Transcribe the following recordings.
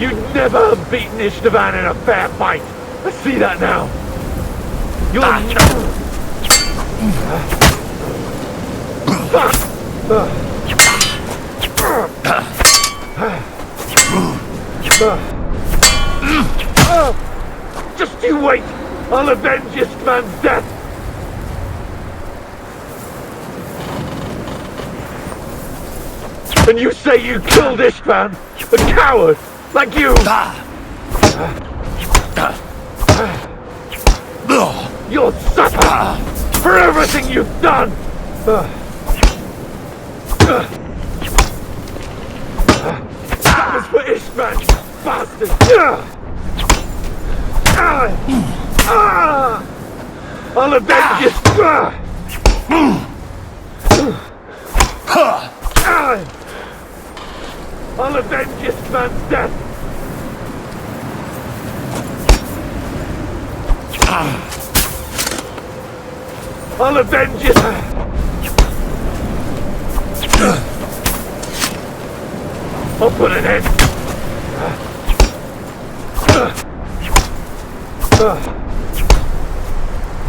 You'd never have beaten Istvan in a fair fight. I see that now. Just you wait. I'll avenge Istvan's death. And you say you killed Istvan? A coward! Like you! You'll suffer for everything you've done! That was for Istvan, you bastard! I'll avenge Istvan! I'll avenge Istvan's death! I'll avenge it! I'll put an end!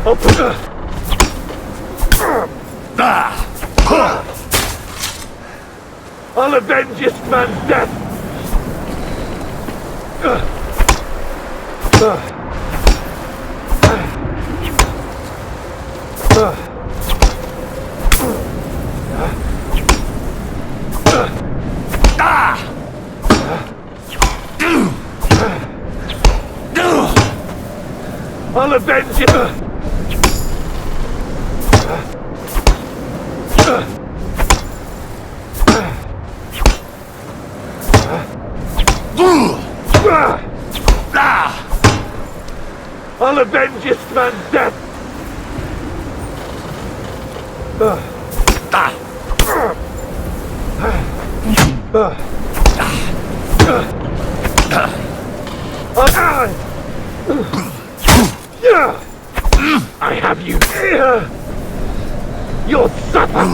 I'll put I'll avenge Istvan's death! I'll avenge it! I'll avenge Istvan's death! I have you here! You'll suffer!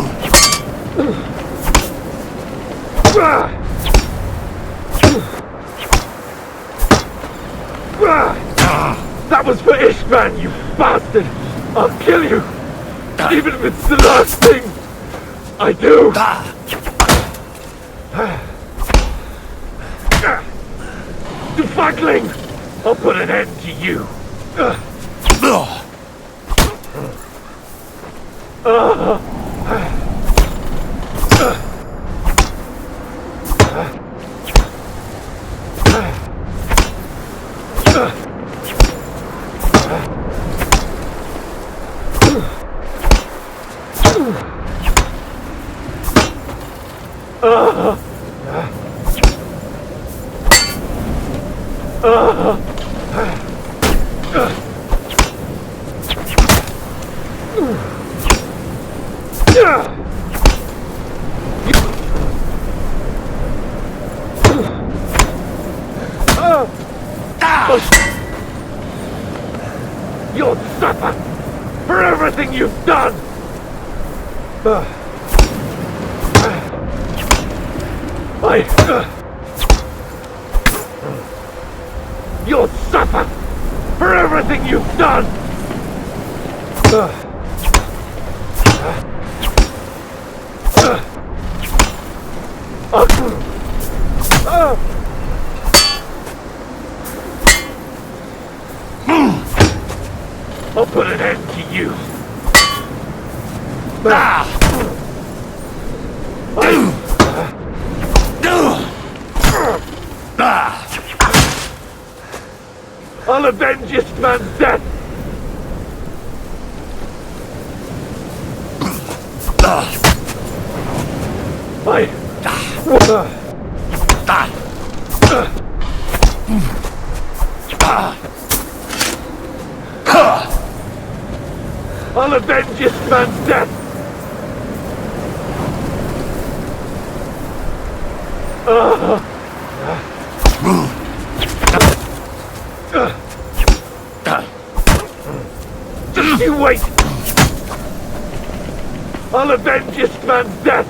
That was for Istvan, you bastard! I'll kill you! Even if it's the last thing I do! You fuckling! I'll put an end to you! You'll suffer for everything you've done! You'll suffer for everything you've done! I'll put an end to you! I'll avenge Istvan's death! I'll avenge Istvan's death! Just you wait! I'll avenge Istvan's death!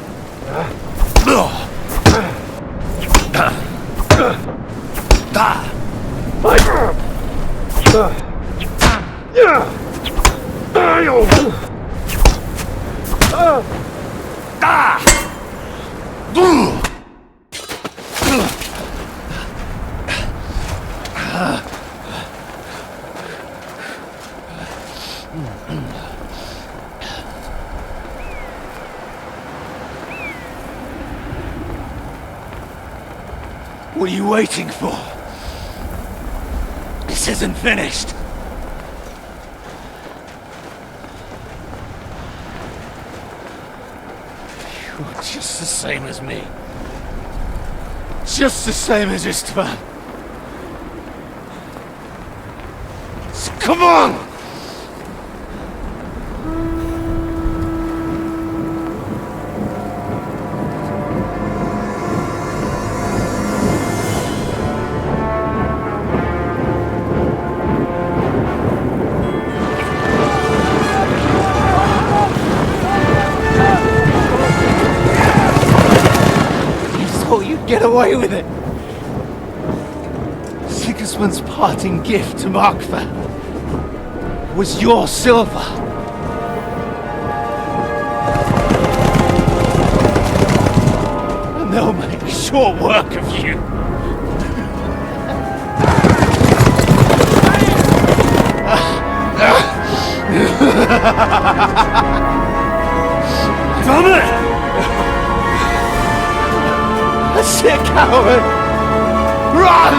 What are you waiting for? This isn't finished. You're just the same as me. Just the same as Istvan. So come on! Get away with it! Sigismund's parting gift to Markvar was your silver. And they'll make short work of you. Damn it! That's it, coward! Run!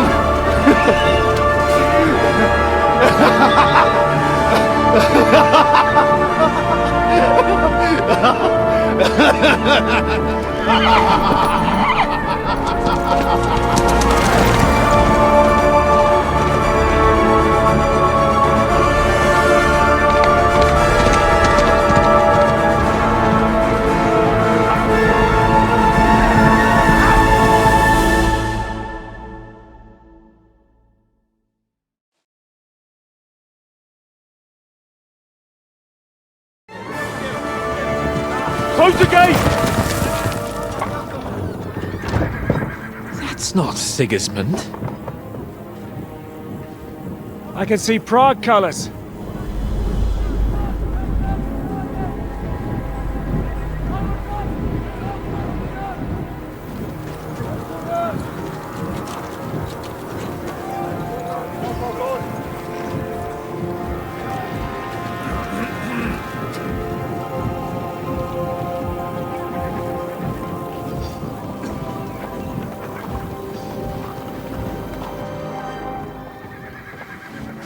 Close the gate! That's not Sigismund. I can see Prague colors.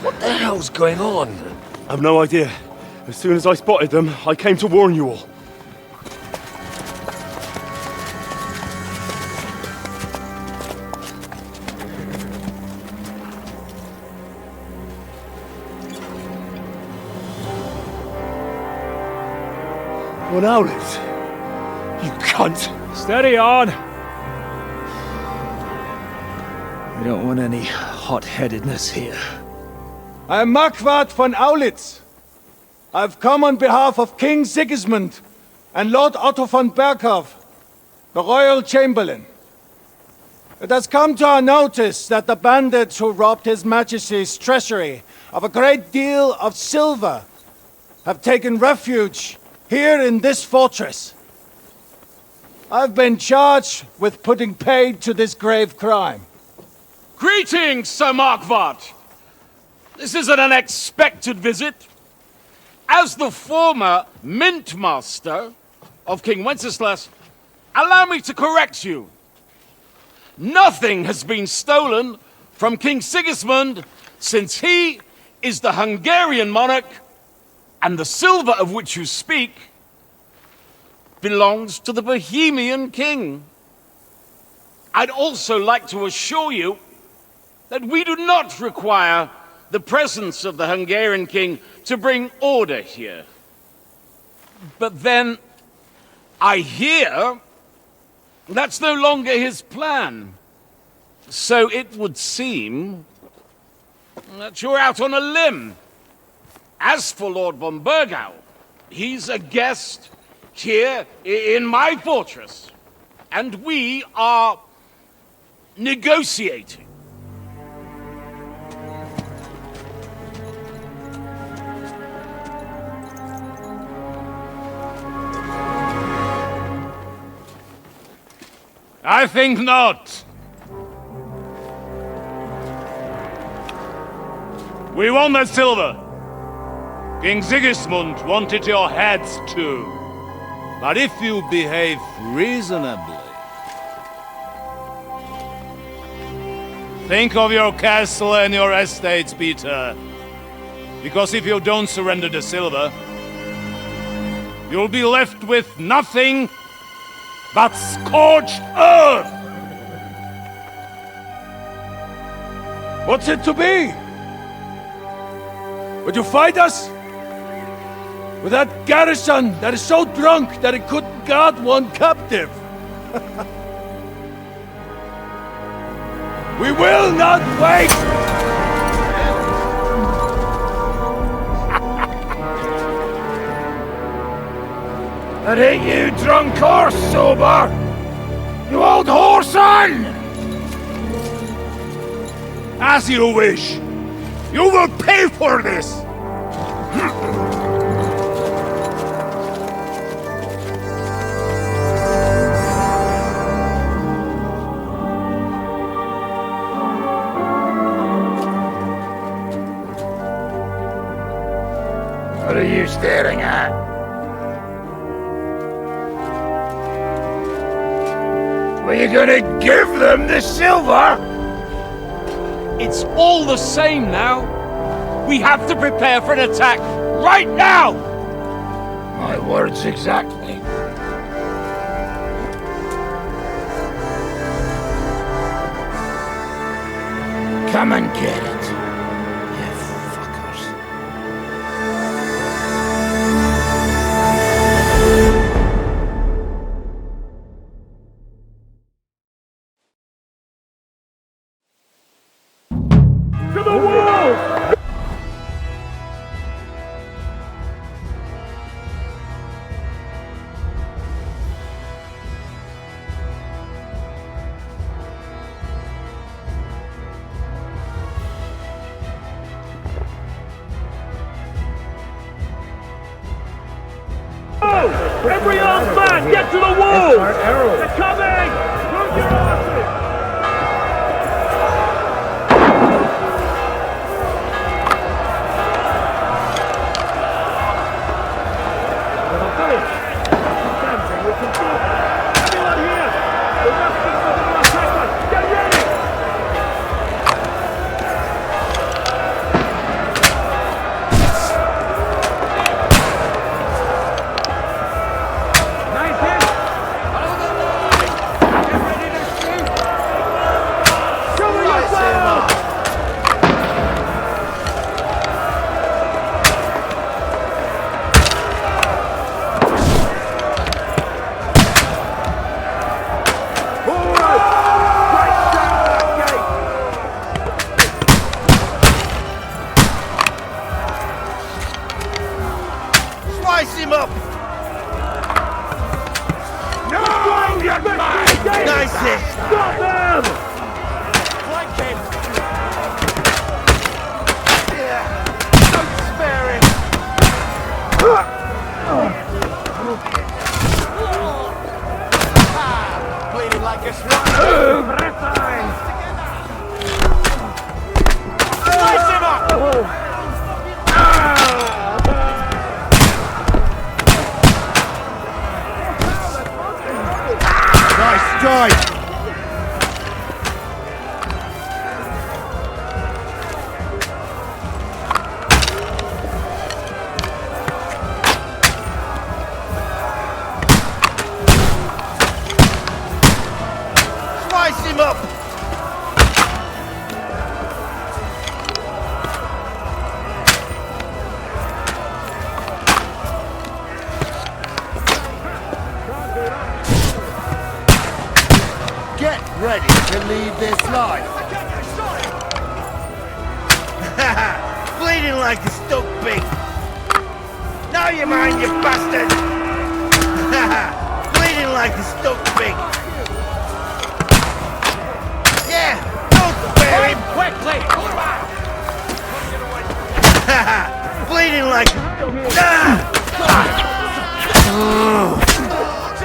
What the hell's going on? I've no idea. As soon as I spotted them, I came to warn you all. What out it? You cunt! Steady on! We don't want any hot-headedness here. I am Markvart von Aulitz. I've come on behalf of King Sigismund and Lord Otto von Berghoff, the Royal Chamberlain. It has come to our notice that the bandits who robbed His Majesty's treasury of a great deal of silver have taken refuge here in this fortress. I've been charged with putting paid to this grave crime. Greetings, Sir Markvart! This is an unexpected visit. As the former Mint Master of King Wenceslas, allow me to correct you. Nothing has been stolen from King Sigismund since he is the Hungarian monarch, and the silver of which you speak belongs to the Bohemian king. I'd also like to assure you that we do not require the presence of the Hungarian king to bring order here. But then, I hear that's no longer his plan. So it would seem that you're out on a limb. As for Lord von Bergau, he's a guest here in my fortress, and we are negotiating. I think not. We want that silver. King Sigismund wanted your heads too. But if you behave reasonably... Think of your castle and your estates, Peter. Because if you don't surrender the silver, you'll be left with nothing but scorched earth! What's it to be? Would you fight us? With that garrison that is so drunk that it couldn't guard one captive? We will not wait! That ain't you, drunk or sober! You old whoreson! As you wish. You will pay for this! What are you staring at? Were you gonna give them the silver? It's all the same now. We have to prepare for an attack right now! My words exactly. Come and get it, you fuckers. To the wall! Every armed man, get to the wall! They're coming! Move your asses! Everyone here! The Russians are going to attack us! Get ready! Slice him up! No! You're mad! Nice hit! Stop them! Flank him! Yeah! Don't spare him! Bleeding like a swine! Slice him up! Nice strike! Slice him up! Get ready to leave this life. Bleeding like a stuck pig. Now you mind, you bastard. Bleeding like a stuck pig. Yeah, don't spare him. Quickly. Bleeding like. You know what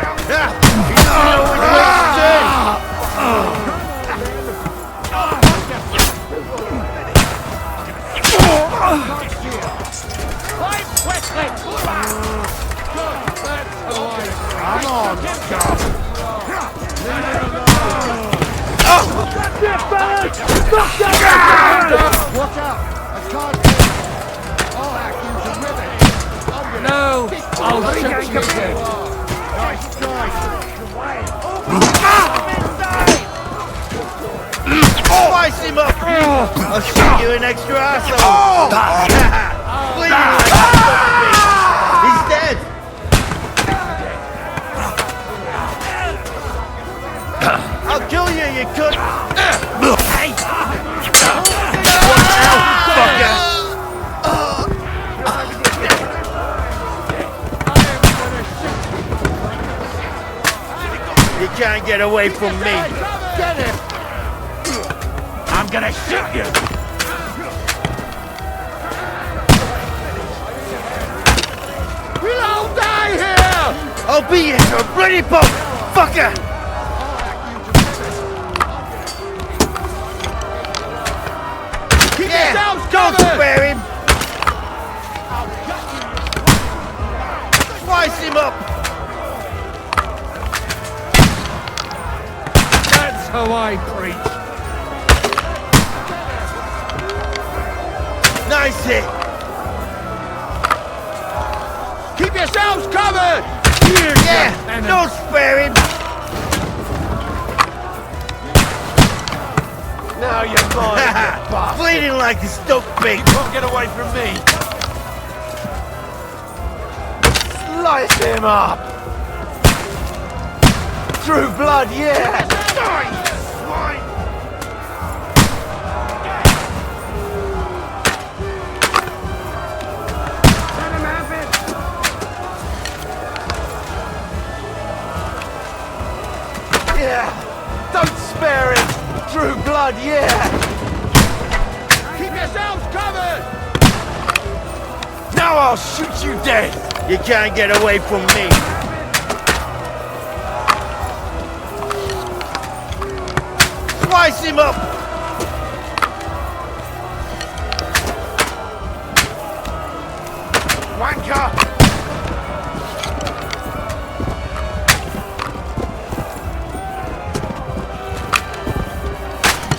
you're Watch out! I can't see. I'll hack you to ribbons. No! I'll shoot you dead. Nice try. Slice him up! I'll shoot you an extra asshole! Bleeding like a zombie. He's dead! I'll kill you, you cunt! Hey! Watch out, fucker! You can't get away from me! Get him! I'm gonna shoot you! We'll all die here! I'll be here for a bloody boat, fucker! Keep yourselves covered! Don't spare him! Slice him up! That's how I preach! Nice hit! Keep yourselves covered! Yeah! Don't spare him! Now you're mine, you bastard! Bleeding like a stoked pig! You can't get away from me! Slice him up! True blood, yeah! Die, swine! Yeah! Don't spare him! True blood, yeah! Keep yourselves covered! Now I'll shoot you dead! You can't get away from me! Slice him up! Wanker!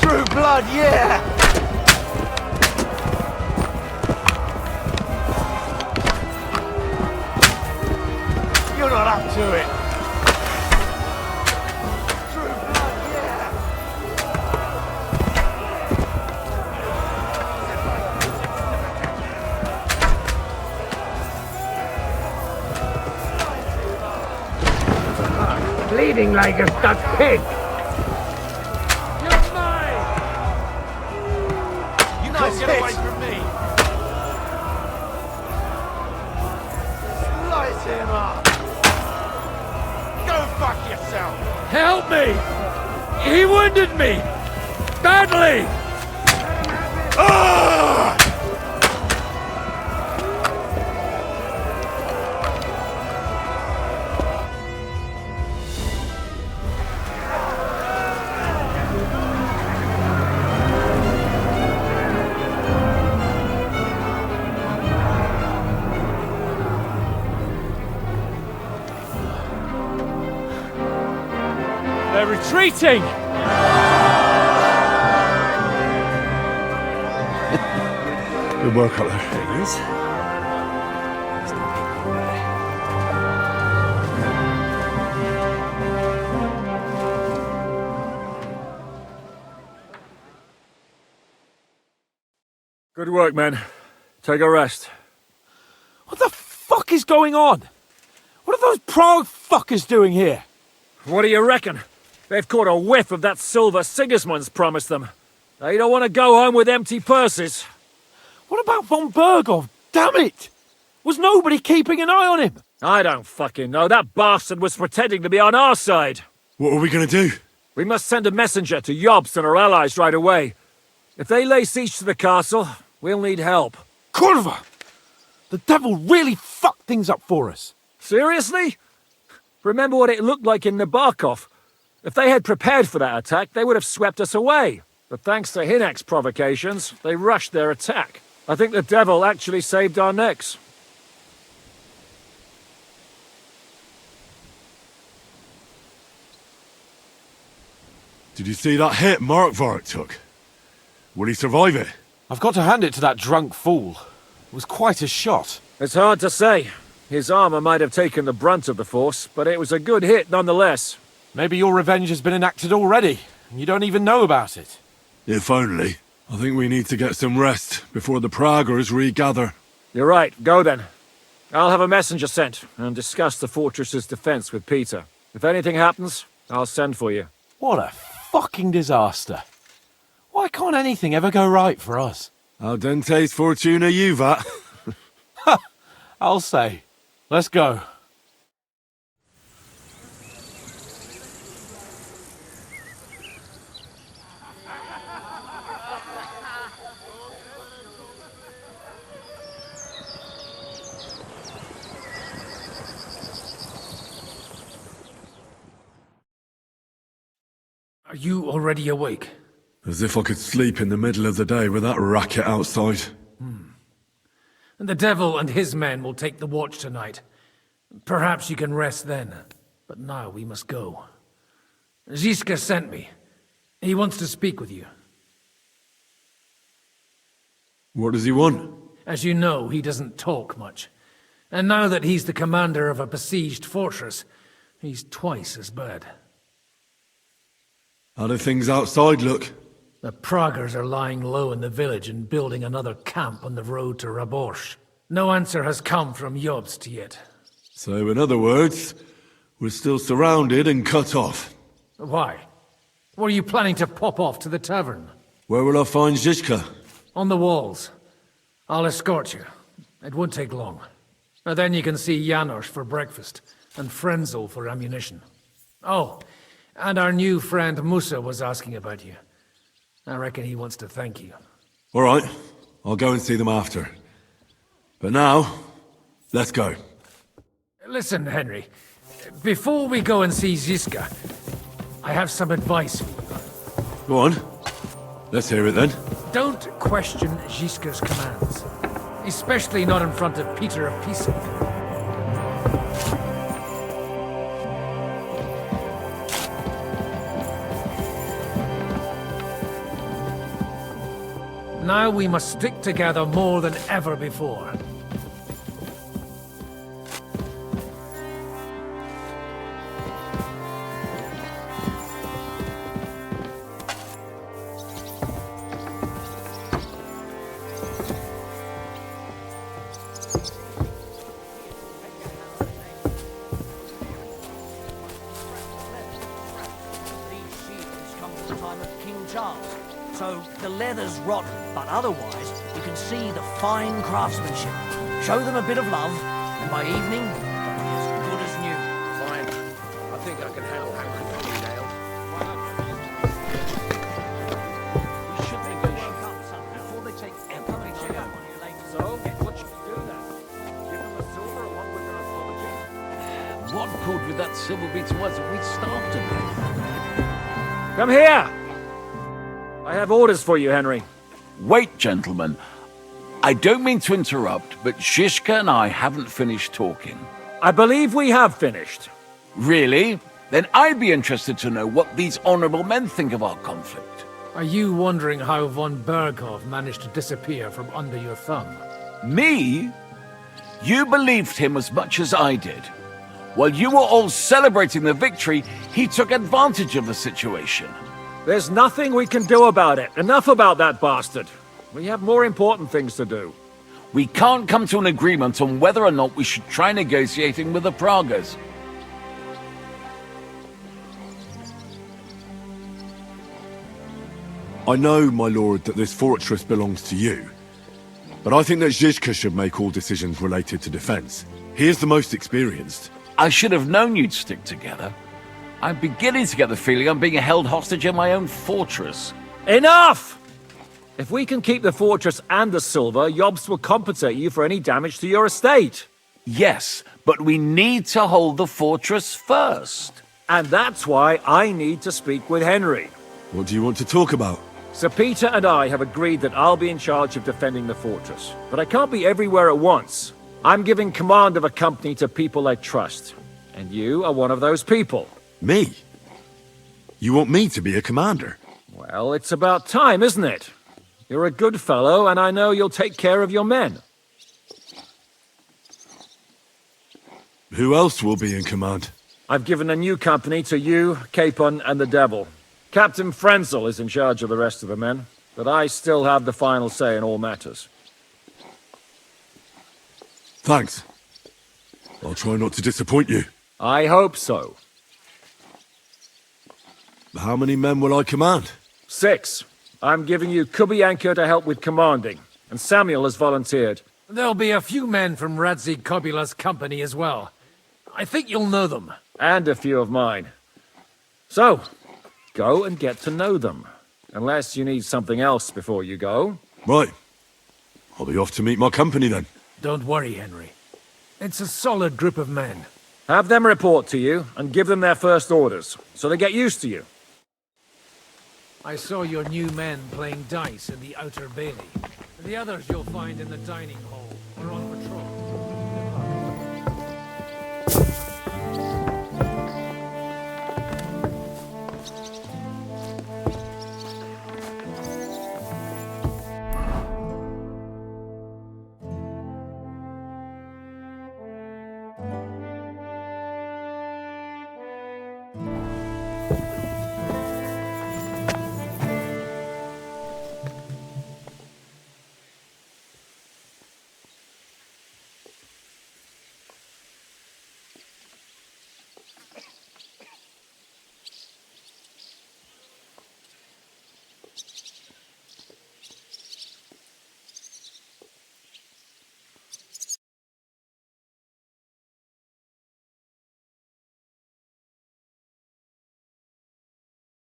True blood, yeah! You're not up to it! True blood, yeah! Bleeding like a stuck pig. Get away from me! Slice him up! Go fuck yourself! Help me! He wounded me! Badly! They're retreating! Good work up there. There he is. Good work, men. Take a rest. What the fuck is going on? What are those Prague fuckers doing here? What do you reckon? They've caught a whiff of that silver Sigismund's promised them. They don't want to go home with empty purses. What about von Bergov? Damn it! Was nobody keeping an eye on him? I don't fucking know. That bastard was pretending to be on our side. What are we gonna do? We must send a messenger to Jobst and our allies right away. If they lay siege to the castle, we'll need help. Kurva! The devil really fucked things up for us. Seriously? Remember what it looked like in Nabokov. If they had prepared for that attack, they would have swept us away. But thanks to Hinek's provocations, they rushed their attack. I think the devil actually saved our necks. Did you see that hit Markvark took? Will he survive it? I've got to hand it to that drunk fool. It was quite a shot. It's hard to say. His armor might have taken the brunt of the force, but it was a good hit nonetheless. Maybe your revenge has been enacted already, and you don't even know about it. If only. I think we need to get some rest before the Praguers regather. You're right, go then. I'll have a messenger sent and discuss the fortress's defense with Peter. If anything happens, I'll send for you. What a fucking disaster. Why can't anything ever go right for us? Al dente's fortuna juvat. I'll say. Let's go. Are you already awake? As if I could sleep in the middle of the day with that racket outside. And the devil and his men will take the watch tonight. Perhaps you can rest then. But now we must go. Ziska sent me. He wants to speak with you. What does he want? As you know, he doesn't talk much. And now that he's the commander of a besieged fortress, he's twice as bad. How do things outside look? The Praguers are lying low in the village and building another camp on the road to Raborsh. No answer has come from Jobst yet. So in other words, we're still surrounded and cut off. Why? Were you planning to pop off to the tavern? Where will I find Zizka? On the walls. I'll escort you. It won't take long. And then you can see Janos for breakfast, and Frenzel for ammunition. Oh, and our new friend Musa was asking about you. I reckon he wants to thank you. All right, I'll go and see them after. But now, let's go. Listen, Henry. Before we go and see Ziska, I have some advice for you. Go on. Let's hear it then. Don't question Ziska's commands. Especially not in front of Peter of Pisa. Now we must stick together more than ever before. So the leather's rotten, but otherwise you can see the fine craftsmanship. Show them a bit of love, and by evening, they'll be as good as new. Fine. I think I can handle hammering a few nails. We should negotiate up something before they take everything they have on you later. So, what should we do then? Give them the silver along with their apology? What good would that silver be to us if we starved to death? Come here! I have orders for you, Henry. Wait, gentlemen. I don't mean to interrupt, but Shishka and I haven't finished talking. I believe we have finished. Really? Then I'd be interested to know what these honorable men think of our conflict. Are you wondering how von Berghoff managed to disappear from under your thumb? Me? You believed him as much as I did. While you were all celebrating the victory, he took advantage of the situation. There's nothing we can do about it. Enough about that bastard. We have more important things to do. We can't come to an agreement on whether or not we should try negotiating with the Pragas. I know, my lord, that this fortress belongs to you. But I think that Zizka should make all decisions related to defense. He is the most experienced. I should have known you'd stick together. I'm beginning to get the feeling I'm being held hostage in my own fortress. Enough! If we can keep the fortress and the silver, Jobst will compensate you for any damage to your estate. Yes, but we need to hold the fortress first. And that's why I need to speak with Henry. What do you want to talk about? Sir Peter and I have agreed that I'll be in charge of defending the fortress. But I can't be everywhere at once. I'm giving command of a company to people I trust. And you are one of those people. Me? You want me to be a commander? Well, it's about time, isn't it? You're a good fellow, and I know you'll take care of your men. Who else will be in command? I've given a new company to you, Capon, and the Devil. Captain Frenzel is in charge of the rest of the men, but I still have the final say in all matters. Thanks. I'll try not to disappoint you. I hope so. How many men will I command? 6. I'm giving you Kubianka to help with commanding, and Samuel has volunteered. There'll be a few men from Radzi Kobula's company as well. I think you'll know them. And a few of mine. So, go and get to know them. Unless you need something else before you go. Right. I'll be off to meet my company then. Don't worry, Henry. It's a solid group of men. Have them report to you, and give them their first orders, so they get used to you. I saw your new men playing dice in the outer bailey. The others you'll find in the dining hall or on patrol.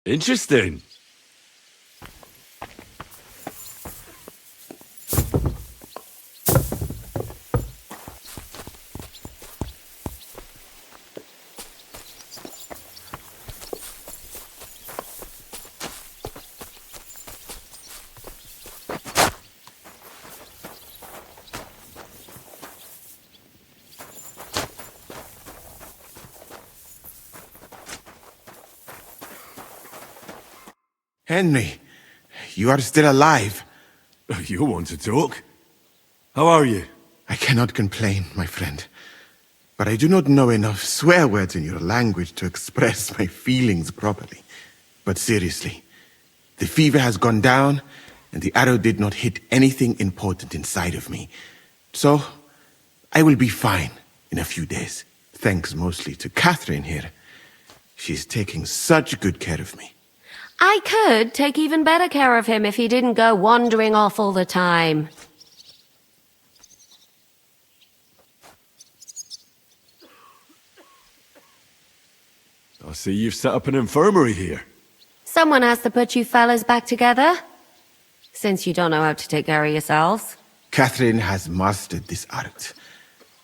Interesting. Henry, you are still alive. You want to talk? How are you? I cannot complain, my friend. But I do not know enough swear words in your language to express my feelings properly. But seriously, the fever has gone down, and the arrow did not hit anything important inside of me. So, I will be fine in a few days. Thanks mostly to Catherine here. She's taking such good care of me. I could take even better care of him if he didn't go wandering off all the time. I see you've set up an infirmary here. Someone has to put you fellas back together. Since you don't know how to take care of yourselves. Catherine has mastered this art.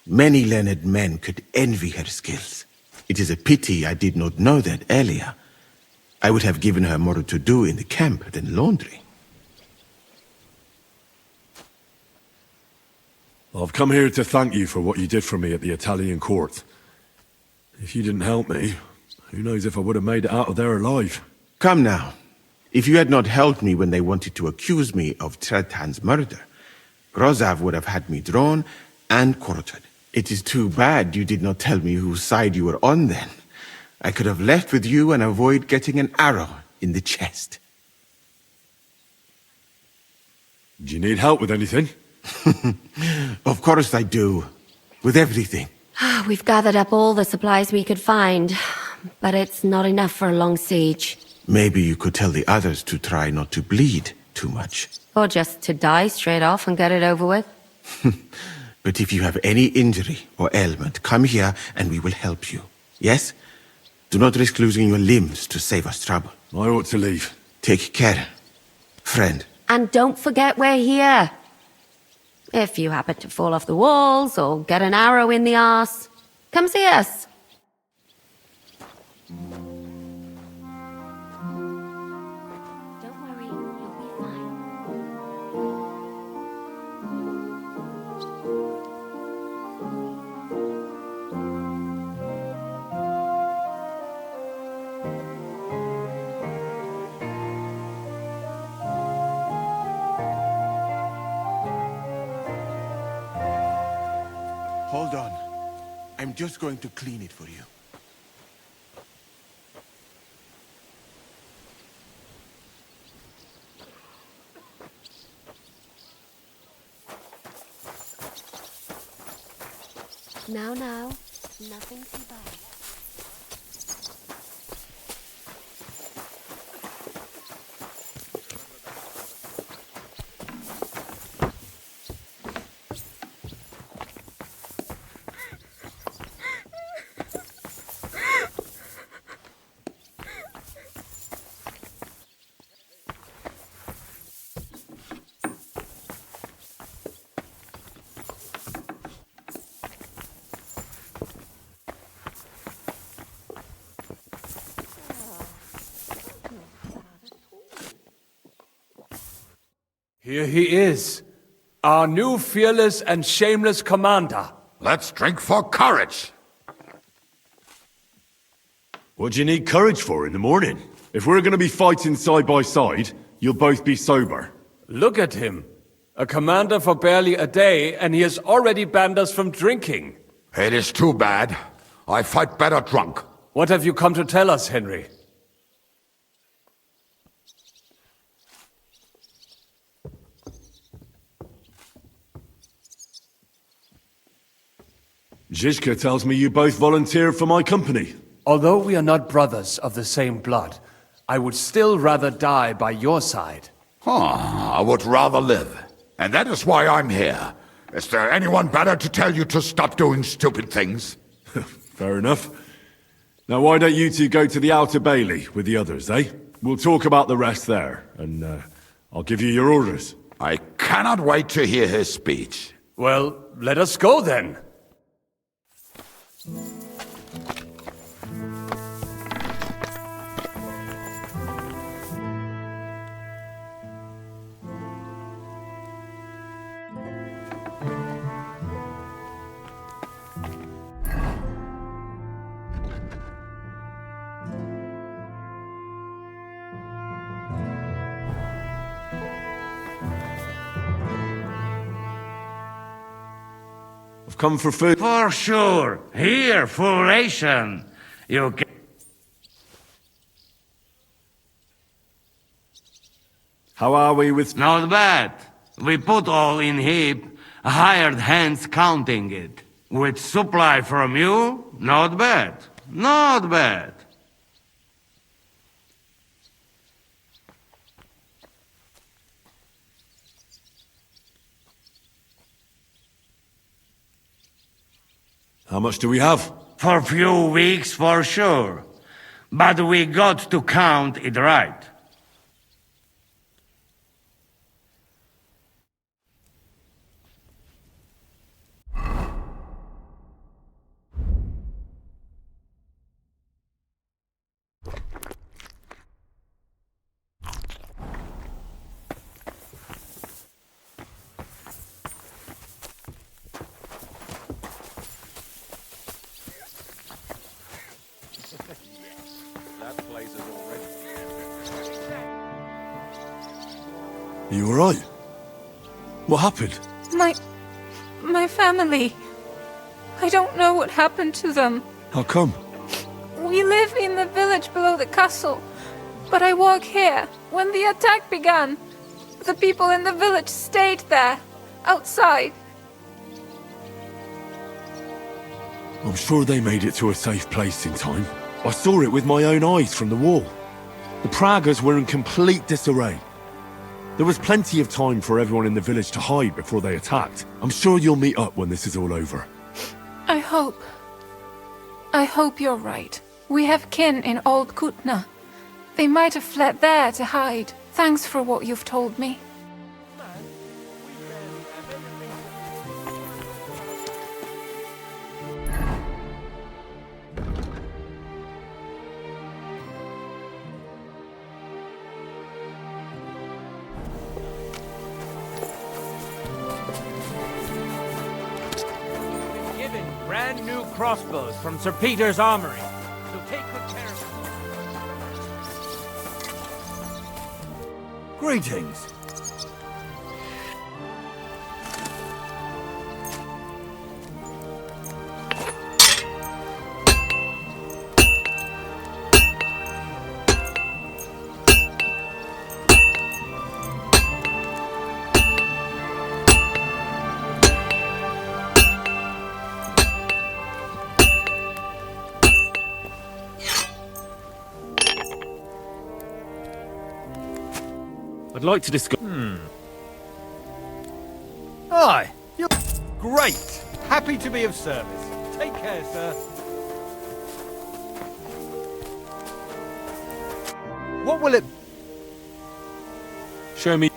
Many learned men could envy her skills. It is a pity I did not know that earlier. I would have given her more to do in the camp than laundry. I've come here to thank you for what you did for me at the Italian court. If you didn't help me, who knows if I would have made it out of there alive. Come now. If you had not helped me when they wanted to accuse me of Tretan's murder, Grozav would have had me drawn and quartered. It is too bad you did not tell me whose side you were on then. I could have left with you and avoid getting an arrow in the chest. Do you need help with anything? Of course I do. With everything. We've gathered up all the supplies we could find, but it's not enough for a long siege. Maybe you could tell the others to try not to bleed too much. Or just to die straight off and get it over with. But if you have any injury or ailment, come here and we will help you. Yes? Do not risk losing your limbs to save us trouble. I ought to leave. Take care, friend. And don't forget we're here. If you happen to fall off the walls or get an arrow in the arse, come see us. Don't worry, you'll be fine. Hold on. I'm just going to clean it for you. Now, nothing too bad. Here he is, our new fearless and shameless commander. Let's drink for courage. What do you need courage for in the morning? If we're going to be fighting side by side, you'll both be sober. Look at him. A commander for barely a day, and he has already banned us from drinking. It is too bad. I fight better drunk. What have you come to tell us, Henry? Zizka tells me you both volunteered for my company. Although we are not brothers of the same blood, I would still rather die by your side. I would rather live. And that is why I'm here. Is there anyone better to tell you to stop doing stupid things? Fair enough. Now why don't you two go to the Outer Bailey with the others, eh? We'll talk about the rest there, and I'll give you your orders. I cannot wait to hear his speech. Well, let us go then. I've come for food. For sure. Here, for ration. You can... How are we with... Not bad. We put all in heap, hired hands counting it. With supply from you, not bad. Not bad. How much do we have? For a few weeks, for sure. But we got to count it right. Are you alright? What happened? My family. I don't know what happened to them. How come? We live in the village below the castle, but I work here. When the attack began, the people in the village stayed there, outside. I'm sure they made it to a safe place in time. I saw it with my own eyes from the wall. The Pragas were in complete disarray. There was plenty of time for everyone in the village to hide before they attacked. I'm sure you'll meet up when this is all over. I hope you're right. We have kin in Old Kutna. They might have fled there to hide. Thanks for what you've told me. Brand new crossbows from Sir Peter's armory. So take good care of them. Greetings. I'd like to discuss... Aye, you're great. Happy to be of service. Take care, sir. What will it... Show me...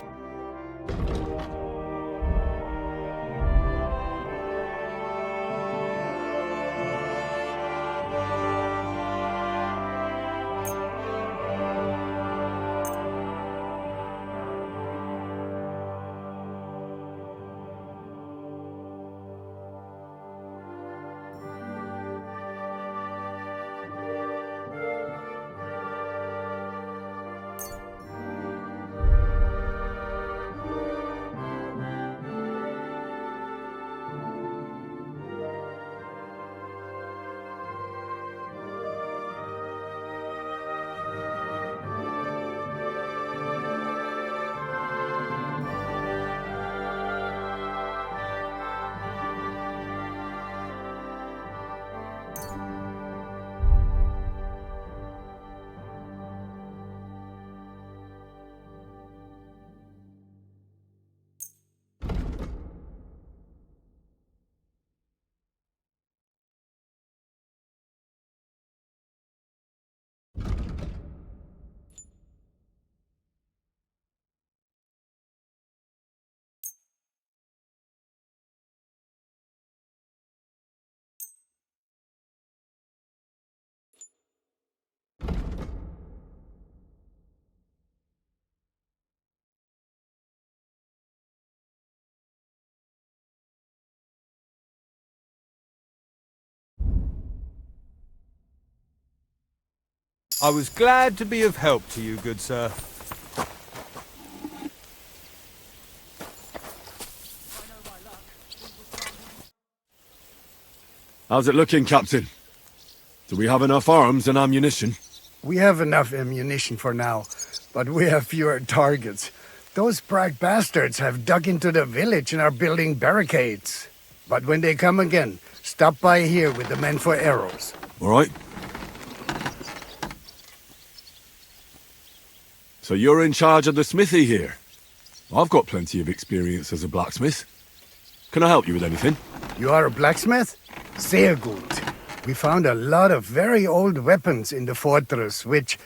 I was glad to be of help to you, good sir. How's it looking, Captain? Do we have enough arms and ammunition? We have enough ammunition for now, but we have fewer targets. Those Prague bastards have dug into the village and are building barricades. But when they come again, stop by here with the men for arrows. All right. So you're in charge of the smithy here? I've got plenty of experience as a blacksmith. Can I help you with anything? You are a blacksmith? Sehr gut. We found a lot of very old weapons in the fortress, which,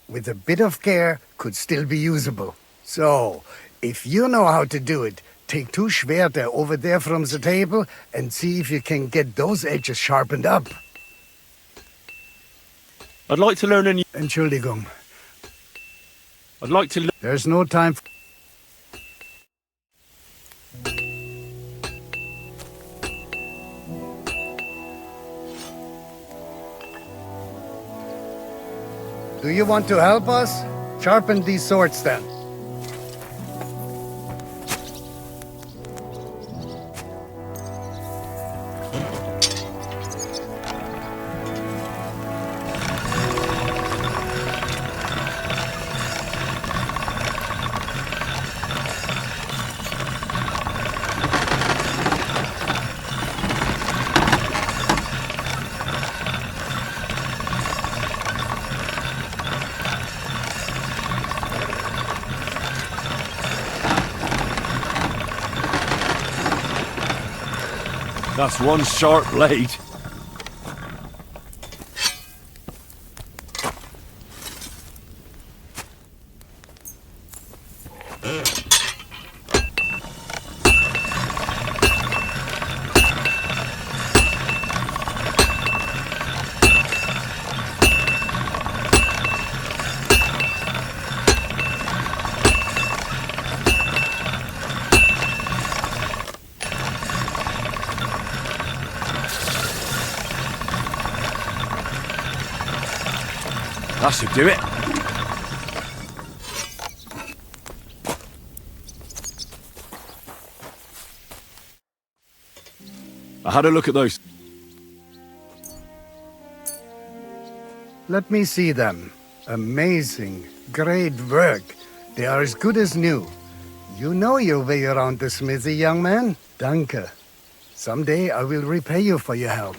with a bit of care, could still be usable. So, if you know how to do it, take 2 Schwerter over there from the table and see if you can get those edges sharpened up. I'd like to learn any... Entschuldigung. I'd like to... There's no time... Do you want to help us? Sharpen these swords then. That's one sharp blade. That should do it. I had a look at those. Let me see them. Amazing. Great work. They are as good as new. You know your way around the smithy, young man. Danke. Someday I will repay you for your help.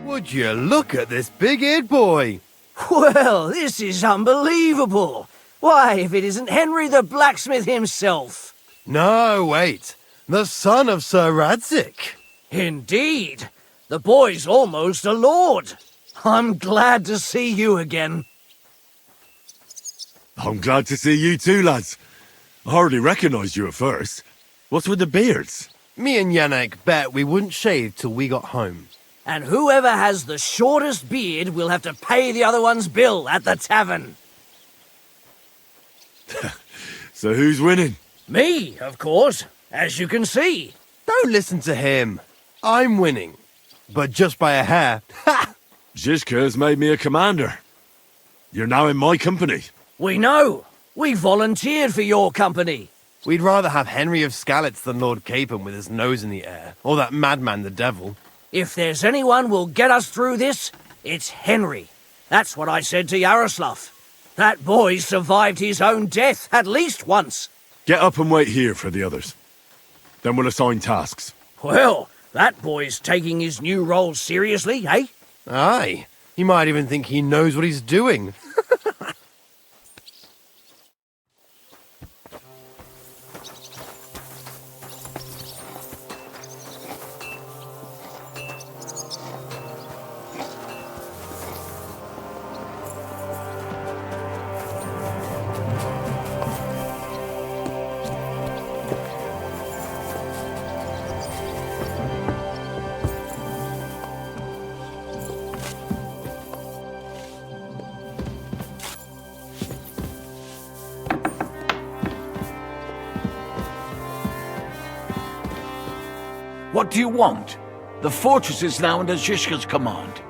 Would you look at this big-eared boy? Well, this is unbelievable. Why, if it isn't Henry the blacksmith himself. No, wait. The son of Sir Radzik. Indeed. The boy's almost a lord. I'm glad to see you again. I'm glad to see you too, lads. I hardly recognised you at first. What's with the beards? Me and Yannick bet we wouldn't shave till we got home. And whoever has the shortest beard will have to pay the other one's bill at the tavern. So who's winning? Me, of course, as you can see. Don't listen to him. I'm winning. But just by a hair. Ha! Zizka's made me a commander. You're now in my company. We know. We volunteered for your company. We'd rather have Henry of Skalitz than Lord Capon with his nose in the air, or that madman the devil. If there's anyone will get us through this, it's Henry. That's what I said to Yaroslav. That boy survived his own death at least once. Get up and wait here for the others. Then we'll assign tasks. Well, that boy's taking his new role seriously, eh? Aye. He might even think he knows what he's doing. What do you want? The fortress is now under Zizka's command.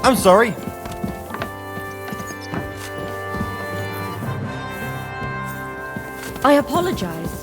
I'm sorry. I apologize.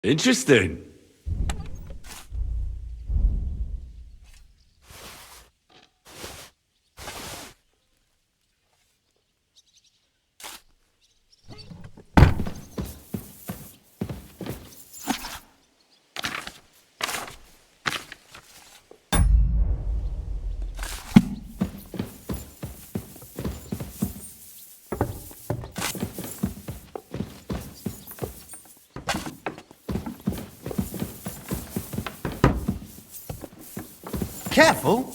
Interesting. Careful!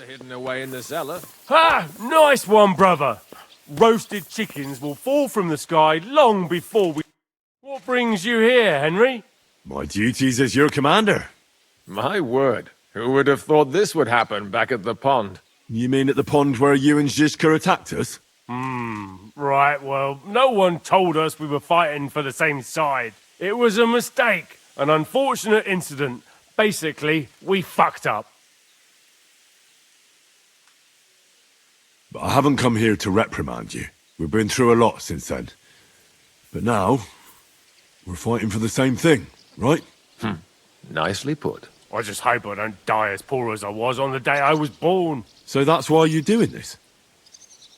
Hidden away in the cellar. Ha! Nice one, brother. Roasted chickens will fall from the sky long before we... What brings you here, Henry? My duties as your commander. My word. Who would have thought this would happen back at the pond? You mean at the pond where you and Zizka attacked us? Right, well, no one told us we were fighting for the same side. It was a mistake, an unfortunate incident. Basically, we fucked up. But I haven't come here to reprimand you. We've been through a lot since then. But now, we're fighting for the same thing, right? Nicely put. I just hope I don't die as poor as I was on the day I was born. So that's why you're doing this?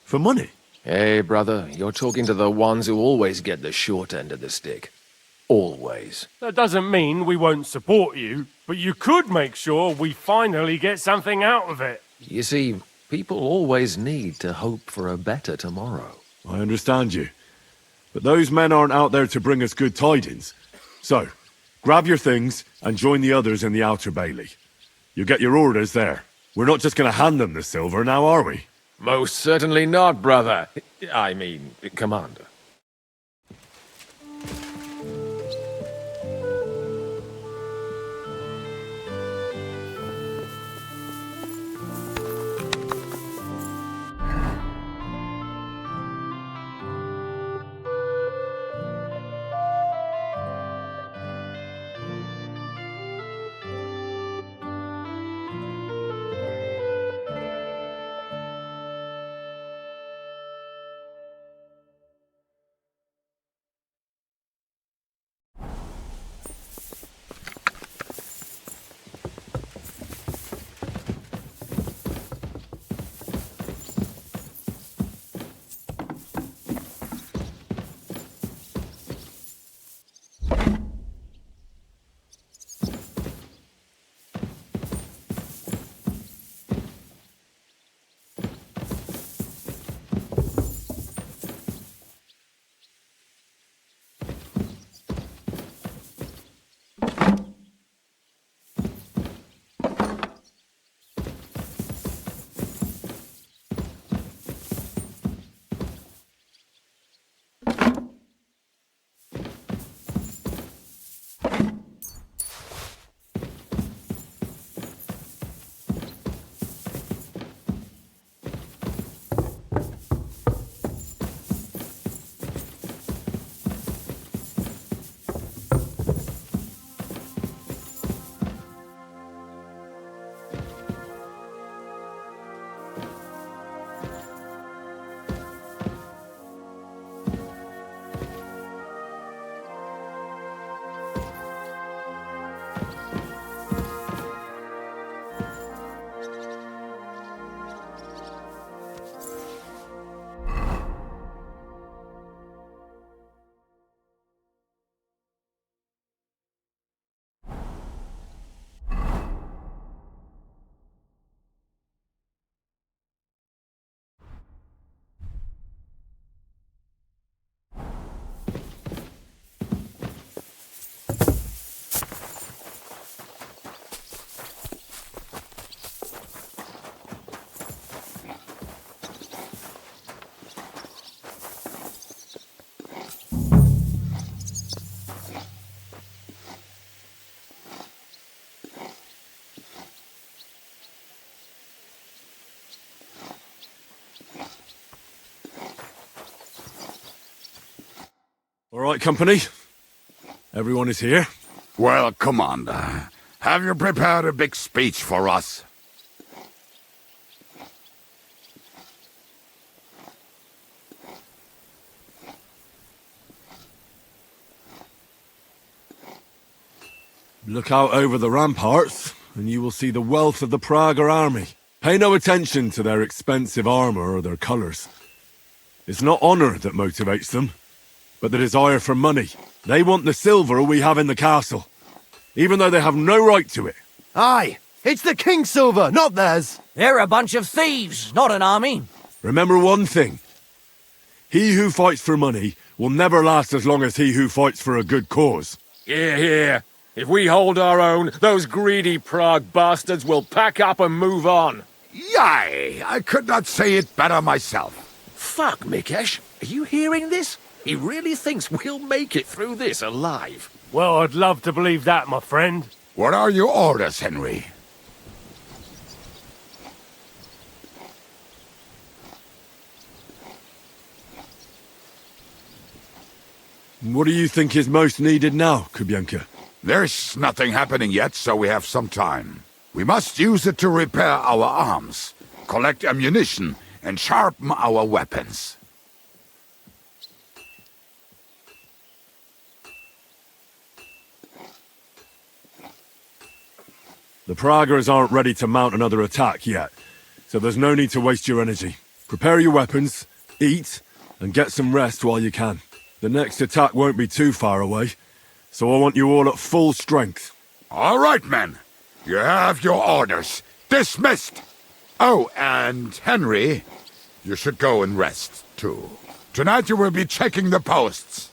For money? Hey, brother, you're talking to the ones who always get the short end of the stick. Always. That doesn't mean we won't support you, but you could make sure we finally get something out of it. You see, people always need to hope for a better tomorrow. I understand you. But those men aren't out there to bring us good tidings. So, grab your things and join the others in the Outer Bailey. You'll get your orders there. We're not just going to hand them the silver now, are we? Most certainly not, brother. I mean, Commander. All right, company. Everyone is here. Well, Commander, have you prepared a big speech for us? Look out over the ramparts, and you will see the wealth of the Praga army. Pay no attention to their expensive armor or their colors. It's not honor that motivates them, but the desire for money. They want the silver we have in the castle, even though they have no right to it. Aye, it's the king's silver, not theirs. They're a bunch of thieves, not an army. Remember one thing. He who fights for money will never last as long as he who fights for a good cause. Hear, hear. If we hold our own, those greedy Prague bastards will pack up and move on. Yay! I could not say it better myself. Fuck, Mikesh. Are you hearing this? He really thinks we'll make it through this alive. Well, I'd love to believe that, my friend. What are your orders, Henry? What do you think is most needed now, Kubienka? There's nothing happening yet, so we have some time. We must use it to repair our arms, collect ammunition, and sharpen our weapons. The Pragas aren't ready to mount another attack yet, so there's no need to waste your energy. Prepare your weapons, eat, and get some rest while you can. The next attack won't be too far away, so I want you all at full strength. All right, men. You have your orders. Dismissed! Oh, and Henry, you should go and rest, too. Tonight you will be checking the posts.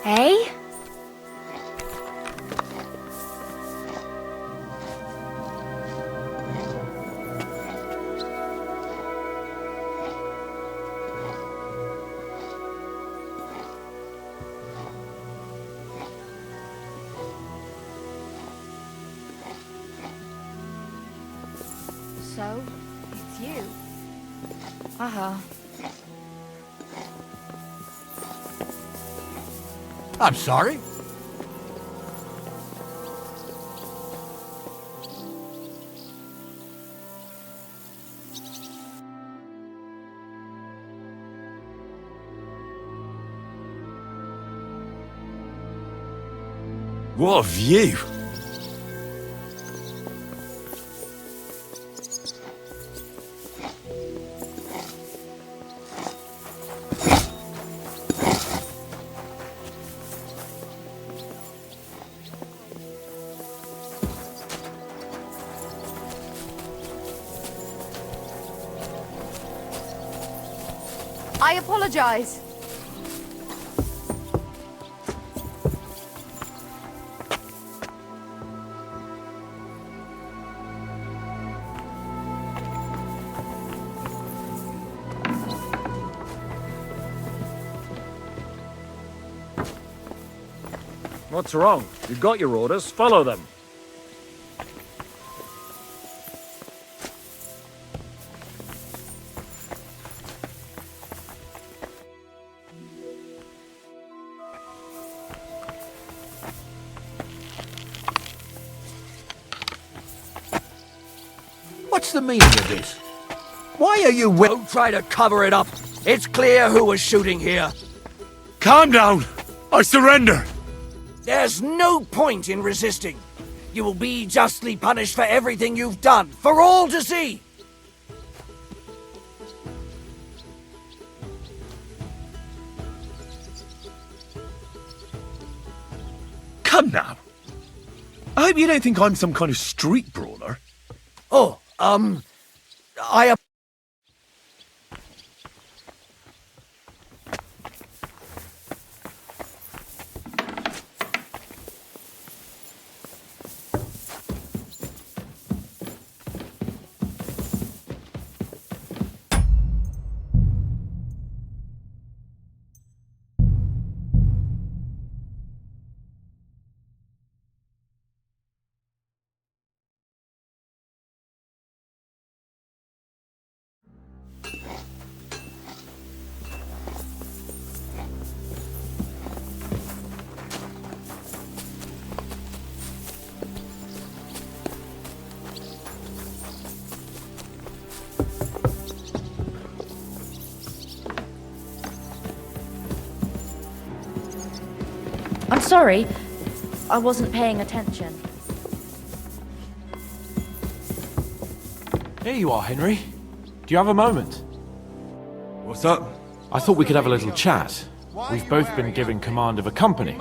Hey? So, it's you. Uh-huh. I'm sorry. What a view! I apologize. What's wrong? You've got your orders. Follow them. What's the meaning of this? Why are you Don't try to cover it up. It's clear who was shooting here. Calm down! I surrender! There's no point in resisting. You will be justly punished for everything you've done, for all to see. Come now. I hope you don't think I'm some kind of street brawler. Oh, I... I'm sorry. I wasn't paying attention. Here you are, Henry. Do you have a moment? What's up? I thought we could have a little chat. We've both been given command of a company.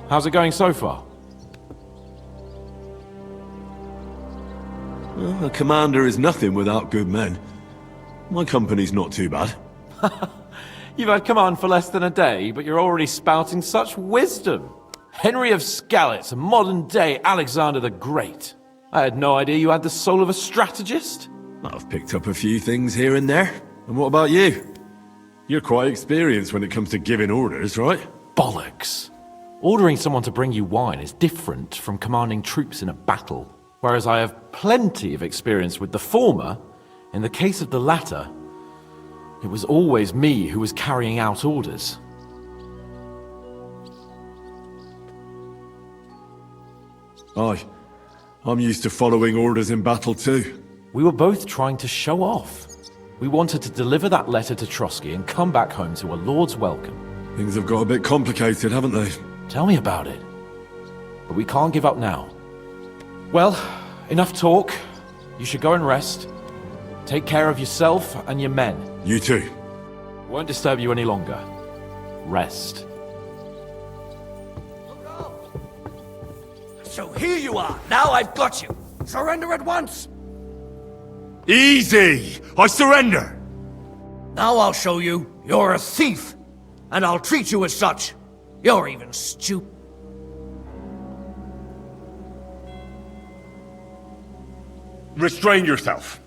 How's it going so far? Well, a commander is nothing without good men. My company's not too bad. You've had command for less than a day, but you're already spouting such wisdom. Henry of Skalitz, a modern-day Alexander the Great. I had no idea you had the soul of a strategist. I've picked up a few things here and there. And what about you? You're quite experienced when it comes to giving orders, right? Bollocks. Ordering someone to bring you wine is different from commanding troops in a battle. Whereas I have plenty of experience with the former, in the case of the latter, it was always me who was carrying out orders. Aye. I'm used to following orders in battle too. We were both trying to show off. We wanted to deliver that letter to Trotsky and come back home to a lord's welcome. Things have got a bit complicated, haven't they? Tell me about it. But we can't give up now. Well, enough talk. You should go and rest. Take care of yourself and your men. You too. Won't disturb you any longer. Rest. So here you are. Now I've got you. Surrender at once. Easy! I surrender! Now I'll show you you're a thief. And I'll treat you as such. You're even stupid. Restrain yourself.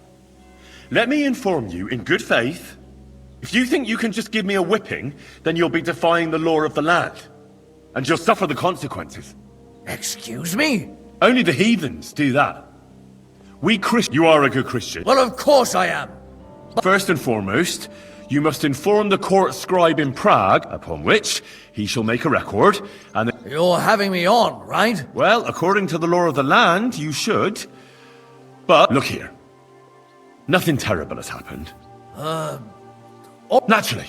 Let me inform you in good faith. If you think you can just give me a whipping, then you'll be defying the law of the land. And you'll suffer the consequences. Excuse me? Only the heathens do that. We Christians... You are a good Christian. Well, of course I am. First and foremost, you must inform the court scribe in Prague, upon which he shall make a record, and... You're having me on, right? Well, according to the law of the land, you should. But, look here. Nothing terrible has happened. Naturally.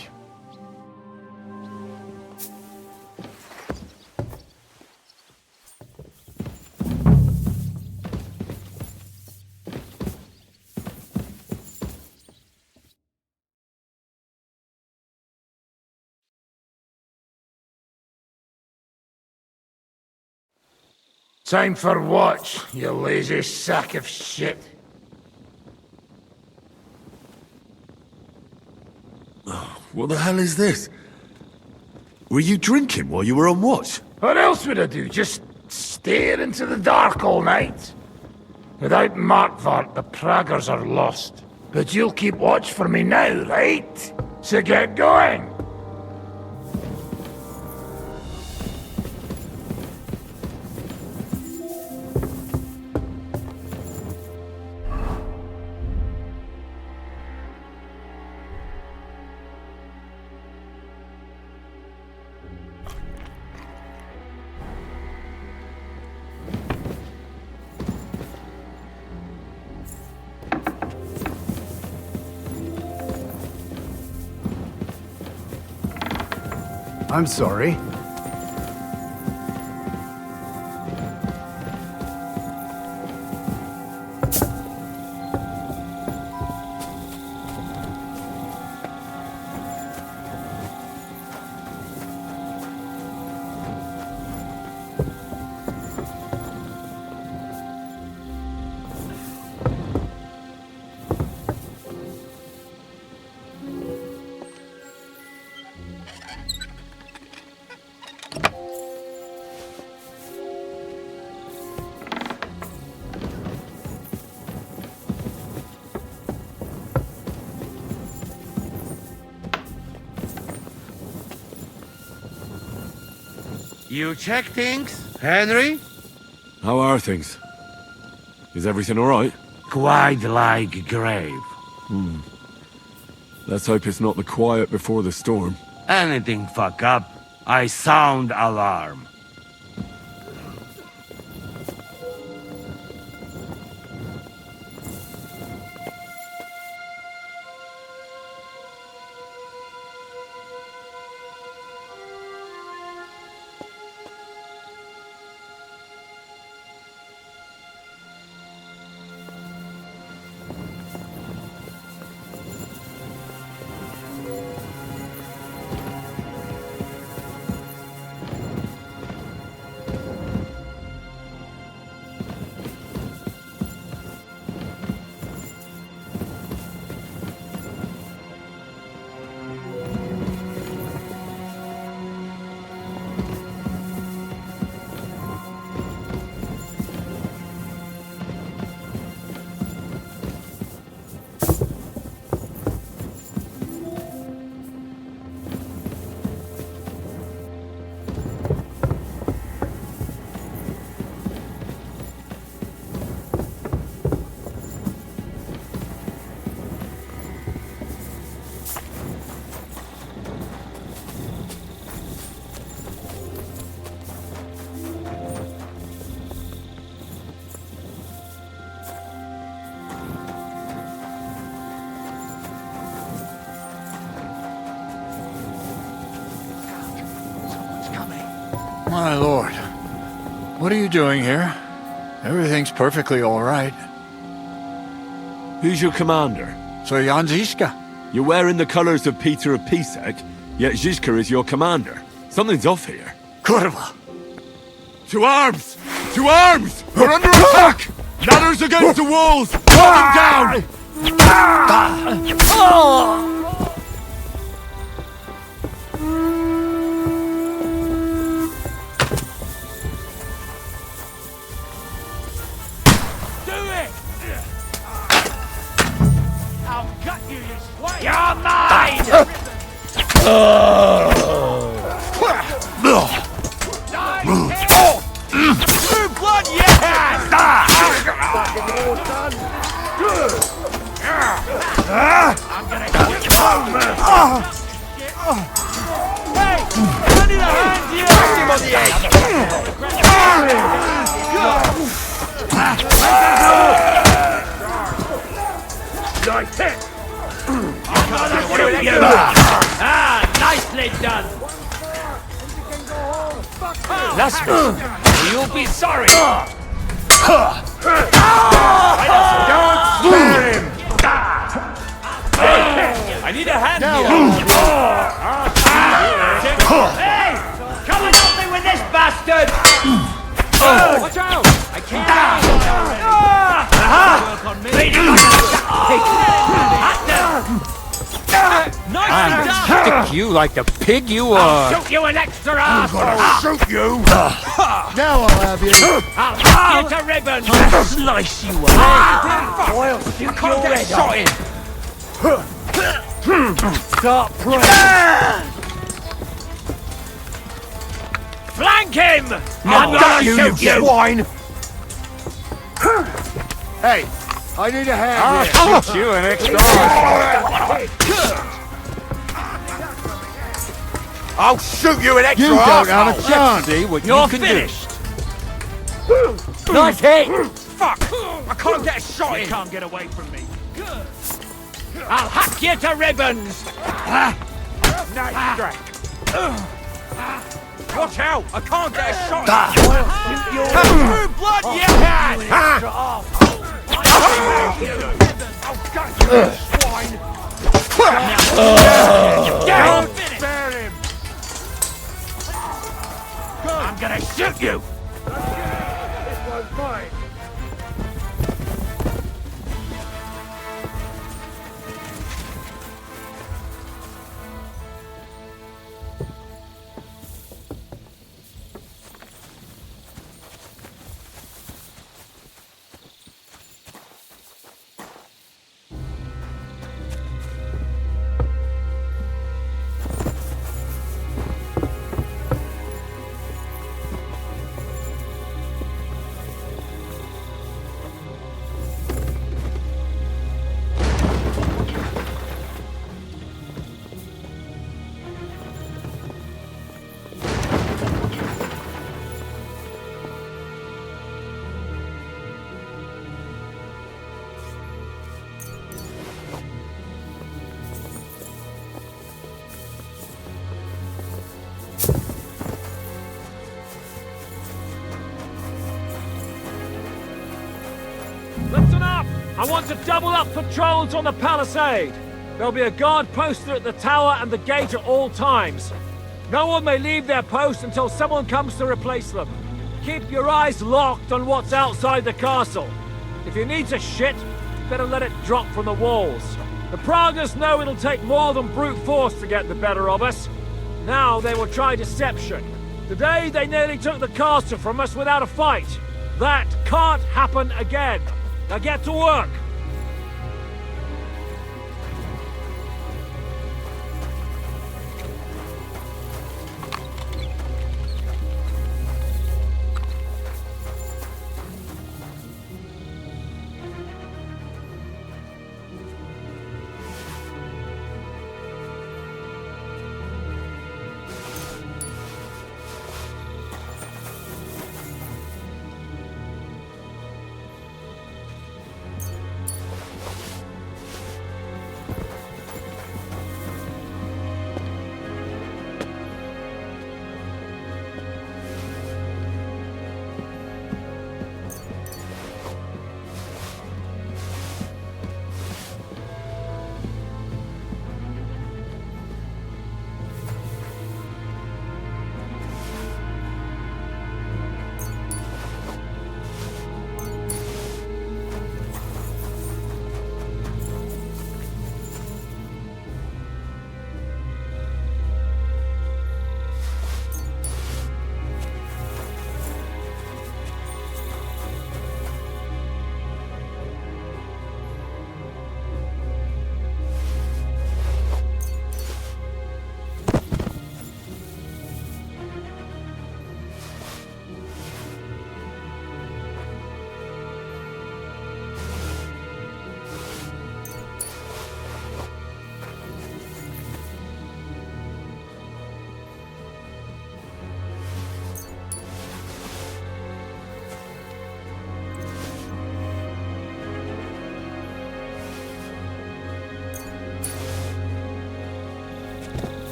Time for what, you lazy sack of shit? What the hell is this? Were you drinking while you were on watch? What else would I do? Just stare into the dark all night? Without Markvart, the Praggers are lost. But you'll keep watch for me now, right? So get going! I'm sorry. You check things, Henry? How are things? Is everything alright? Quite like grave. Let's hope it's not the quiet before the storm. Anything fuck up, I sound alarm. My lord, what are you doing here? Everything's perfectly all right. Who's your commander? So Jan Žižka. You're wearing the colors of Peter of Pisek, yet Žižka is your commander. Something's off here. Kurva! To arms! To arms! We're under attack! Ladders against the walls! Cut them down! You're mine! True blood, yes! I'm gonna get Hey! I need a hand here! Crack him on the edge! Nice hit! I'm gonna shoot you! Nicely done! Lasmus, you'll be sorry! Don't spare him! I need a hand here! Hey! Come and help me with this bastard! Watch out! I can't I'll stick you like the pig you are. I'll shoot you an extra asshole! I'll shoot you! Now I'll have you! I'll cut you to ribbons! I'll slice you up! I'll shoot your head off! Start praying! Flank him! I'm gonna shoot you! Swine! Hey, I need a hand here. I'll shoot you an extra. I'll shoot you an extra. You don't have a asshole. chance. See what You're you can finished! Nice hit! Fuck! I can't get a shot in. You can't get away from me. I'll hack you to ribbons! Nice strike. Watch out! I can't get a shot. True blood, yes! Swine! Don't spare him! I'm gonna shoot you! This one's mine. Listen up! I want to double up patrols on the palisade. There'll be a guard posted at the tower and the gate at all times. No one may leave their post until someone comes to replace them. Keep your eyes locked on what's outside the castle. If you need to shit, you better let it drop from the walls. The Pragas know it'll take more than brute force to get the better of us. Now they will try deception. Today they nearly took the castle from us without a fight. That can't happen again. Now get to work!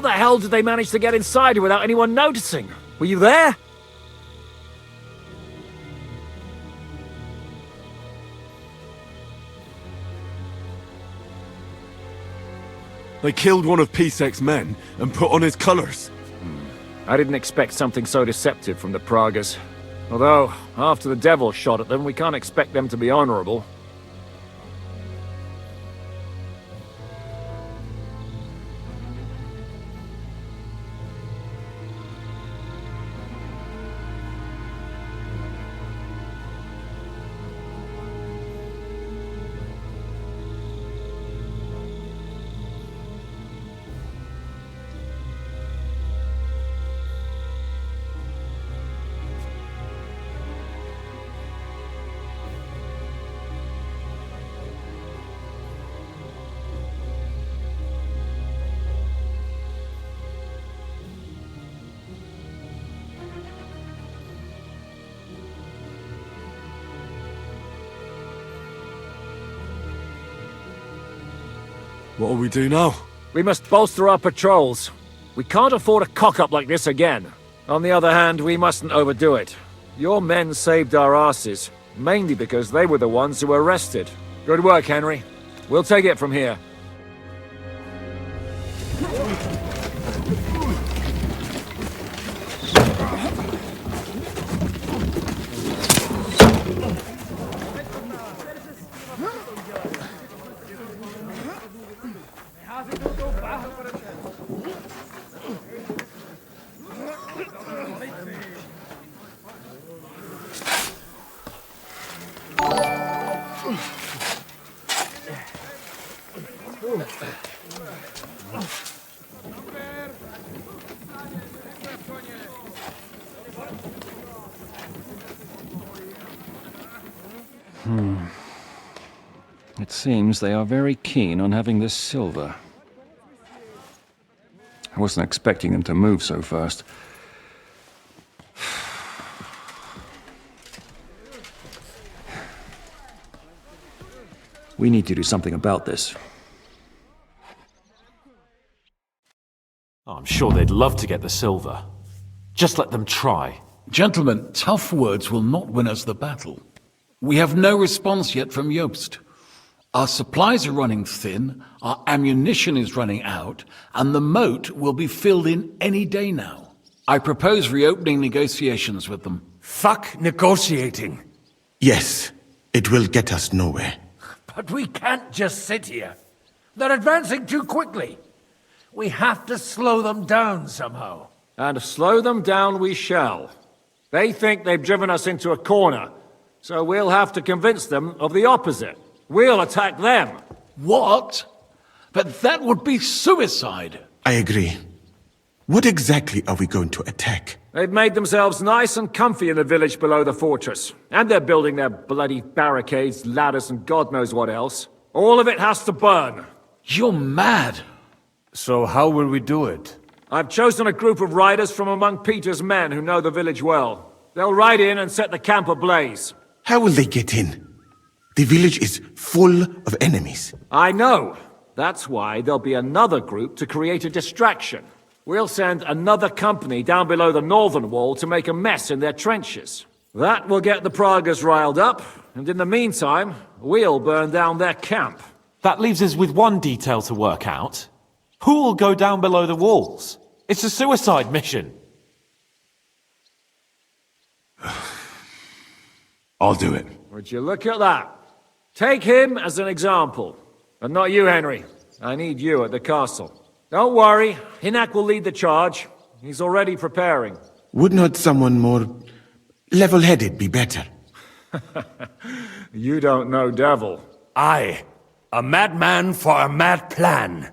the hell did they manage to get inside without anyone noticing? Were you there? They killed one of Pisek's men and put on his colours. I didn't expect something so deceptive from the Pragas. Although, after the devil shot at them, we can't expect them to be honourable. What'll we do now? We must bolster our patrols. We can't afford a cock-up like this again. On the other hand, we mustn't overdo it. Your men saved our asses, mainly because they were the ones who were arrested. Good work, Henry. We'll take it from here. It seems they are very keen on having this silver. I wasn't expecting them to move so fast. We need to do something about this. Oh, I'm sure they'd love to get the silver. Just let them try. Gentlemen, tough words will not win us the battle. We have no response yet from Jobst. Our supplies are running thin, our ammunition is running out, and the moat will be filled in any day now. I propose reopening negotiations with them. Fuck negotiating. Yes, it will get us nowhere. But we can't just sit here. They're advancing too quickly. We have to slow them down somehow. And slow them down we shall. They think they've driven us into a corner, so we'll have to convince them of the opposite. We'll attack them. What? But that would be suicide. I agree. What exactly are we going to attack? They've made themselves nice and comfy in the village below the fortress. And they're building their bloody barricades, ladders, and God knows what else. All of it has to burn. You're mad. So how will we do it? I've chosen a group of riders from among Peter's men who know the village well. They'll ride in and set the camp ablaze. How will they get in? The village is full of enemies. I know. That's why there'll be another group to create a distraction. We'll send another company down below the northern wall to make a mess in their trenches. That will get the Pragas riled up, and in the meantime, we'll burn down their camp. That leaves us with one detail to work out. Who will go down below the walls? It's a suicide mission. I'll do it. Would you look at that? Take him as an example. And not you, Henry. I need you at the castle. Don't worry, Hinak will lead the charge. He's already preparing. Would not someone more level-headed be better? You don't know Devil. Aye, a madman for a mad plan.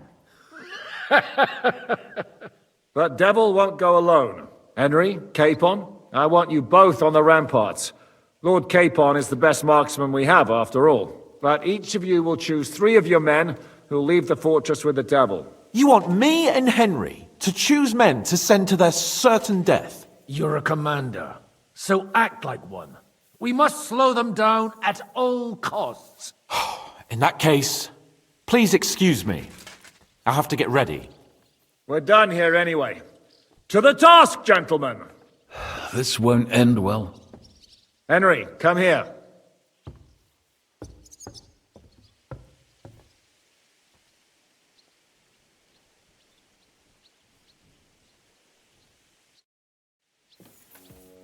But Devil won't go alone. Henry, Capon, I want you both on the ramparts. Lord Capon is the best marksman we have, after all. But each of you will choose 3 of your men who'll leave the fortress with the Devil. You want me and Henry to choose men to send to their certain death? You're a commander, so act like one. We must slow them down at all costs. In that case, please excuse me. I have to get ready. We're done here anyway. To the task, gentlemen! This won't end well. Henry, come here.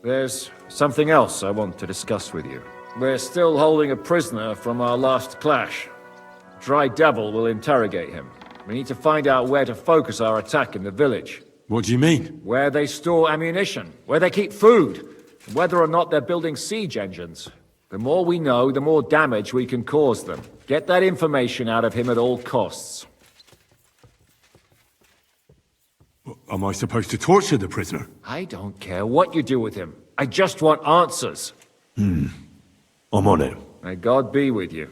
There's something else I want to discuss with you. We're still holding a prisoner from our last clash. Dry Devil will interrogate him. We need to find out where to focus our attack in the village. What do you mean? Where they store ammunition, where they keep food, and whether or not they're building siege engines. The more we know, the more damage we can cause them. Get that information out of him at all costs. Am I supposed to torture the prisoner? I don't care what you do with him. I just want answers. I'm on it. May God be with you.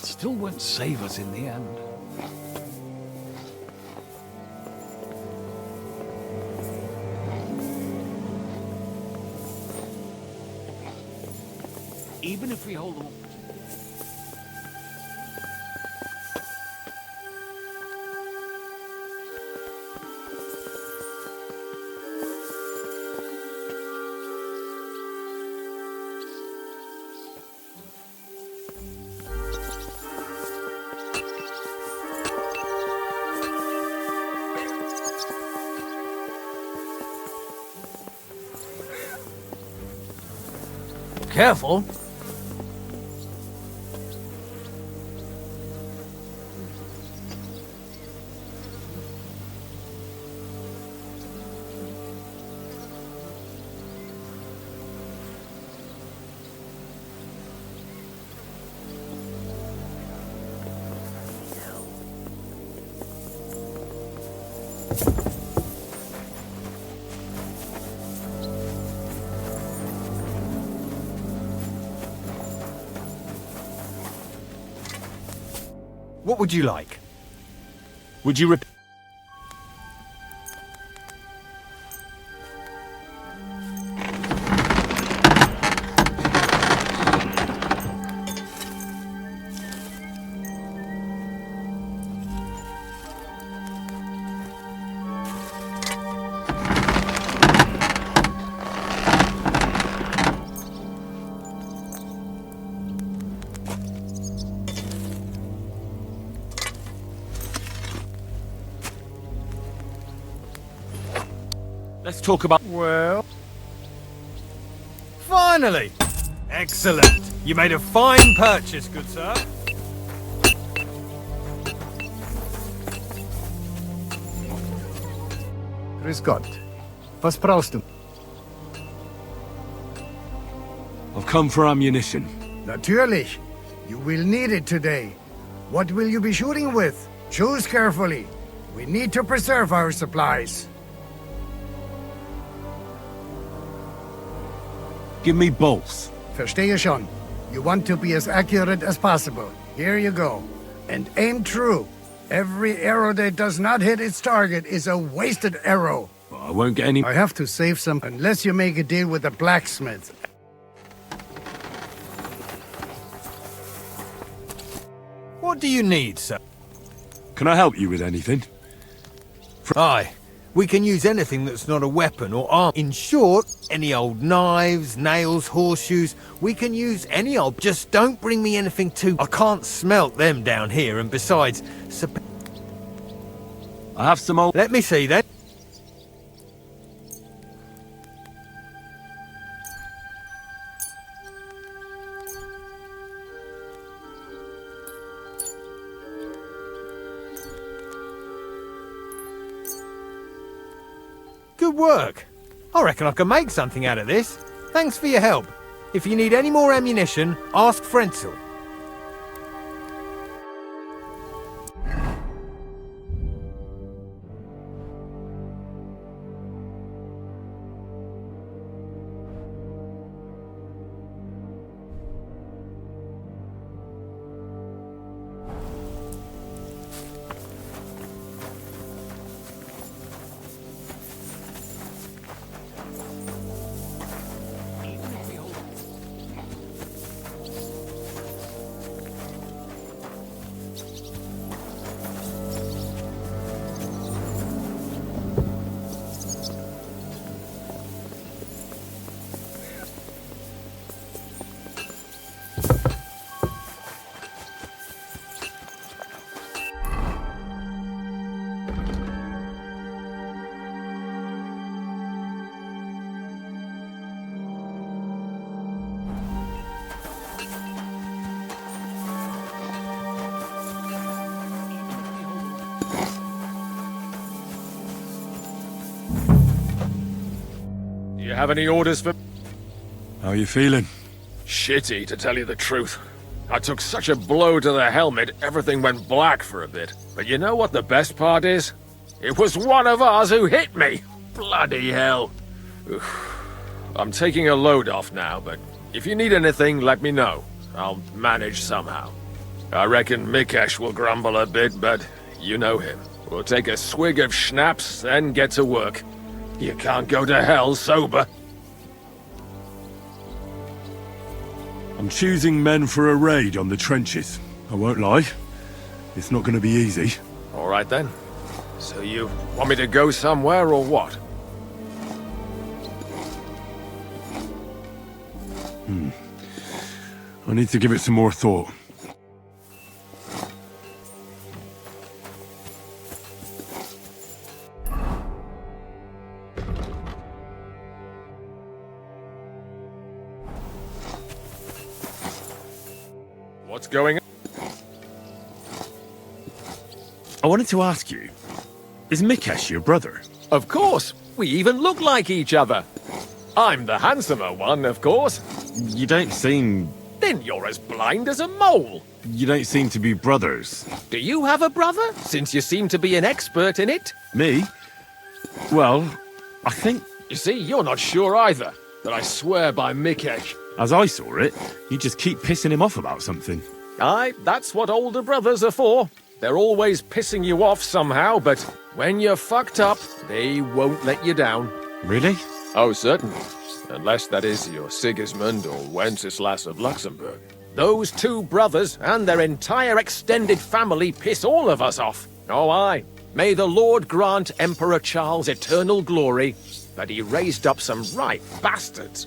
Still won't save us in the end. Even if we hold them. Careful. What would you like? Would you Let's talk about... Well... Finally! Excellent. You made a fine purchase, good sir. Grüß Gott. Was brauchst du? I've come for ammunition. Natürlich. You will need it today. What will you be shooting with? Choose carefully. We need to preserve our supplies. Give me bolts. Verstehe schon. You want to be as accurate as possible. Here you go. And aim true. Every arrow that does not hit its target is a wasted arrow. I won't get any... I have to save some unless you make a deal with the blacksmith. What do you need, sir? Can I help you with anything? Aye. We can use anything that's not a weapon or arm. In short, any old knives, nails, horseshoes. We can use any old... Just don't bring me anything too... I can't smelt them down here, and besides... I have some old... Let me see, then. Good work. I reckon I can make something out of this. Thanks for your help. If you need any more ammunition, ask Frenzel. You have any orders for... How are you feeling? Shitty, to tell you the truth. I took such a blow to the helmet, everything went black for a bit. But you know what the best part is? It was one of ours who hit me! Bloody hell. Oof. I'm taking a load off now, but if you need anything, let me know. I'll manage somehow. I reckon Mikesh will grumble a bit, but you know him. We'll take a swig of schnapps, then get to work. You can't go to hell sober. I'm choosing men for a raid on the trenches. I won't lie. It's not going to be easy. All right then. So you want me to go somewhere or what? I need to give it some more thought. What's going on? I wanted to ask you, is Mikesh your brother? Of course. We even look like each other. I'm the handsomer one, of course. You don't seem... Then you're as blind as a mole. You don't seem to be brothers. Do you have a brother, since you seem to be an expert in it? Me? Well, I think... You see, you're not sure either, but I swear by Mikesh. As I saw it, you just keep pissing him off about something. Aye, that's what older brothers are for. They're always pissing you off somehow, but when you're fucked up, they won't let you down. Really? Oh, certainly. Unless that is your Sigismund or Wenceslas of Luxembourg. Those two brothers and their entire extended family piss all of us off. Oh, aye. May the Lord grant Emperor Charles eternal glory, but he raised up some right bastards.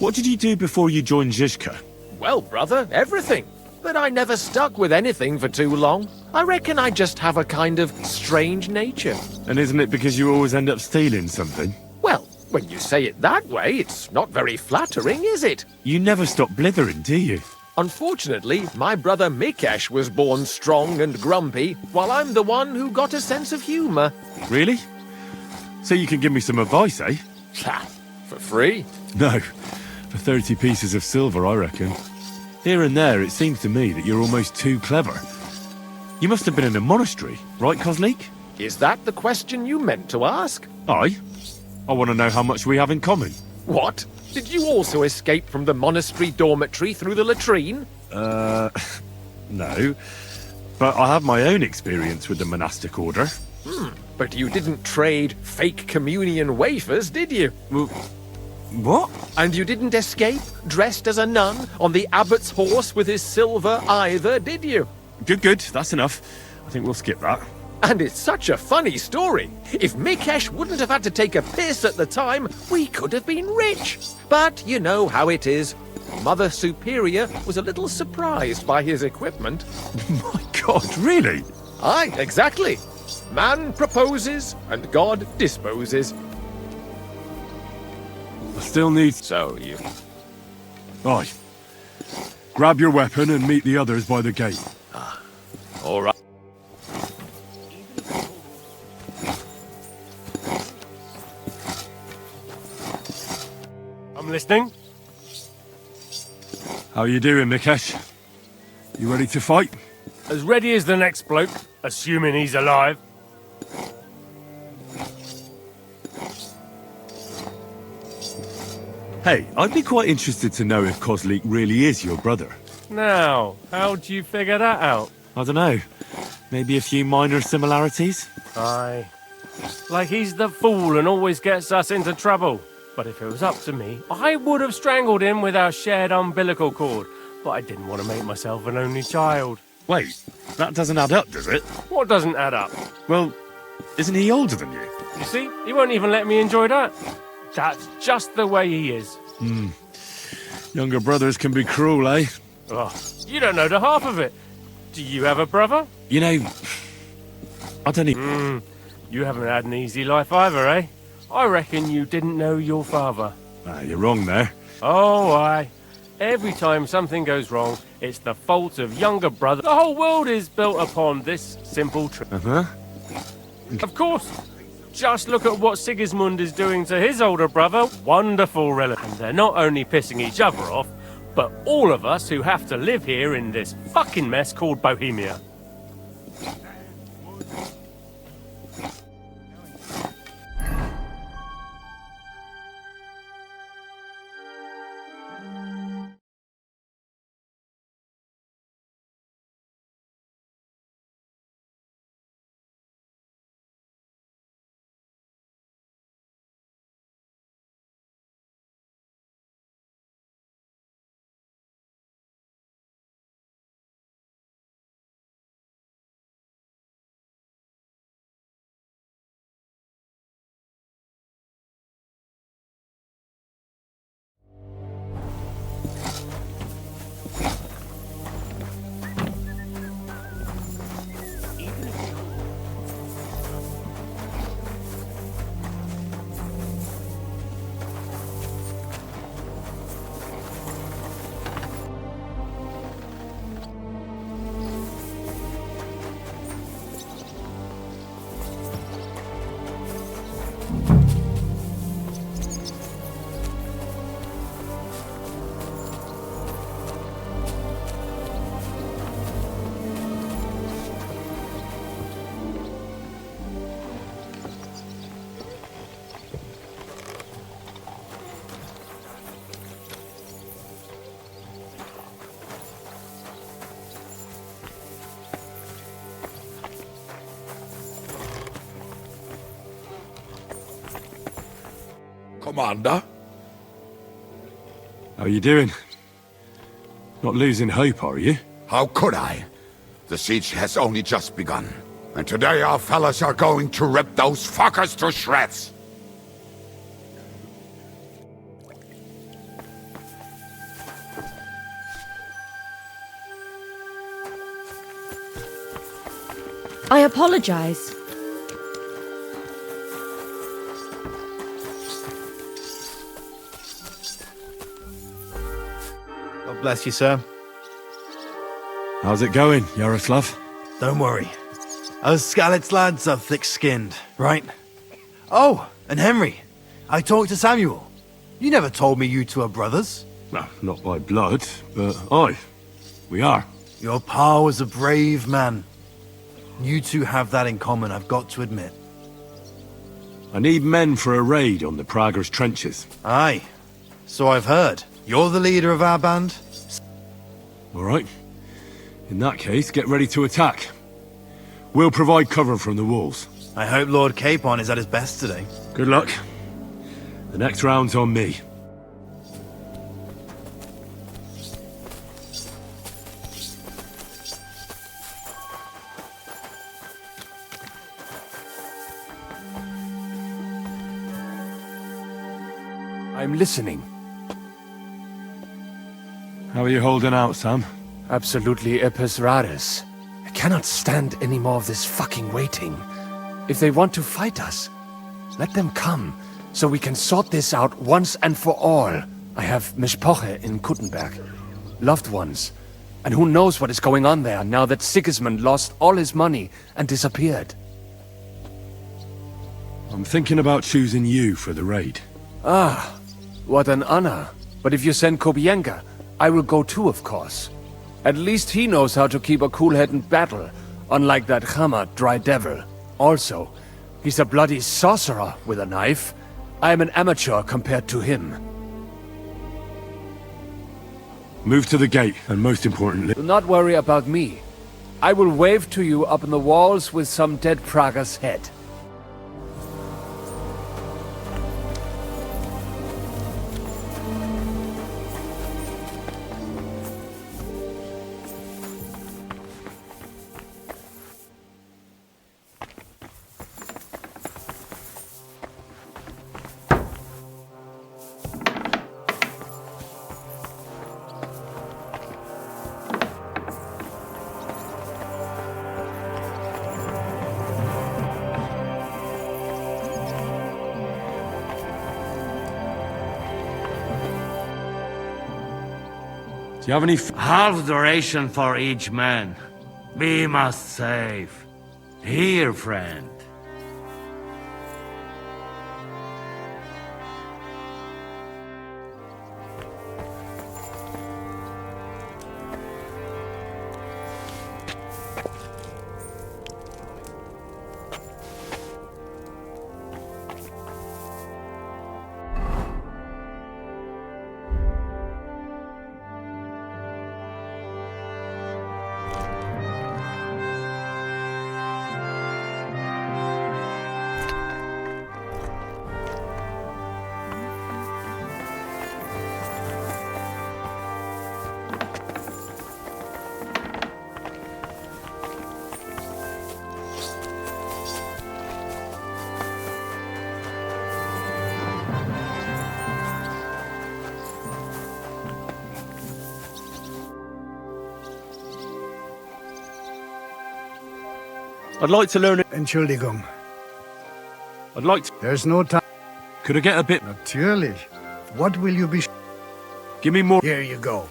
What did you do before you joined Zizka? Well, brother, everything. But I never stuck with anything for too long. I reckon I just have a kind of strange nature. And isn't it because you always end up stealing something? Well, when you say it that way, it's not very flattering, is it? You never stop blithering, do you? Unfortunately, my brother Mikesh was born strong and grumpy, while I'm the one who got a sense of humor. Really? So you can give me some advice, eh? For free? No, for 30 pieces of silver, I reckon. Here and there, it seems to me that you're almost too clever. You must have been in a monastery, right, Kozlik? Is that the question you meant to ask? Aye. I want to know how much we have in common. What? Did you also escape from the monastery dormitory through the latrine? No. But I have my own experience with the monastic order. But you didn't trade fake communion wafers, did you? What? And you didn't escape, dressed as a nun, on the abbot's horse with his silver either, did you? Good. That's enough. I think we'll skip that. And it's such a funny story. If Mikesh wouldn't have had to take a piss at the time, we could have been rich. But you know how it is. Mother Superior was a little surprised by his equipment. My God, really? Aye, exactly. Man proposes and God disposes. I still need... So you... Aye. Grab your weapon and meet the others by the gate. All right. I'm listening. How you doing, Mikesh? You ready to fight? As ready as the next bloke, assuming he's alive. Hey, I'd be quite interested to know if Kozlik really is your brother. Now, how'd you figure that out? I don't know. Maybe a few minor similarities? Aye. Like he's the fool and always gets us into trouble. But if it was up to me, I would have strangled him with our shared umbilical cord. But I didn't want to make myself an only child. Wait, that doesn't add up, does it? What doesn't add up? Well, isn't he older than you? You see, he won't even let me enjoy that. That's just the way he is. Younger brothers can be cruel, eh? Oh, you don't know the half of it. Do you have a brother? You know, I don't even... You haven't had an easy life either, eh? I reckon you didn't know your father. You're wrong there. Oh, aye. Every time something goes wrong, it's the fault of younger brother. The whole world is built upon this simple truth. Of course. Just look at what Sigismund is doing to his older brother. Wonderful relative. And they're not only pissing each other off, but all of us who have to live here in this fucking mess called Bohemia. Commander? How you doing? Not losing hope, are you? How could I? The siege has only just begun. And today our fellas are going to rip those fuckers to shreds. I apologize. God bless you, sir. How's it going, Yaroslav? Don't worry. Us Skalitz lads are thick-skinned, right? Oh, and Henry. I talked to Samuel. You never told me you two are brothers. No, not by blood, but aye, we are. Your pa was a brave man. You two have that in common, I've got to admit. I need men for a raid on the Prager's trenches. Aye, so I've heard. You're the leader of our band? All right. In that case, get ready to attack. We'll provide cover from the walls. I hope Lord Capon is at his best today. Good luck. The next round's on me. I'm listening. How are you holding out, Sam? Absolutely epis raris. I cannot stand any more of this fucking waiting. If they want to fight us, let them come, so we can sort this out once and for all. I have Mishpoche in Kuttenberg, loved ones, and who knows what is going on there now that Sigismund lost all his money and disappeared. I'm thinking about choosing you for the raid. Ah, what an honor. But if you send Kobienka, I will go too, of course. At least he knows how to keep a cool head in battle, unlike that Hammer dry devil. Also, he's a bloody sorcerer with a knife. I am an amateur compared to him. Move to the gate, and most importantly... Do not worry about me. I will wave to you up in the walls with some dead Prager's head. Do you have any... Half the ration for each man. We must save. Here, friend. I'd like to learn it. Entschuldigung. I'd like to... There's no time. Could I get a bit... Natürlich. What will you be... Give me more... Here you go.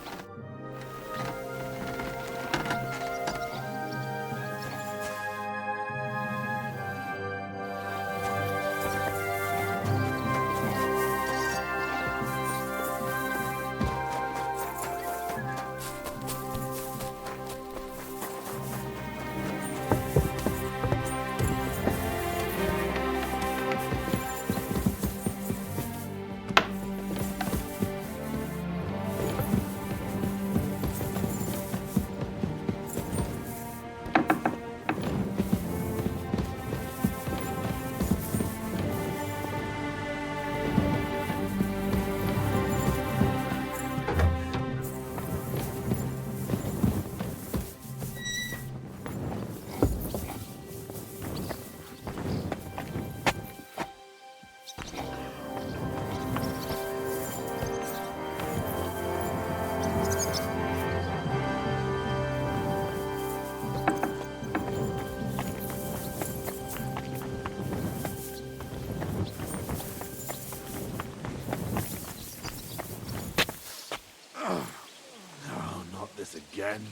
then.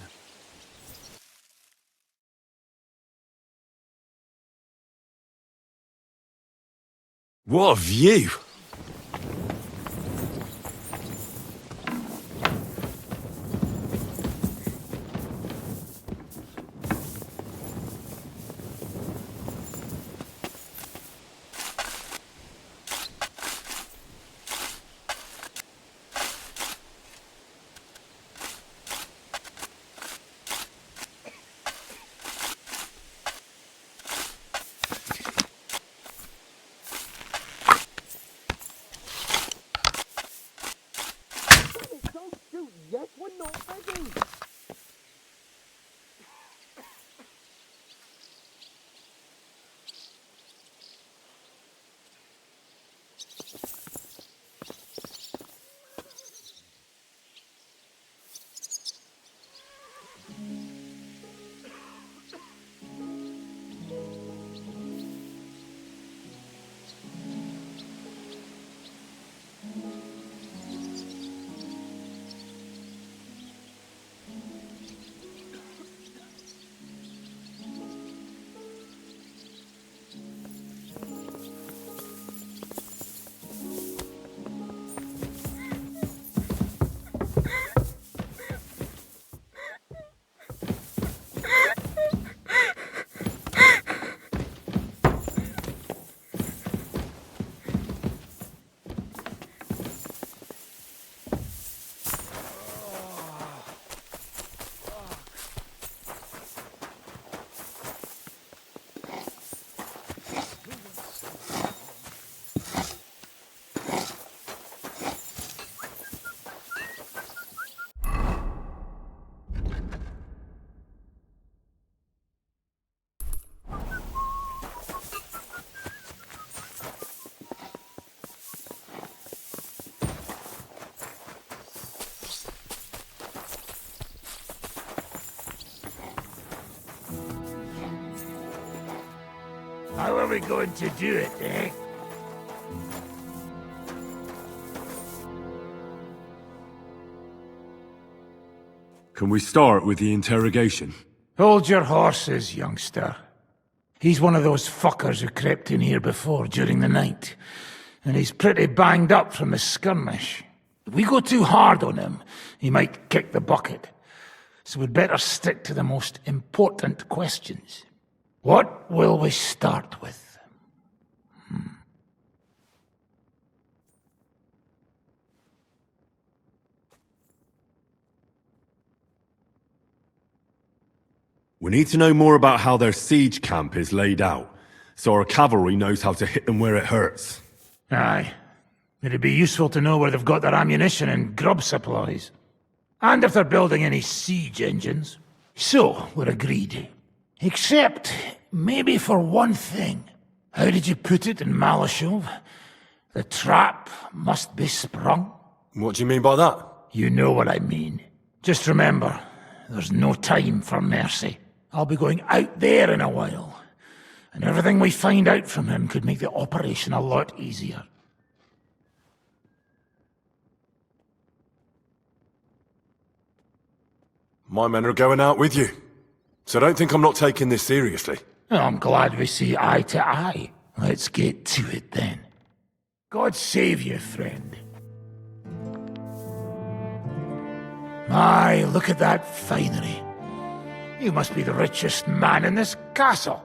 What a view! How are we going to do it, eh? Can we start with the interrogation? Hold your horses, youngster. He's one of those fuckers who crept in here before during the night. And he's pretty banged up from the skirmish. If we go too hard on him, he might kick the bucket. So we'd better stick to the most important questions. What will we start with? We need to know more about how their siege camp is laid out, so our cavalry knows how to hit them where it hurts. Aye. It'd be useful to know where they've got their ammunition and grub supplies. And if they're building any siege engines. So, we're agreed. Except, maybe for one thing. How did you put it in Malashov? The trap must be sprung. What do you mean by that? You know what I mean. Just remember, there's no time for mercy. I'll be going out there in a while. And everything we find out from him could make the operation a lot easier. My men are going out with you. So don't think I'm not taking this seriously. Well, I'm glad we see eye to eye. Let's get to it then. God save you, friend. My, look at that finery. You must be the richest man in this castle.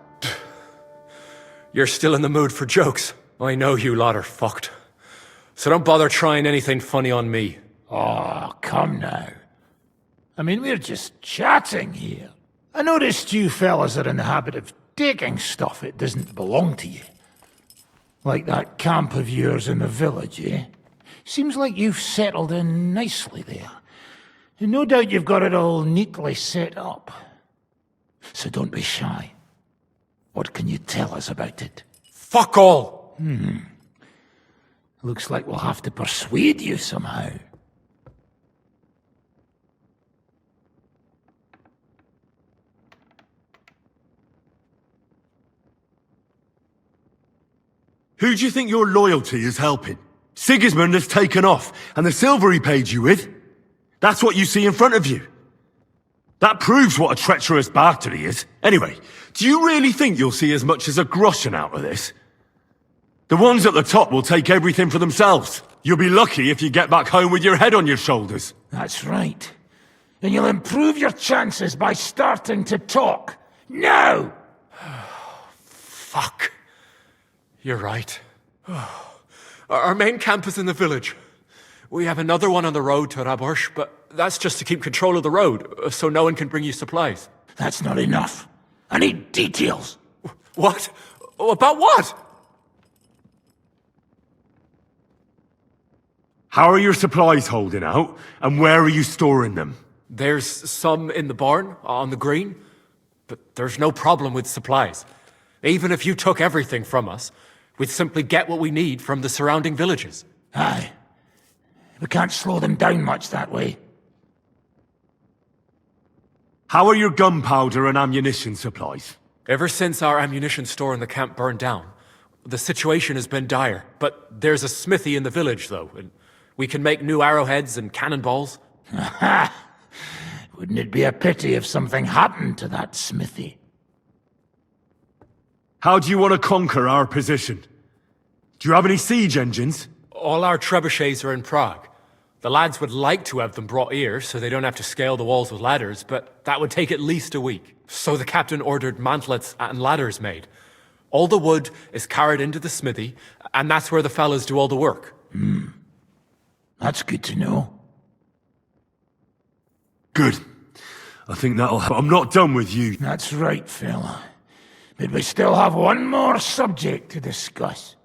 You're still in the mood for jokes. I know you lot are fucked. So don't bother trying anything funny on me. Oh, come now. I mean, we're just chatting here. I noticed you fellas are in the habit of taking stuff that doesn't belong to you. Like that camp of yours in the village, eh? Seems like you've settled in nicely there. And no doubt you've got it all neatly set up. So don't be shy. What can you tell us about it? Fuck all! Looks like we'll have to persuade you somehow. Who do you think your loyalty is helping? Sigismund has taken off, and the silver he paid you with? That's what you see in front of you. That proves what a treacherous bastard he is. Anyway, do you really think you'll see as much as a groschen out of this? The ones at the top will take everything for themselves. You'll be lucky if you get back home with your head on your shoulders. That's right. And you'll improve your chances by starting to talk. Now! Fuck. You're right. Our main camp is in the village. We have another one on the road to Raborsh, but that's just to keep control of the road, so no one can bring you supplies. That's not enough. I need details. What? About what? How are your supplies holding out, and where are you storing them? There's some in the barn, on the green, but there's no problem with supplies. Even if you took everything from us, we'd simply get what we need from the surrounding villages. Aye. We can't slow them down much that way. How are your gunpowder and ammunition supplies? Ever since our ammunition store in the camp burned down, the situation has been dire. But there's a smithy in the village, though, and we can make new arrowheads and cannonballs. Ha! Wouldn't it be a pity if something happened to that smithy? How do you want to conquer our position? Do you have any siege engines? All our trebuchets are in Prague. The lads would like to have them brought here so they don't have to scale the walls with ladders, but that would take at least a week. So the captain ordered mantlets and ladders made. All the wood is carried into the smithy, and that's where the fellas do all the work. That's good to know. Good. I think that'll help. I'm not done with you. That's right, fella. But we still have one more subject to discuss.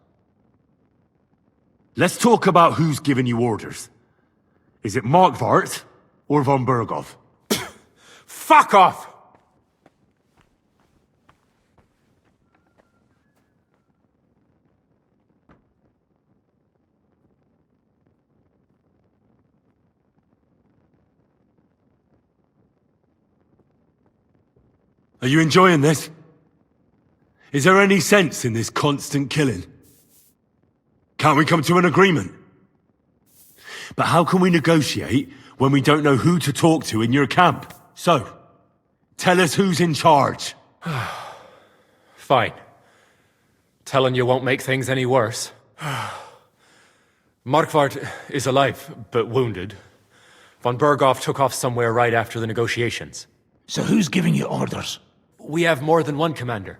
Let's talk about who's giving you orders. Is it Markvart or von Berghoff? Fuck off! Are you enjoying this? Is there any sense in this constant killing? Can't we come to an agreement? But how can we negotiate when we don't know who to talk to in your camp? So, tell us who's in charge. Fine. Telling you won't make things any worse. Markvart is alive, but wounded. Von Berghoff took off somewhere right after the negotiations. So who's giving you orders? We have more than one commander.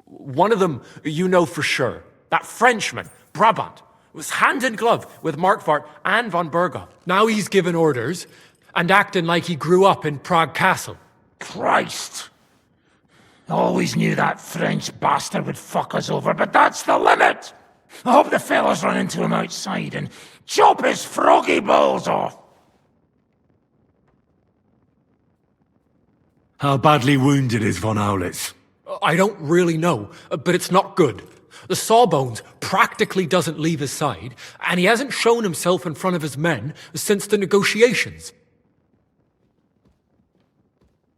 One of them you know for sure. That Frenchman, Brabant, was hand in glove with Markvart and von Berghoff. Now he's given orders and acting like he grew up in Prague Castle. Christ! I always knew that French bastard would fuck us over, but that's the limit! I hope the fellas run into him outside and chop his froggy balls off! How badly wounded is von Aulitz? I don't really know, but it's not good. The sawbones practically doesn't leave his side, and he hasn't shown himself in front of his men since the negotiations.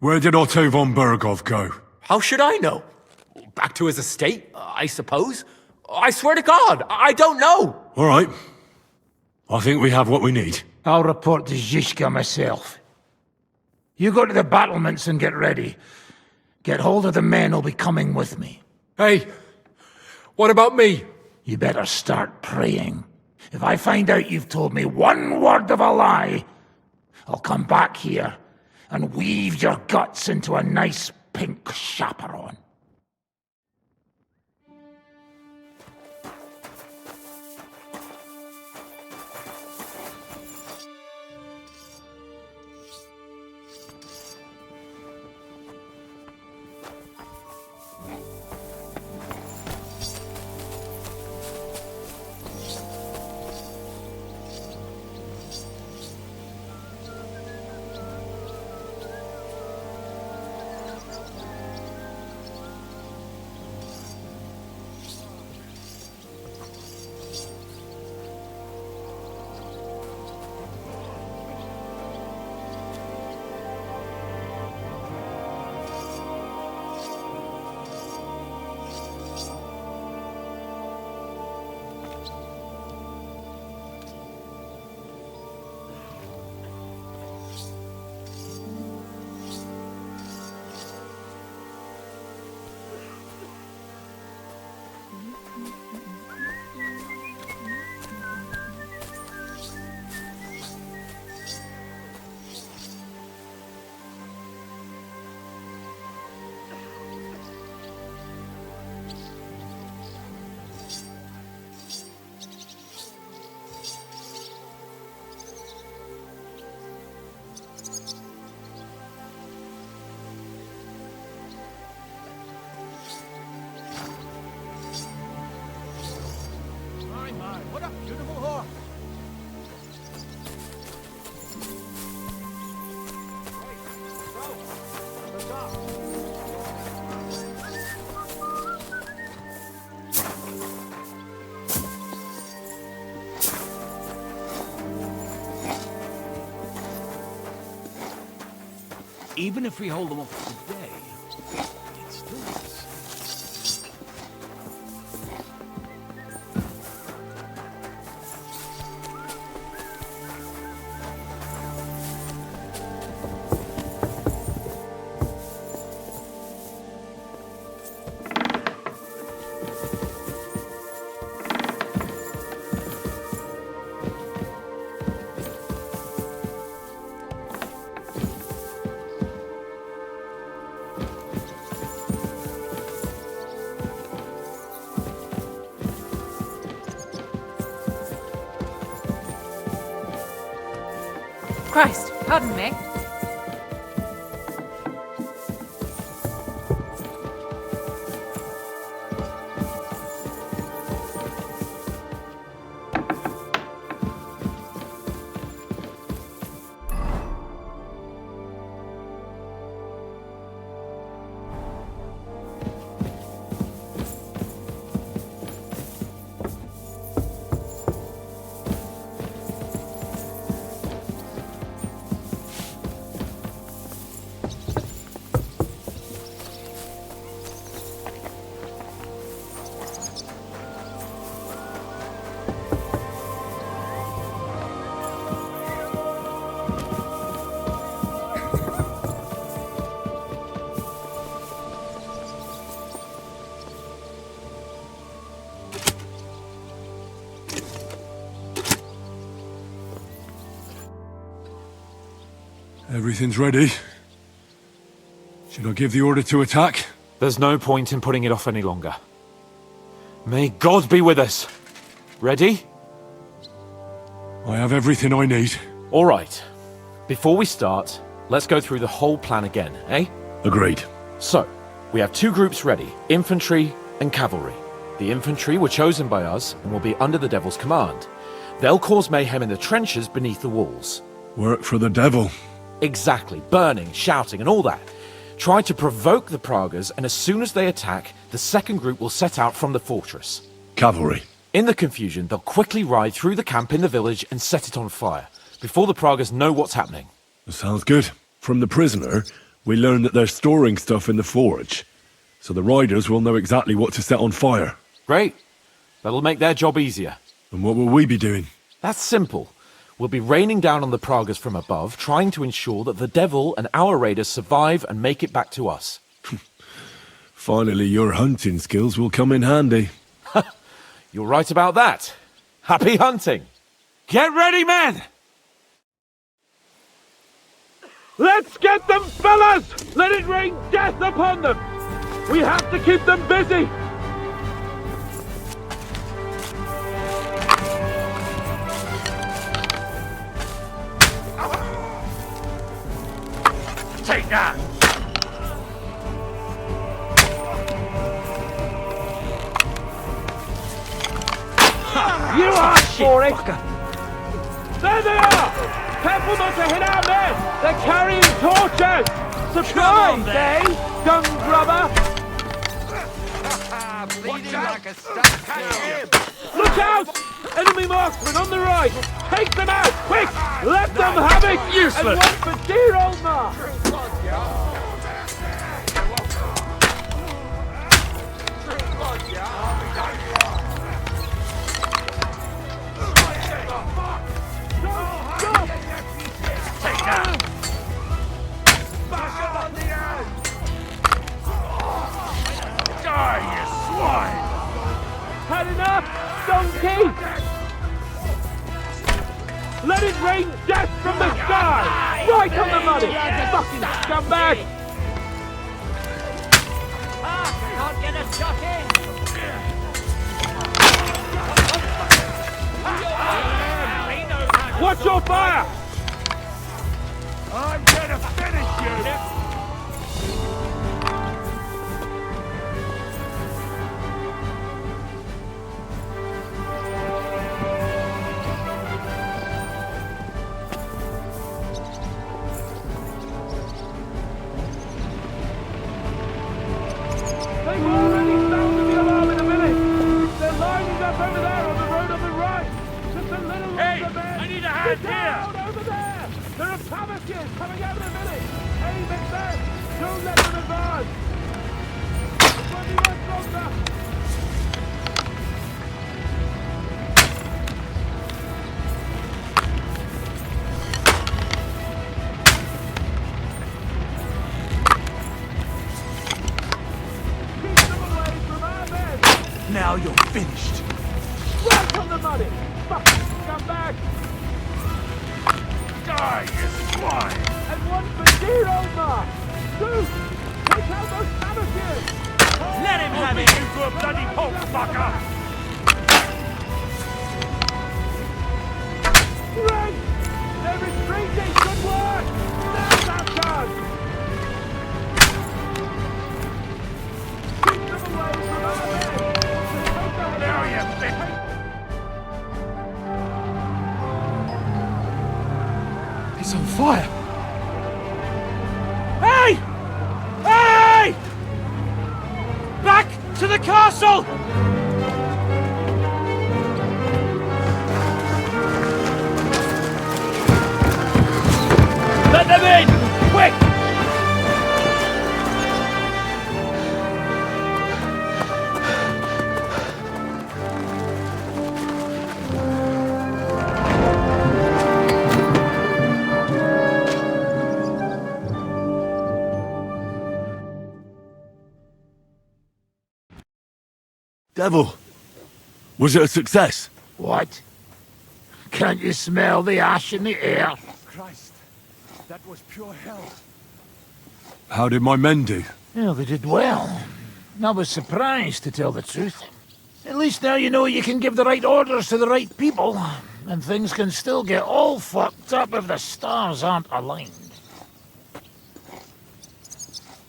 Where did Otto von Berghoff go? How should I know? Back to his estate, I suppose? I swear to God, I don't know! All right. I think we have what we need. I'll report to Zizka myself. You go to the battlements and get ready. Get hold of the men who'll be coming with me. Hey, what about me? You better start praying. If I find out you've told me one word of a lie, I'll come back here and weave your guts into a nice pink chaperon. Even if we hold them off today, it's still the same. Christ, pardon me. Everything's ready. Should I give the order to attack? There's no point in putting it off any longer. May God be with us. Ready? I have everything I need. All right. Before we start, let's go through the whole plan again, eh? Agreed. So, we have two groups ready, infantry and cavalry. The infantry were chosen by us and will be under the Devil's command. They'll cause mayhem in the trenches beneath the walls. Work for the devil. Exactly, burning, shouting and all that. Try to provoke the Pragas, and as soon as they attack, the second group will set out from the fortress. Cavalry. In the confusion, they'll quickly ride through the camp in the village and set it on fire, before the Pragas know what's happening. Sounds good. From the prisoner, we learned that they're storing stuff in the forge, so the riders will know exactly what to set on fire. Great. That'll make their job easier. And what will we be doing? That's simple. We'll be raining down on the Pragas from above, trying to ensure that the Devil and our raiders survive and make it back to us. Finally, your hunting skills will come in handy. You're right about that. Happy hunting! Get ready, men! Let's get them, fellas! Let it rain death upon them! We have to keep them busy! Take that! You asked for it! There they are! Careful not to hit our men! They're carrying torches! Surprise, eh? Dung grubber! Bleeding like a stuck cow. Look out! Enemy marksmen on the right! Take them out, quick! Let them have it! Useless! And one for dear old Mark! Take that! Die, you swine! Had enough, donkey! Let it rain death from the sky! Right on the money! Fucking scumbag! Can't get a shot in! Watch your fire! I'm gonna finish you! They've already sounded the alarm in a village! They're lining up over there on the road on the right! Just a little longer, men! I need a hand Get down over there! There are Pavikians coming out of the village! Aim Don't let them advance! Now you're finished. Right on the money! Fuck! Come back! Die, you swine! And one for zero, Mark! Two! Take out those savages! Let him have it! You to a bloody pulp, fucker! Right! They're retreating! Good work! Now's our chance! Keep them away from our men! Now you bitch! It's on fire! Hey! Hey! Back to the castle! Let them in! Quick! Devil, was it a success? What? Can't you smell the ash in the air? Christ, that was pure hell. How did my men do? Well, they did well. I was surprised, to tell the truth. At least now you know you can give the right orders to the right people, and things can still get all fucked up if the stars aren't aligned.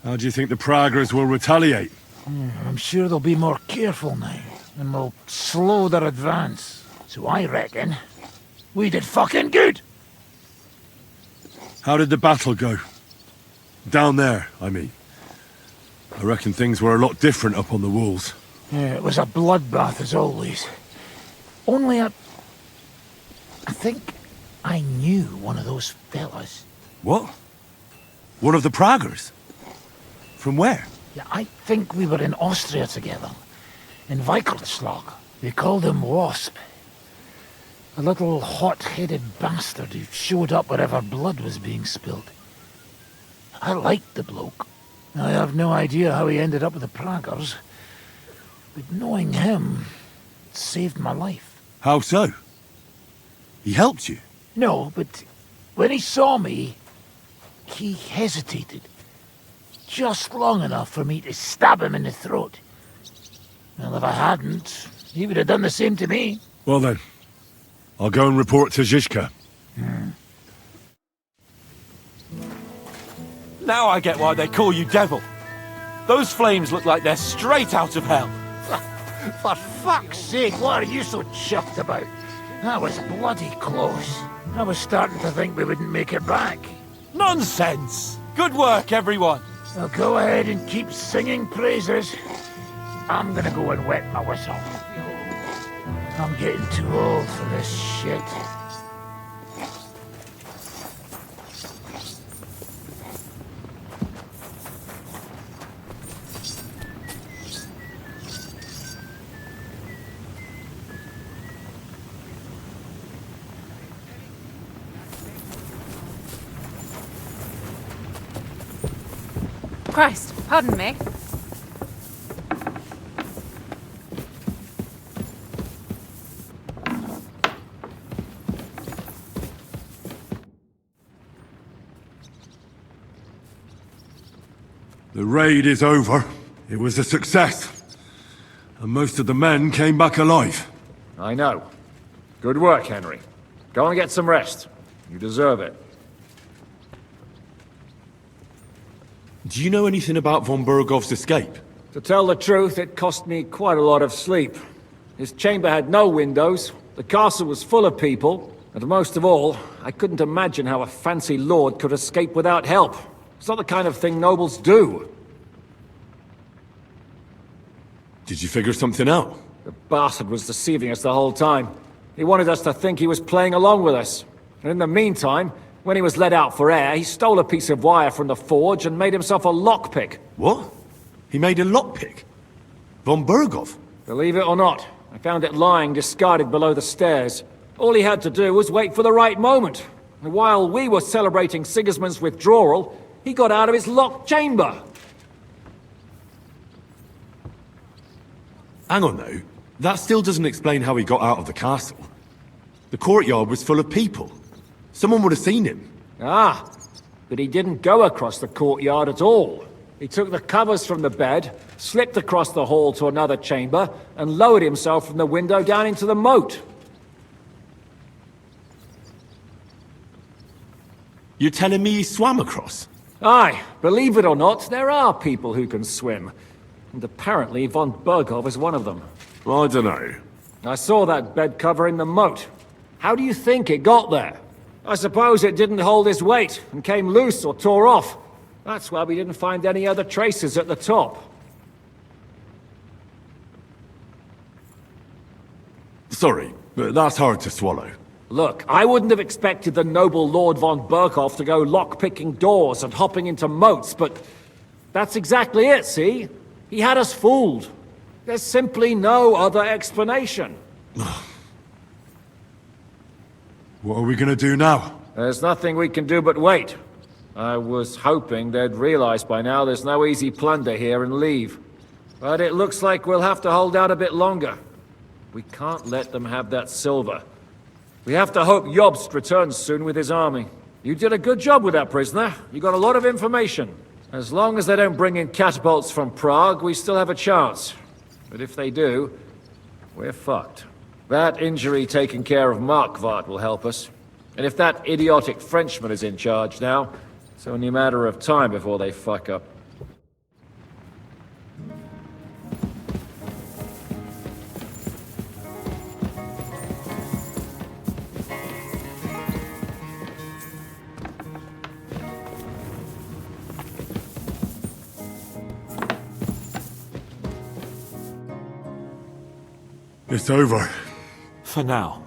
How do you think the Praggers will retaliate? I'm sure they'll be more careful now, and will slow their advance. So I reckon we did fucking good! How did the battle go? Down there, I mean. I reckon things were a lot different up on the walls. Yeah, it was a bloodbath as always. Only I think I knew one of those fellas. What? One of the Praggers? From where? Yeah, I think we were in Austria together. In Weikertslag. They called him Wasp. A little hot-headed bastard who showed up wherever blood was being spilled. I liked the bloke. I have no idea how he ended up with the Praggers. But knowing him saved my life. How so? He helped you? No, but when he saw me, he hesitated. Just long enough for me to stab him in the throat. Well, if I hadn't, he would have done the same to me. Well then, I'll go and report to Zizka. Now I get why they call you Devil. Those flames look like they're straight out of hell. For fuck's sake, what are you so chuffed about? That was bloody close. I was starting to think we wouldn't make it back. Nonsense! Good work, everyone. Now go ahead and keep singing praises. I'm gonna go and wet my whistle. I'm getting too old for this shit. Christ, pardon me. The raid is over. It was a success. And most of the men came back alive. I know. Good work, Henry. Go and get some rest. You deserve it. Do you know anything about von Burgov's escape? To tell the truth, it cost me quite a lot of sleep. His chamber had no windows, the castle was full of people, and most of all, I couldn't imagine how a fancy lord could escape without help. It's not the kind of thing nobles do. Did you figure something out? The bastard was deceiving us the whole time. He wanted us to think he was playing along with us. And in the meantime, When he was let out for air, he stole a piece of wire from the forge and made himself a lockpick. What? He made a lockpick? Von Berghoff? Believe it or not, I found it lying discarded below the stairs. All he had to do was wait for the right moment. And while we were celebrating Sigismund's withdrawal, he got out of his locked chamber. Hang on though, that still doesn't explain how he got out of the castle. The courtyard was full of people. Someone would have seen him. Ah, but he didn't go across the courtyard at all. He took the covers from the bed, slipped across the hall to another chamber, and lowered himself from the window down into the moat. You're telling me he swam across? Aye, believe it or not, there are people who can swim. And apparently von Berghoff is one of them. I don't know. I saw that bed cover in the moat. How do you think it got there? I suppose it didn't hold his weight and came loose or tore off. That's why we didn't find any other traces at the top. Sorry, but that's hard to swallow. Look, I wouldn't have expected the noble Lord von Berghoff to go lock-picking doors and hopping into moats, but that's exactly it, see? He had us fooled. There's simply no other explanation. What are we gonna do now? There's nothing we can do but wait. I was hoping they'd realize by now there's no easy plunder here and leave. But it looks like we'll have to hold out a bit longer. We can't let them have that silver. We have to hope Jobst returns soon with his army. You did a good job with that prisoner. You got a lot of information. As long as they don't bring in catapults from Prague, we still have a chance. But if they do, we're fucked. That injury taking care of Markvart will help us. And if that idiotic Frenchman is in charge now, it's only a matter of time before they fuck up. It's over. For now.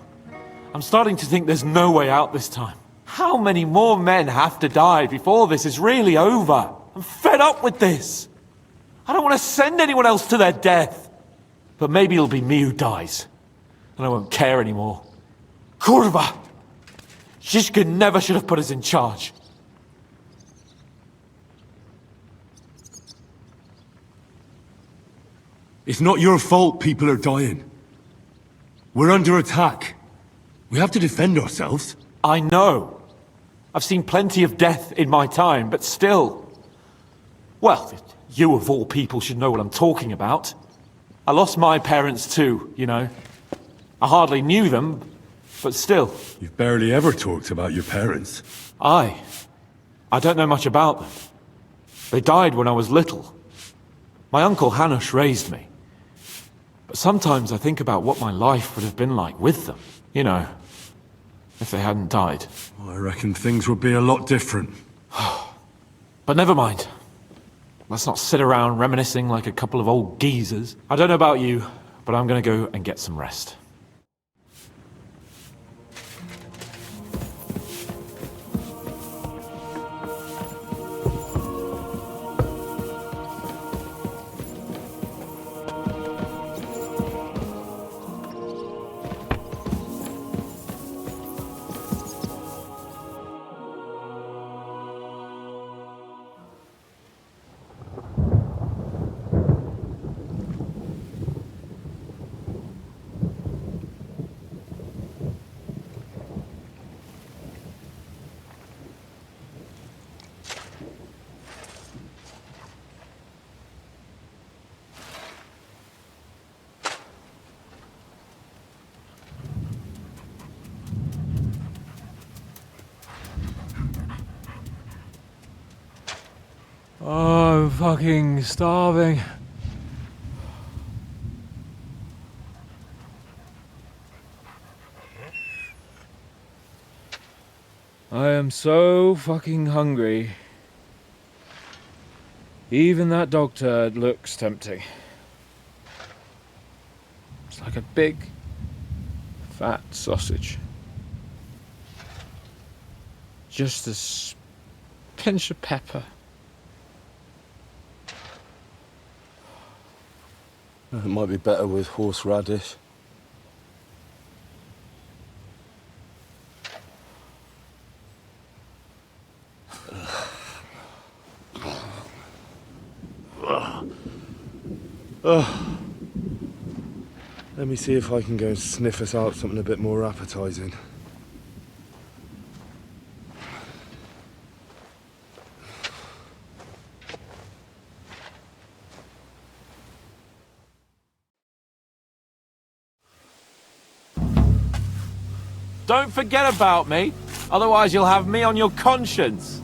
I'm starting to think there's no way out this time. How many more men have to die before this is really over? I'm fed up with this. I don't want to send anyone else to their death. But maybe it'll be me who dies. And I won't care anymore. Kurva! Shishkin never should have put us in charge. It's not your fault people are dying. We're under attack. We have to defend ourselves. I know. I've seen plenty of death in my time, but still. Well, you of all people should know what I'm talking about. I lost my parents too, you know. I hardly knew them, but still. You've barely ever talked about your parents. I don't know much about them. They died when I was little. My uncle Hanush raised me. But sometimes I think about what my life would have been like with them. You know, if they hadn't died. I reckon things would be a lot different. But never mind. Let's not sit around reminiscing like a couple of old geezers. I don't know about you, but I'm gonna go and get some rest. Oh, I'm fucking starving. I am so fucking hungry. Even that dog turd looks tempting. It's like a big, fat sausage. Just a pinch of pepper. It might be better with horseradish. Let me see if I can go and sniff us out something a bit more appetizing. Don't forget about me, otherwise you'll have me on your conscience.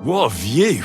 What a view!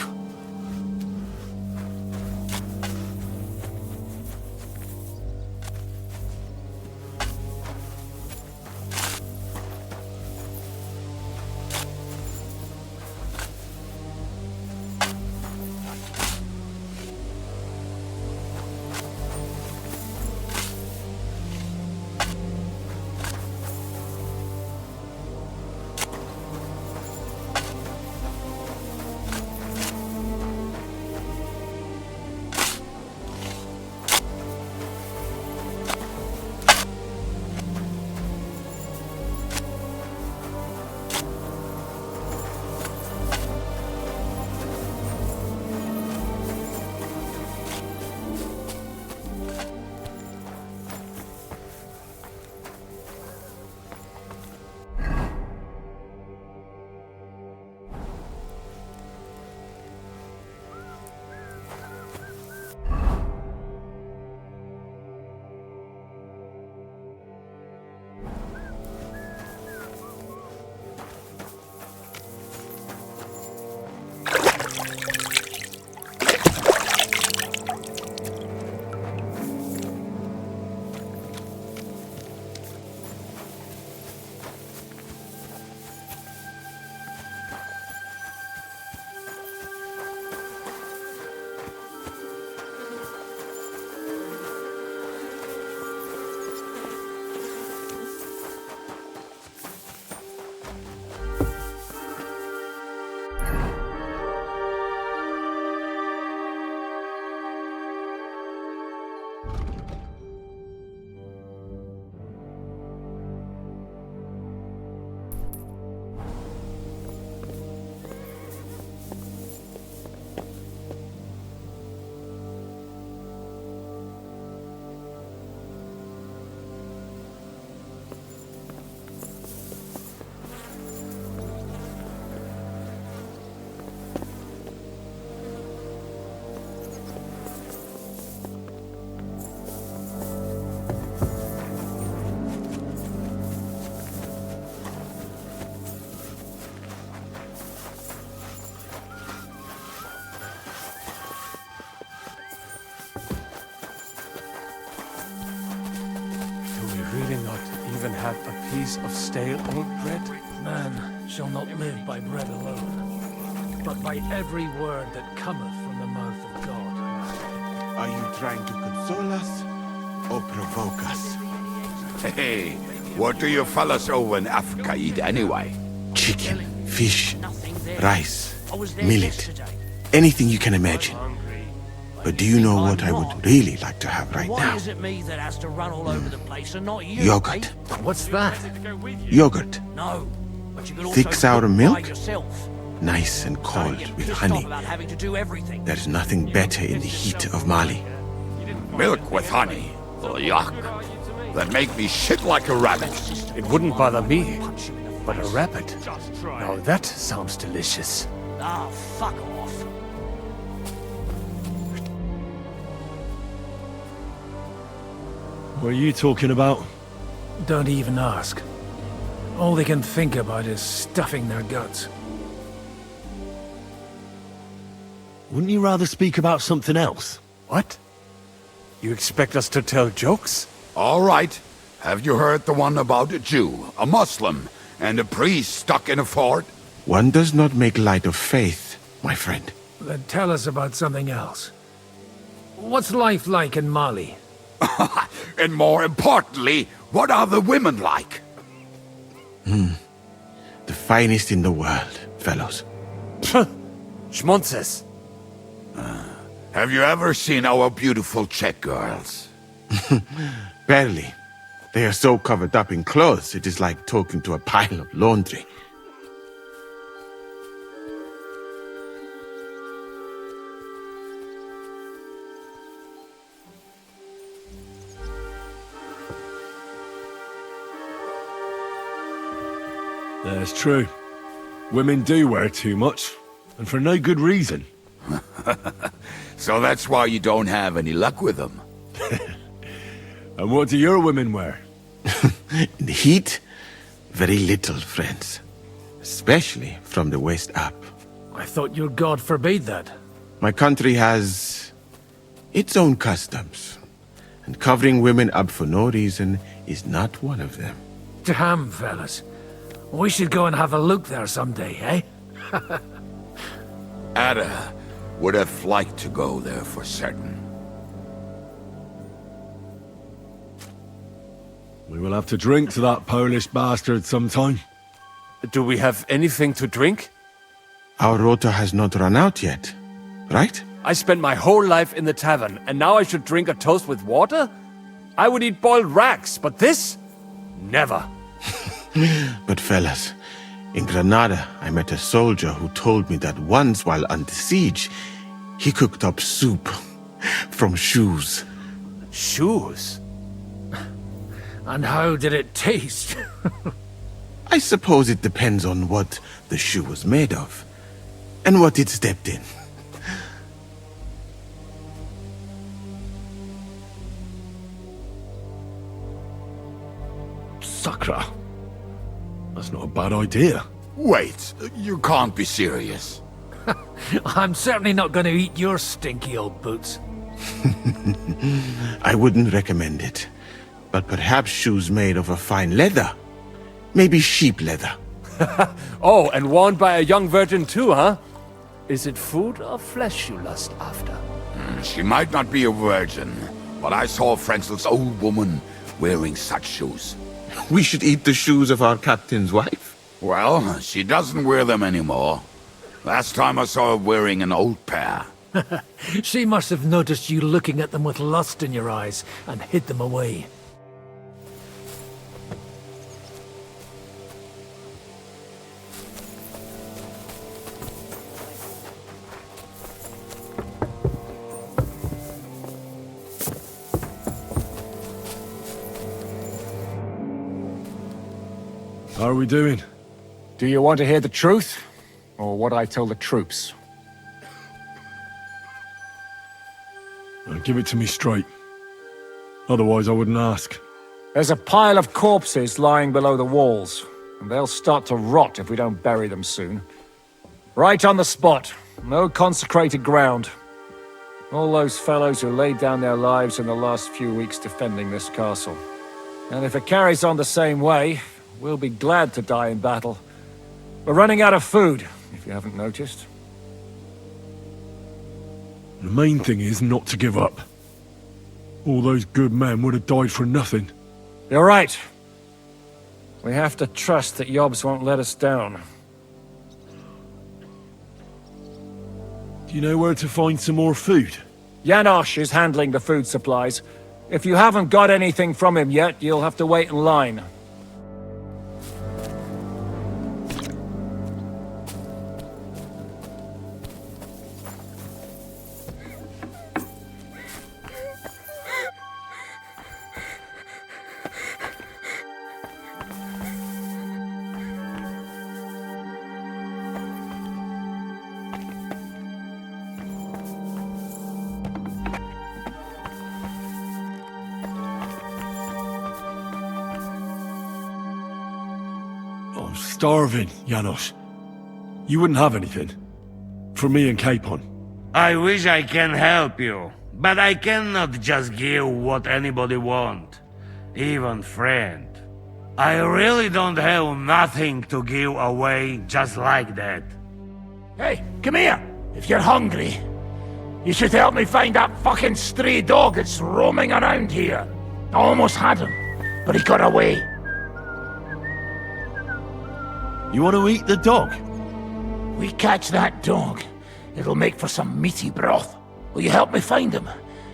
Really not even have a piece of stale old bread? Man shall not live by bread alone, but by every word that cometh from the mouth of God. Are you trying to console us or provoke us? Hey, what do you fellas over in Africa eat anyway? Chicken, fish, rice, millet, anything you can imagine. But do you know what I would really like to have right now? Why is it me that has to run all over the place and not you? Yogurt. What's that? Yogurt. No, but you could also Thick sour cook milk? by yourself. Nice and cold with Just honey. stop about having to do everything. There's nothing better in the heat of Mali. Milk with honey? Oh, yuck. That make me shit like a rabbit. It wouldn't bother me, but a rabbit. Now that sounds delicious. Ah, fuck off. What are you talking about? Don't even ask. All they can think about is stuffing their guts. Wouldn't you rather speak about something else? What? You expect us to tell jokes? All right. Have you heard the one about a Jew, a Muslim, and a priest stuck in a fort? One does not make light of faith, my friend. Then tell us about something else. What's life like in Mali? And more importantly, what are the women like? The finest in the world, fellows. Schmonzes. Have you ever seen our beautiful Czech girls? Barely. They are so covered up in clothes, it is like talking to a pile of laundry. That's true. Women do wear too much, and for no good reason. So that's why you don't have any luck with them. And what do your women wear? In the heat, very little, friends. Especially from the waist up. I thought your god forbade that. My country has its own customs, and covering women up for no reason is not one of them. Damn, fellas. We should go and have a look there someday, eh? Ada would have liked to go there for certain. We will have to drink to that Polish bastard sometime. Do we have anything to drink? Our rota has not run out yet, right? I spent my whole life in the tavern, and now I should drink a toast with water? I would eat boiled rats, but this? Never. But fellas, in Granada, I met a soldier who told me that once while under siege, he cooked up soup from shoes. Shoes? And how did it taste? I suppose it depends on what the shoe was made of, and what it stepped in. Sakra. That's not a bad idea. Wait, you can't be serious. I'm certainly not going to eat your stinky old boots. I wouldn't recommend it, but perhaps shoes made of a fine leather. Maybe sheep leather. Oh, and worn by a young virgin too, huh? Is it food or flesh you lust after? She might not be a virgin, but I saw Frenzel's old woman wearing such shoes. We should eat the shoes of our captain's wife. Well, she doesn't wear them anymore. Last time I saw her wearing an old pair. She must have noticed you looking at them with lust in your eyes and hid them away. How are we doing? Do you want to hear the truth? Or what I tell the troops? Give it to me straight. Otherwise I wouldn't ask. There's a pile of corpses lying below the walls, and they'll start to rot if we don't bury them soon. Right on the spot. No consecrated ground. All those fellows who laid down their lives in the last few weeks defending this castle. And if it carries on the same way, we'll be glad to die in battle. We're running out of food, if you haven't noticed. The main thing is not to give up. All those good men would have died for nothing. You're right. We have to trust that Yobs won't let us down. Do you know where to find some more food? Janosch is handling the food supplies. If you haven't got anything from him yet, you'll have to wait in line. I'm starving, Janos. You wouldn't have anything? For me and Capon. I wish I can help you, but I cannot just give what anybody want, even friend. I really don't have nothing to give away just like that. Hey, come here! If you're hungry, you should help me find that fucking stray dog that's roaming around here. I almost had him, but he got away. You want to eat the dog? We catch that dog, it'll make for some meaty broth. Will you help me find him?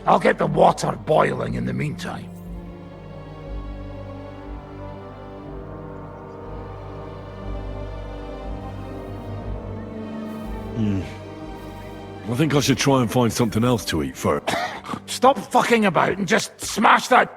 I'll get the water boiling in the meantime. I think I should try and find something else to eat first. Stop fucking about and just smash that...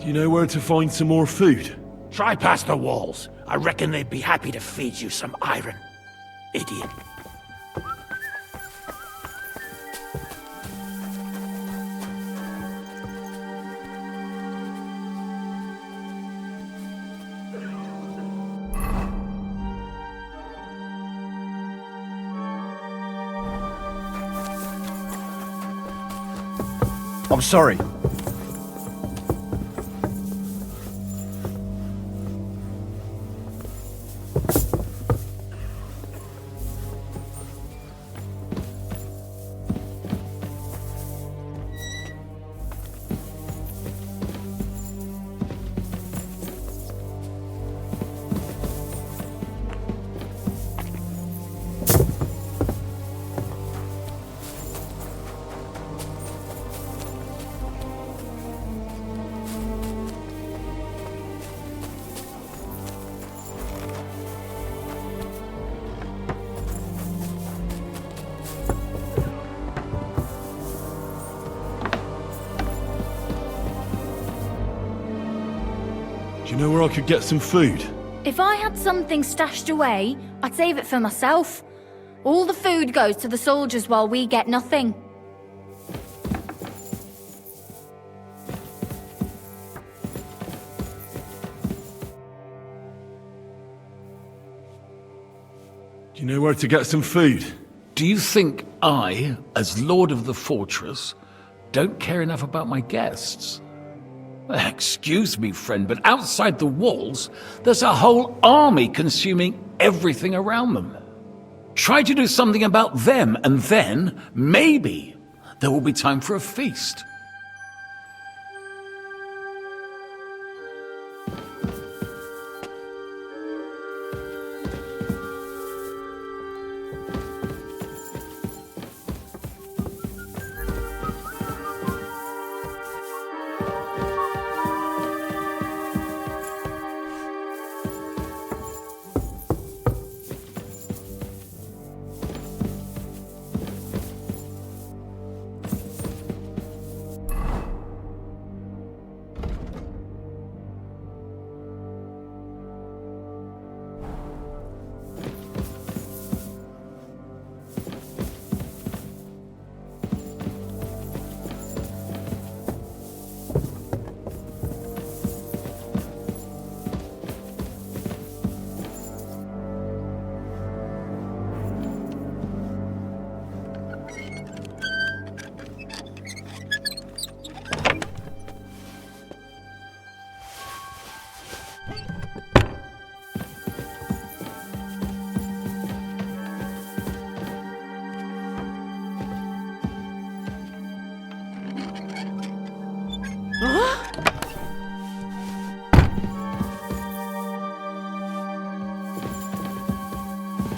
Do you know where to find some more food? Try past the walls. I reckon they'd be happy to feed you some iron. Idiot. I'm sorry. Do you know where I could get some food? If I had something stashed away, I'd save it for myself. All the food goes to the soldiers while we get nothing. Do you know where to get some food? Do you think I, as Lord of the Fortress, don't care enough about my guests? Excuse me, friend, but outside the walls, there's a whole army consuming everything around them. Try to do something about them, and then, maybe, there will be time for a feast.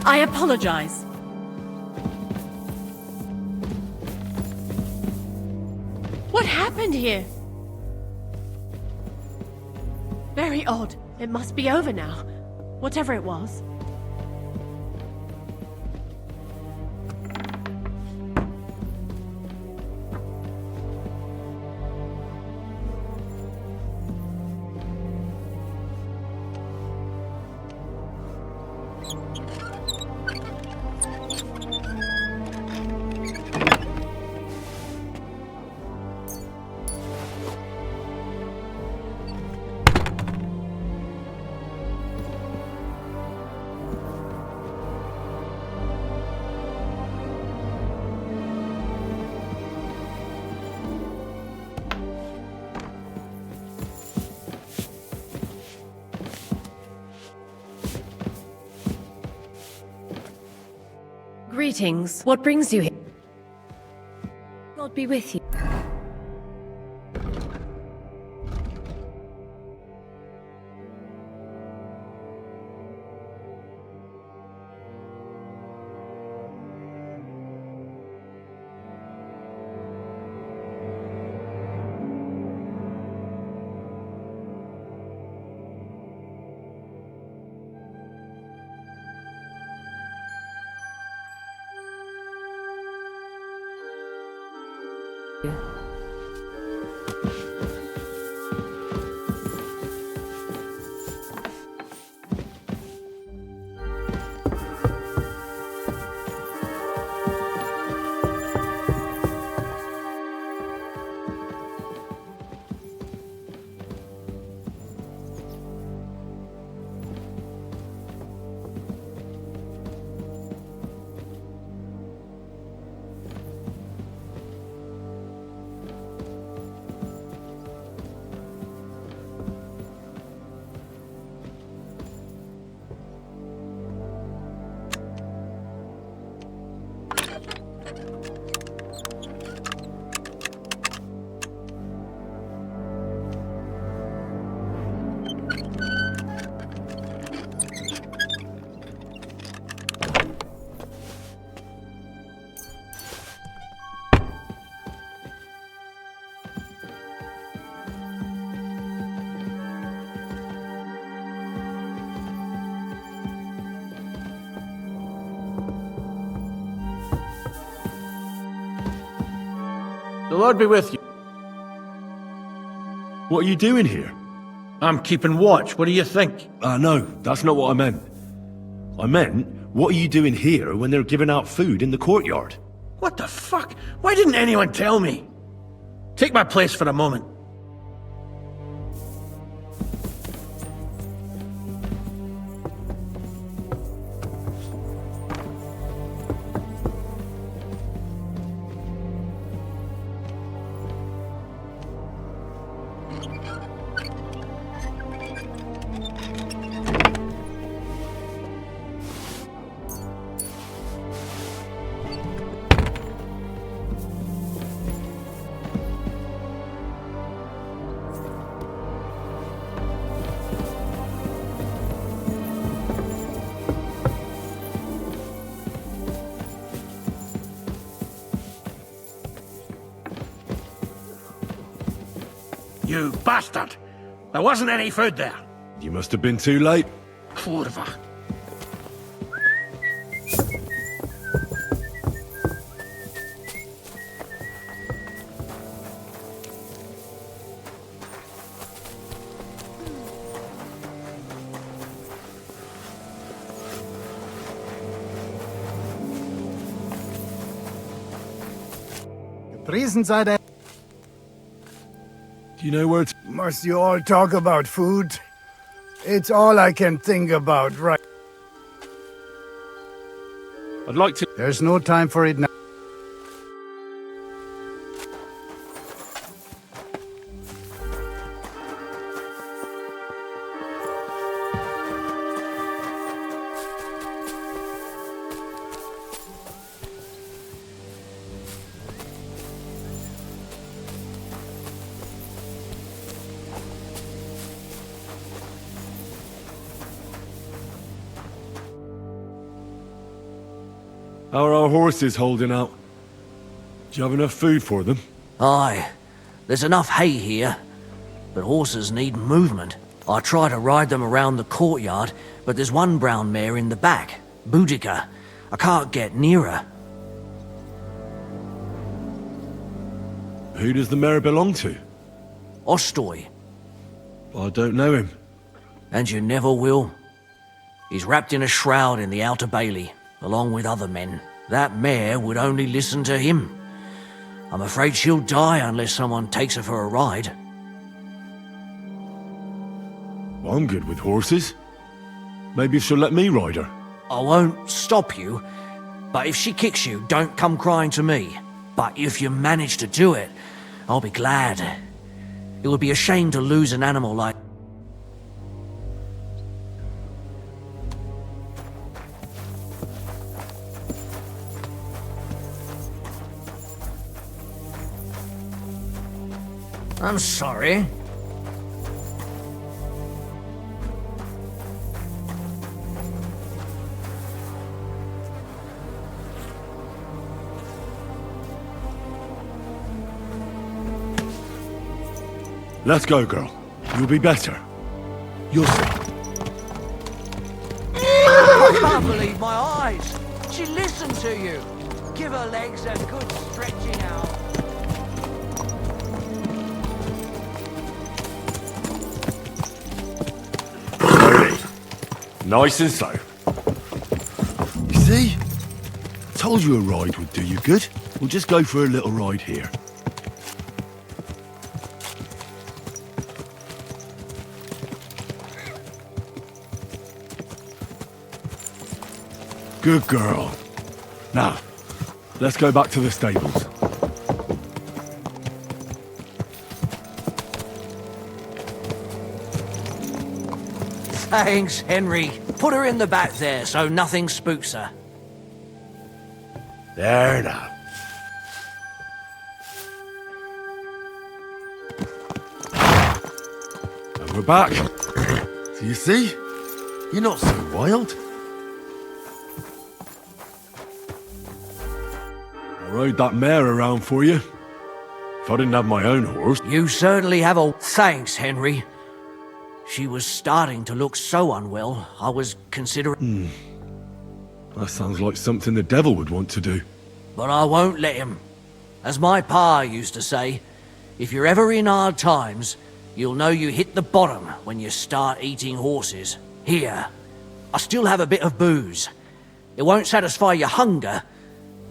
I apologize. What happened here? Very odd. It must be over now. Whatever it was. Greetings. What brings you here? God be with you. The Lord be with you. What are you doing here? I'm keeping watch. What do you think? No, that's not what I meant. I meant, what are you doing here when they're giving out food in the courtyard? What the fuck? Why didn't anyone tell me? Take my place for a moment. You bastard! There wasn't any food there. You must have been too late. Kurwa. Gepriesen sei der... Do you know where it's... Must you all talk about food? It's all I can think about, right? I'd like to... There's no time for it now. How are our horses holding out? Do you have enough food for them? Aye. There's enough hay here, but horses need movement. I try to ride them around the courtyard, but there's one brown mare in the back, Boudica. I can't get near her. Who does the mare belong to? Ostoy. I don't know him. And you never will. He's wrapped in a shroud in the outer bailey, along with other men. That mare would only listen to him. I'm afraid she'll die unless someone takes her for a ride. I'm good with horses. Maybe she'll let me ride her. I won't stop you, but if she kicks you, don't come crying to me. But if you manage to do it, I'll be glad. It would be a shame to lose an animal like... I'm sorry. Let's go, girl. You'll be better. You'll see. I can't believe my eyes. She listened to you. Give her legs a good stretching out. Slowly. Nice and slow. You see? Told you a ride would do you good. We'll just go for a little ride here. Good girl. Now, let's go back to the stables. Thanks, Henry. Put her in the back there so nothing spooks her. There now. And we're back. So you see? You're not so wild. I rode that mare around for you. If I didn't have my own horse... You certainly have a... Thanks, Henry. She was starting to look so unwell, I was considering... That sounds like something the devil would want to do. But I won't let him. As my pa used to say, if you're ever in hard times, you'll know you hit the bottom when you start eating horses. Here, I still have a bit of booze. It won't satisfy your hunger,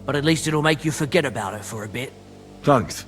but at least it'll make you forget about it for a bit. Thanks.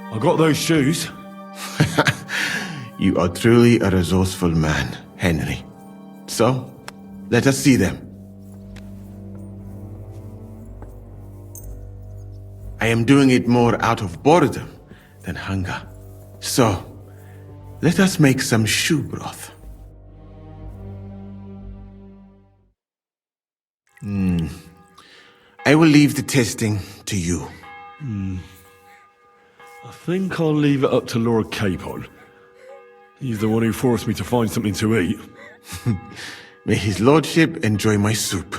I got those shoes. You are truly a resourceful man, Henry. So, let us see them. I am doing it more out of boredom than hunger. So, let us make some shoe broth. I will leave the testing to you. I think I'll leave it up to Lord Capon. He's the one who forced me to find something to eat. May his lordship enjoy my soup.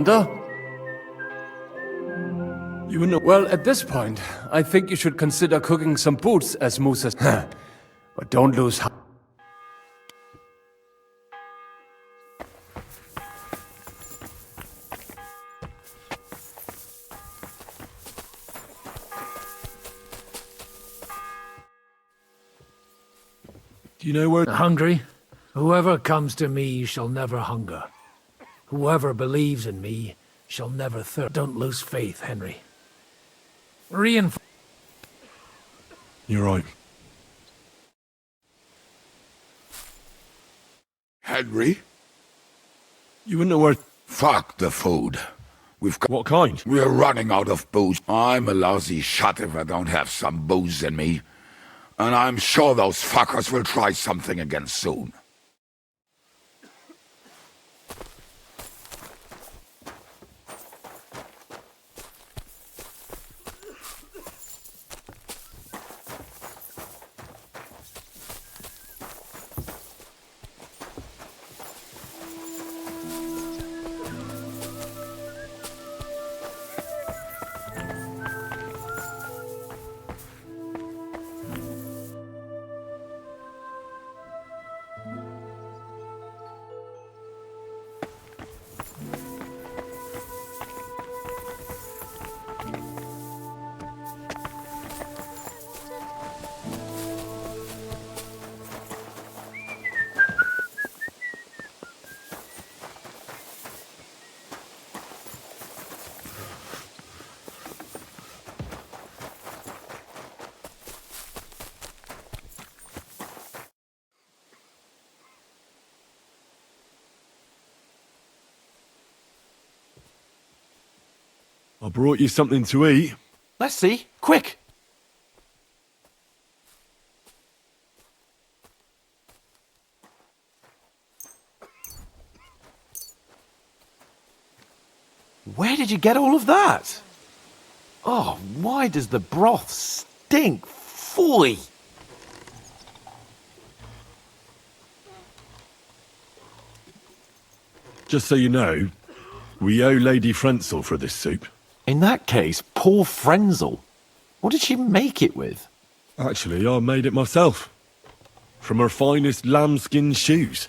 Commander? You were not... Well, at this point, I think you should consider cooking some boots as Musa's... But don't lose... Do you know where... Hungry? Whoever comes to me shall never hunger. Whoever believes in me shall never thirst. Don't lose faith, Henry. Reinforce. You're right. Henry? You wouldn't know where... Fuck the food. We've got... What kind? We're running out of booze. I'm a lousy shot if I don't have some booze in me. And I'm sure those fuckers will try something again soon. I brought you something to eat. Let's see. Quick! Where did you get all of that? Oh, why does the broth stink? Phooey! Just so you know, we owe Lady Frenzel for this soup. In that case, poor Frenzel. What did she make it with? Actually, I made it myself. From her finest lambskin shoes.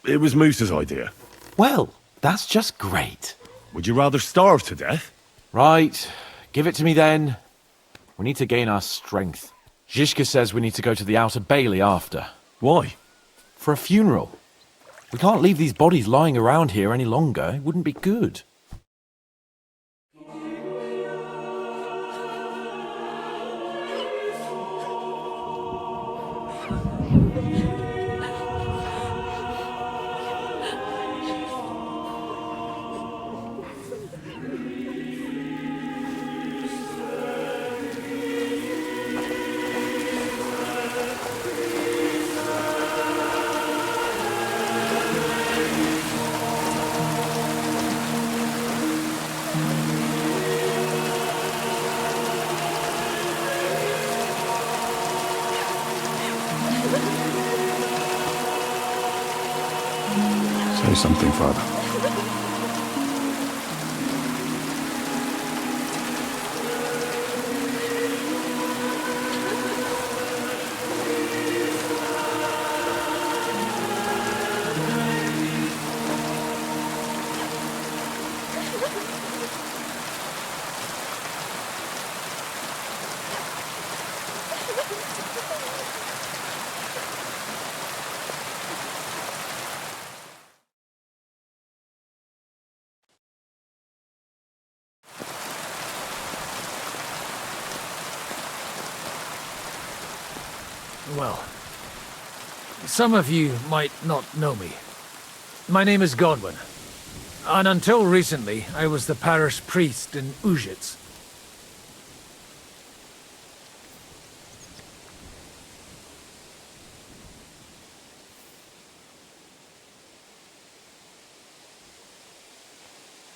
It was Moose's idea. Well, that's just great. Would you rather starve to death? Right, give it to me then. We need to gain our strength. Zizka says we need to go to the Outer Bailey after. Why? For a funeral. We can't leave these bodies lying around here any longer. It wouldn't be good. Say something, Father. Well, some of you might not know me. My name is Godwin, and until recently, I was the parish priest in Ujitz.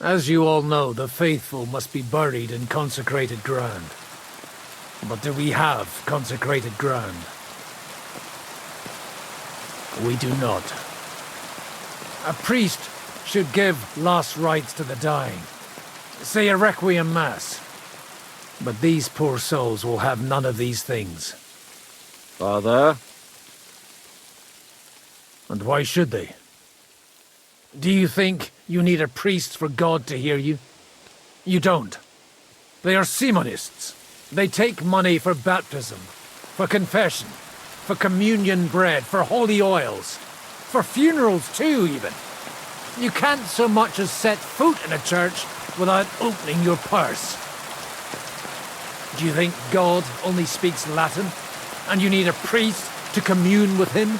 As you all know, the faithful must be buried in consecrated ground. But do we have consecrated ground? We do not. A priest should give last rites to the dying. Say a requiem mass. But these poor souls will have none of these things. Father? And why should they? Do you think you need a priest for God to hear you? You don't. They are Simonists. They take money for baptism, for confession, for communion bread, for holy oils, for funerals too, even. You can't so much as set foot in a church without opening your purse. Do you think God only speaks Latin, and you need a priest to commune with him?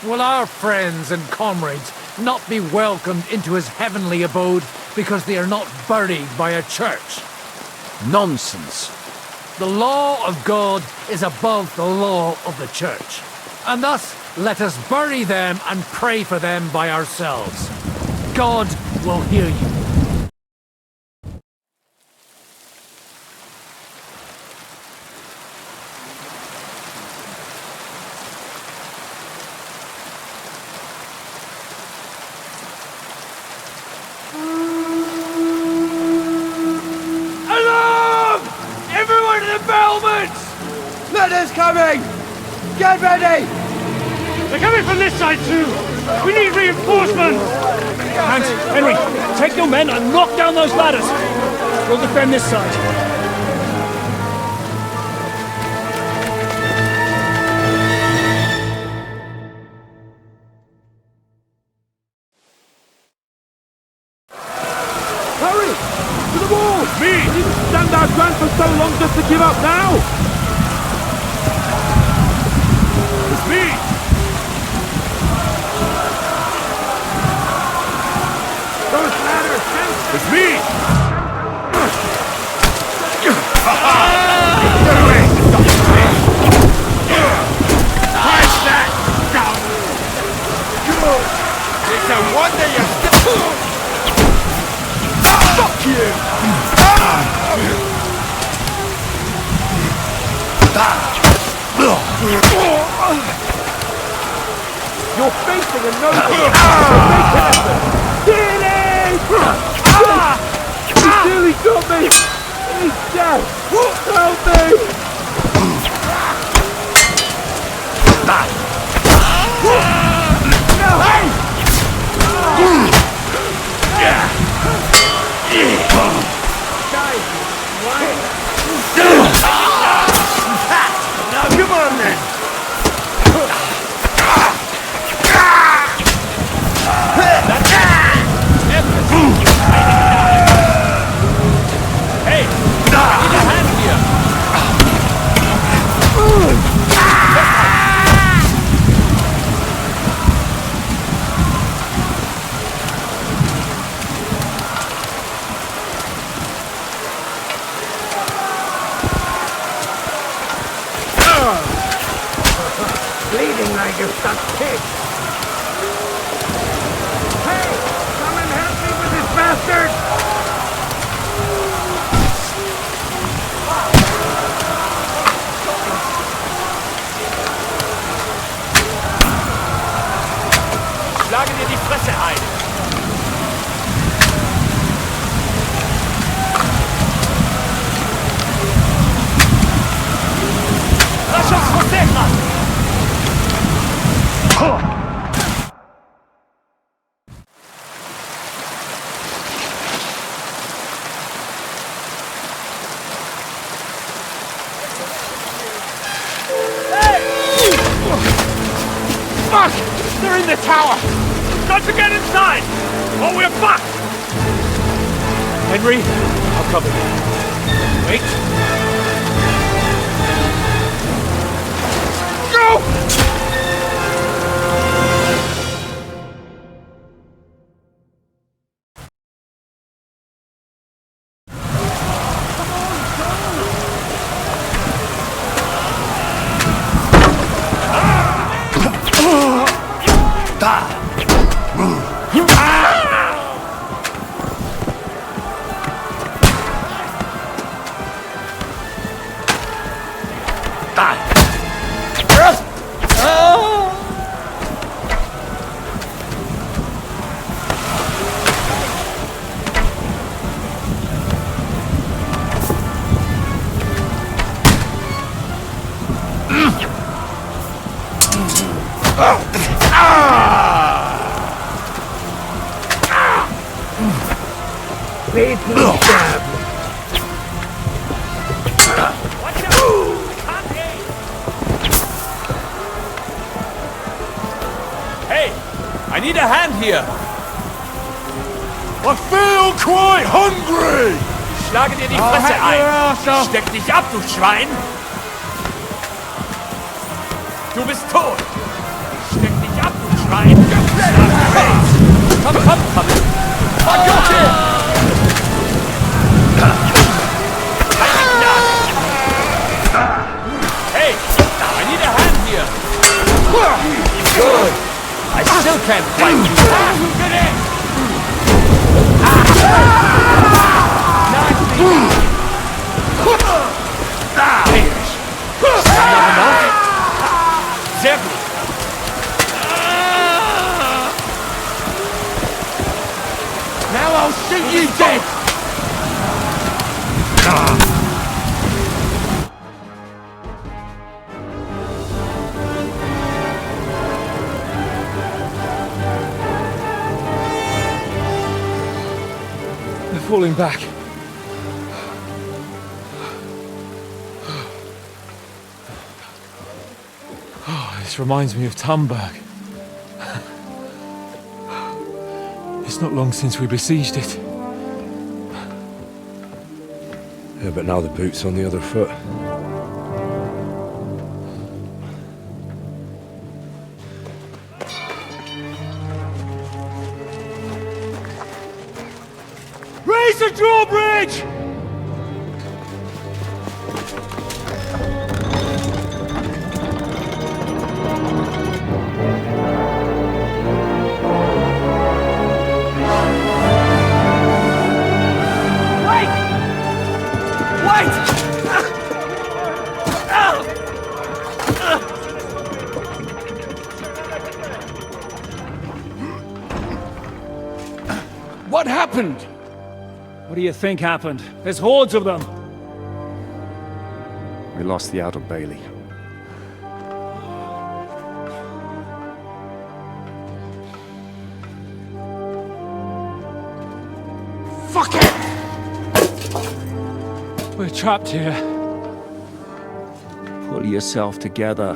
Will our friends and comrades not be welcomed into his heavenly abode because they are not buried by a church? Nonsense. The law of God is above the law of the church. And thus, let us bury them and pray for them by ourselves. God will hear you. Alarm! Everyone to the battlements! Letters coming! Get ready! They're coming from this side too! We need reinforcements! Hans, Henry, take your men and knock down those ladders! We'll defend this side. Hurry! To the wall! Me! We didn't stand our ground for so long just to give up now! It's me! Those ladders! It's You're facing a no-win! Healing! He nearly got me! He's dead! Help me! Now come on then! Hey! I need a hand here! Bleeding like a stuck pig. Hey! Come and help me with this bastard! Schlage dir die Fresse ein! Lass uns verstecken! Fuck! They're in the tower! Got to get inside! Or we're fucked! Henry, I'll cover you. Wait. Go! Fatal stab. Hey! I need a hand here! I feel quite hungry! Ich schlage dir die Fresse ein! Steck dich ab, du Schwein! Du bist tot! Steck dich ab, du Schwein! Komm, komm, komm! I got it! Hey! I need a hand here! Good! I still can't fight you! Get in! Not enough? Sehr gut! Now I'll shoot you dead! They're falling back. Oh, this reminds me of Tumberg. It's not long since we besieged it. Yeah, but now the boot's on the other foot. Raise the drawbridge! happened? What do you think happened? There's hordes of them. We lost the Outer Bailey. Fuck it! We're trapped here. Pull yourself together.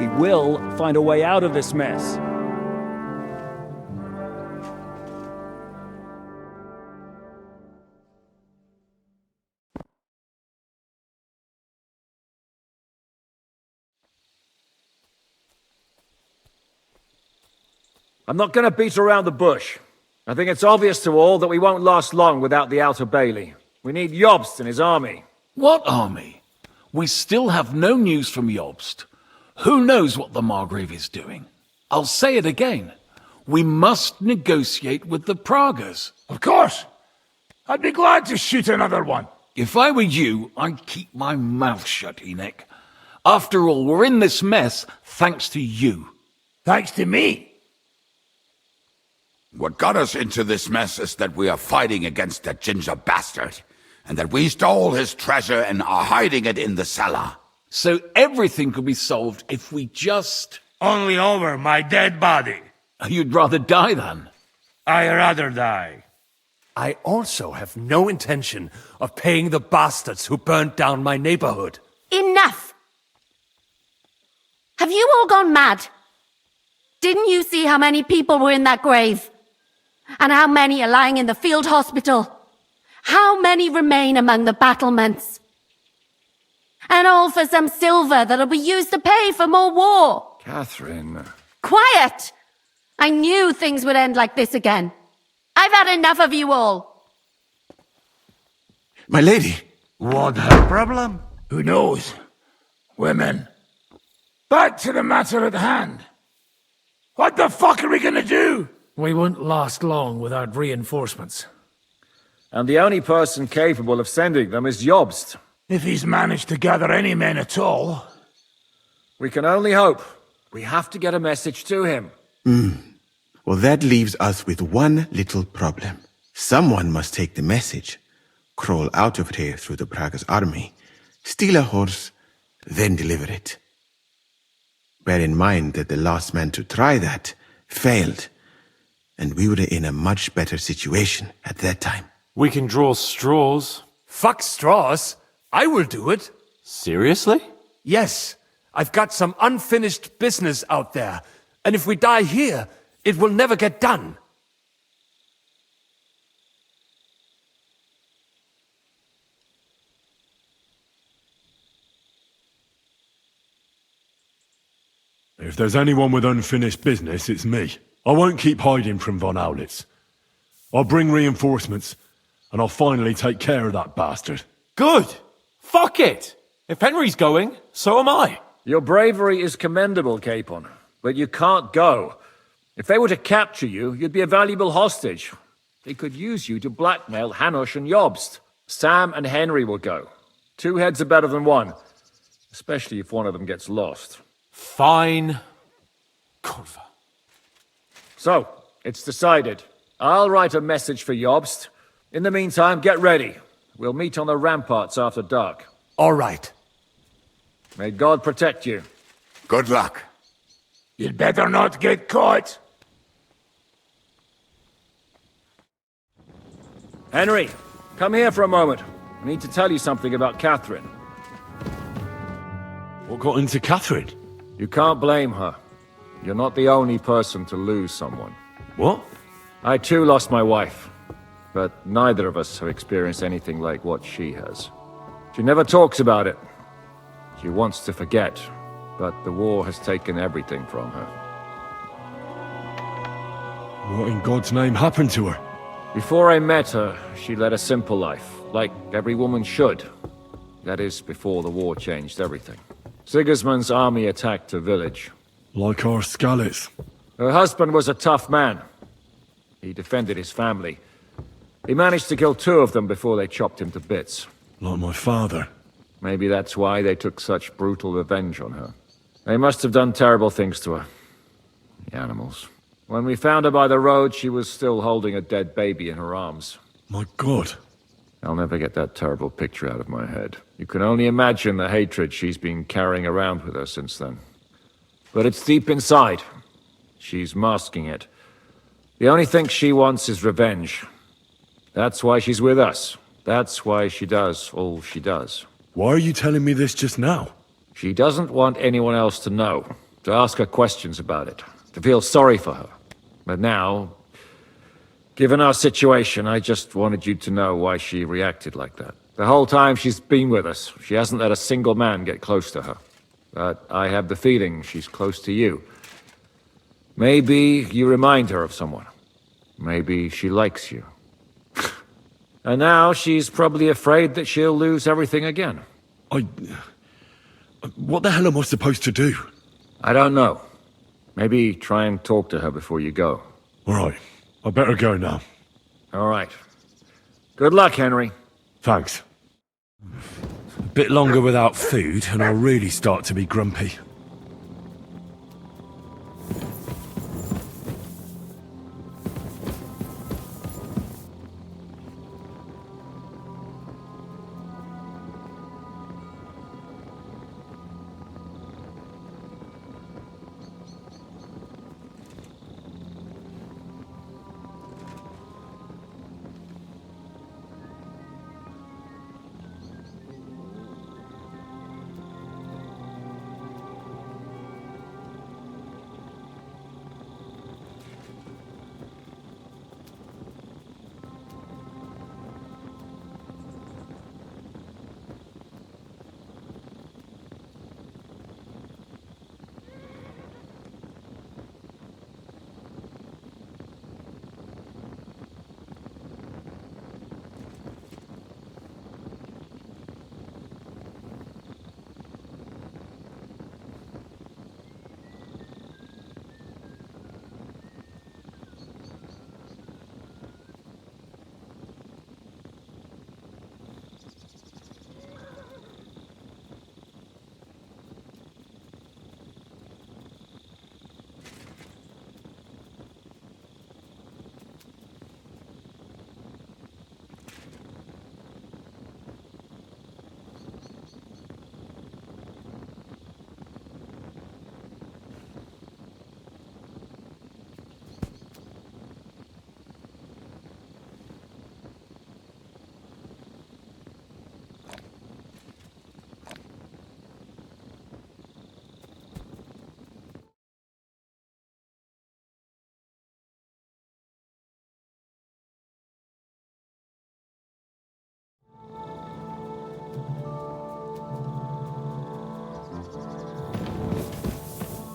We will find a way out of this mess. I'm not gonna beat around the bush. I think it's obvious to all that we won't last long without the Outer Bailey. We need Jobst and his army. What army? We still have no news from Jobst. Who knows what the Margrave is doing? I'll say it again. We must negotiate with the Pragas. Of course. I'd be glad to shoot another one. If I were you, I'd keep my mouth shut, Enoch. After all, we're in this mess thanks to you. Thanks to me? What got us into this mess is that we are fighting against that ginger bastard, and that we stole his treasure and are hiding it in the cellar. So everything could be solved if we just... Only over my dead body. You'd rather die then? I'd rather die. I also have no intention of paying the bastards who burnt down my neighborhood. Enough! Have you all gone mad? Didn't you see how many people were in that grave? And how many are lying in the field hospital? How many remain among the battlements? And all for some silver that'll be used to pay for more war. Catherine. Quiet! I knew things would end like this again. I've had enough of you all. My lady. What her problem? Who knows? Women. Back to the matter at hand. What the fuck are we gonna do? We won't last long without reinforcements. And the only person capable of sending them is Jobst. If he's managed to gather any men at all. We can only hope. We have to get a message to him. Well, that leaves us with one little problem. Someone must take the message, crawl out of here through the Pragas army, steal a horse, then deliver it. Bear in mind that the last man to try that failed, and we were in a much better situation at that time. We can draw straws. Fuck straws. I will do it. Seriously? Yes. I've got some unfinished business out there. And if we die here, it will never get done. If there's anyone with unfinished business, it's me. I won't keep hiding from von Aulitz. I'll bring reinforcements, and I'll finally take care of that bastard. Good! Fuck it! If Henry's going, so am I. Your bravery is commendable, Capon, but you can't go. If they were to capture you, you'd be a valuable hostage. They could use you to blackmail Hanush and Jobst. Sam and Henry will go. 2 heads are better than 1, especially if one of them gets lost. Fine. Kurva. So, it's decided. I'll write a message for Jobst. In the meantime, get ready. We'll meet on the ramparts after dark. All right. May God protect you. Good luck. You'd better not get caught. Henry, come here for a moment. I need to tell you something about Catherine. What got into Catherine? You can't blame her. You're not the only person to lose someone. What? I too lost my wife, but neither of us have experienced anything like what she has. She never talks about it. She wants to forget, but the war has taken everything from her. What in God's name happened to her? Before I met her, she led a simple life, like every woman should. That is, before the war changed everything. Sigismund's army attacked her village. Like our Skalitz. Her husband was a tough man. He defended his family. He managed to kill 2 of them before they chopped him to bits. Like my father. Maybe that's why they took such brutal revenge on her. They must have done terrible things to her. The animals. When we found her by the road, she was still holding a dead baby in her arms. My God. I'll never get that terrible picture out of my head. You can only imagine the hatred she's been carrying around with her since then. But it's deep inside. She's masking it. The only thing she wants is revenge. That's why she's with us. That's why she does all she does. Why are you telling me this just now? She doesn't want anyone else to know, to ask her questions about it, to feel sorry for her. But now, given our situation, I just wanted you to know why she reacted like that. The whole time she's been with us, she hasn't let a single man get close to her. But I have the feeling she's close to you. Maybe you remind her of someone. Maybe she likes you. And now she's probably afraid that she'll lose everything again. What the hell am I supposed to do? I don't know. Maybe try and talk to her before you go. All right. I better go now. All right. Good luck, Henry. Thanks. A bit longer without food, and I'll really start to be grumpy.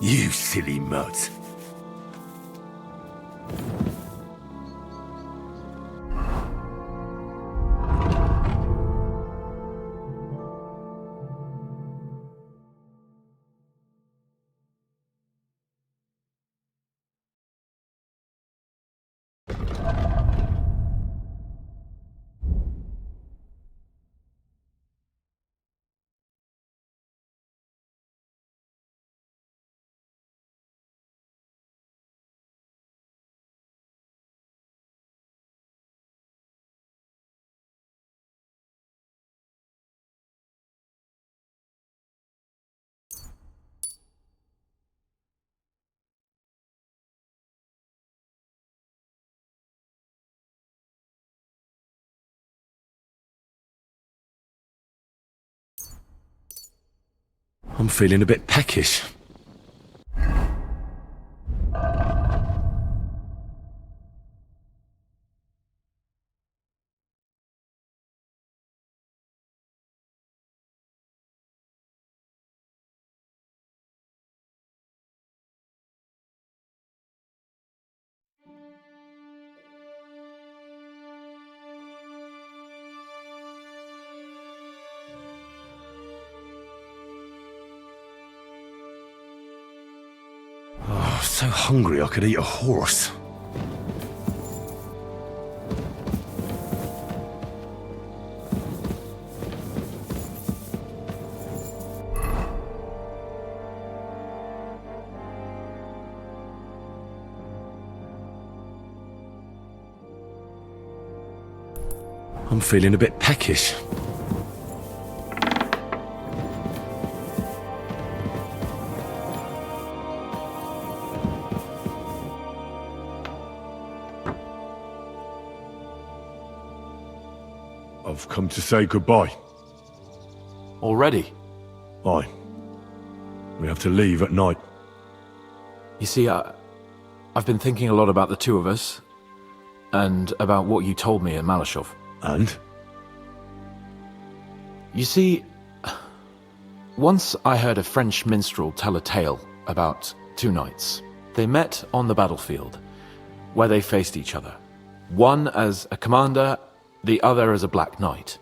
You silly mutt. I'm feeling a bit peckish. Oh, so hungry I could eat a horse. I'm feeling a bit peckish. I've come to say goodbye. Already? Aye. We have to leave at night. You see, I've been thinking a lot about the two of us, and about what you told me in Malashov. And? You see, once I heard a French minstrel tell a tale about two knights. They met on the battlefield, where they faced each other. One as a commander, the other as a black knight.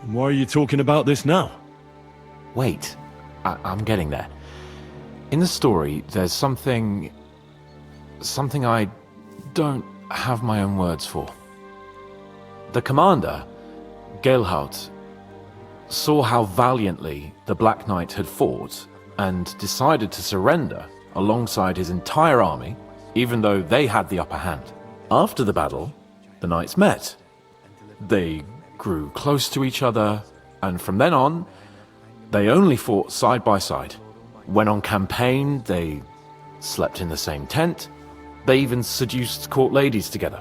Why are you talking about this now? Wait, I'm getting there. In the story, there's something I don't have my own words for. The commander, Geelhout, saw how valiantly the Black Knight had fought and decided to surrender alongside his entire army, even though they had the upper hand. After the battle, the knights met. They grew close to each other, and from then on, they only fought side by side. When on campaign, they slept in the same tent. They even seduced court ladies together.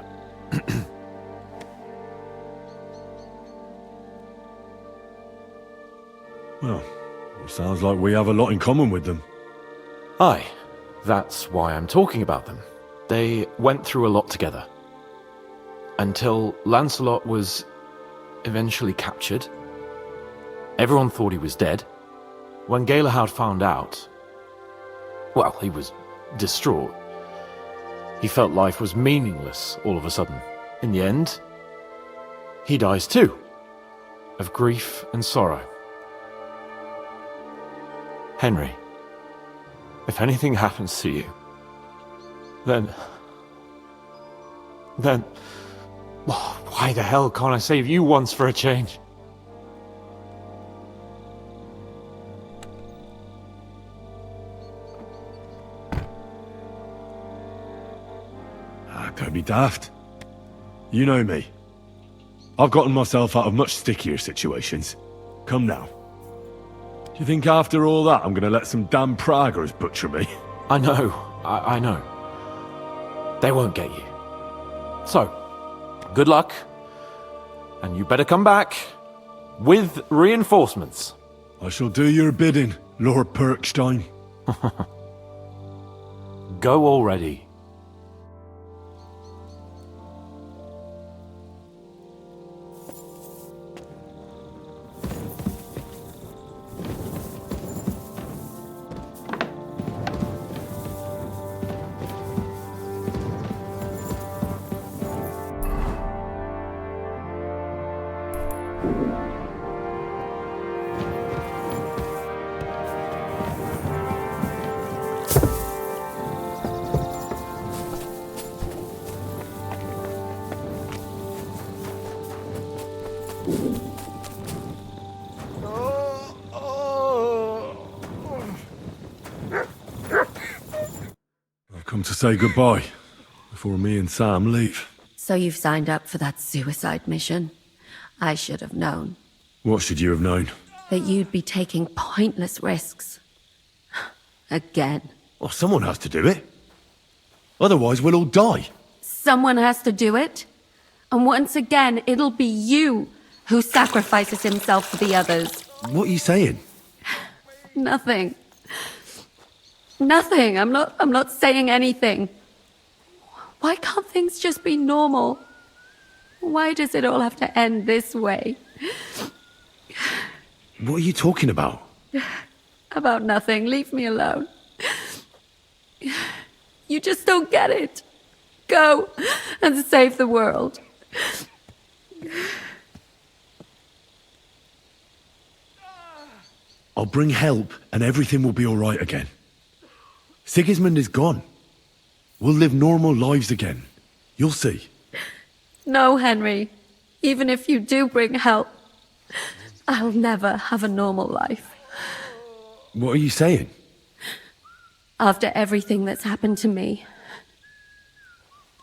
Well, it sounds like we have a lot in common with them. Aye, that's why I'm talking about them. They went through a lot together. Until Lancelot was eventually captured. Everyone thought he was dead. When Geelhout found out, well, he was distraught. He felt life was meaningless all of a sudden. In the end, he dies too, of grief and sorrow. Henry, if anything happens to you, then why the hell can't I save you once for a change? Don't be daft. You know me. I've gotten myself out of much stickier situations. Come now. Do you think after all that I'm gonna let some damn Praggers butcher me? I know, I know. They won't get you. So, good luck. And you better come back with reinforcements. I shall do your bidding, Lord Perkstein. Go already. I've come to say goodbye before me and Sam leave. So you've signed up for that suicide mission? I should have known. What should you have known? That you'd be taking pointless risks. Again. Well, someone has to do it. Otherwise, we'll all die. Someone has to do it. And once again, it'll be you who sacrifices himself for the others. What are you saying? Nothing. Nothing. I'm not saying anything. Why can't things just be normal? Why does it all have to end this way? What are you talking about? About nothing. Leave me alone. You just don't get it. Go and save the world. I'll bring help and everything will be all right again. Sigismund is gone. We'll live normal lives again. You'll see. No, Henry. Even if you do bring help, I'll never have a normal life. What are you saying? After everything that's happened to me,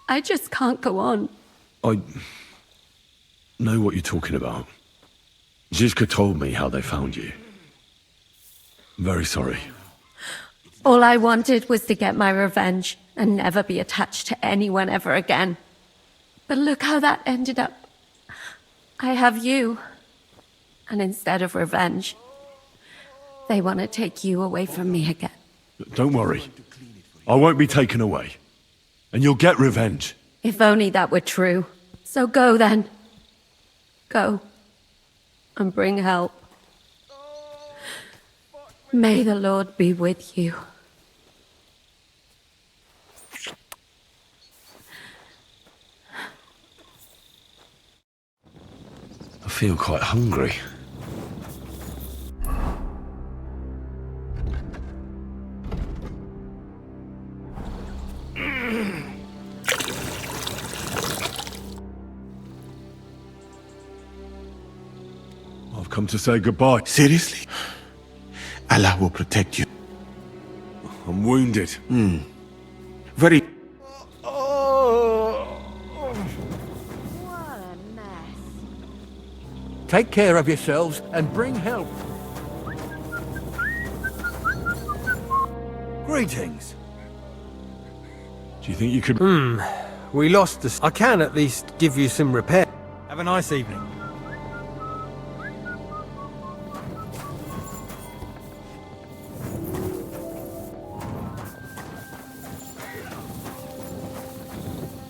I just can't go on. I know what you're talking about. Zizka told me how they found you. I'm very sorry. All I wanted was to get my revenge and never be attached to anyone ever again. But look how that ended up. I have you. And instead of revenge, they want to take you away from me again. Don't worry. I won't be taken away. And you'll get revenge. If only that were true. So go then. Go. And bring help. May the Lord be with you. I feel quite hungry. I've come to say goodbye. Seriously? Allah will protect you. I'm wounded. Very... Take care of yourselves and bring help. Greetings. Do you think you could... We lost this. I can at least give you some repair. Have a nice evening.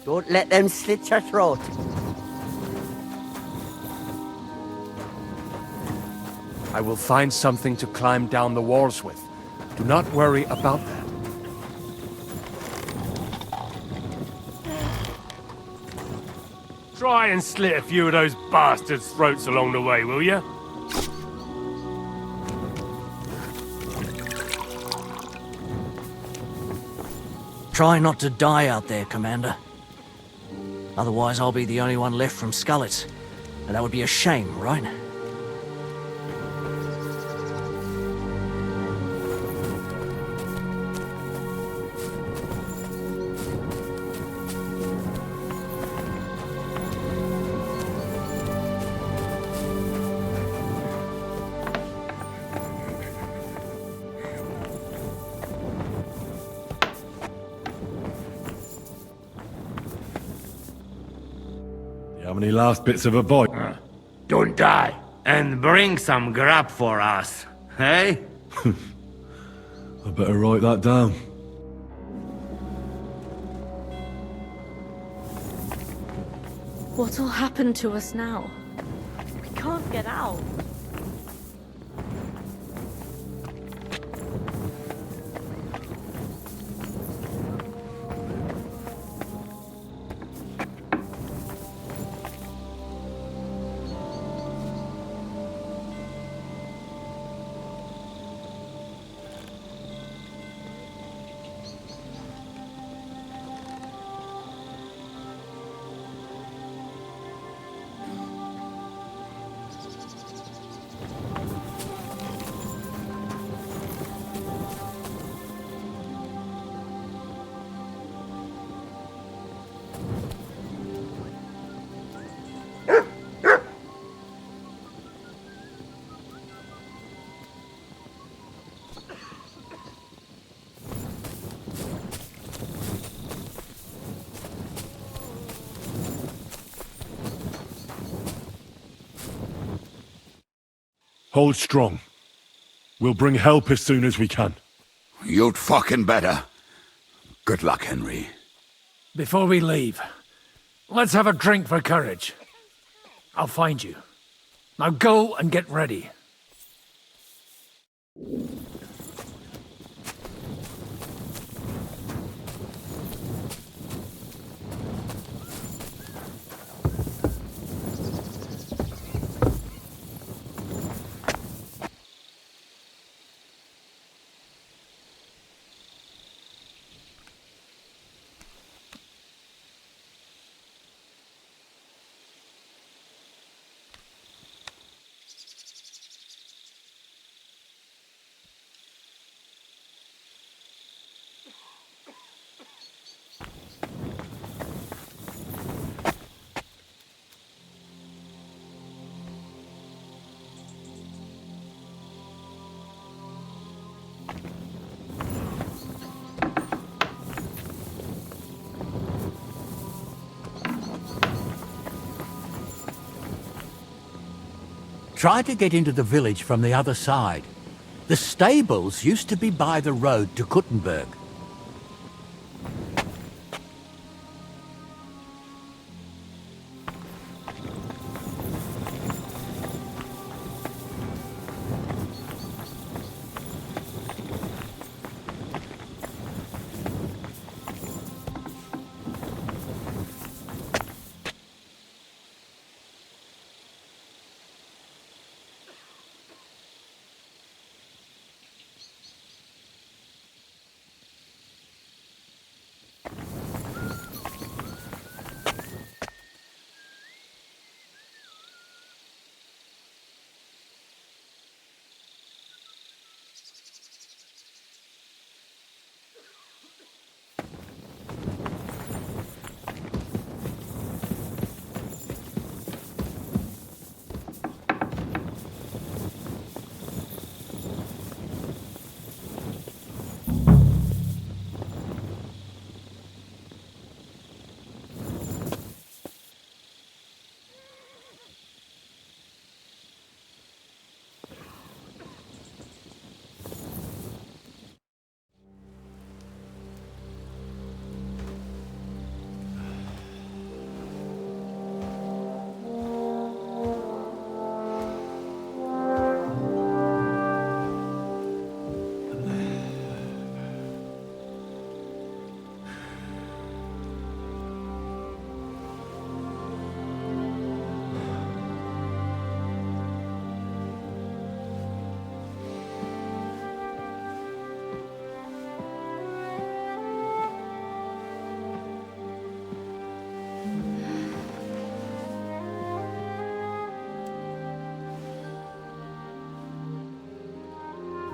Don't let them slit your throat. I will find something to climb down the walls with. Do not worry about that. Try and slit a few of those bastards' throats along the way, will you? Try not to die out there, Commander. Otherwise, I'll be the only one left from Skullets. And that would be a shame, right? How many last bits of a boy? Don't die. And bring some grub for us, hey? I better write that down. What'll happen to us now? We can't get out. Hold strong. We'll bring help as soon as we can. You'd fucking better. Good luck, Henry. Before we leave, let's have a drink for courage. I'll find you. Now go and get ready. Try to get into the village from the other side. The stables used to be by the road to Kuttenberg.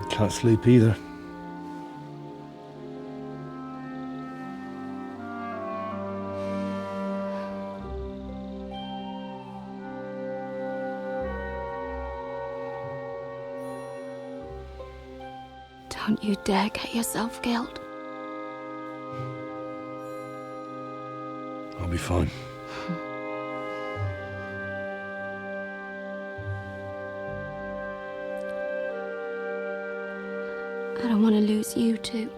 Can't sleep either. Don't you dare get yourself killed. I'll be fine. I don't want to lose you too.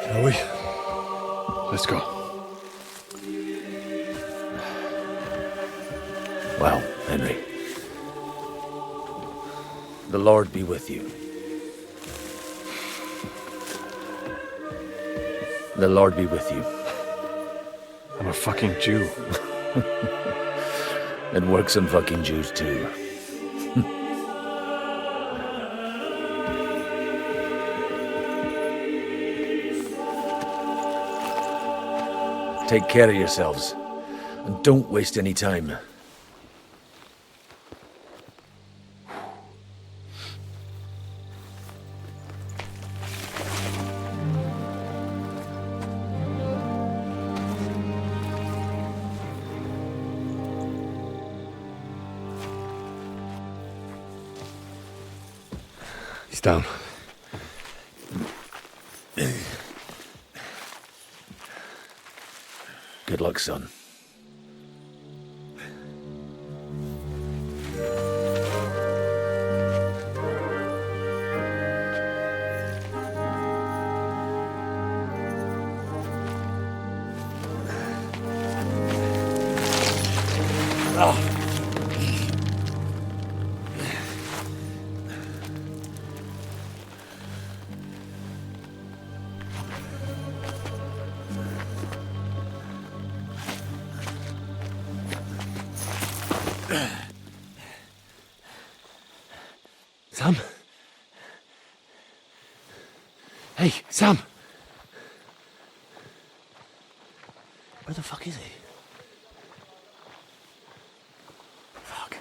Shall we? Let's go. Well, Henry. The Lord be with you. The Lord be with you. I'm a fucking Jew. It works on fucking Jews too. Take care of yourselves, and don't waste any time. He's down. Good. Good luck, son. Sam? Hey, Sam! Where the fuck is he? Fuck.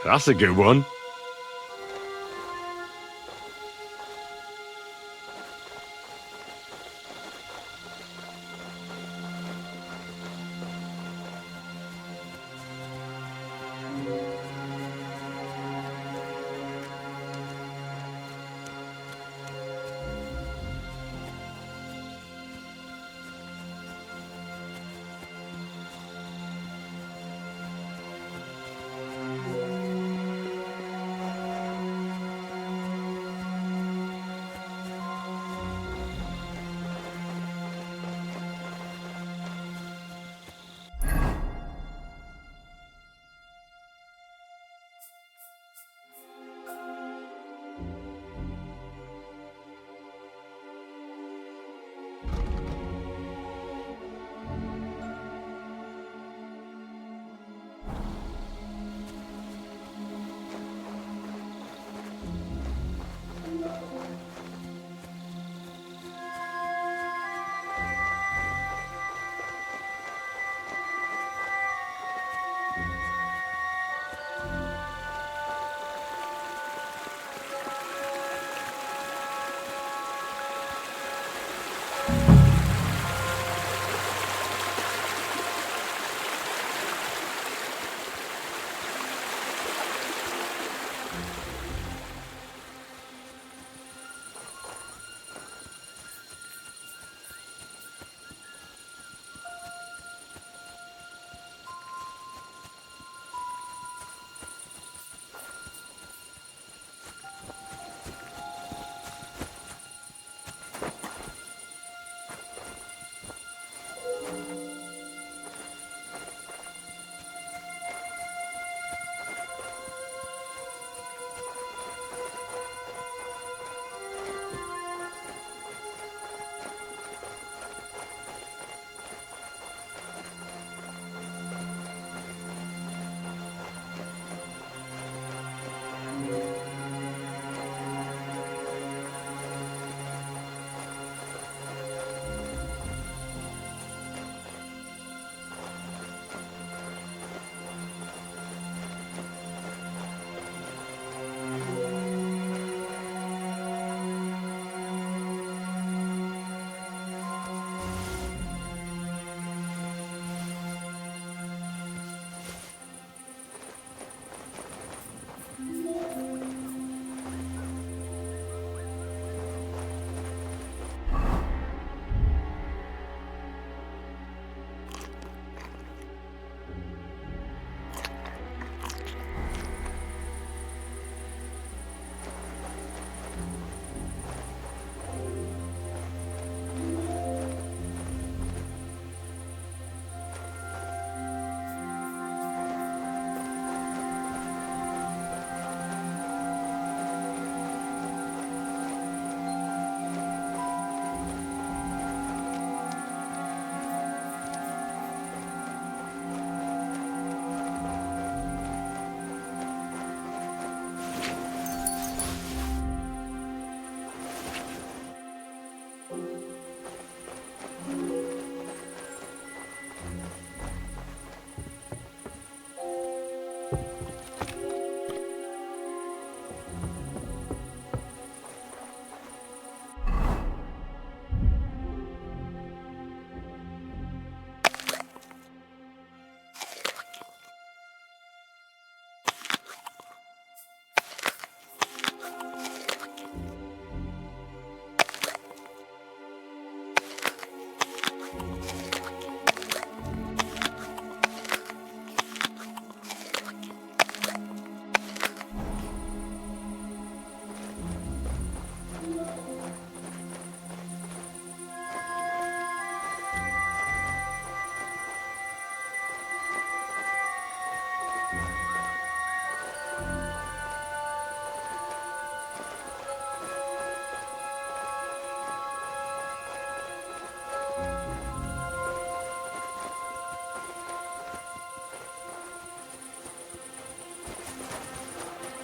That's a good one.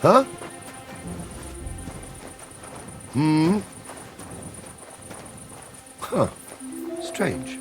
Huh? Hmm? Huh. Strange.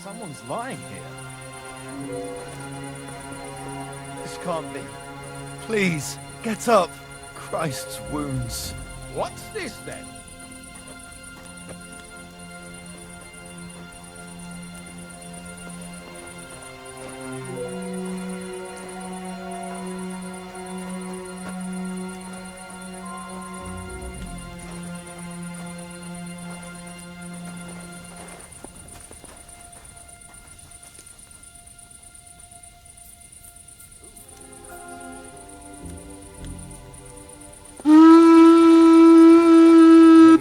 Someone's lying here. This can't be. Please, get up. Christ's wounds. What's this then? Maybe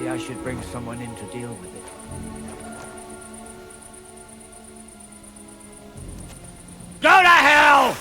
I should bring someone in to deal with it. Go to hell!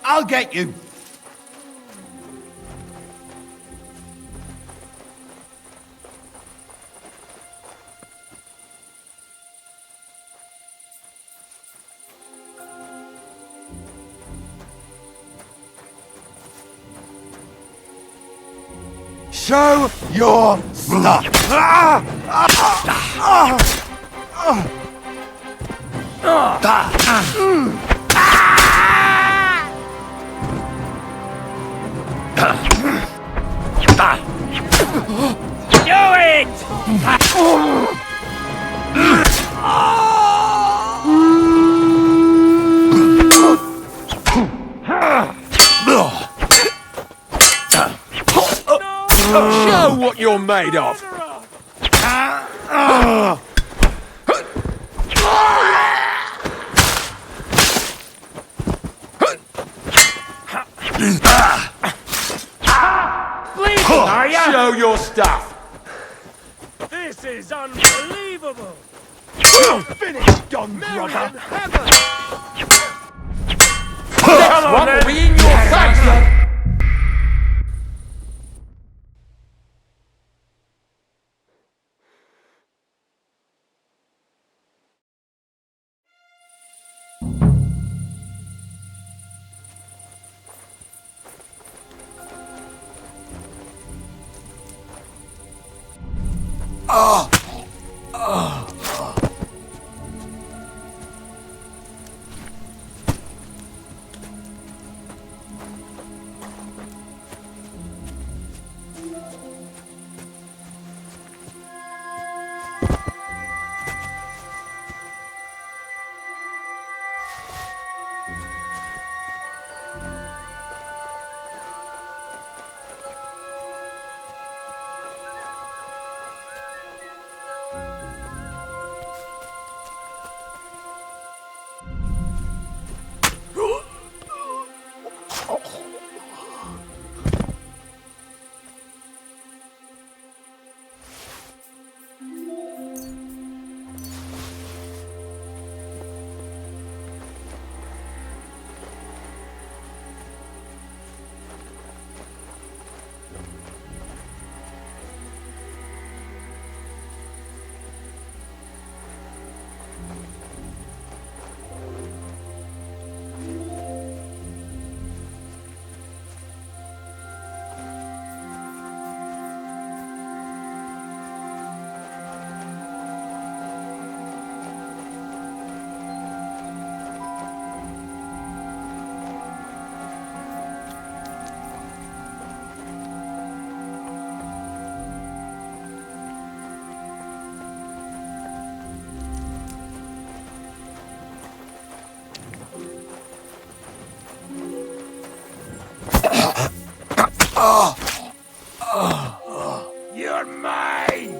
I'll get you. Show your stuff. Do it! Show what you're made of! Bleeding, are ya? Show your stuff! This is unbelievable! Finish, Don brother. Come on, What then. will be in your face? You're mine!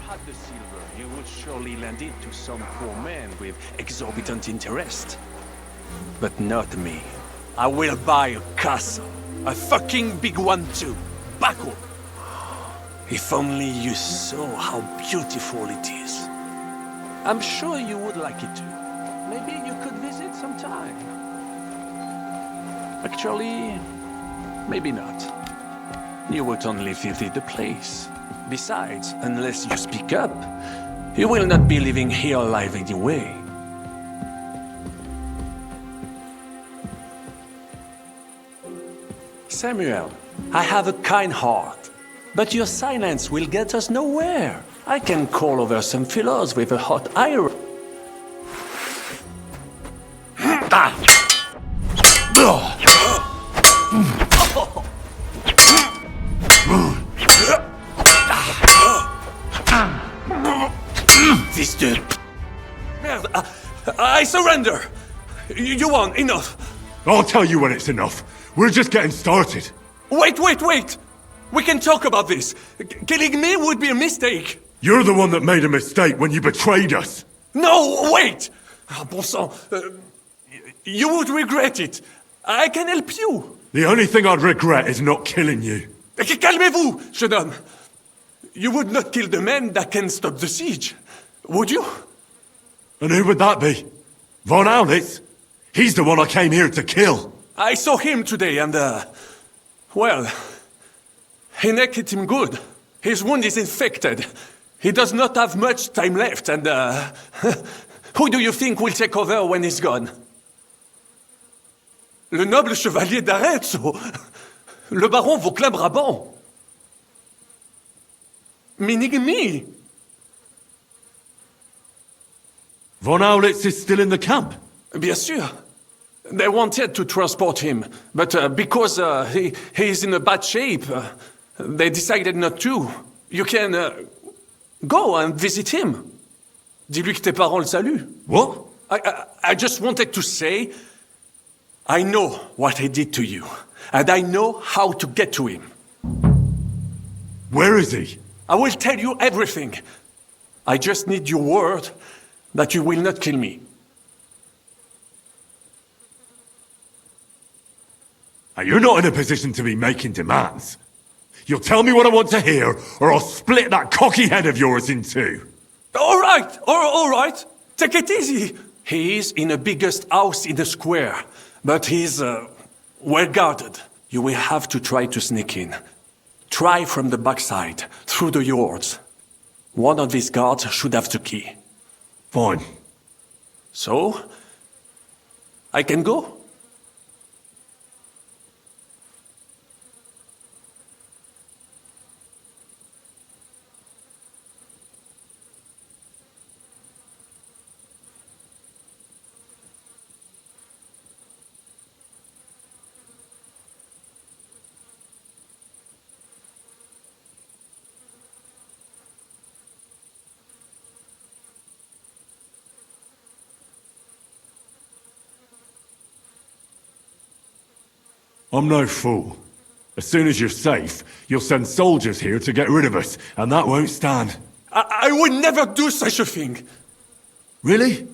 had the silver, you would surely lend it to some poor man with exorbitant interest. But not me. I will buy a castle. A fucking big one too. Backwards. If only you saw how beautiful it is. I'm sure you would like it too. Maybe you could visit sometime. Actually, maybe not. You would only visit the place. Besides, unless you speak up, you will not be living here alive anyway. Samuel, I have a kind heart, but your silence will get us nowhere. I can call over some fellows with a hot iron. This dude. Merde, I surrender. You won, enough. I'll tell you when it's enough. We're just getting started. Wait! We can talk about this. Killing me would be a mistake. You're the one that made a mistake when you betrayed us. No, wait! Ah, bon sang. You would regret it. I can help you. The only thing I'd regret is not killing you. Calmez-vous, jeune homme. You would not kill the man that can stop the siege, would you? And who would that be? Von Aulitz? He's the one I came here to kill. I saw him today and, well, he naked him good. His wound is infected. He does not have much time left and, who do you think will take over when he's gone? Le noble chevalier d'Arezzo. Le baron Vauclin-Brabant. Meaning me. Von Aulitz is still in the camp? Bien sûr. They wanted to transport him, but because he is in a bad shape, they decided not to. You can go and visit him. Dis-lui que tes parents le saluent. What? I just wanted to say, I know what he did to you, and I know how to get to him. Where is he? I will tell you everything. I just need your word that you will not kill me. You're not in a position to be making demands. You'll tell me what I want to hear, or I'll split that cocky head of yours in two. All right. Take it easy. He is in the biggest house in the square, but he's well guarded. You will have to try to sneak in. Try from the backside, through the yards. One of these guards should have the key. Fine. So, I can go? I'm no fool. As soon as you're safe, you'll send soldiers here to get rid of us, and that won't stand. I would never do such a thing. Really?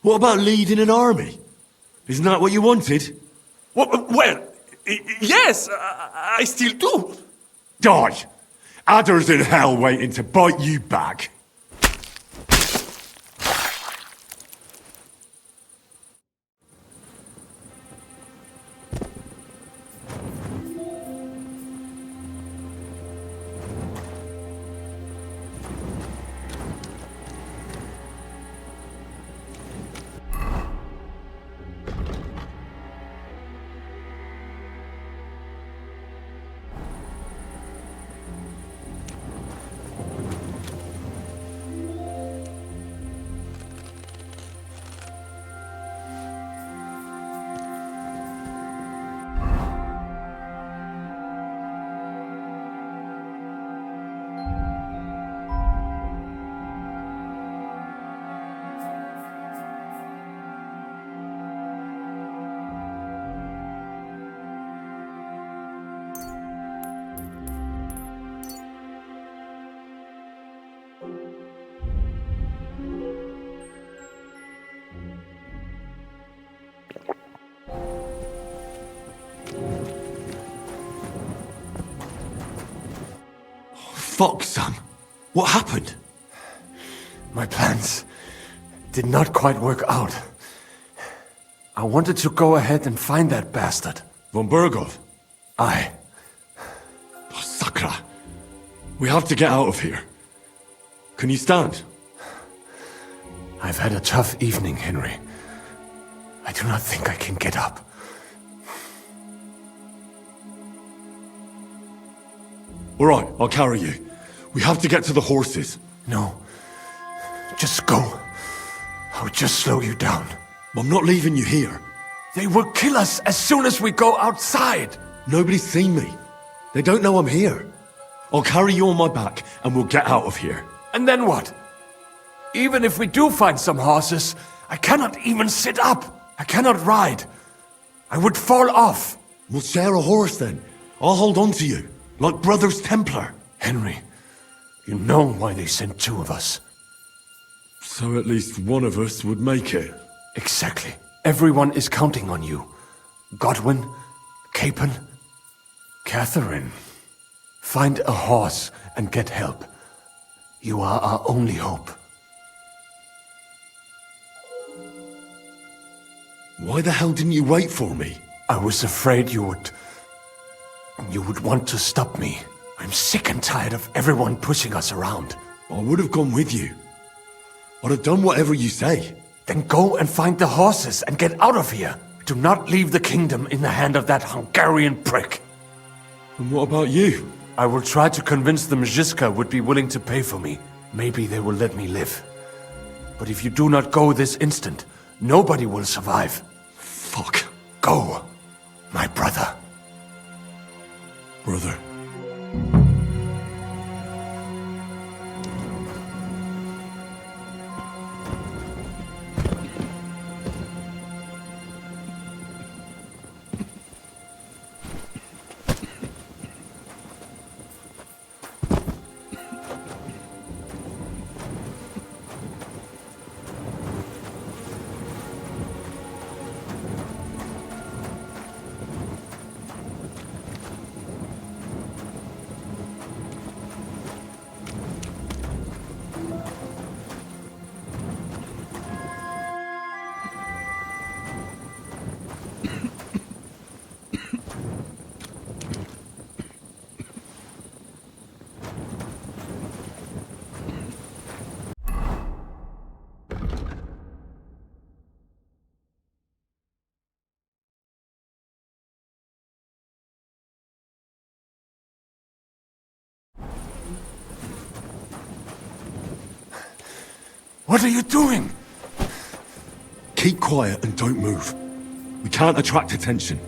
What about leading an army? Isn't that what you wanted? Well, yes, I still do. Die! Adders in hell waiting to bite you back. Fuck, son. What happened? My plans did not quite work out. I wanted to go ahead and find that bastard. Von Burgov? Aye. Oh, Sakra. We have to get out of here. Can you stand? I've had a tough evening, Henry. I do not think I can get up. All right, I'll carry you. We have to get to the horses. No. Just go. I'll just slow you down. I'm not leaving you here. They will kill us as soon as we go outside. Nobody's seen me. They don't know I'm here. I'll carry you on my back and we'll get out of here. And then what? Even if we do find some horses, I cannot even sit up. I cannot ride. I would fall off. We'll share a horse then. I'll hold on to you, like Brothers Templar. Henry, you know why they sent two of us. So at least one of us would make it. Exactly. Everyone is counting on you. Godwin, Capon, Catherine. Find a horse and get help. You are our only hope. Why the hell didn't you wait for me? I was afraid you would want to stop me. I'm sick and tired of everyone pushing us around. I would have gone with you. I'd have done whatever you say. Then go and find the horses and get out of here. Do not leave the kingdom in the hand of that Hungarian prick. And what about you? I will try to convince the Mjiska would be willing to pay for me. Maybe they will let me live. But if you do not go this instant, nobody will survive. Fuck. Go, my brother. Brother. What are you doing? Keep quiet and don't move. We can't attract attention.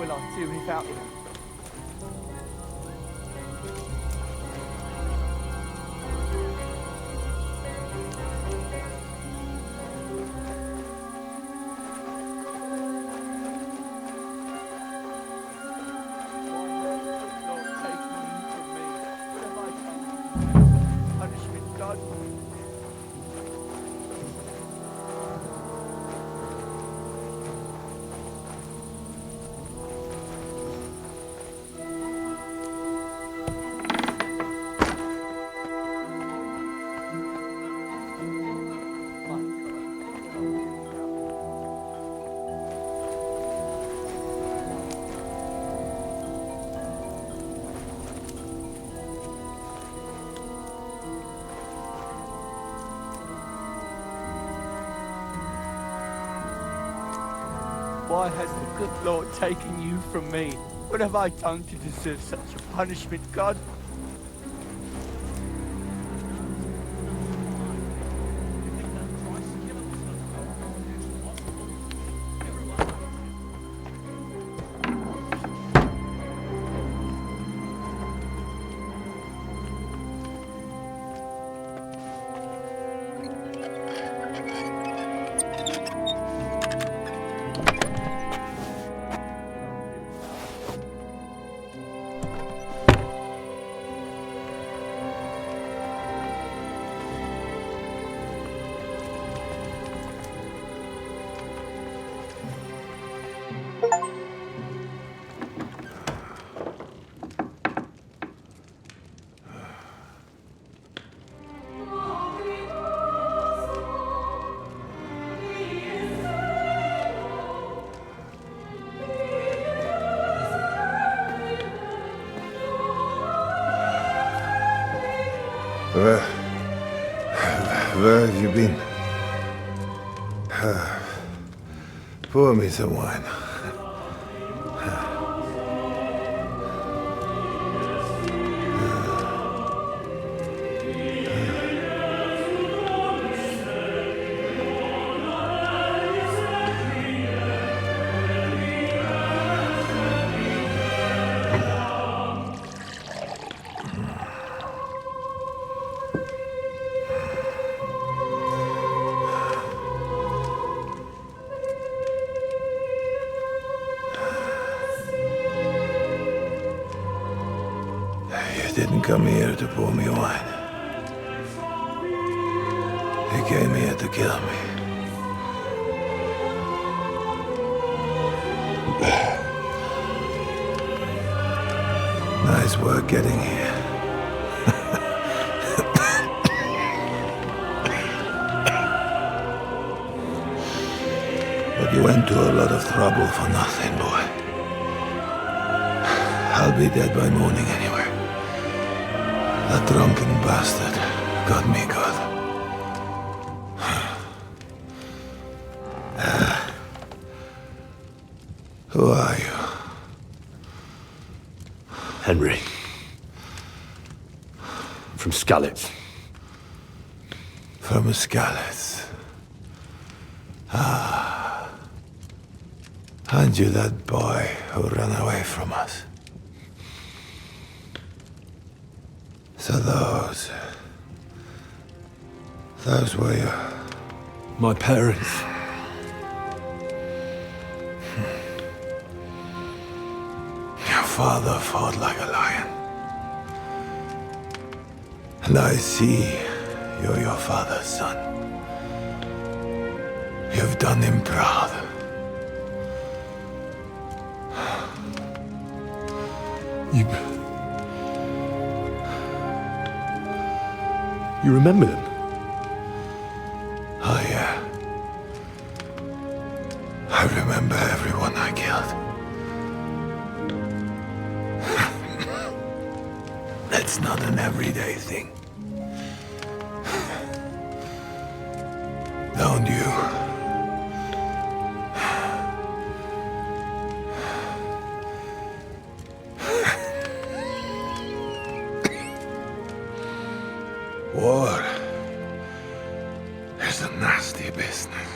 will I do without you? Punishment, God. Why has the good Lord taken you from me? What have I done to deserve such a punishment, God? Where have you been? Pour me some wine. You didn't come here to pour me wine. You came here to kill me. Nice work getting here. But you went to a lot of trouble for nothing, boy. I'll be dead by morning anyway. That drunken bastard got me good. Who are you? Henry. From Skalitz. From Skalitz. Ah. Aren't you that boy who ran away from us? So those were your... My parents. Your father fought like a lion. And I see you're your father's son. You've done him proud. You remember them? Oh, yeah. I remember everyone I killed. That's not an everyday thing. Don't you? War is a nasty business.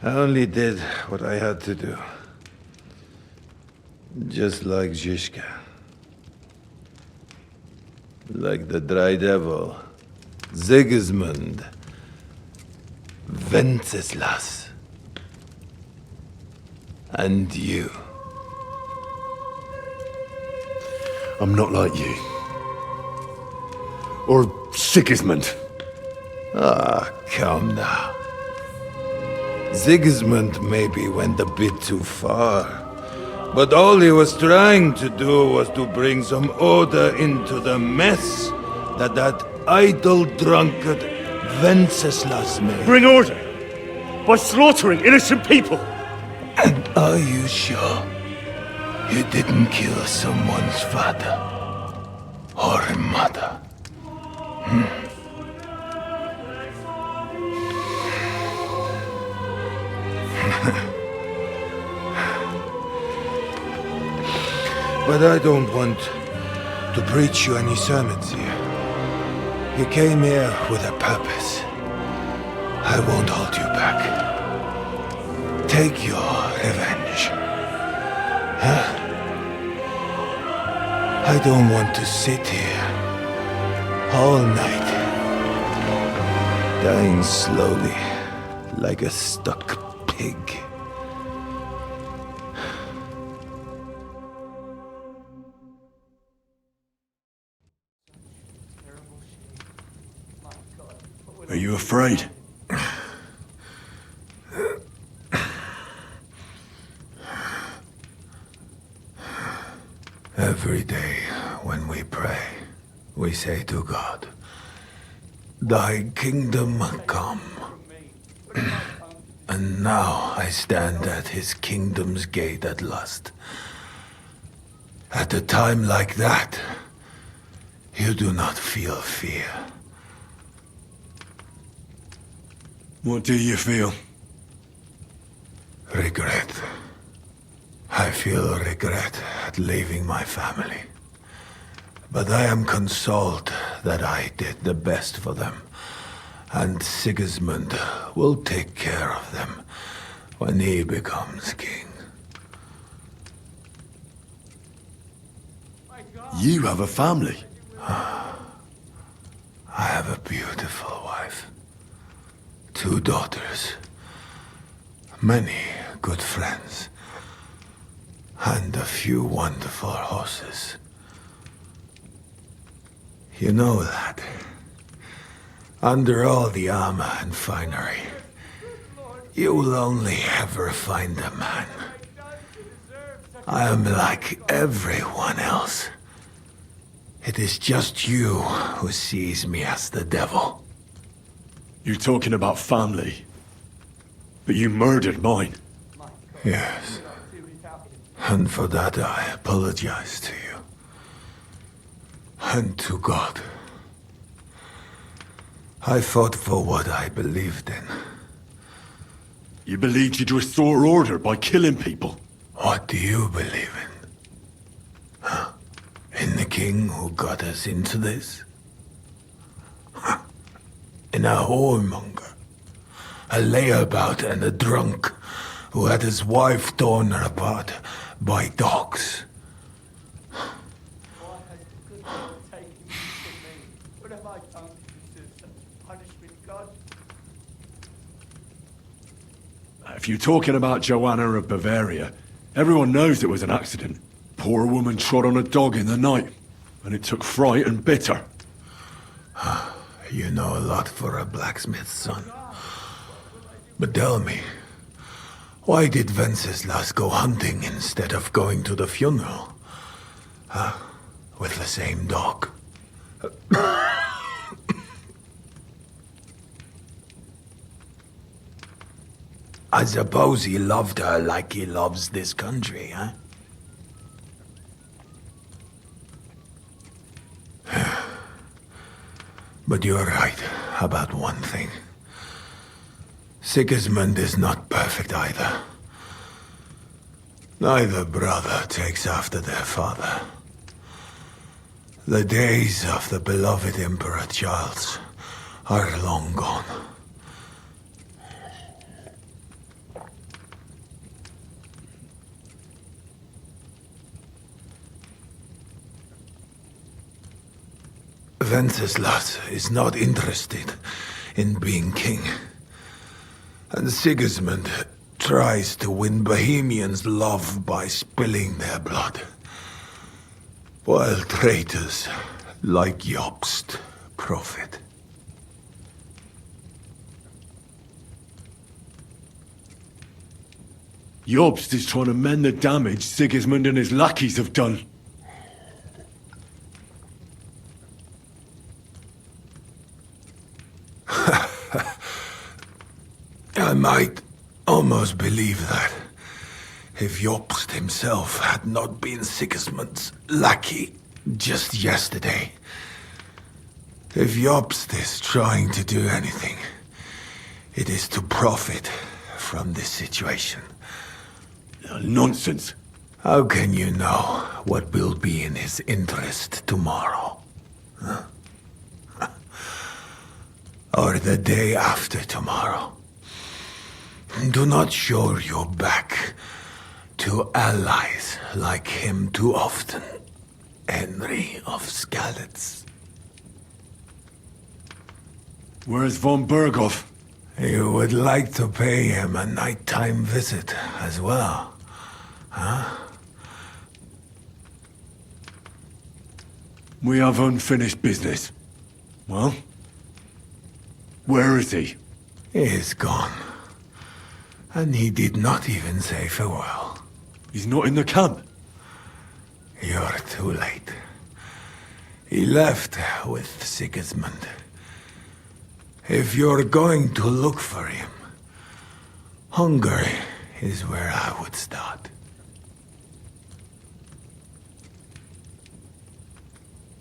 I only did what I had to do. Just like Zizka. Like the Dry Devil. Sigismund. Wenceslas. And you. I'm not like you. Or Sigismund. Ah, come now. Sigismund maybe went a bit too far. But all he was trying to do was to bring some order into the mess that idle drunkard Wenceslas made. Bring order? By slaughtering innocent people? And are you sure you didn't kill someone's father? Or mother? But I don't want to preach you any sermons here. You came here with a purpose. I won't hold you back. Take your revenge. Huh? I don't want to sit here all night, dying slowly like a stuck pig. Are you afraid? Every day when we pray, we say to God, Thy kingdom come. And now I stand at his kingdom's gate at last. At a time like that, you do not feel fear. What do you feel? Regret. I feel regret at leaving my family. But I am consoled that I did the best for them. And Sigismund will take care of them when he becomes king. You have a family. I have a beautiful wife. 2 daughters. Many good friends. And a few wonderful horses. You know, lad, under all the armor and finery, you will only ever find a man. I am like everyone else. It is just you who sees me as the devil. You're talking about family. But you murdered mine. Yes. And for that I apologize to you. And to God. I fought for what I believed in. You believed you'd restore order by killing people? What do you believe in? Huh? In the king who got us into this? Huh? In a whoremonger? A layabout and a drunk who had his wife torn apart by dogs? If you're talking about Joanna of Bavaria, everyone knows it was an accident. Poor woman trod on a dog in the night, and it took fright and bitter. You know a lot for a blacksmith's son. But tell me, why did Wenceslas go hunting instead of going to the funeral? Huh? With the same dog? I suppose he loved her like he loves this country, huh? But you're right about one thing. Sigismund is not perfect either. Neither brother takes after their father. The days of the beloved Emperor Charles are long gone. Wenceslas is not interested in being king. And Sigismund tries to win Bohemians' love by spilling their blood. While traitors like Jobst profit. Jobst is trying to mend the damage Sigismund and his lackeys have done. I might almost believe that, if Jobst himself had not been Sigismund's lackey just yesterday. If Jobst is trying to do anything, it is to profit from this situation. Nonsense. How can you know what will be in his interest tomorrow? Huh? Or the day after tomorrow? Do not show your back to allies like him too often, Henry of Skalitz. Where's von Berghoff? You would like to pay him a nighttime visit as well, huh? We have unfinished business. Well? Where is he? He is gone. And he did not even say farewell. He's not in the camp? You're too late. He left with Sigismund. If you're going to look for him, Hungary is where I would start.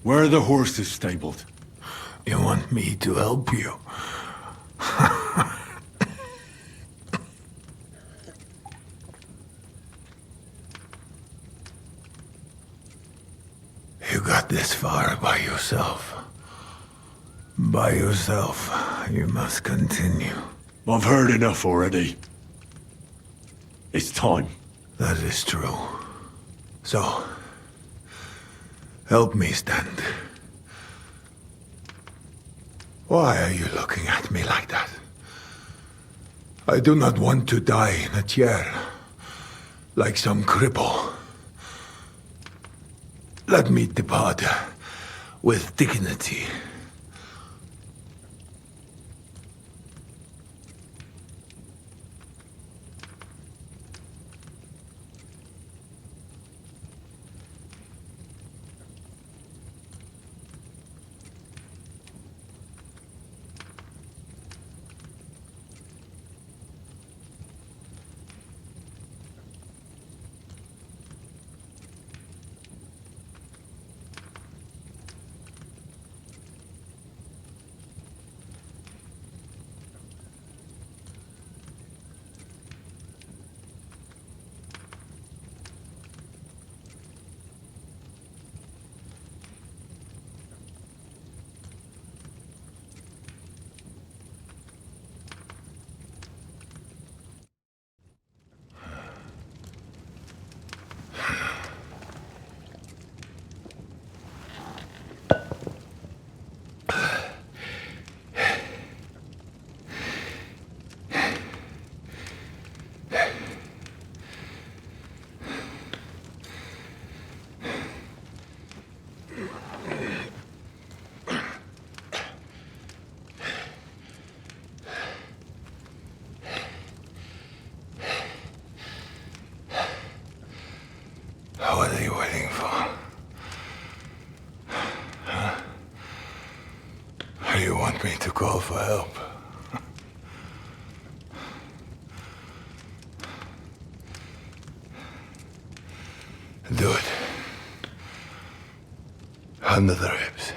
Where are the horses stabled? You want me to help you? You got this far by yourself. By yourself, you must continue. I've heard enough already. It's time. That is true. So, help me stand. Why are you looking at me like that? I do not want to die in a chair, like some cripple. Let me depart with dignity. What are you waiting for? Huh? Or you want me to call for help? Do it. Under the ribs.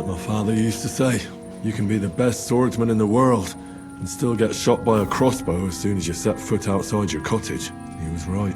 Like my father used to say, you can be the best swordsman in the world and still get shot by a crossbow as soon as you set foot outside your cottage. He was right.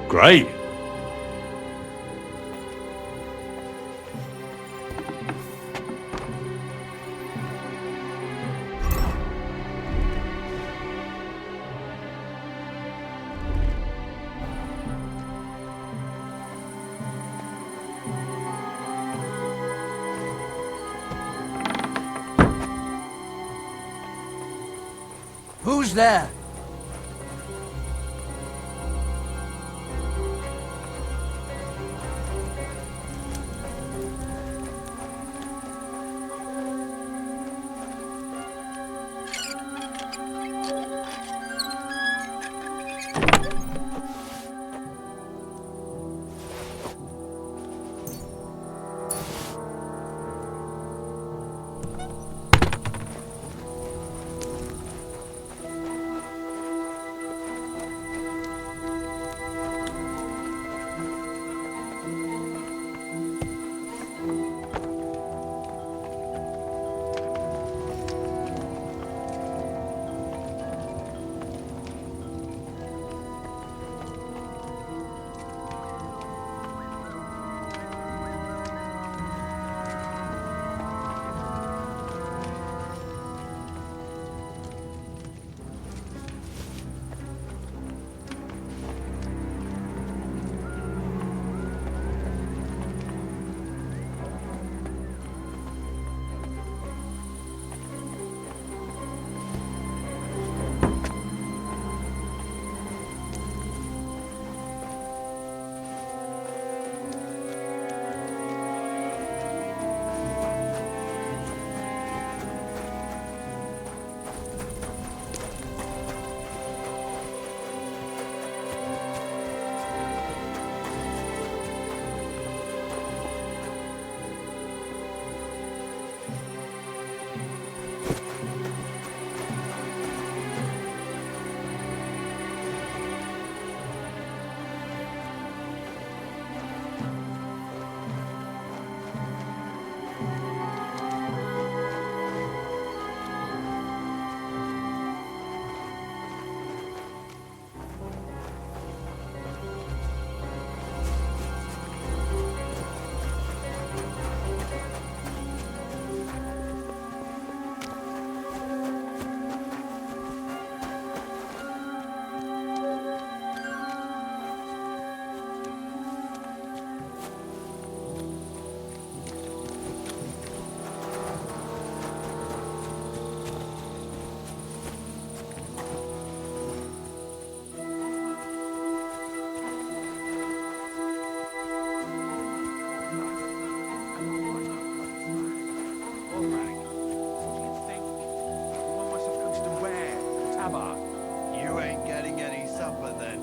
Great. Who's there? You ain't getting any supper then.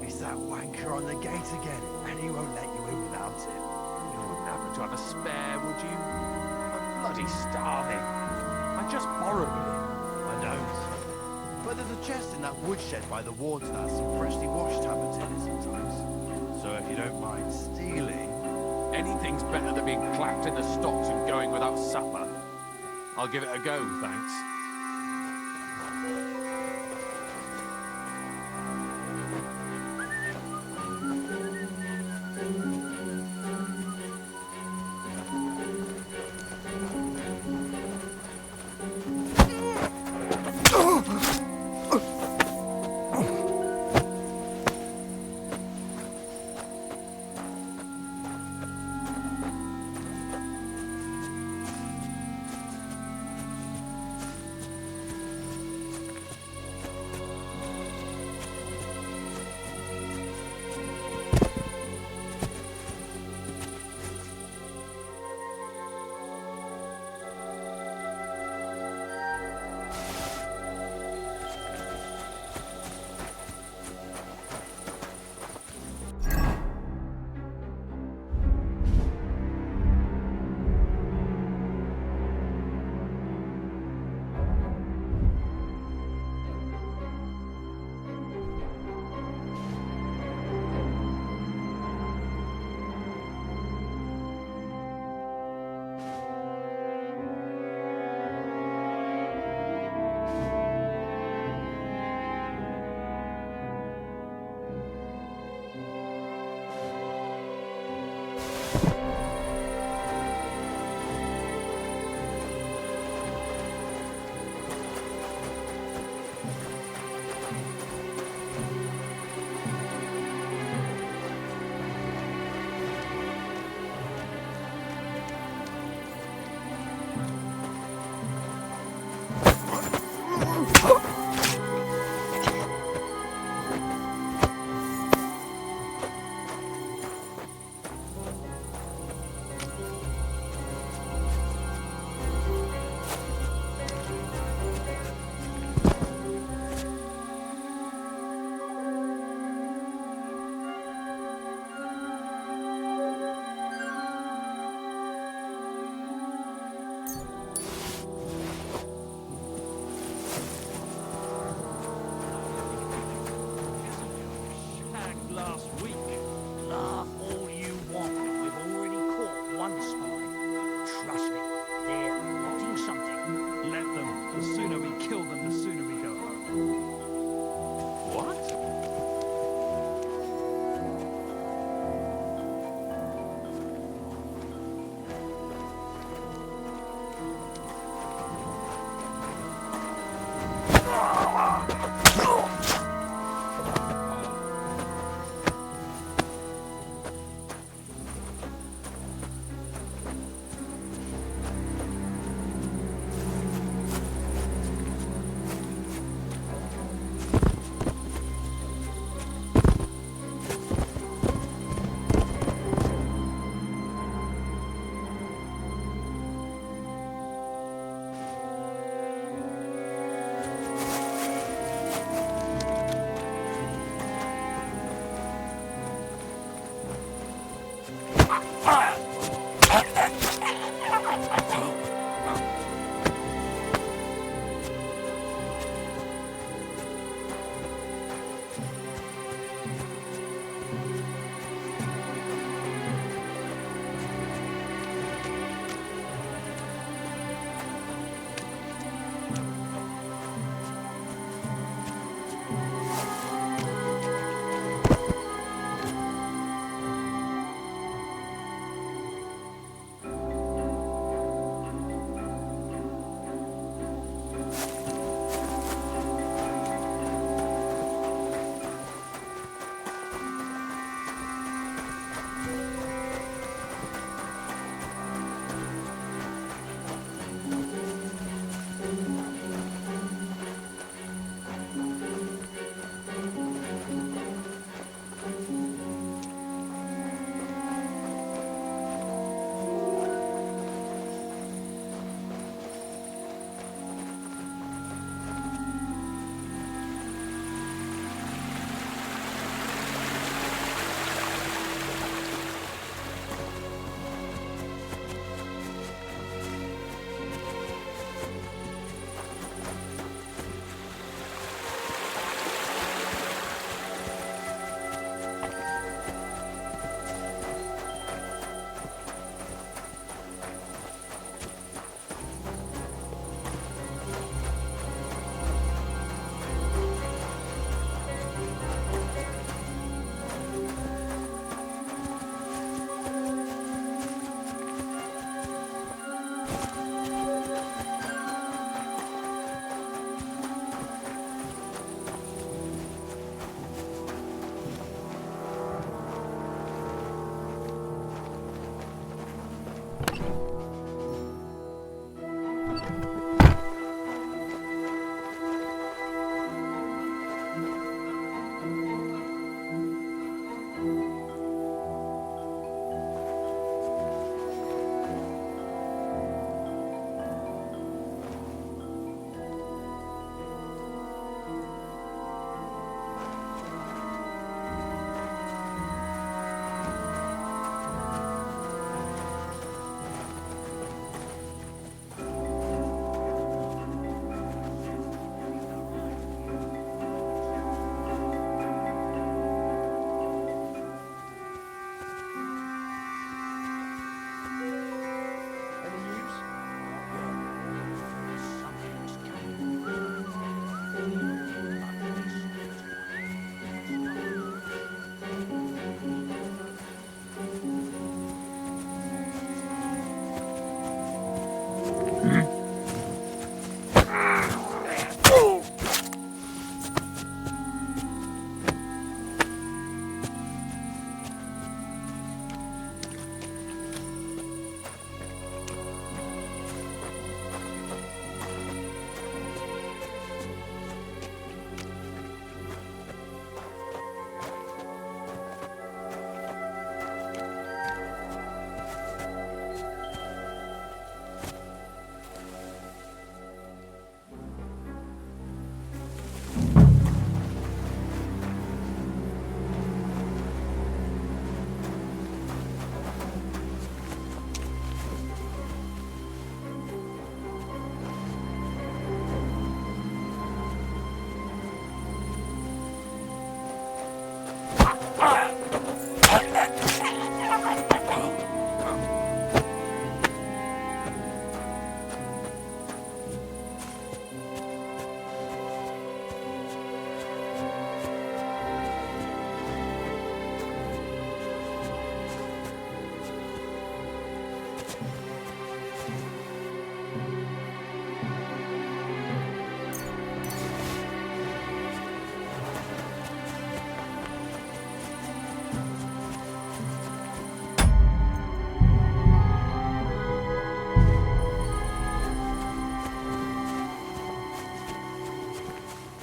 It's that wanker on the gate again, and he won't let you in without it. You wouldn't happen to have a spare, would you? I'm bloody starving. I just borrowed it. I don't. But there's a chest in that woodshed by the water that has some freshly washed tablets in it sometimes. So if you don't mind stealing... Anything's better than being clapped in the stocks and going without supper. I'll give it a go, thanks.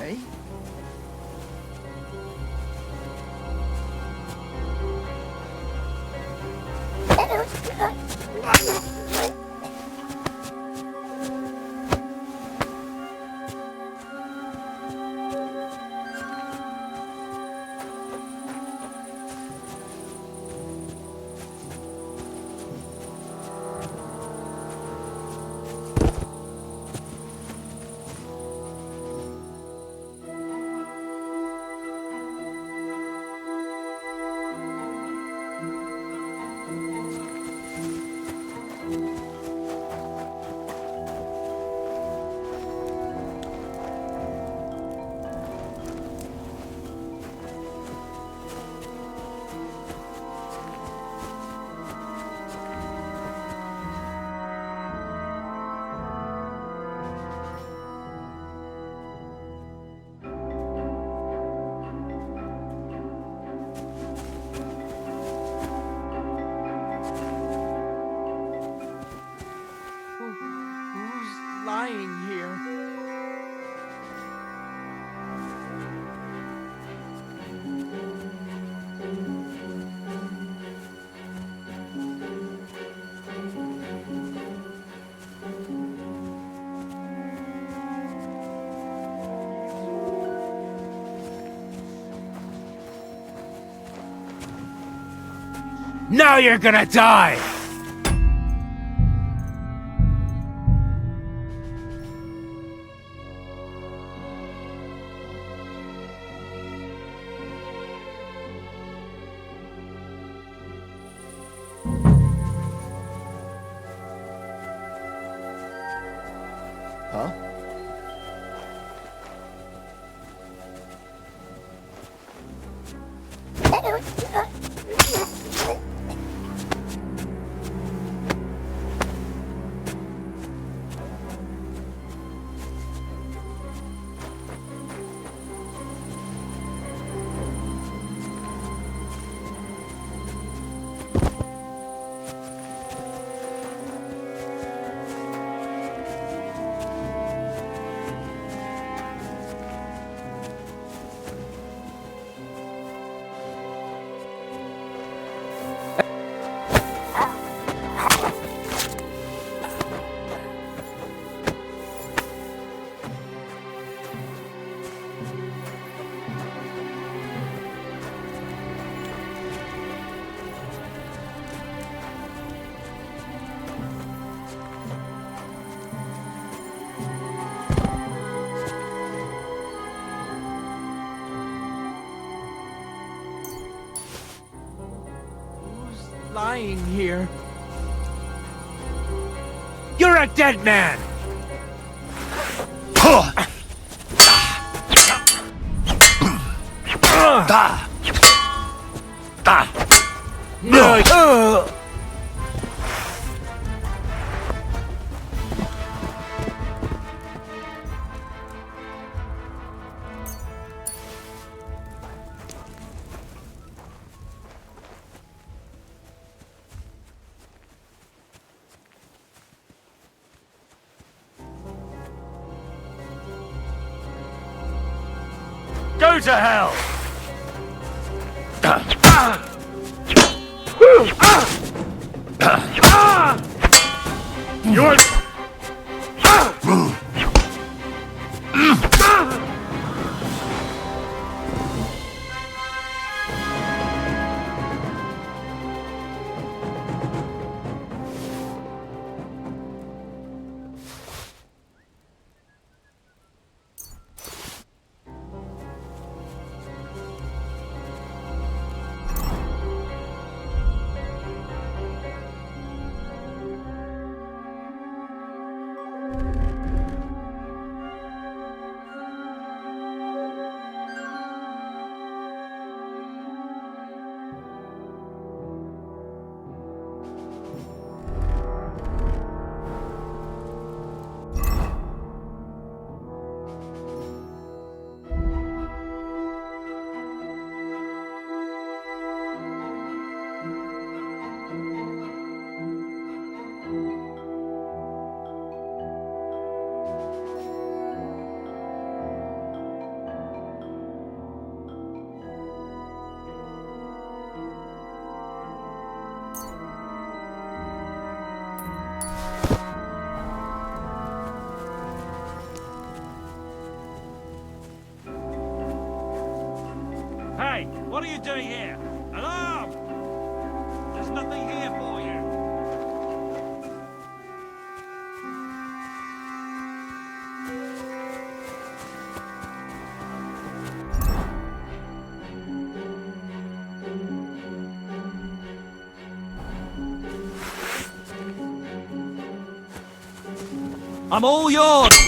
Hey? Who's lying here? Now you're gonna die! Huh? Lying here. You're a dead man! No! Go to hell! You're... What are you doing here? Alarm! There's nothing here for you. I'm all yours!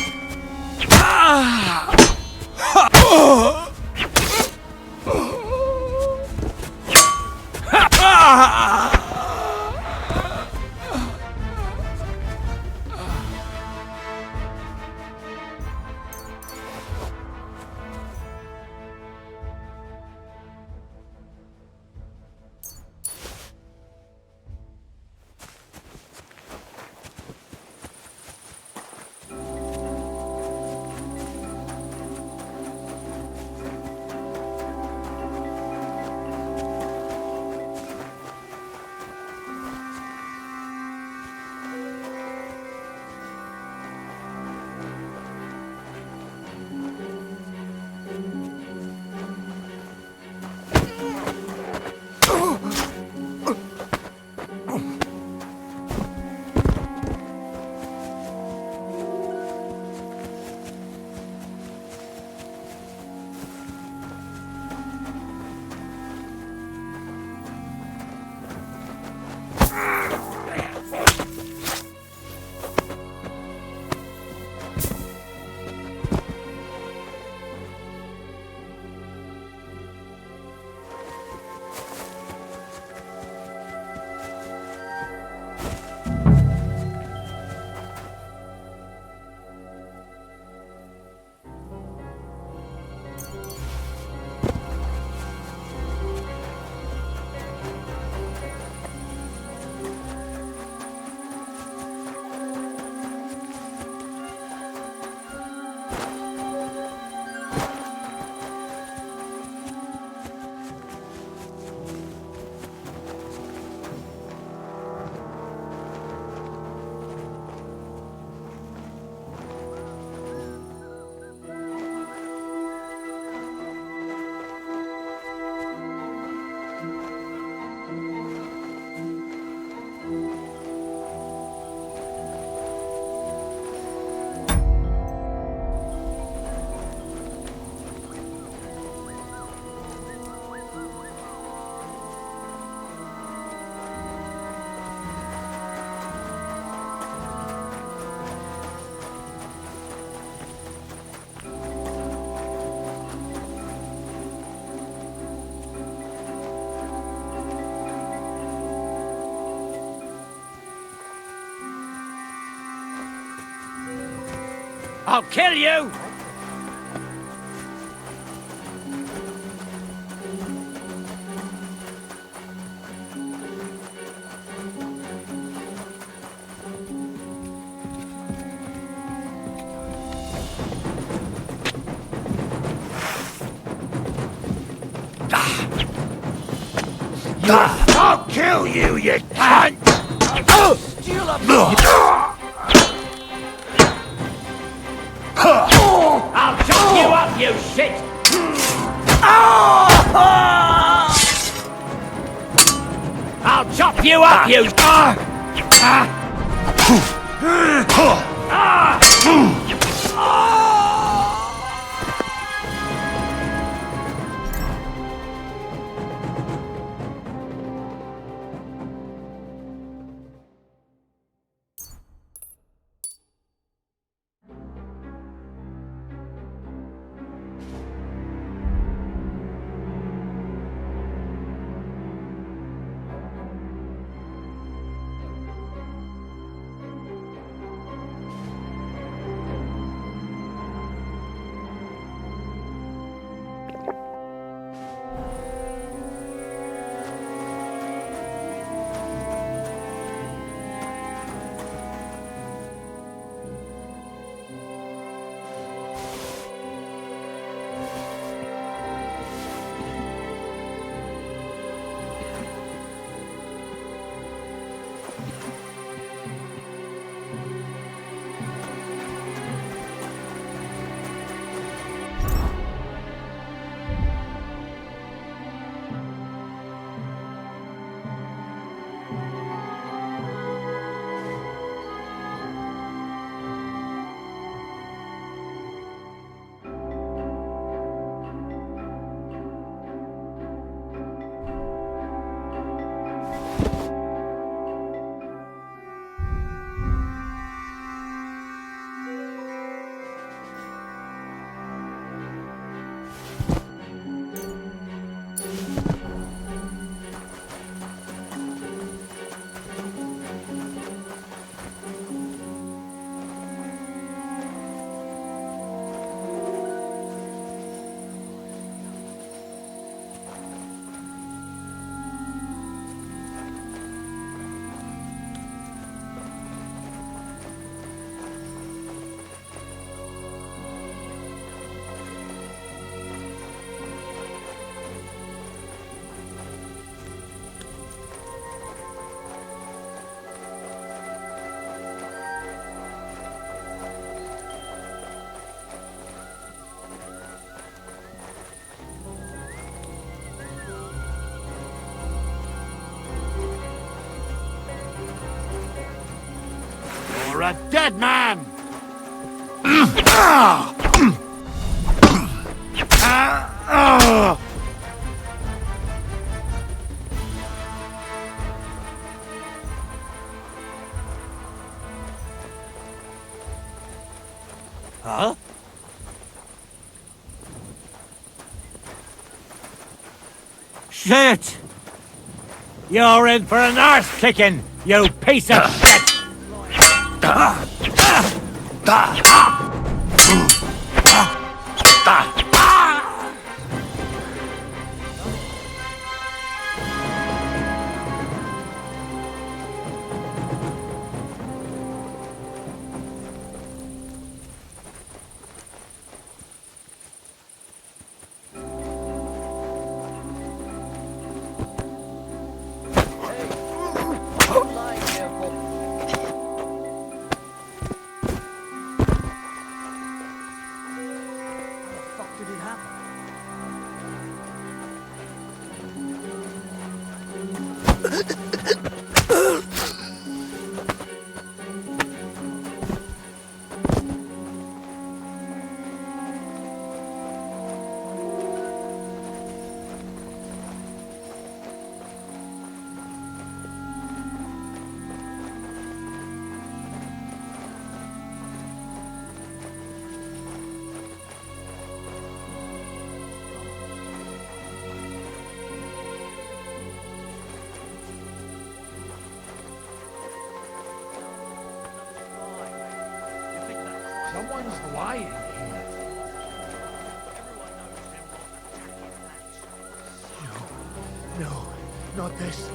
I'll kill you! I'll kill you, you cunt! Steal a I'll chop you up, you shit! I'll chop you up, you... a dead man! Huh? Shit! You're in for an arse kicking, you piece of shit! Someone's lying here. No, not this.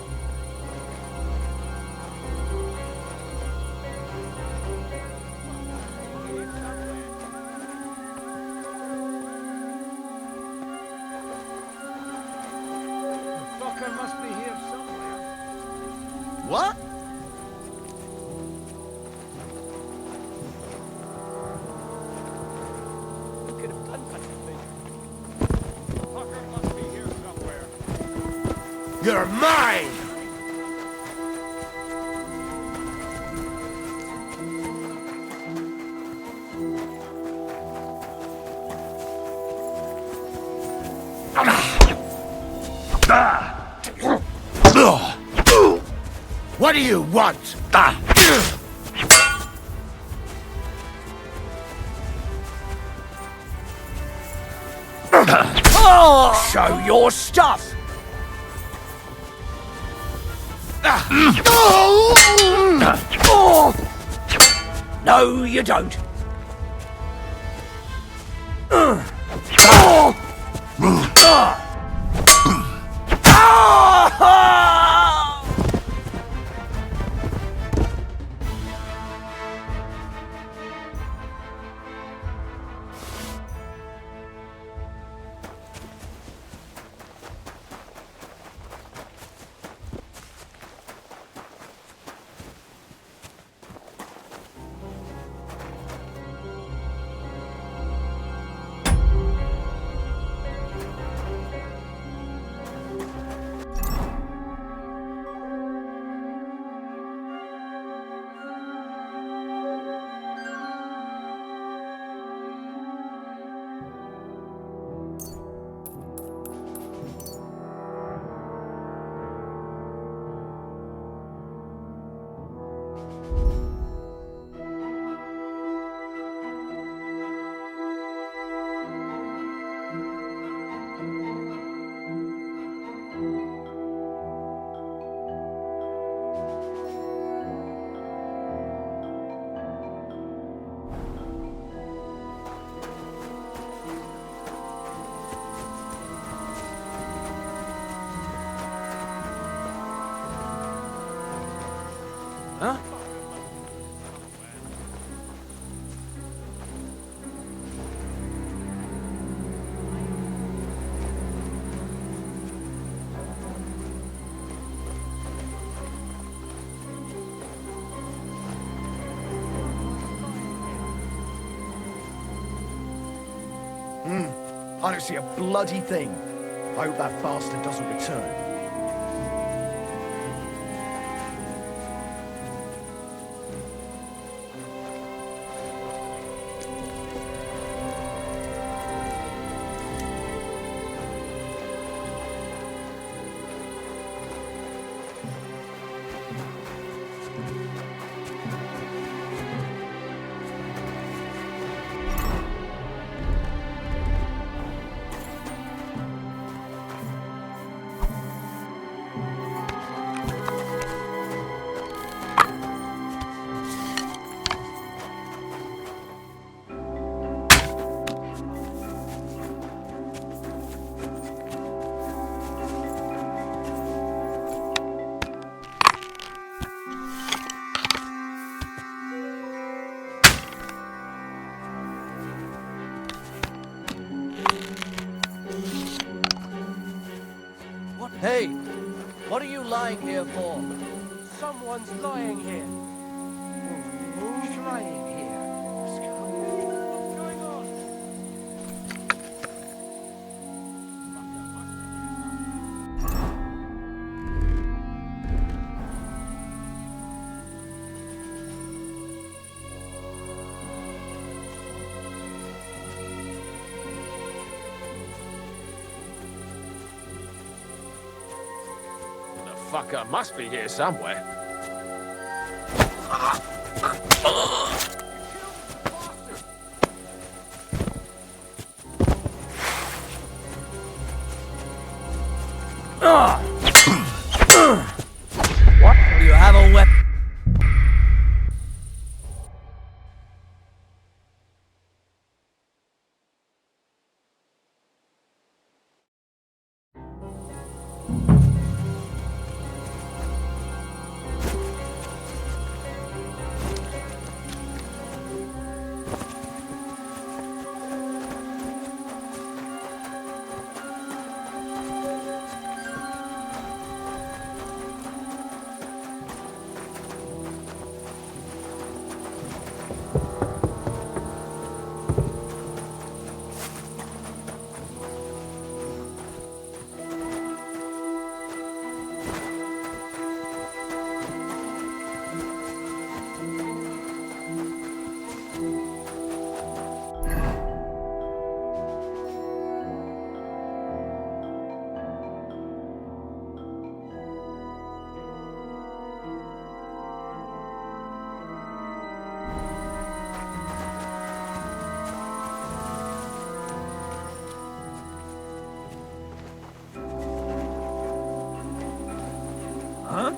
The fucker must be here somewhere. What? Could have done such a thing. The fucker must be here somewhere. You're mine! What do you want? Show your stuff! No, you don't. Huh? I don't see a bloody thing. I hope that bastard doesn't return. Hey, what are you lying here for? Someone's lying here. Who's lying here? What's going on? The fucker must be here somewhere. What? Do you have a weapon? Huh?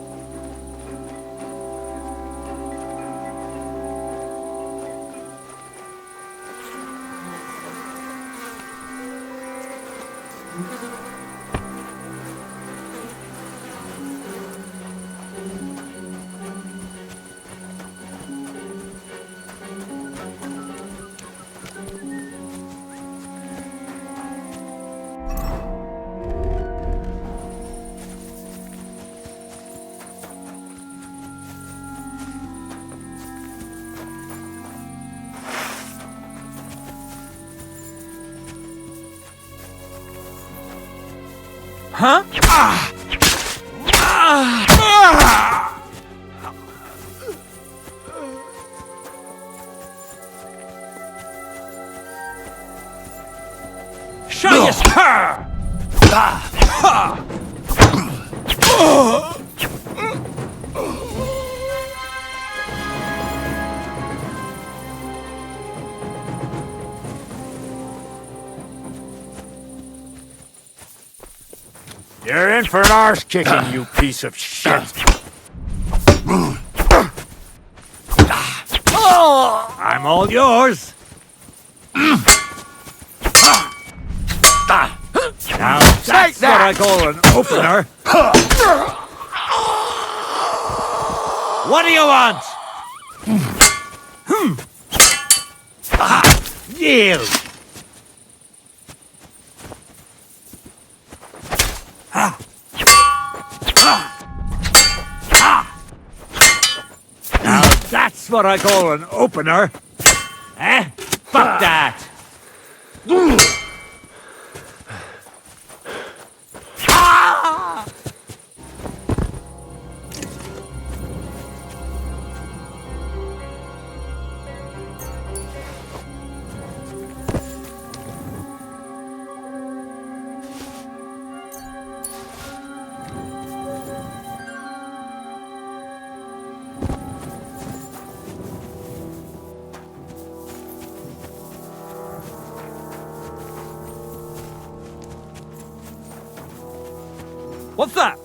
Huh? Show your spur! You're in for an arse kicking, you piece of shit. I'm all yours. Now that's what I call an opener. What do you want? Yield. Now that's what I call an opener. Eh? Fuck that. What's that?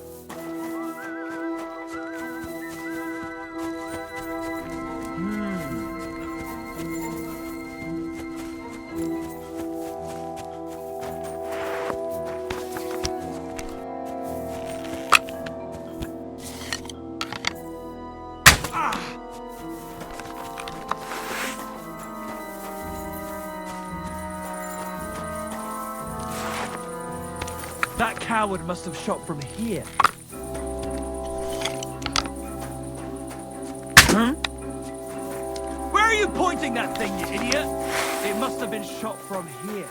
That coward must have shot from here. Where are you pointing that thing, you idiot? It must have been shot from here.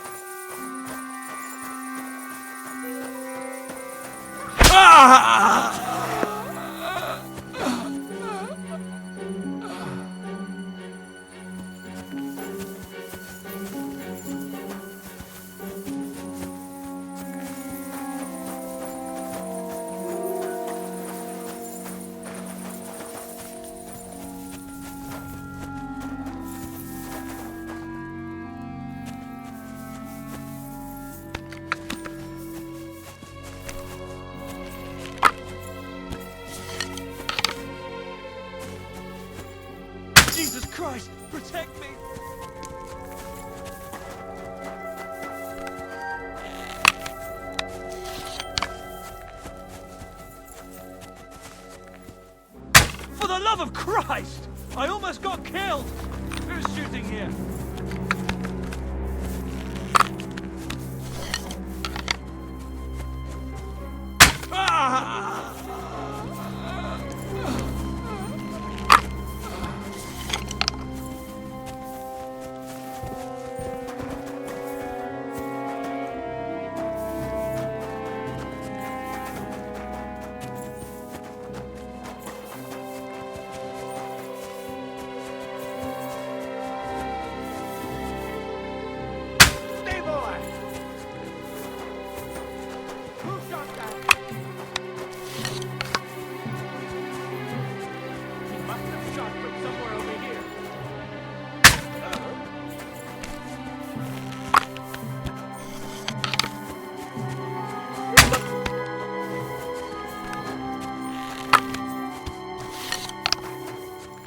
Jesus Christ, protect me! For the love of Christ! I almost got killed! Who's shooting here?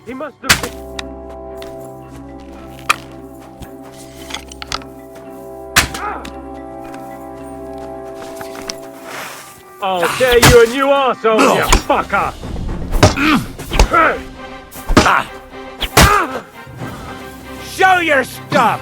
He must have been... I'll dare you a new arsehole, you fucker! Show your stuff!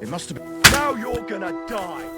It must have been... Now you're gonna die!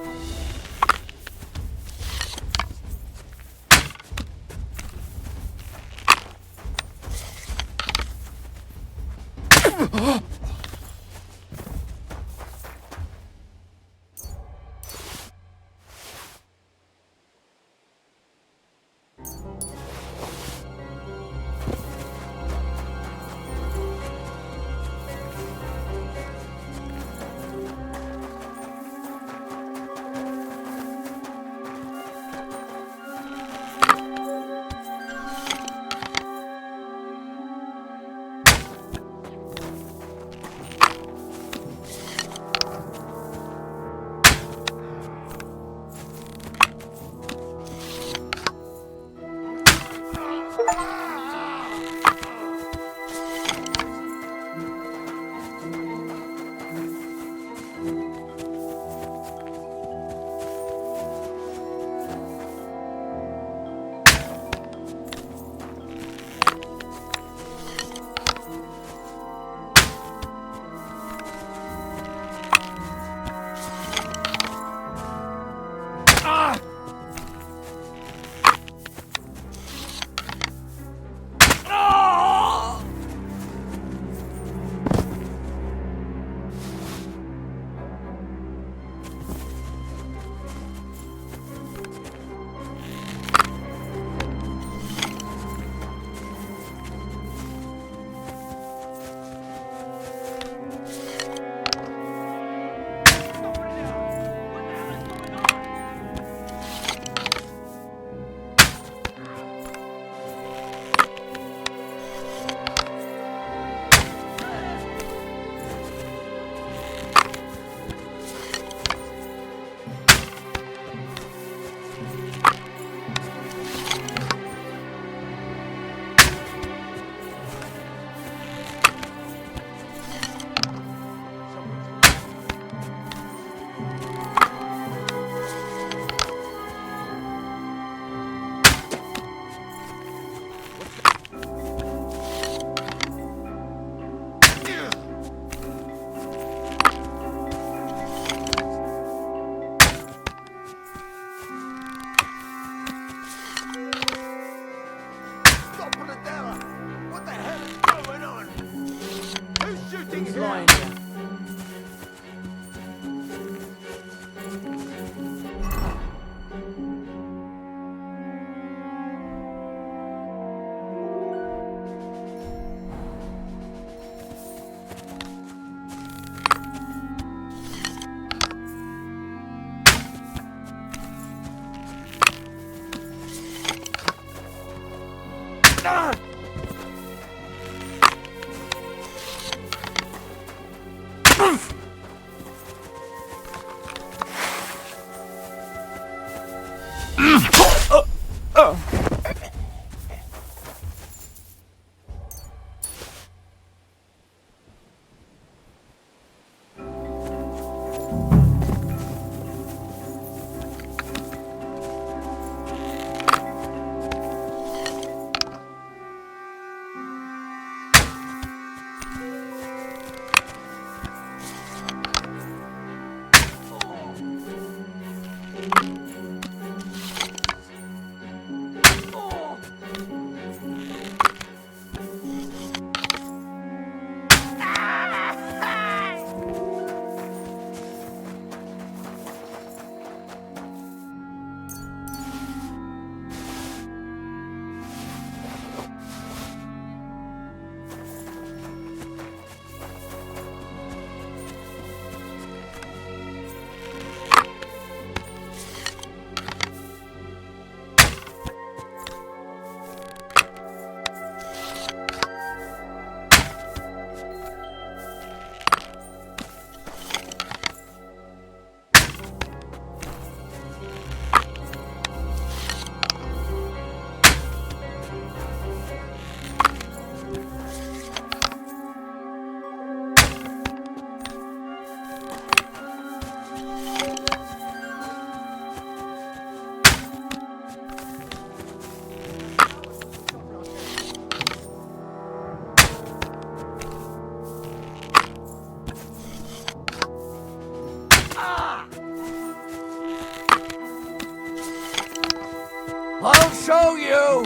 I'll show you!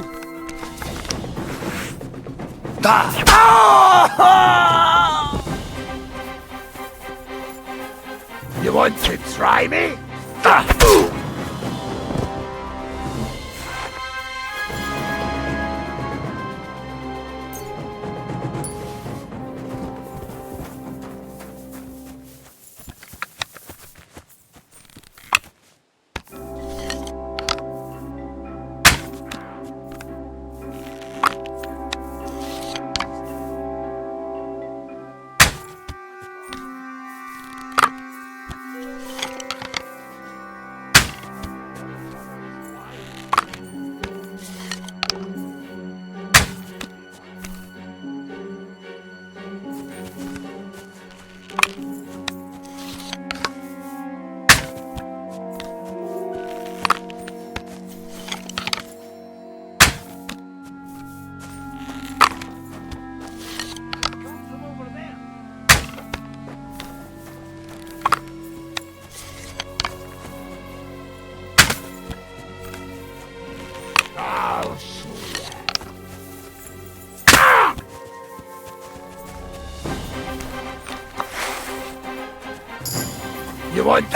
You want to try me? You want to...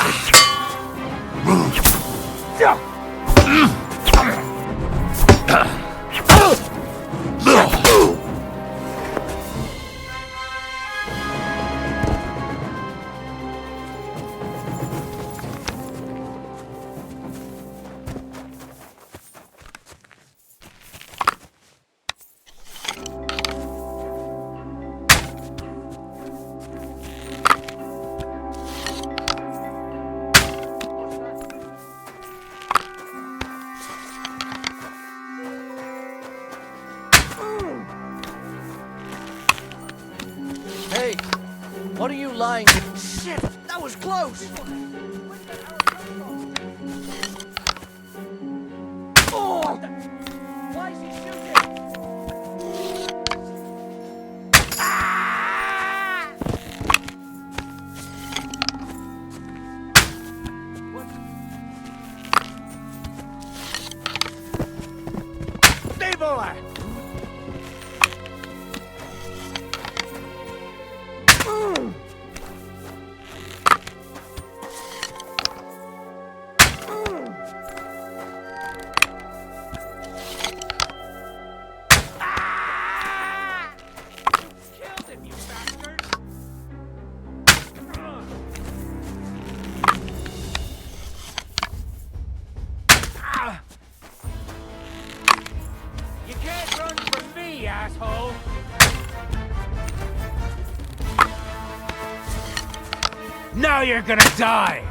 Hey, what are you lying? Shit, that was close! Oh! Why is he shooting? Stay boy! You can't run from me, asshole! Now you're gonna die!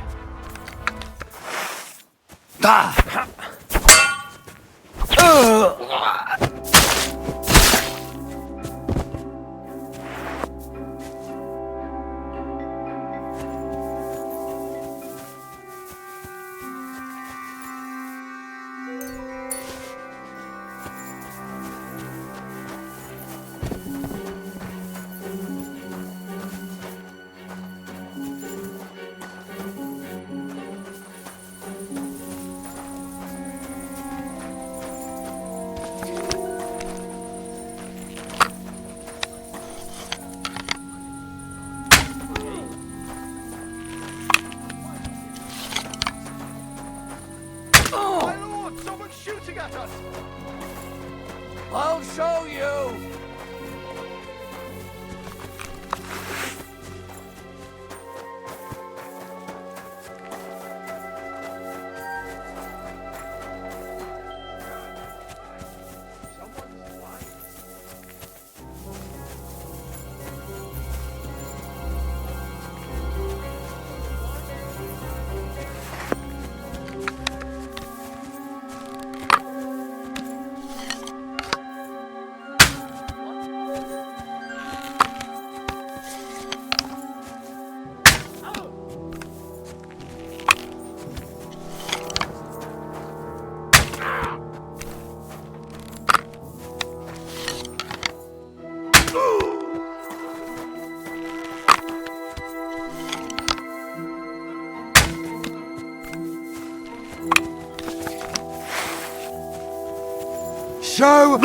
Show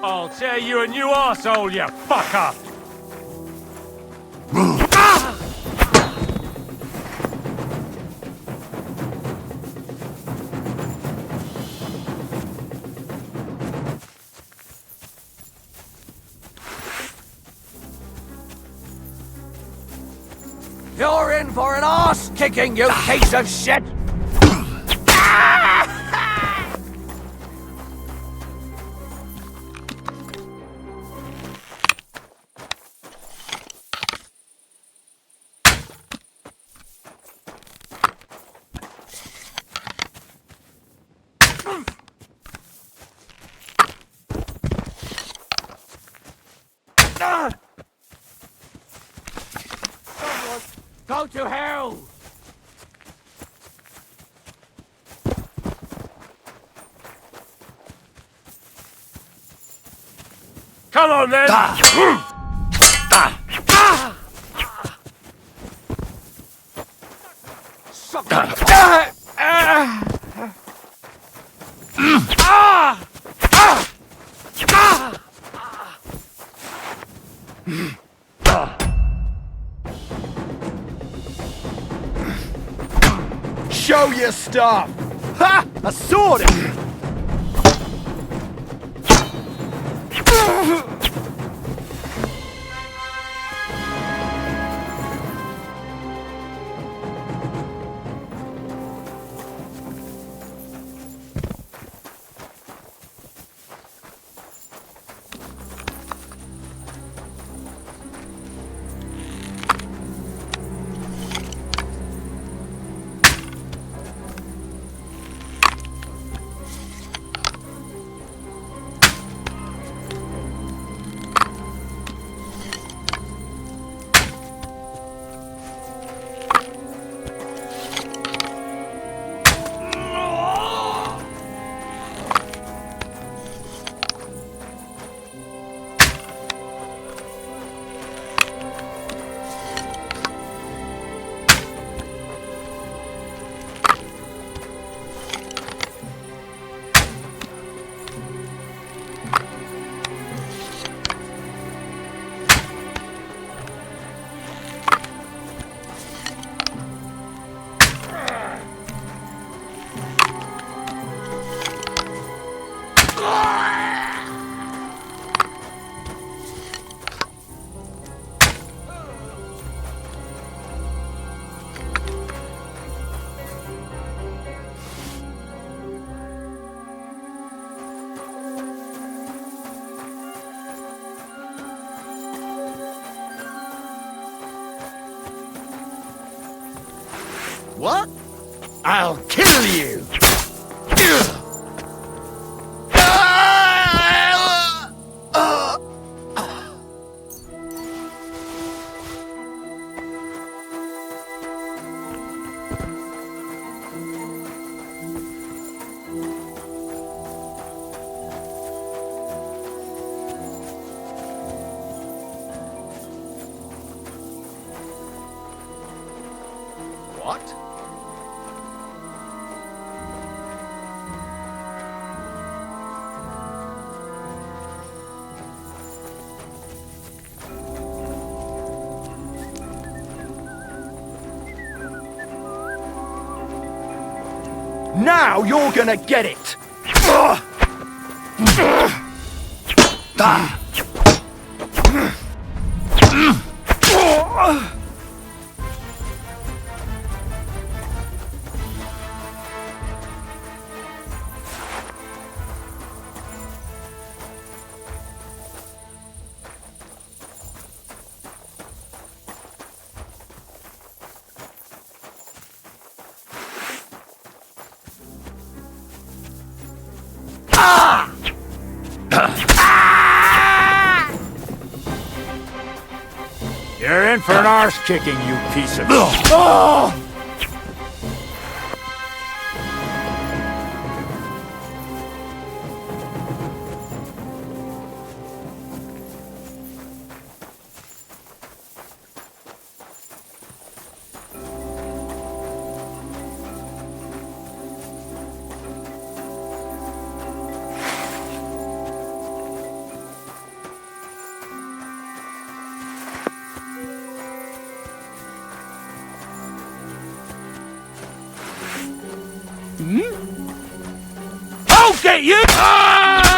I'll tear you a new arsehole, you fucker! You're in for an arse kicking, you piece of shit! Go to hell! Come on then! Show your stuff! Ha! I saw it! What? I'll kill you! What? Now you're gonna get it! Ah! You're in for an arse kicking, you piece of... I'll get you! Ah!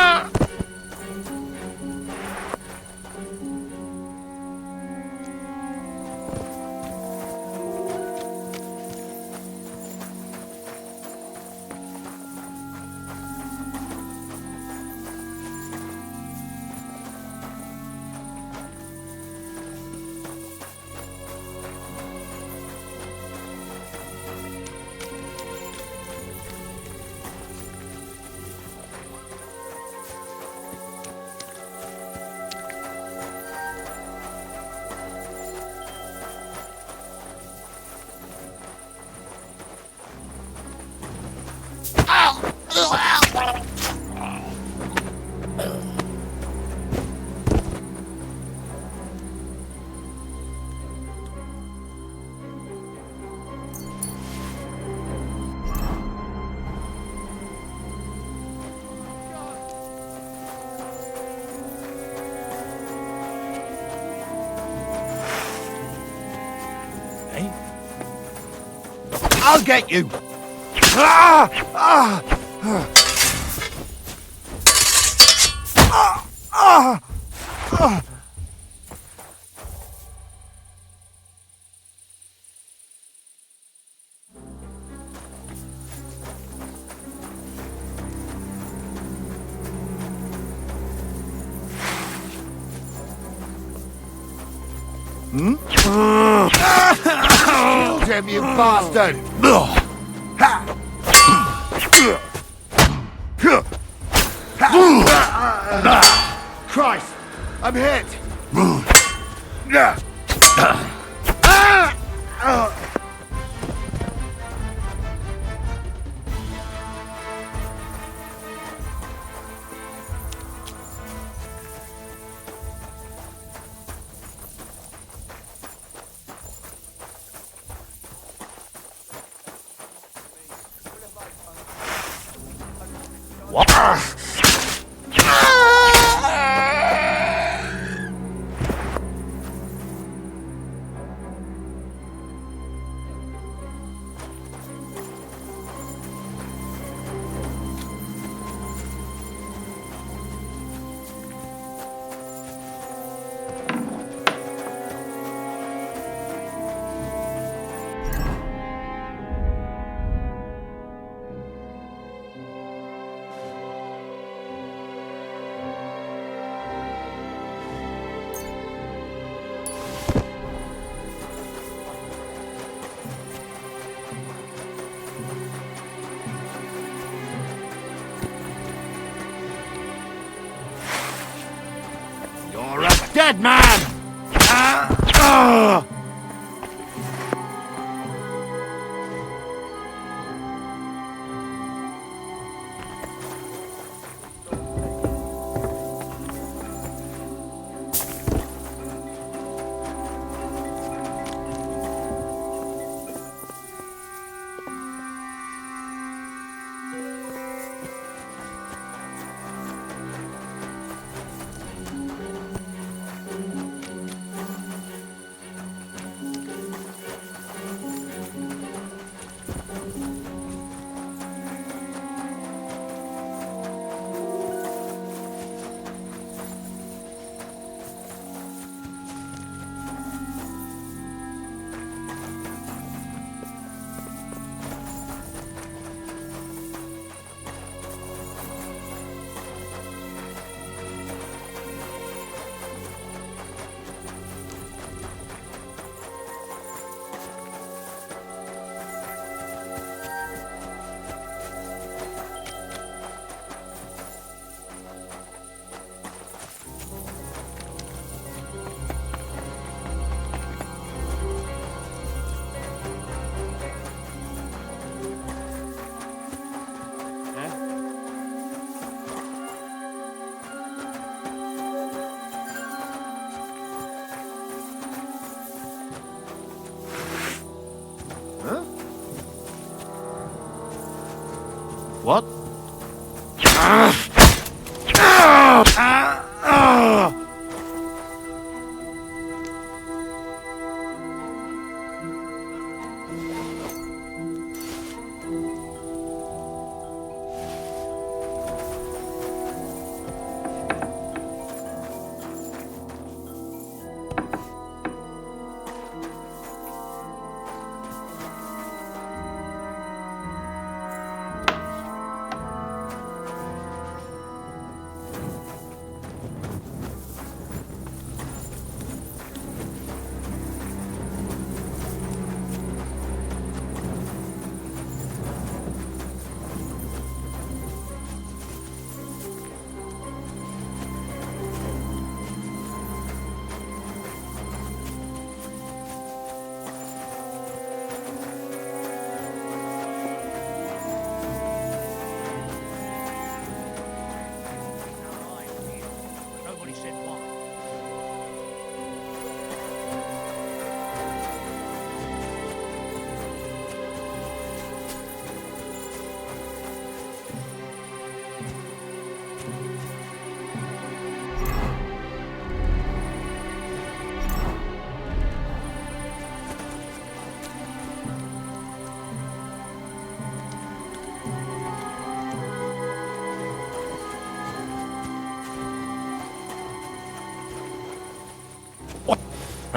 I'll get you! Ah! Ah! Ah! Ah! Ah! Hmm? Killed him, you bastard! Christ! I'm hit! You're a dead man! What?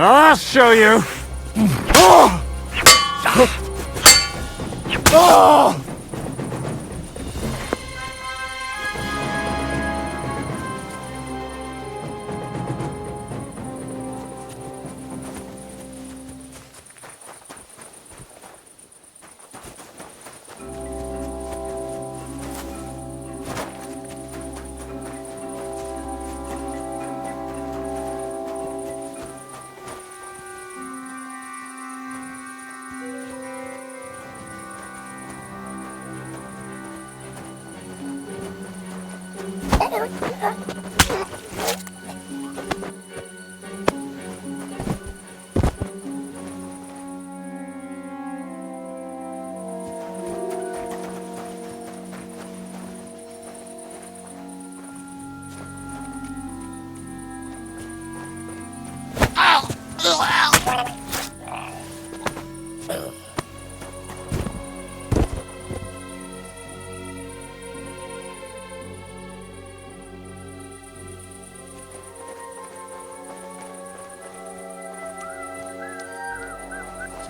I'll show you!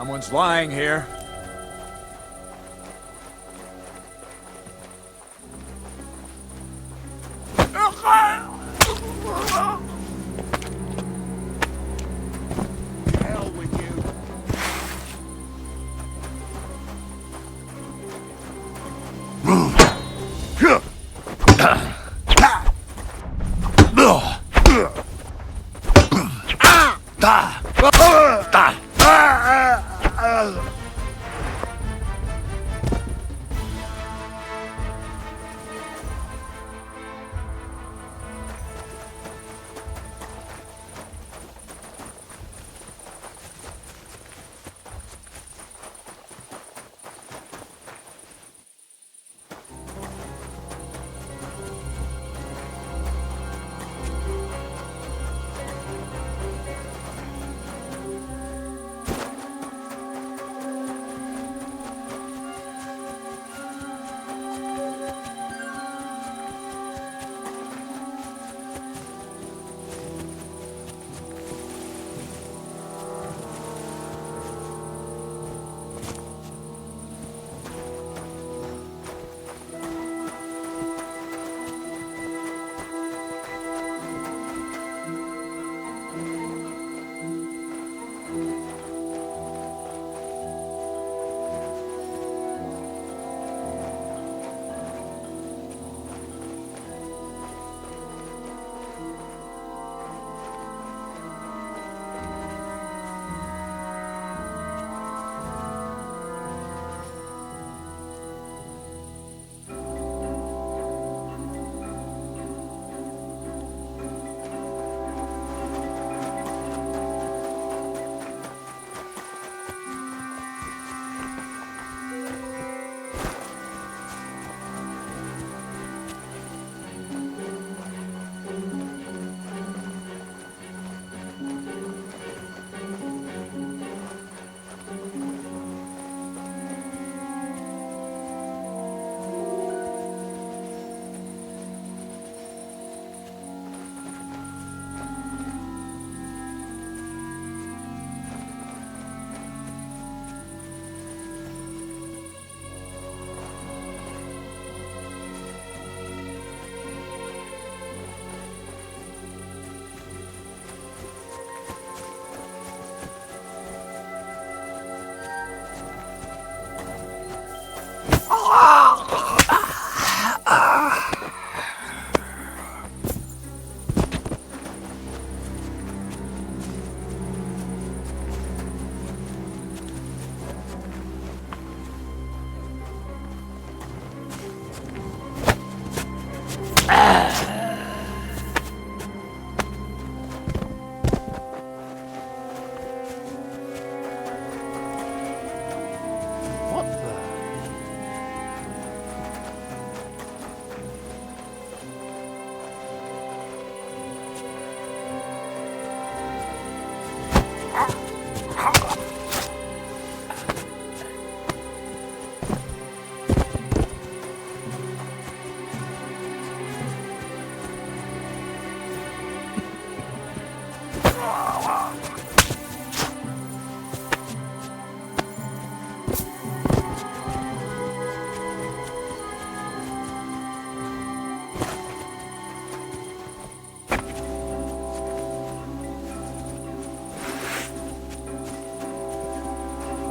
Someone's lying here. Hell with you.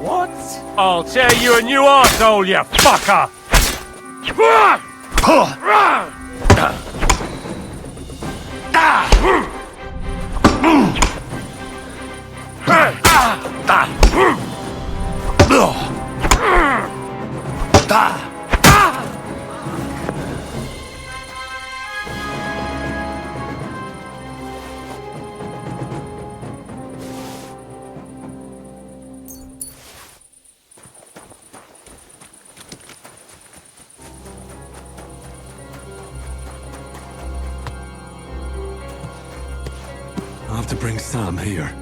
What? I'll tear you a new arsehole, you fucker! I'll have to bring Sam here.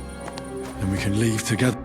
Then we can leave together.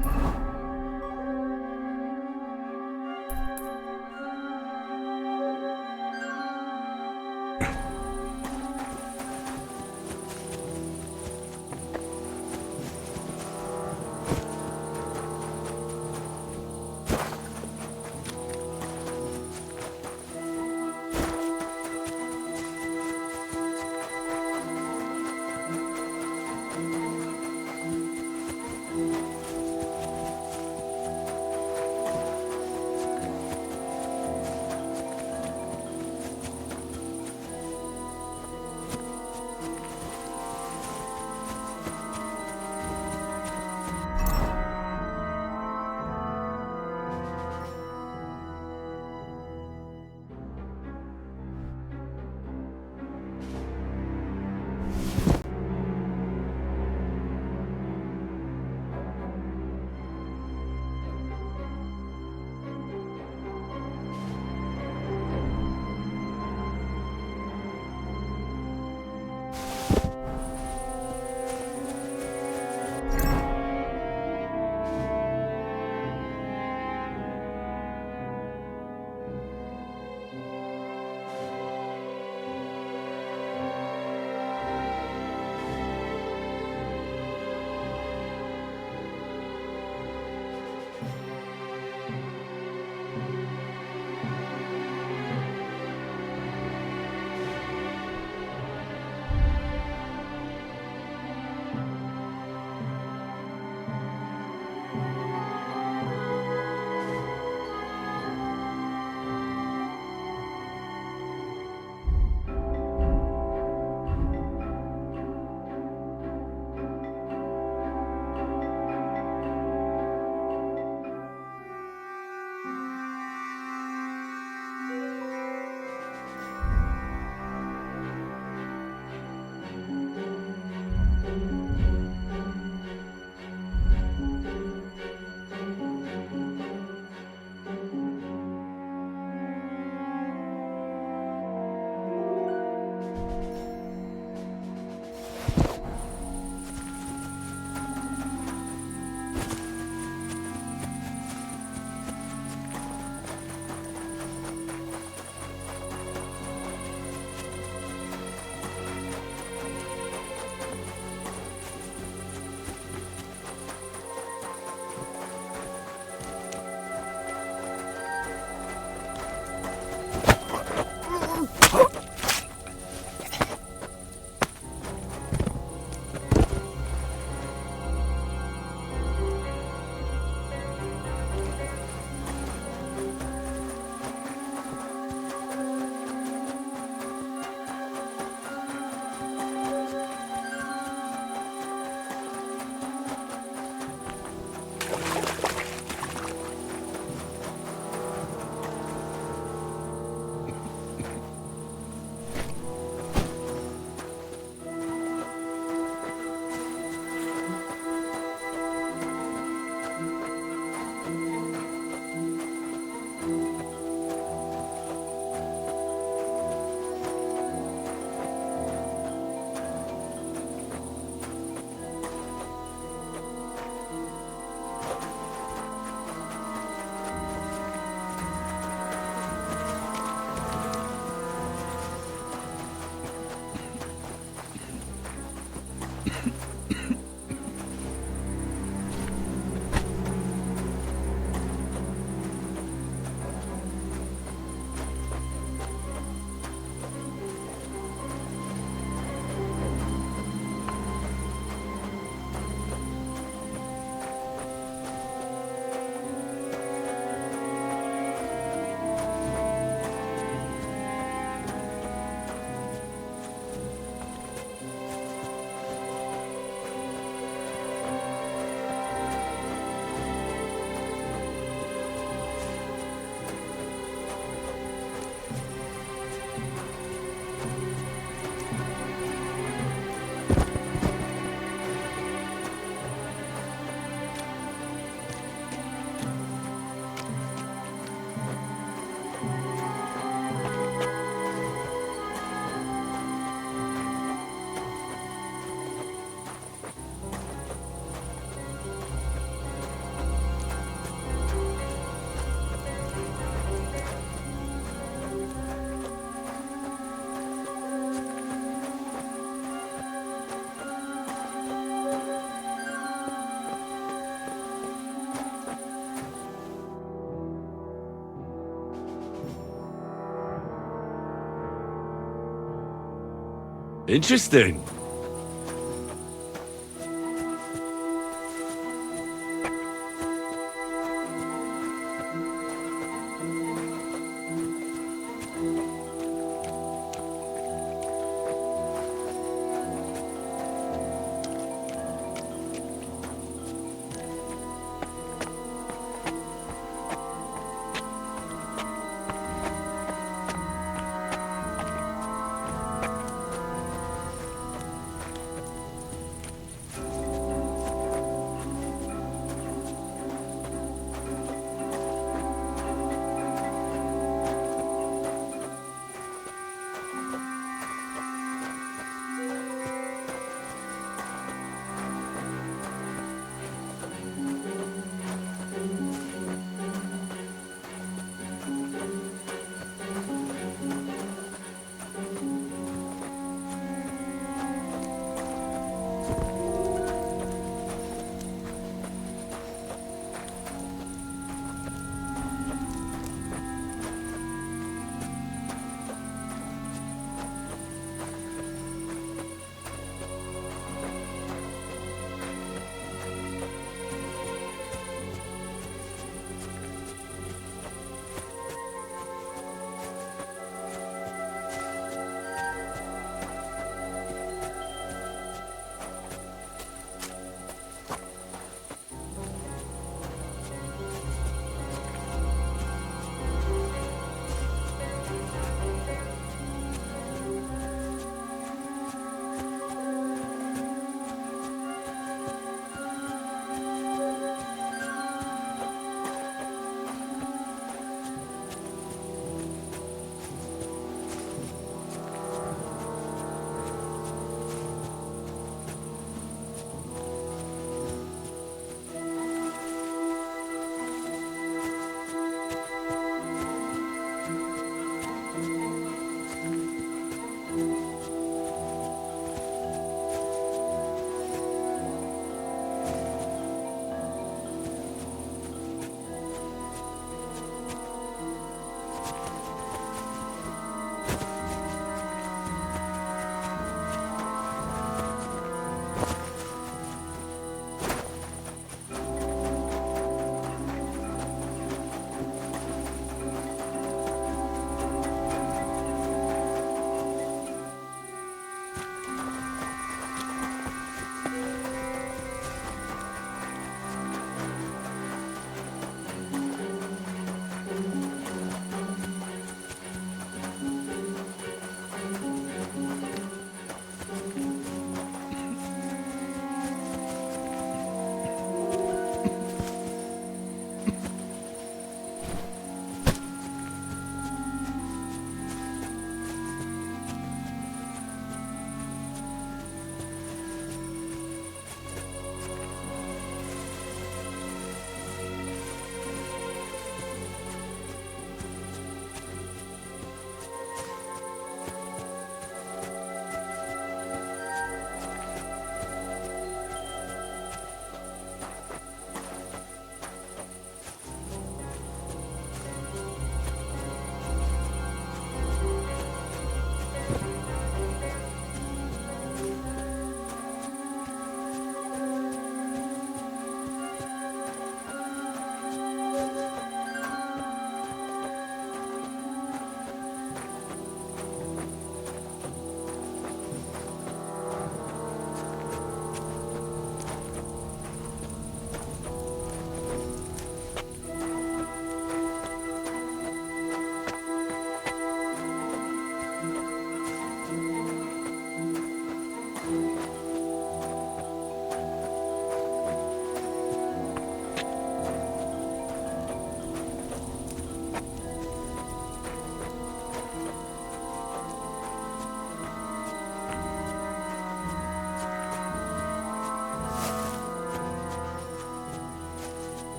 Interesting.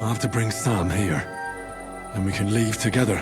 I'll have to bring Sam here, and we can leave together.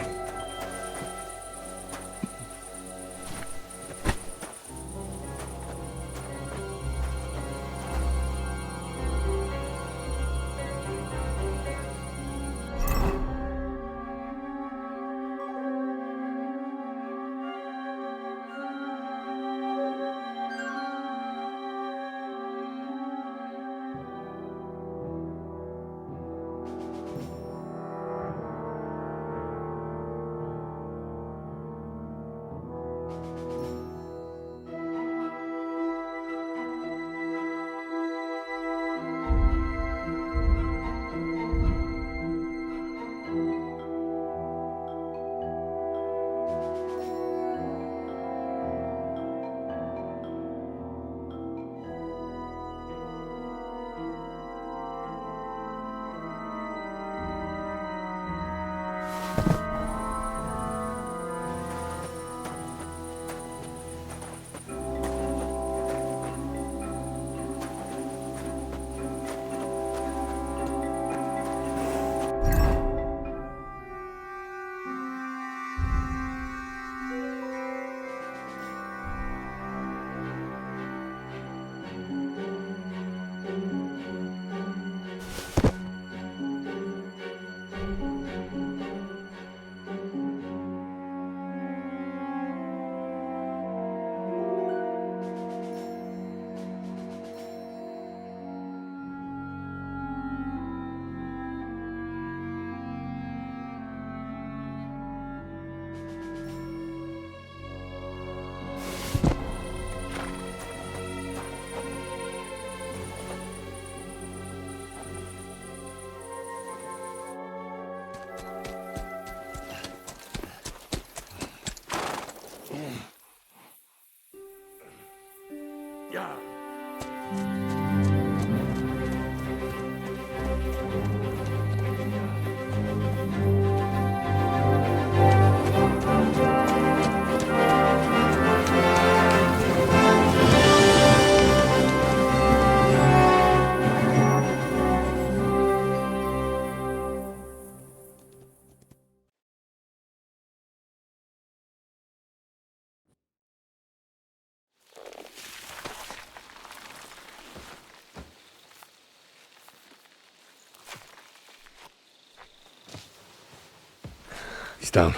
He's down.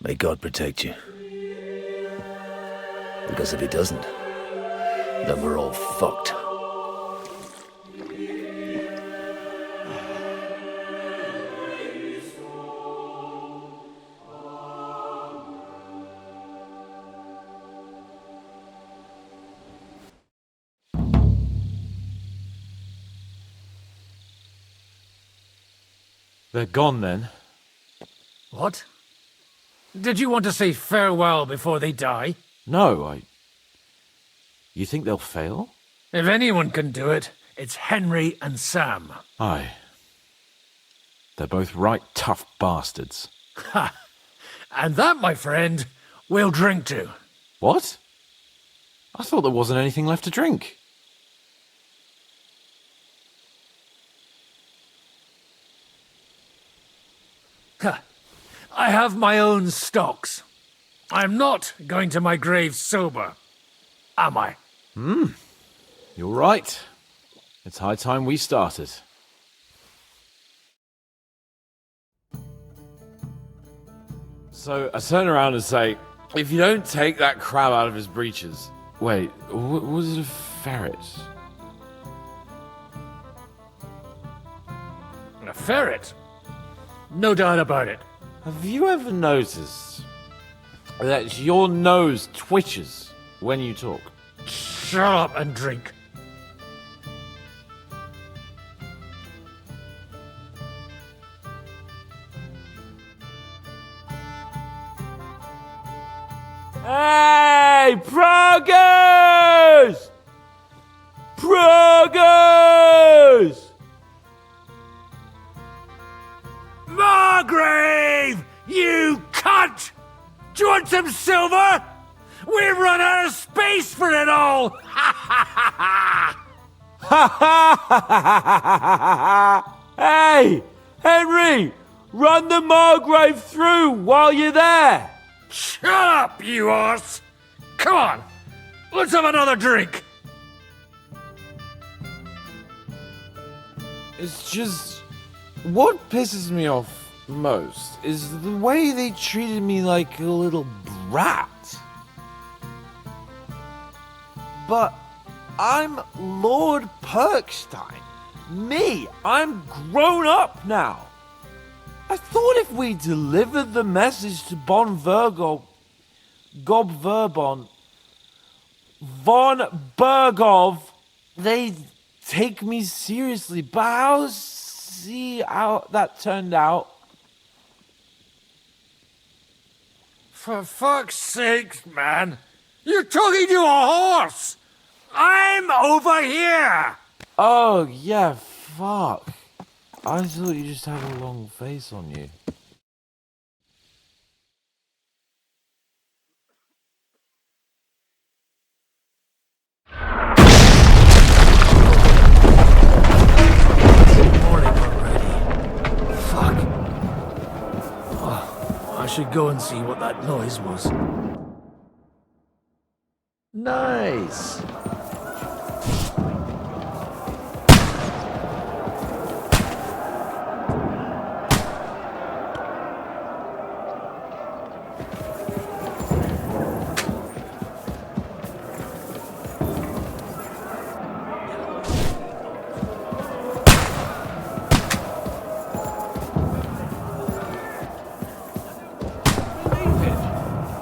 May God protect you. Because if he doesn't, then we're all fucked. They're gone then. What? Did you want to say farewell before they die? No, You think they'll fail? If anyone can do it, it's Henry and Sam. Aye. They're both right tough bastards. Ha! And that, my friend, we'll drink to. What? I thought there wasn't anything left to drink. I have my own stocks. I'm not going to my grave sober, am I? You're right. It's high time we started. So I turn around and say, if you don't take that crab out of his breeches... Wait, was it a ferret? A ferret? No doubt about it. Have you ever noticed that your nose twitches when you talk? Shut up and drink. Hey, progress! Progress! Margrave! You cunt! Do you want some silver? We've run out of space for it all! Hey, Henry! Run the Margrave through while you're there! Shut up, you arse! Come on, let's have another drink! It's just... What pisses me off most is the way they treated me like a little brat. But I'm Lord Perkstein. Me, I'm grown up now. I thought if we delivered the message to Von Vergov, Gob Verbon, Von Bergov, they'd take me seriously, but I'll see how that turned out. For fuck's sake, man! You're talking to a horse! I'm over here! Oh, yeah, fuck. I thought you just had a long face on you. Morning already. Fuck. Oh, I should go and see what that noise was. Nice.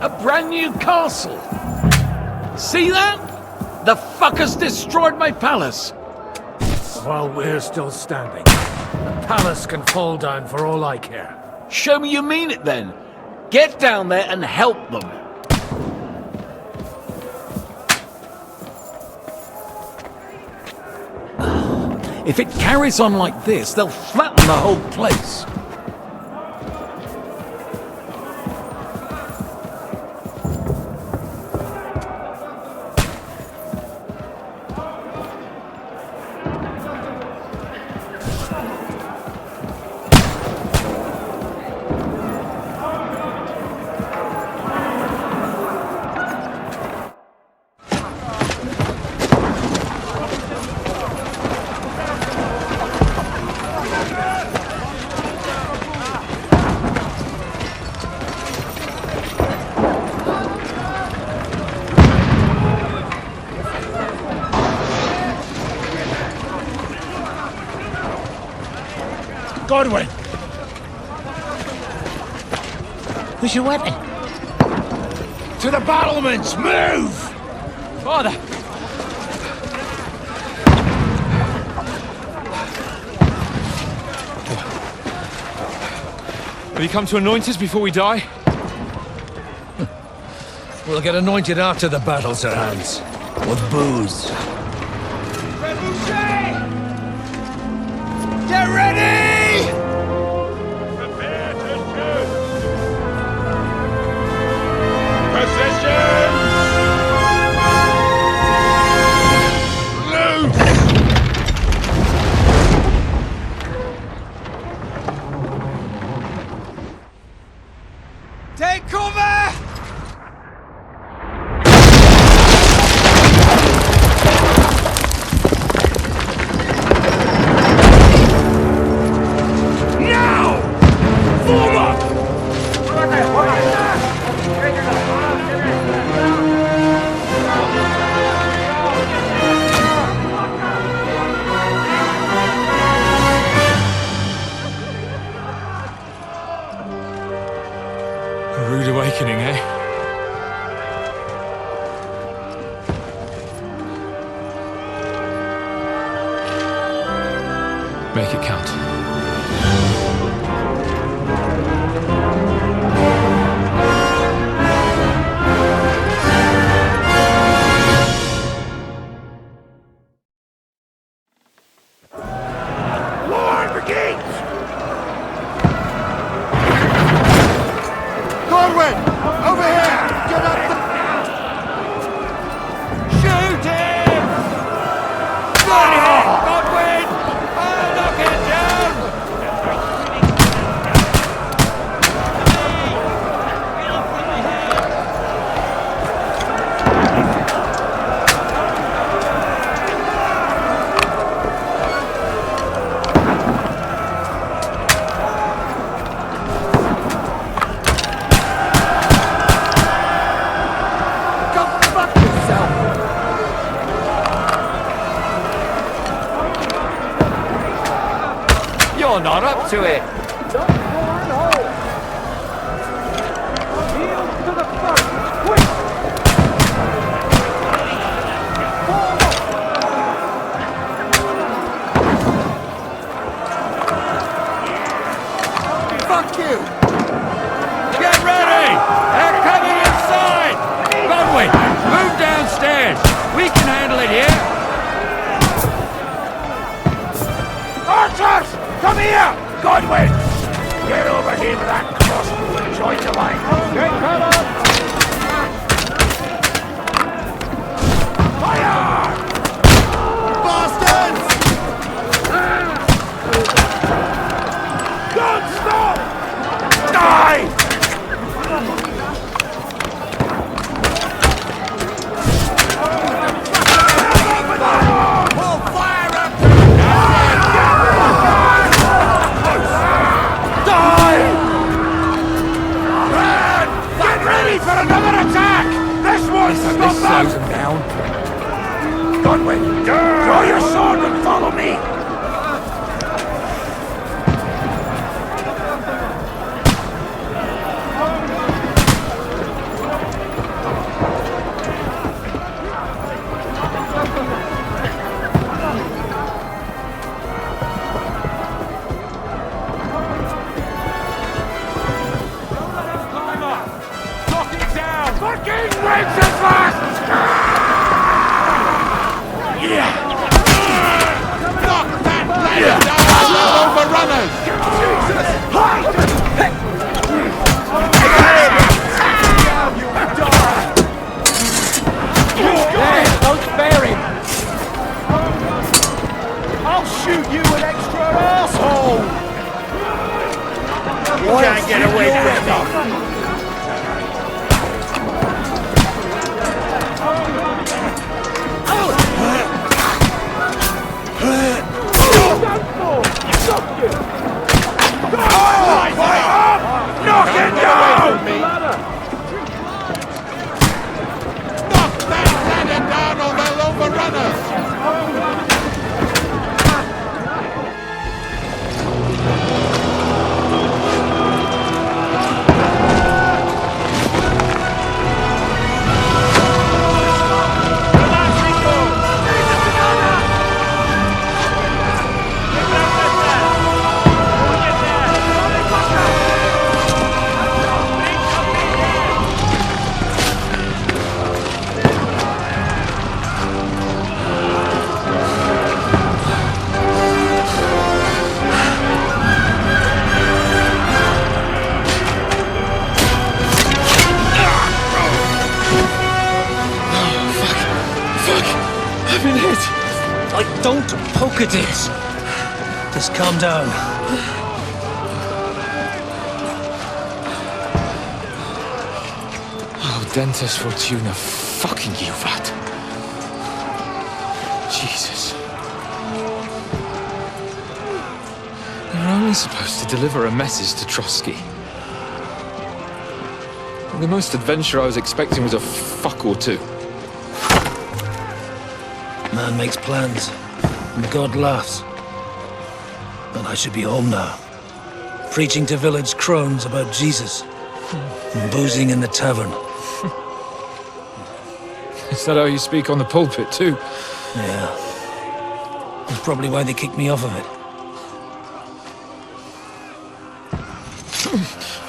A brand new castle. See that? The fuckers destroyed my palace. While we're still standing, the palace can fall down for all I care. Show me you mean it then. Get down there and help them. If it carries on like this, they'll flatten the whole place. Godwin! Where's your weapon? To the battlements! Move! Father! Have you come to anoint us before we die? We'll get anointed after the battle's at hands. With booze. Get ready! awakening, eh? Make it count. Lord, brigade! Godwin! Over here! Get up the... Shoot him! Bloody hell, Godwin! Oh, knock it down! Go fuck yourself! You're not up to it! Fuck you! Get ready! They're coming inside! Godwin, move downstairs! We can handle it here! Archers! Come here! Godwin! Get over here with that crossbow and join the line. Get cover! Fire! Bastards! Don't stop! Die! Pull fire up! Die! Red! Get ready for another attack! This one's This not slows bad! them down. Godwin, draw your sword and follow me! Knock it down! Fucking wings as fast! Yeah! Knock that player down on the overrunners! Jesus! Hide! There, don't spare him! I'll shoot you, an extra asshole! You can't get away from me! Knock it down! Knock that player down on the overrunners! I've been hit! Don't poke at it! Just calm down. Oh, Dentes Fortuna, fucking you, Vat. Jesus. They're only supposed to deliver a message to Trotsky. The most adventure I was expecting was a fuck or two. Man makes plans, and God laughs. And I should be home now, preaching to village crones about Jesus. And boozing in the tavern. Is that how you speak on the pulpit, too? Yeah. That's probably why they kicked me off of it.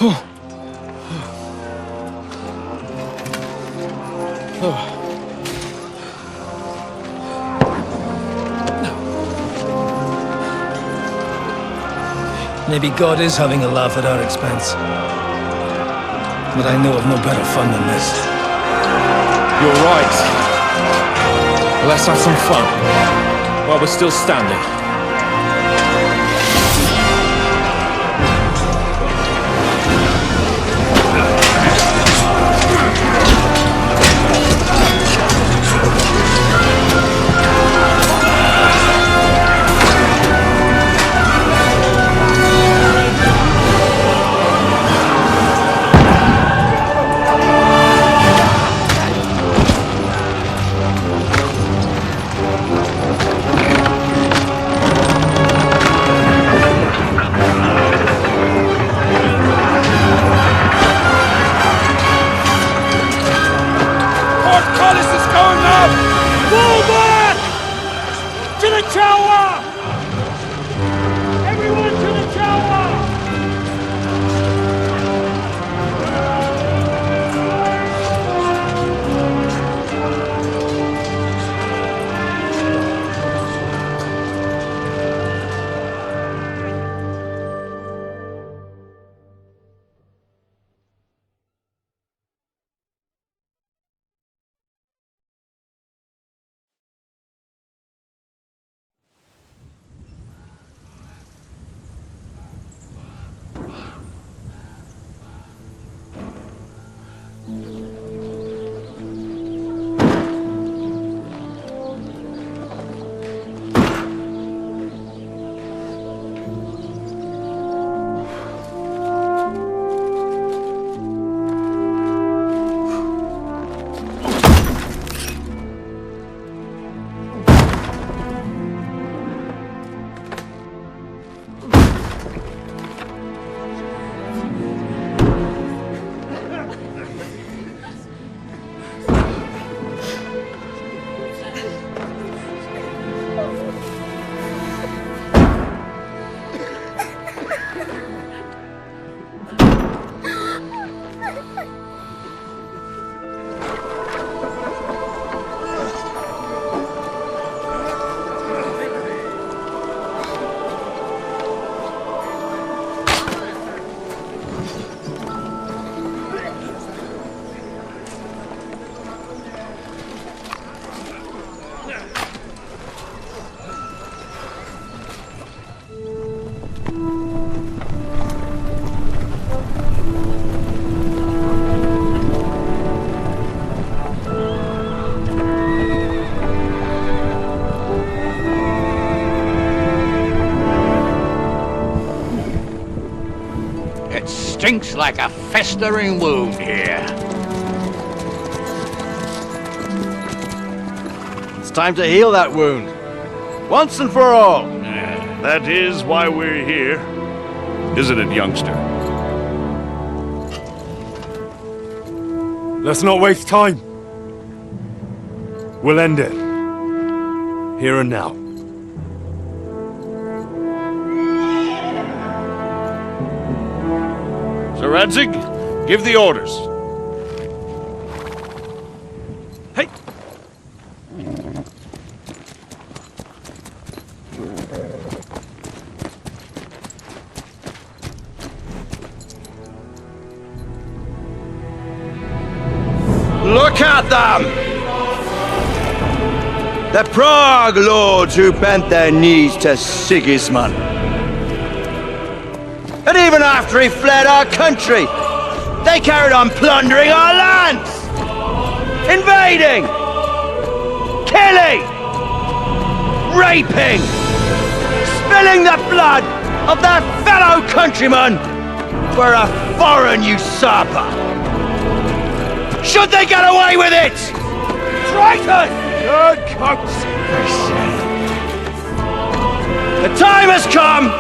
Oh. Oh. Maybe God is having a laugh at our expense. But I know of no better fun than this. You're right. Let's have some fun while we're still standing. Stinks like a festering wound here. It's time to heal that wound. Once and for all. That is why we're here. Isn't it, youngster? Let's not waste time. We'll end it. Here and now. Sir Radzig, give the orders. Hey! Look at them! The Prague lords who bent their knees to Sigismund. And even after he fled our country, they carried on plundering our lands! Invading! Killing! Raping! Spilling the blood of their fellow countrymen for a foreign usurper! Should they get away with it? Traitors! Good consideration. The time has come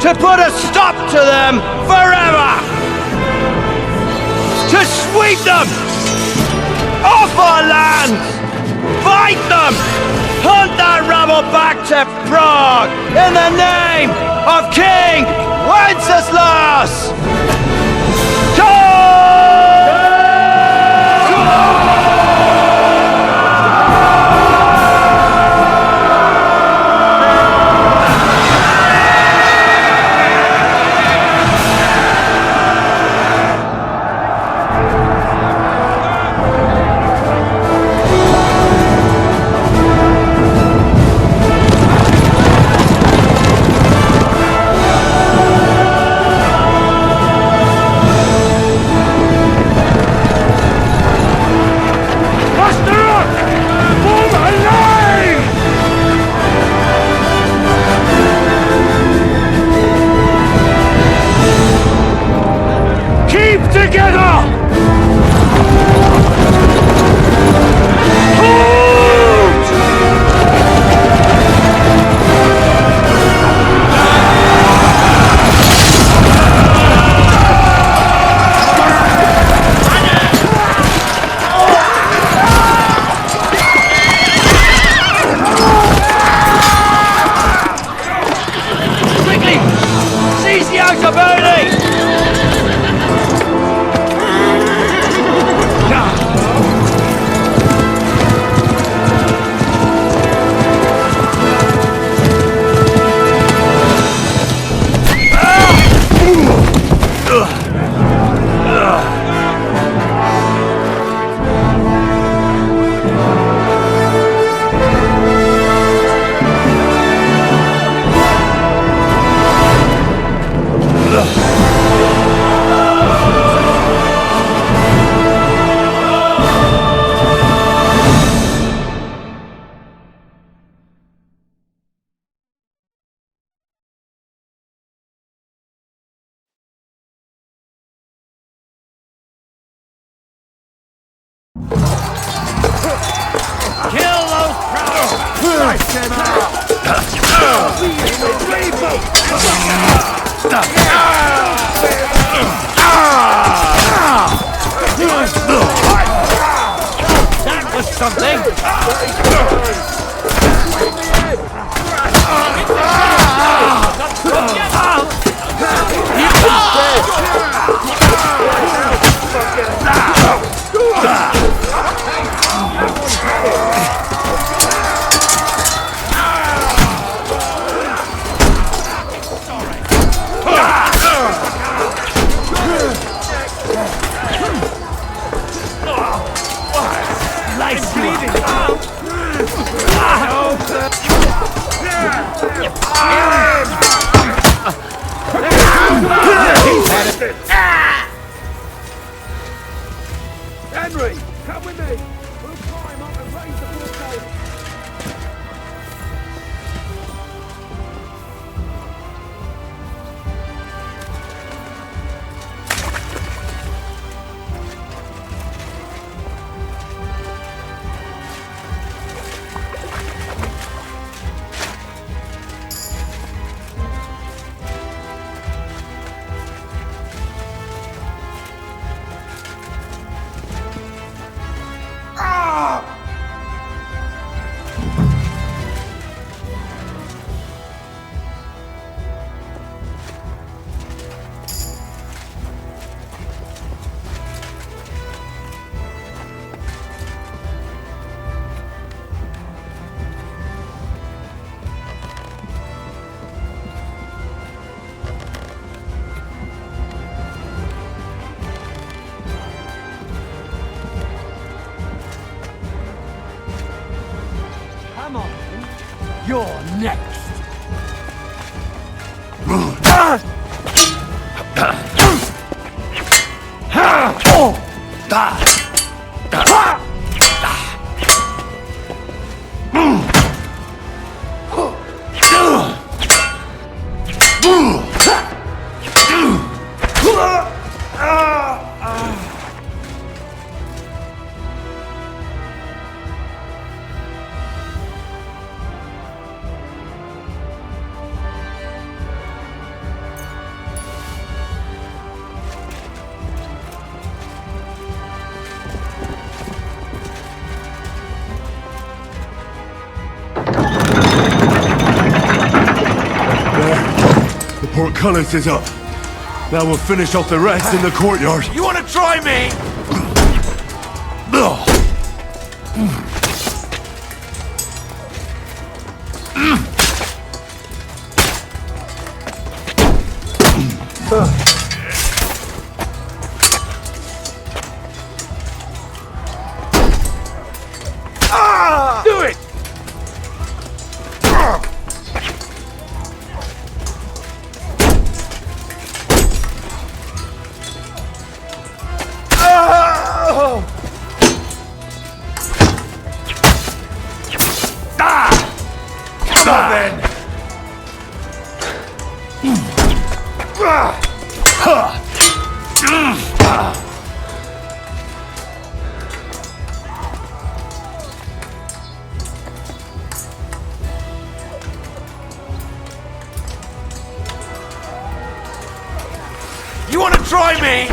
to put a stop to them forever! To sweep them! Off our lands! Fight them! Hunt that rabble back to Prague! In the name of King Wenceslas! That was something! Henry, come with me! We'll climb up and raise the blockade! Come on, you're next! colours is up. Now we'll finish off the rest in the courtyard. You want to try me? Do it! Come on then! You want to try me?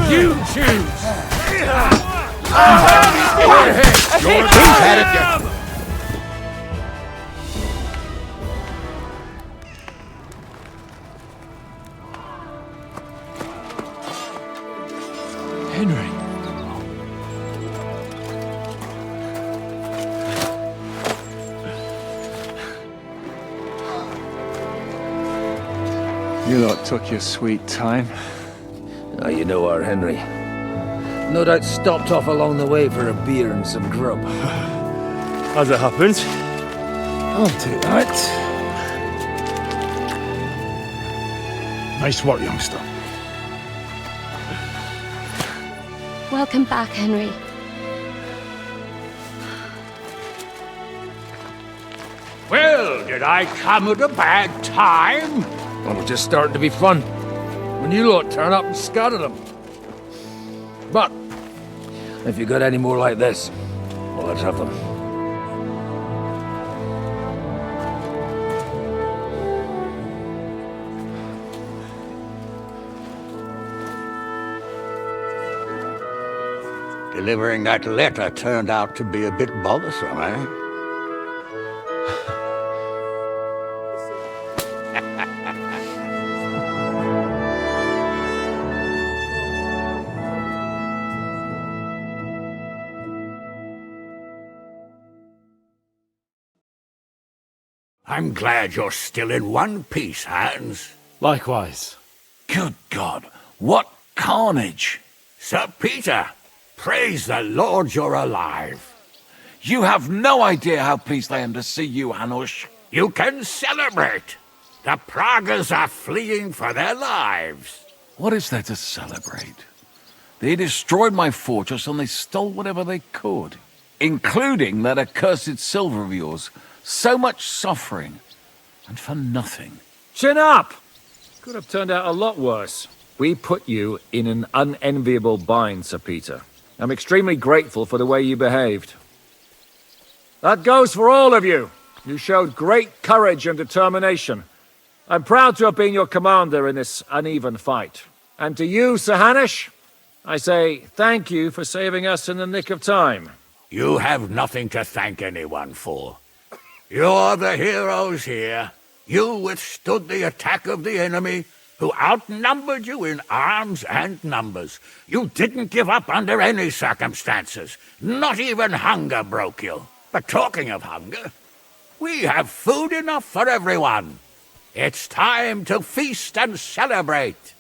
You choose! Henry. You lot took your sweet time. Oh, you know our Henry. No doubt stopped off along the way for a beer and some grub. As it happens. I'll take that. Nice work, youngster. Welcome back, Henry. Well, did I come at a bad time? Well, we're just starting to be fun. When you lot turn up and scatter them. But, if you got any more like this, well, let's have them. Delivering that letter turned out to be a bit bothersome, eh? I'm glad you're still in one piece, Hans. Likewise. Good God, what carnage! Sir Peter, praise the Lord you're alive. You have no idea how pleased I am to see you, Hanush. You can celebrate. The Pragas are fleeing for their lives. What is there to celebrate? They destroyed my fortress and they stole whatever they could, including that accursed silver of yours. So much suffering, and for nothing. Chin up! Could have turned out a lot worse. We put you in an unenviable bind, Sir Peter. I'm extremely grateful for the way you behaved. That goes for all of you. You showed great courage and determination. I'm proud to have been your commander in this uneven fight. And to you, Sir Hanush, I say thank you for saving us in the nick of time. You have nothing to thank anyone for. You're the heroes here. You withstood the attack of the enemy, who outnumbered you in arms and numbers. You didn't give up under any circumstances. Not even hunger broke you. But talking of hunger, We have food enough for everyone. It's time to feast and celebrate.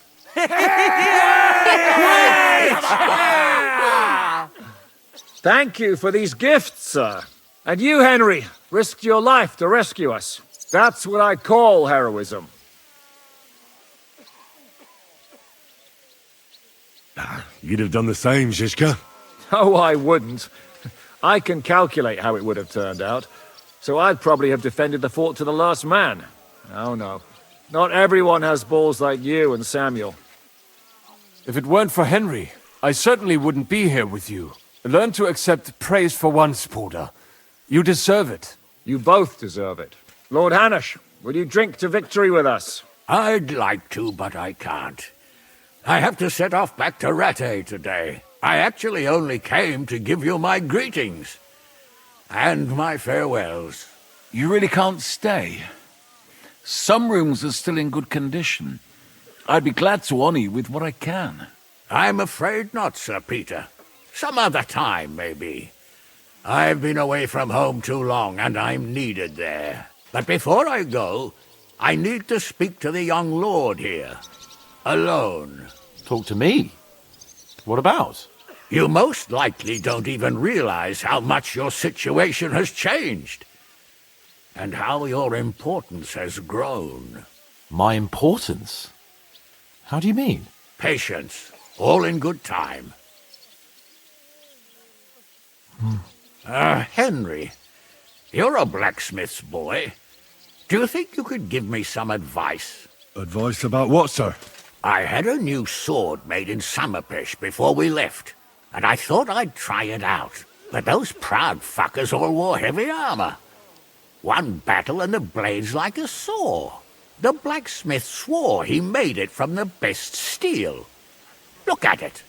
Thank you for these gifts, sir. And you, Henry, risked your life to rescue us. That's what I call heroism. You'd have done the same, Zizka. Oh, I wouldn't. I can calculate how it would have turned out. So I'd probably have defended the fort to the last man. Oh, no. Not everyone has balls like you and Samuel. If it weren't for Henry, I certainly wouldn't be here with you. Learn to accept praise for once, Porter. You deserve it. You both deserve it. Lord Hanush, will you drink to victory with us? I'd like to, but I can't. I have to set off back to Rattay today. I actually only came to give you my greetings. And my farewells. You really can't stay? Some rooms are still in good condition. I'd be glad to honor you with what I can. I'm afraid not, Sir Peter. Some other time, maybe. I've been away from home too long, and I'm needed there. But before I go, I need to speak to the young lord here. Alone. Talk to me? What about? You most likely don't even realize how much your situation has changed. And how your importance has grown. My importance? How do you mean? Patience. All in good time. Henry, you're a blacksmith's boy. Do you think you could give me some advice? Advice about what, sir? I had a new sword made in Summerpish before we left, and I thought I'd try it out. But those proud fuckers all wore heavy armor. One battle and the blade's like a saw. The blacksmith swore he made it from the best steel. Look at it.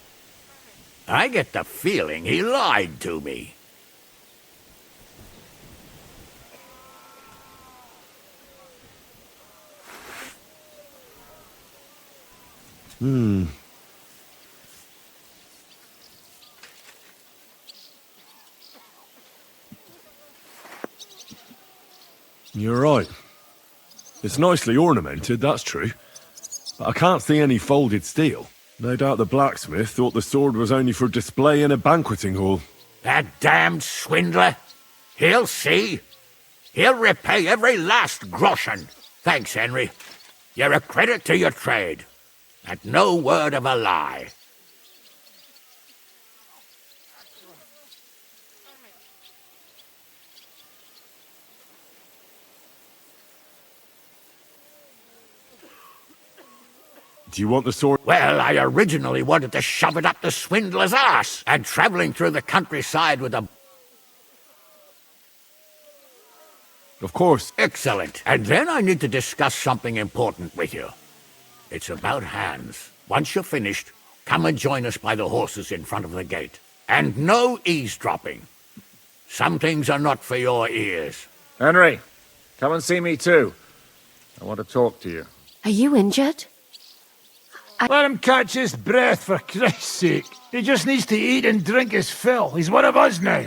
I get the feeling he lied to me. You're right. It's nicely ornamented, that's true. But I can't see any folded steel. No doubt the blacksmith thought the sword was only for display in a banqueting hall. That damned swindler. He'll see. He'll repay every last groschen. Thanks, Henry. You're a credit to your trade. And no word of a lie. Do you want the sword? Well, I originally wanted to shove it up the swindler's ass, and traveling through the countryside with a... Of course. Excellent. And then I need to discuss something important with you. It's about Hans. Once you're finished, come and join us by the horses in front of the gate. And no eavesdropping. Some things are not for your ears. Henry, come and see me too. I want to talk to you. Are you injured? Let him catch his breath, for Christ's sake. He just needs to eat and drink his fill. He's one of us now.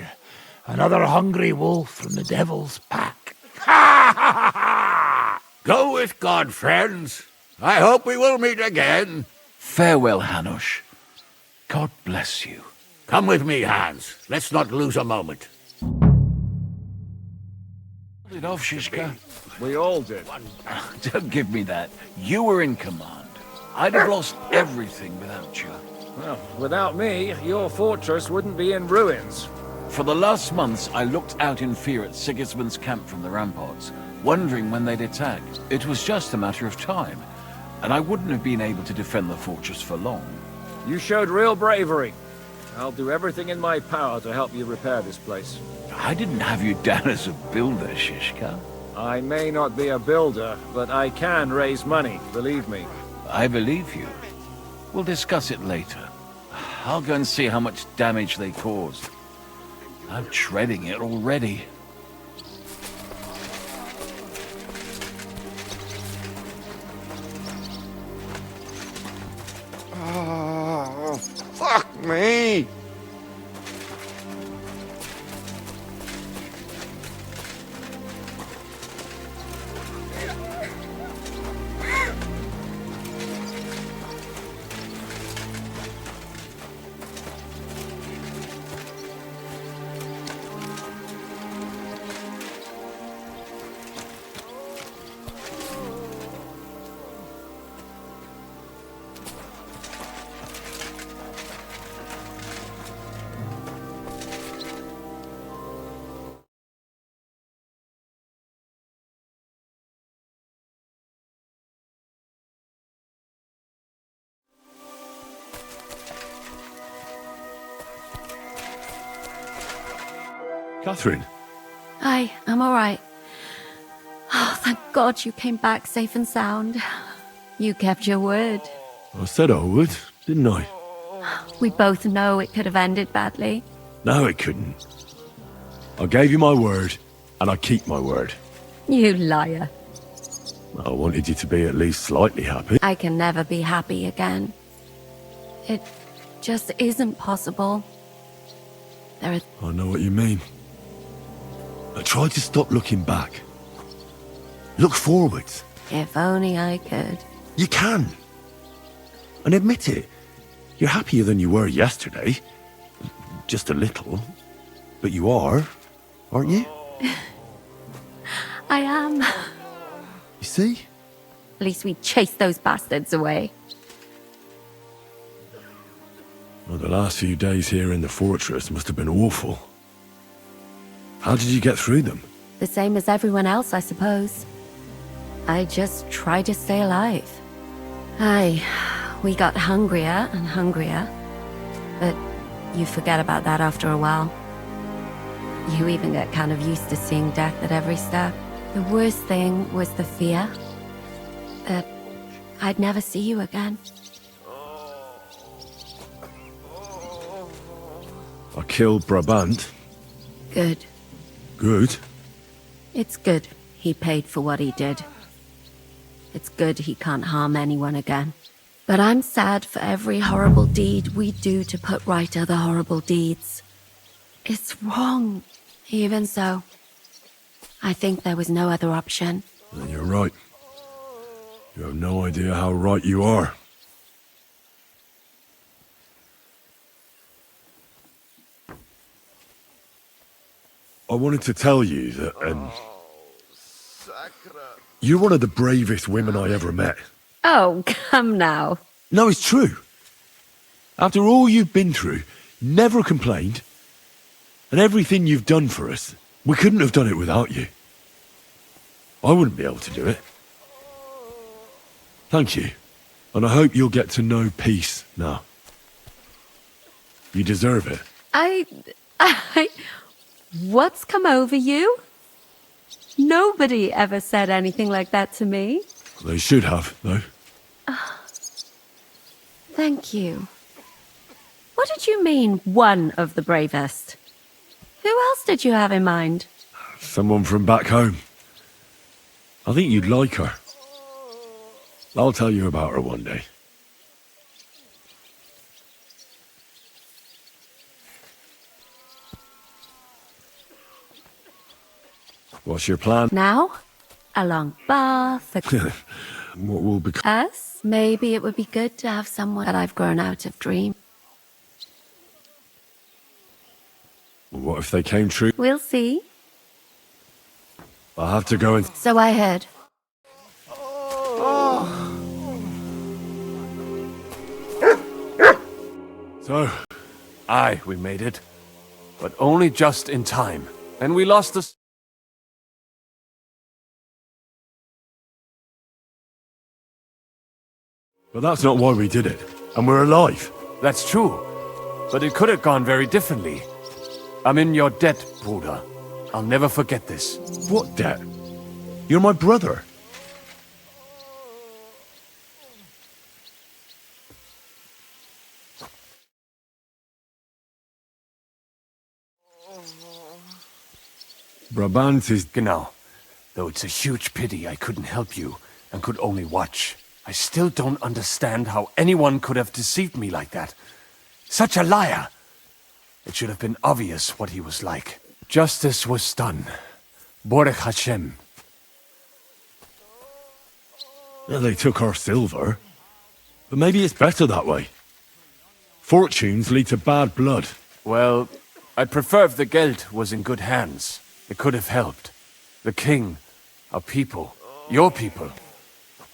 Another hungry wolf from the devil's pack. Ha ha ha! Go with God, friends. I hope we will meet again. Farewell, Hanush. God bless you. Come with me, Hans. Let's not lose a moment. Pulled it off, Shishka. We all did. Don't give me that. You were in command. I'd have lost everything without you. Well, without me, your fortress wouldn't be in ruins. For the last months, I looked out in fear at Sigismund's camp from the ramparts, wondering when they'd attack. It was just a matter of time, and I wouldn't have been able to defend the fortress for long. You showed real bravery. I'll do everything in my power to help you repair this place. I didn't have you down as a builder, Shishka. I may not be a builder, but I can raise money, believe me. I believe you. We'll discuss it later. I'll go and see how much damage they caused. I'm treading it already. Oh, fuck me! Catherine? I'm all right. Oh, thank God you came back safe and sound. You kept your word. I said I would, didn't I? We both know it could have ended badly. No, it couldn't. I gave you my word, and I keep my word. You liar. I wanted you to be at least slightly happy. I can never be happy again. It just isn't possible. I know what you mean. I try to stop looking back. Look forwards. If only I could. You can. And admit it. You're happier than you were yesterday. Just a little. But you are, aren't you? I am. You see? At least we chased those bastards away. Well, the last few days here in the fortress must have been awful. How did you get through them? The same as everyone else, I suppose. I just tried to stay alive. We got hungrier and hungrier. But you forget about that after a while. You even get kind of used to seeing death at every step. The worst thing was the fear that I'd never see you again. I killed Brabant. Good. Good? It's good he paid for what he did. It's good he can't harm anyone again. But I'm sad for every horrible deed we do to put right other horrible deeds. It's wrong, even so. I think there was no other option. And you're right. You have no idea how right you are. I wanted to tell you that, you're one of the bravest women I ever met. Oh, come now. No, it's true. After all you've been through, never complained. And everything you've done for us, we couldn't have done it without you. I wouldn't be able to do it. Thank you. And I hope you'll get to know peace now. You deserve it. What's come over you? Nobody ever said anything like that to me. They should have, though. Thank you. What did you mean, one of the bravest? Who else did you have in mind? Someone from back home. I think you'd like her. I'll tell you about her one day. What's your plan? Now? A long bath, What will become... us? Maybe it would be good to have someone that I've grown out of dream. What if they came true? We'll see. I'll have to go and... So I heard. So? Aye, we made it. But only just in time. And we lost the... But that's not why we did it. And we're alive. That's true. But it could have gone very differently. I'm in your debt, Bruder. I'll never forget this. What debt? You're my brother. Brabant is... Genau. Though it's a huge pity I couldn't help you and could only watch. I still don't understand how anyone could have deceived me like that. Such a liar! It should have been obvious what he was like. Justice was done. Baruch Hashem. Well, they took our silver. But maybe it's better that way. Fortunes lead to bad blood. Well, I'd prefer if the geld was in good hands. It could have helped. The king, our people, your people.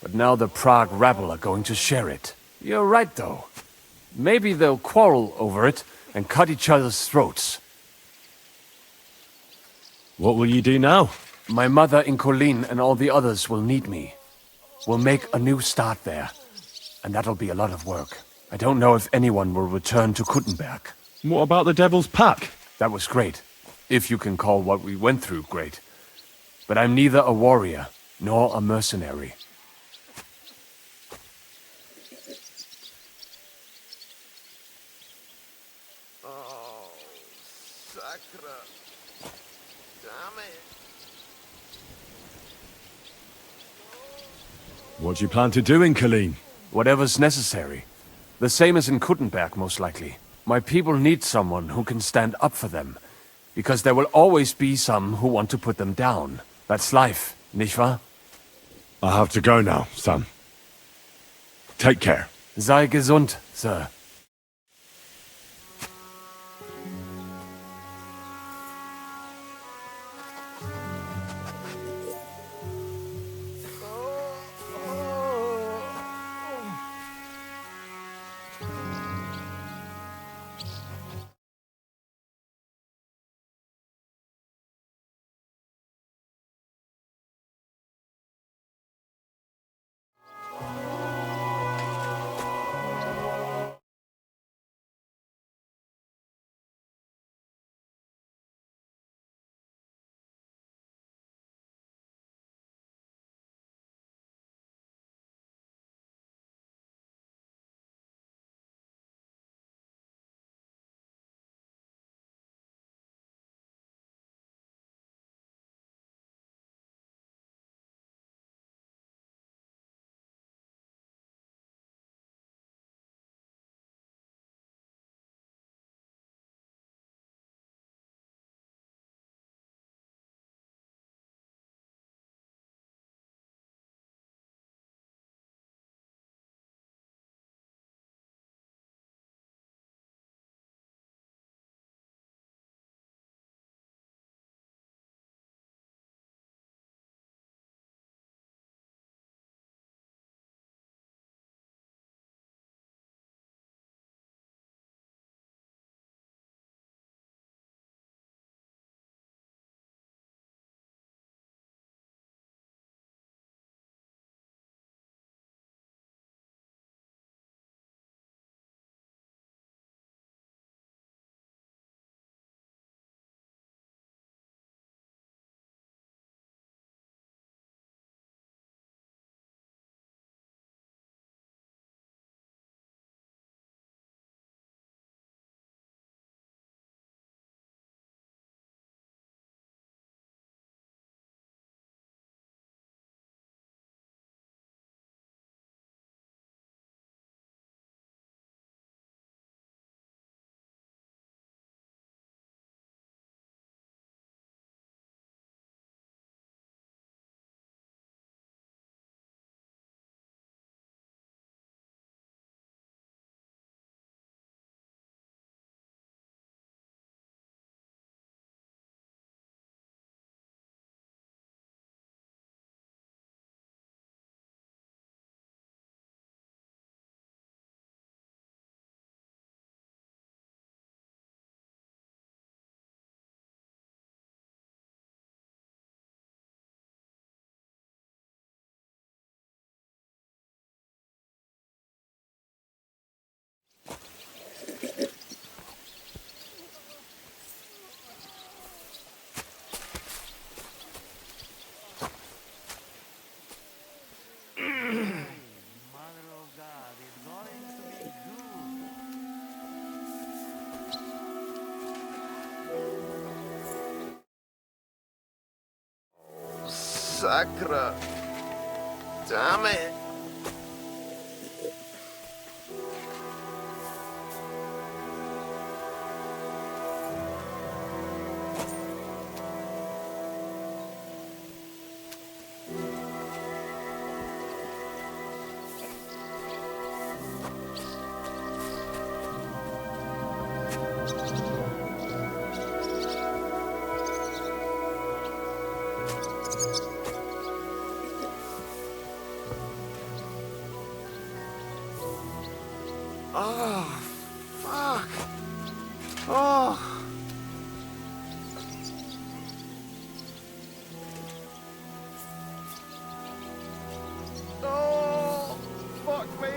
But now the Prague rabble are going to share it. You're right, though. Maybe they'll quarrel over it and cut each other's throats. What will you do now? My mother in Colleen and all the others will need me. We'll make a new start there. And that'll be a lot of work. I don't know if anyone will return to Kuttenberg. What about the Devil's Pack? That was great. If you can call what we went through great. But I'm neither a warrior nor a mercenary. Oh, Sacra. Damn it. What do you plan to do in Colleen? Whatever's necessary. The same as in Kuttenberg, most likely. My people need someone who can stand up for them. Because there will always be some who want to put them down. That's life, nicht wahr? I have to go now, son. Take care. Sei gesund, Sir. Sacra. Damn it. Oh, fuck. Oh. Oh, fuck me.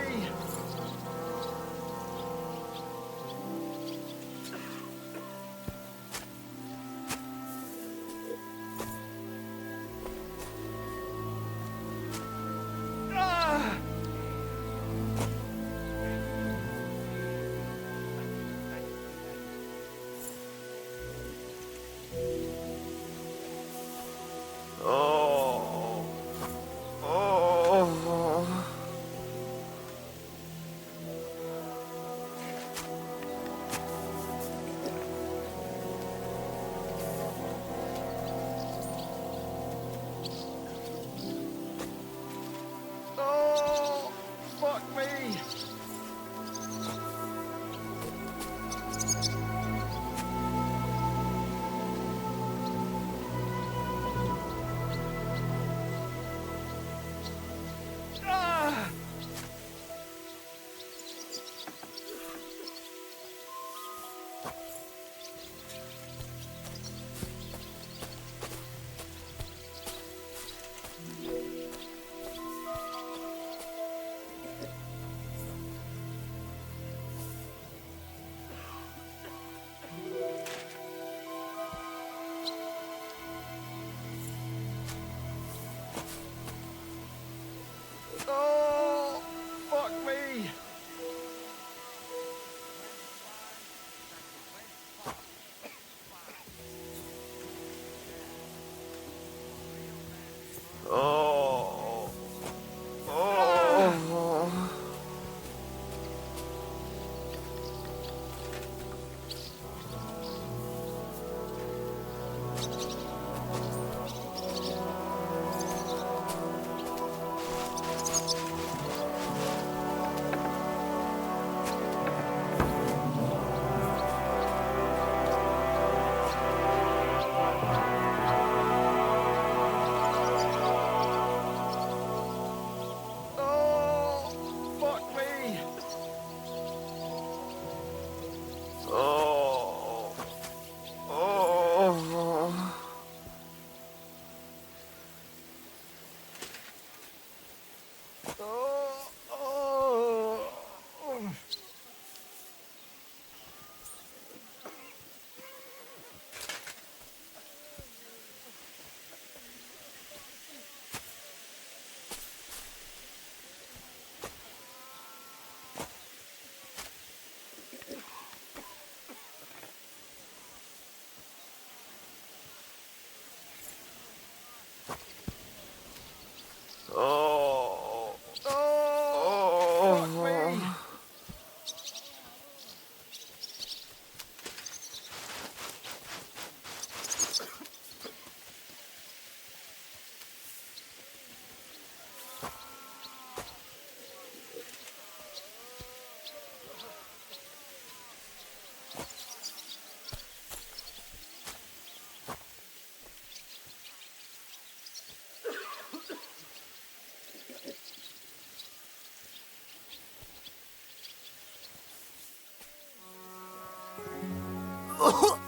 Oh,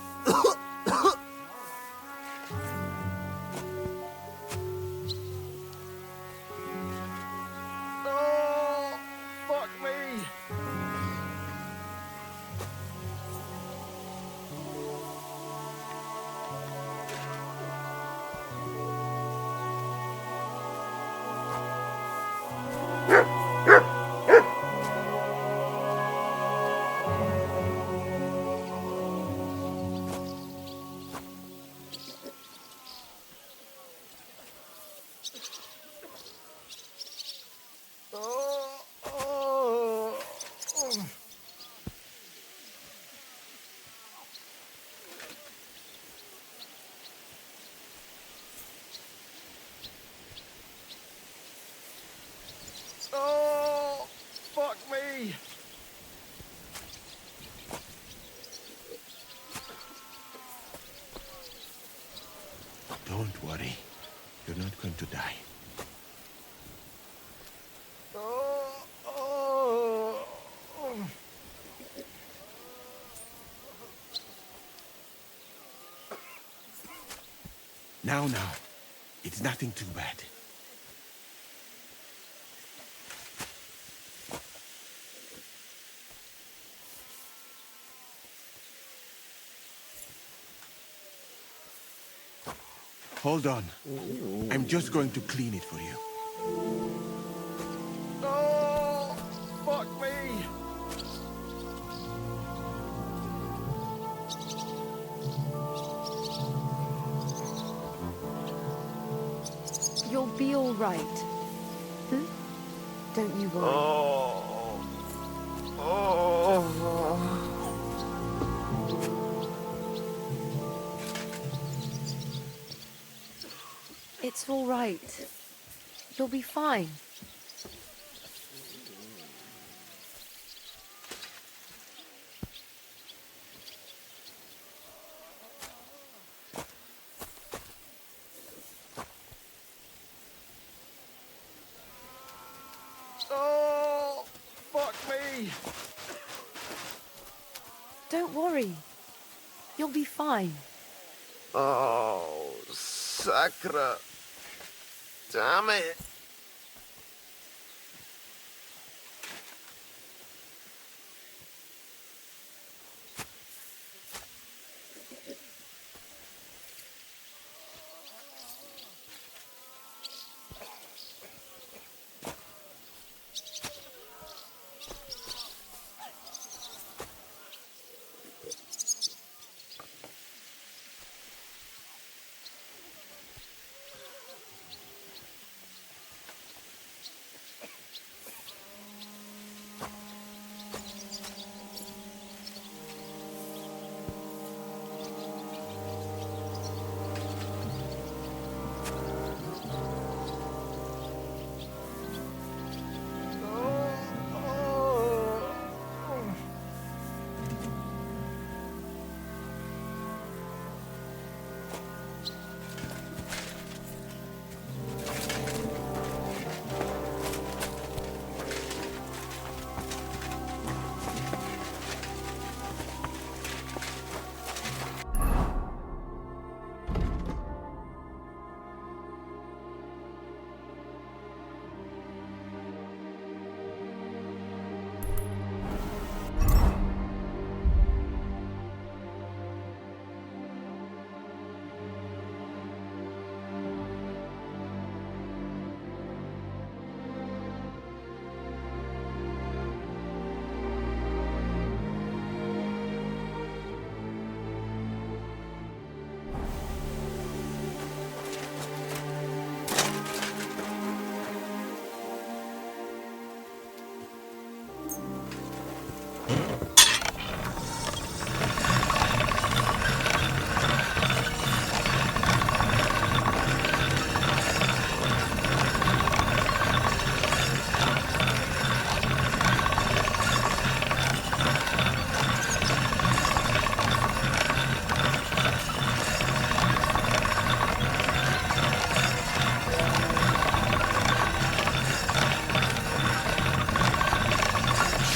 fuck me. Oh, fuck me. Don't worry. You're not going to die. Now. It's nothing too bad. Hold on. I'm just going to clean it for you. Oh, fuck me. You'll be all right. Hmm? Don't you worry. It's all right. You'll be fine. Oh, fuck me. Don't worry. You'll be fine. Oh, Sacra. Damn it.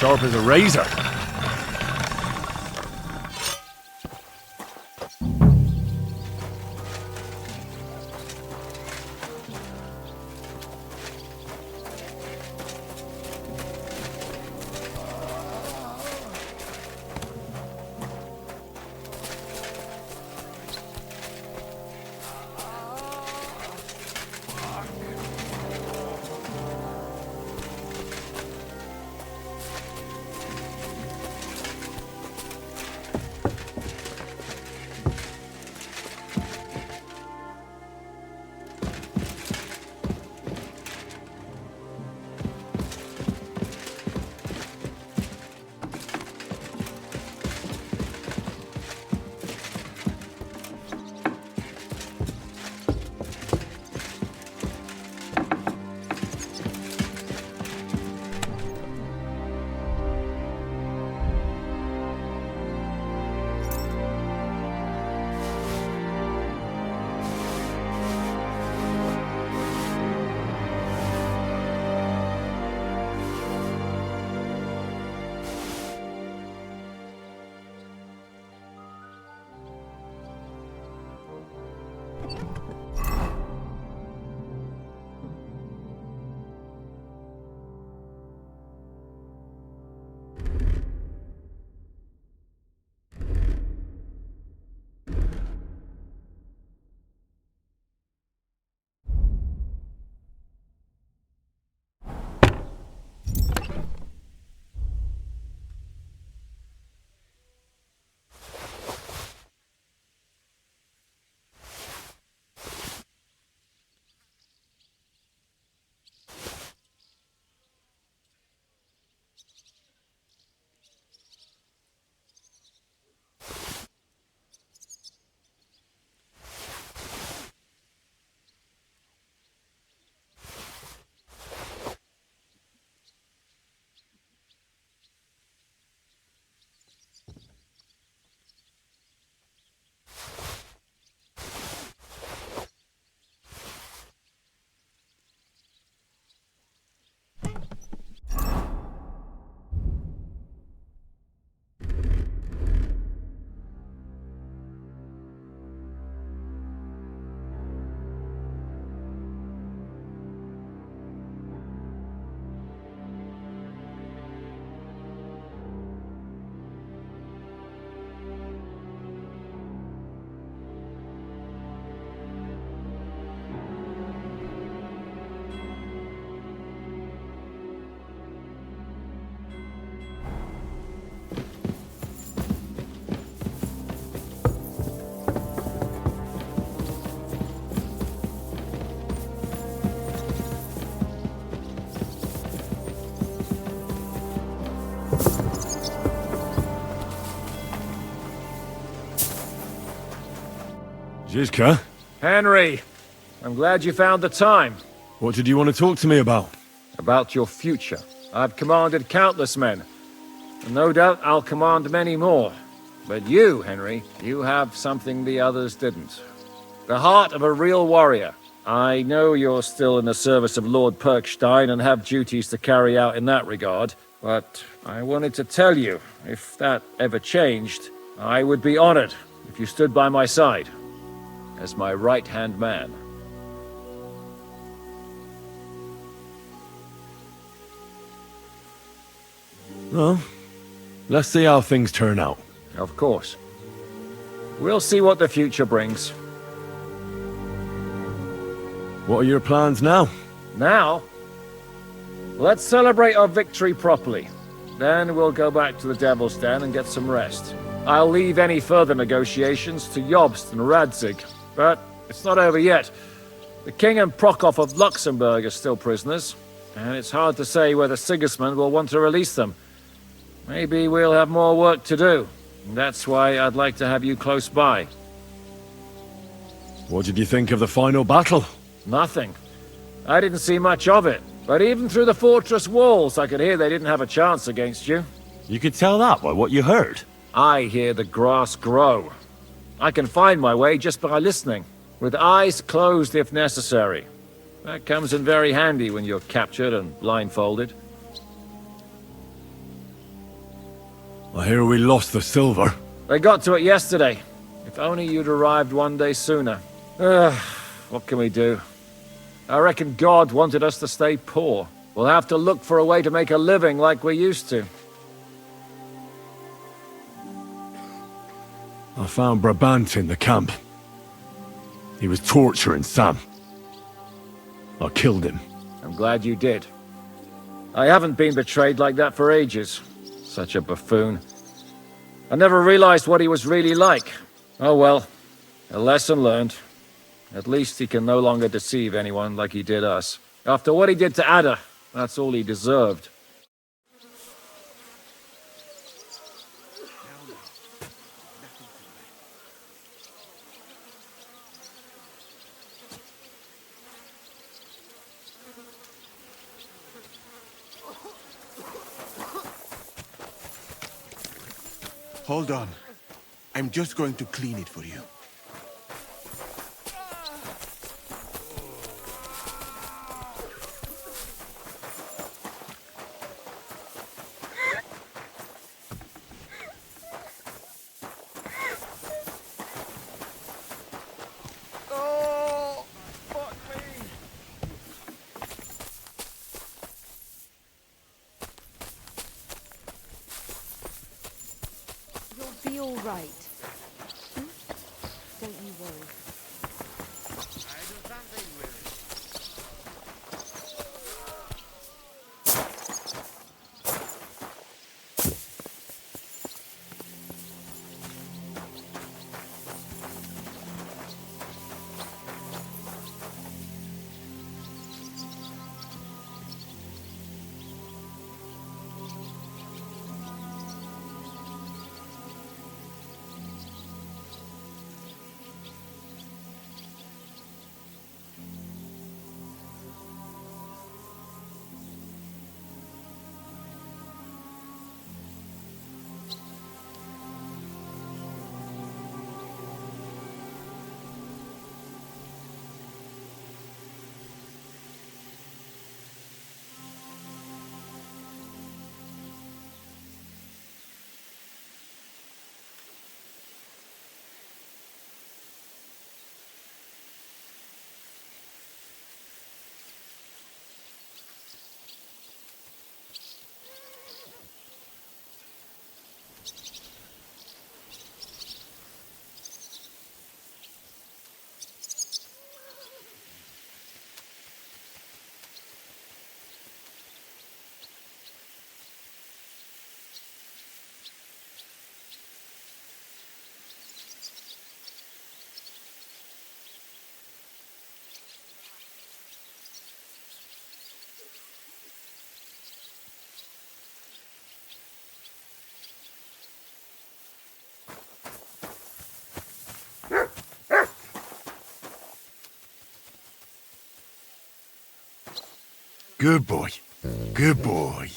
Sharp as a razor. Zizka, Henry, I'm glad you found the time. what did you want to talk to me about? About your future. I've commanded countless men, and no doubt I'll command many more. But you, Henry, you have something the others didn't. The heart of a real warrior. I know you're still in the service of Lord Perkstein and have duties to carry out in that regard, but I wanted to tell you, if that ever changed, I would be honored if you stood by my side, as my right-hand man. Well, let's see how things turn out. Of course. We'll see what the future brings. What are your plans now? Now, let's celebrate our victory properly. Then we'll go back to the Devil's Den and get some rest. I'll leave any further negotiations to Jobst and Radzig, but it's not over yet. The King and Prokop of Luxembourg are still prisoners, and it's hard to say whether Sigismund will want to release them. Maybe we'll have more work to do. That's why I'd like to have you close by. What did you think of the final battle? Nothing. I didn't see much of it, but even through the fortress walls I could hear they didn't have a chance against you. You could tell that by what you heard. I hear the grass grow. I can find my way just by listening, with eyes closed if necessary. That comes in very handy when you're captured and blindfolded. I hear we lost the silver. They got to it yesterday. If only you'd arrived one day sooner. What can we do? I reckon God wanted us to stay poor. We'll have to look for a way to make a living like we used to. I found Brabant in the camp. He was torturing Sam. I killed him. I'm glad you did. I haven't been betrayed like that for ages. Such a buffoon. I never realized what he was really like. Oh well, a lesson learned. At least he can no longer deceive anyone like he did us. After what he did to Ada, that's all he deserved. Hold on. I'm just going to clean it for you. You'll be all right. Hmm? Don't you worry. Good boy. Good boy.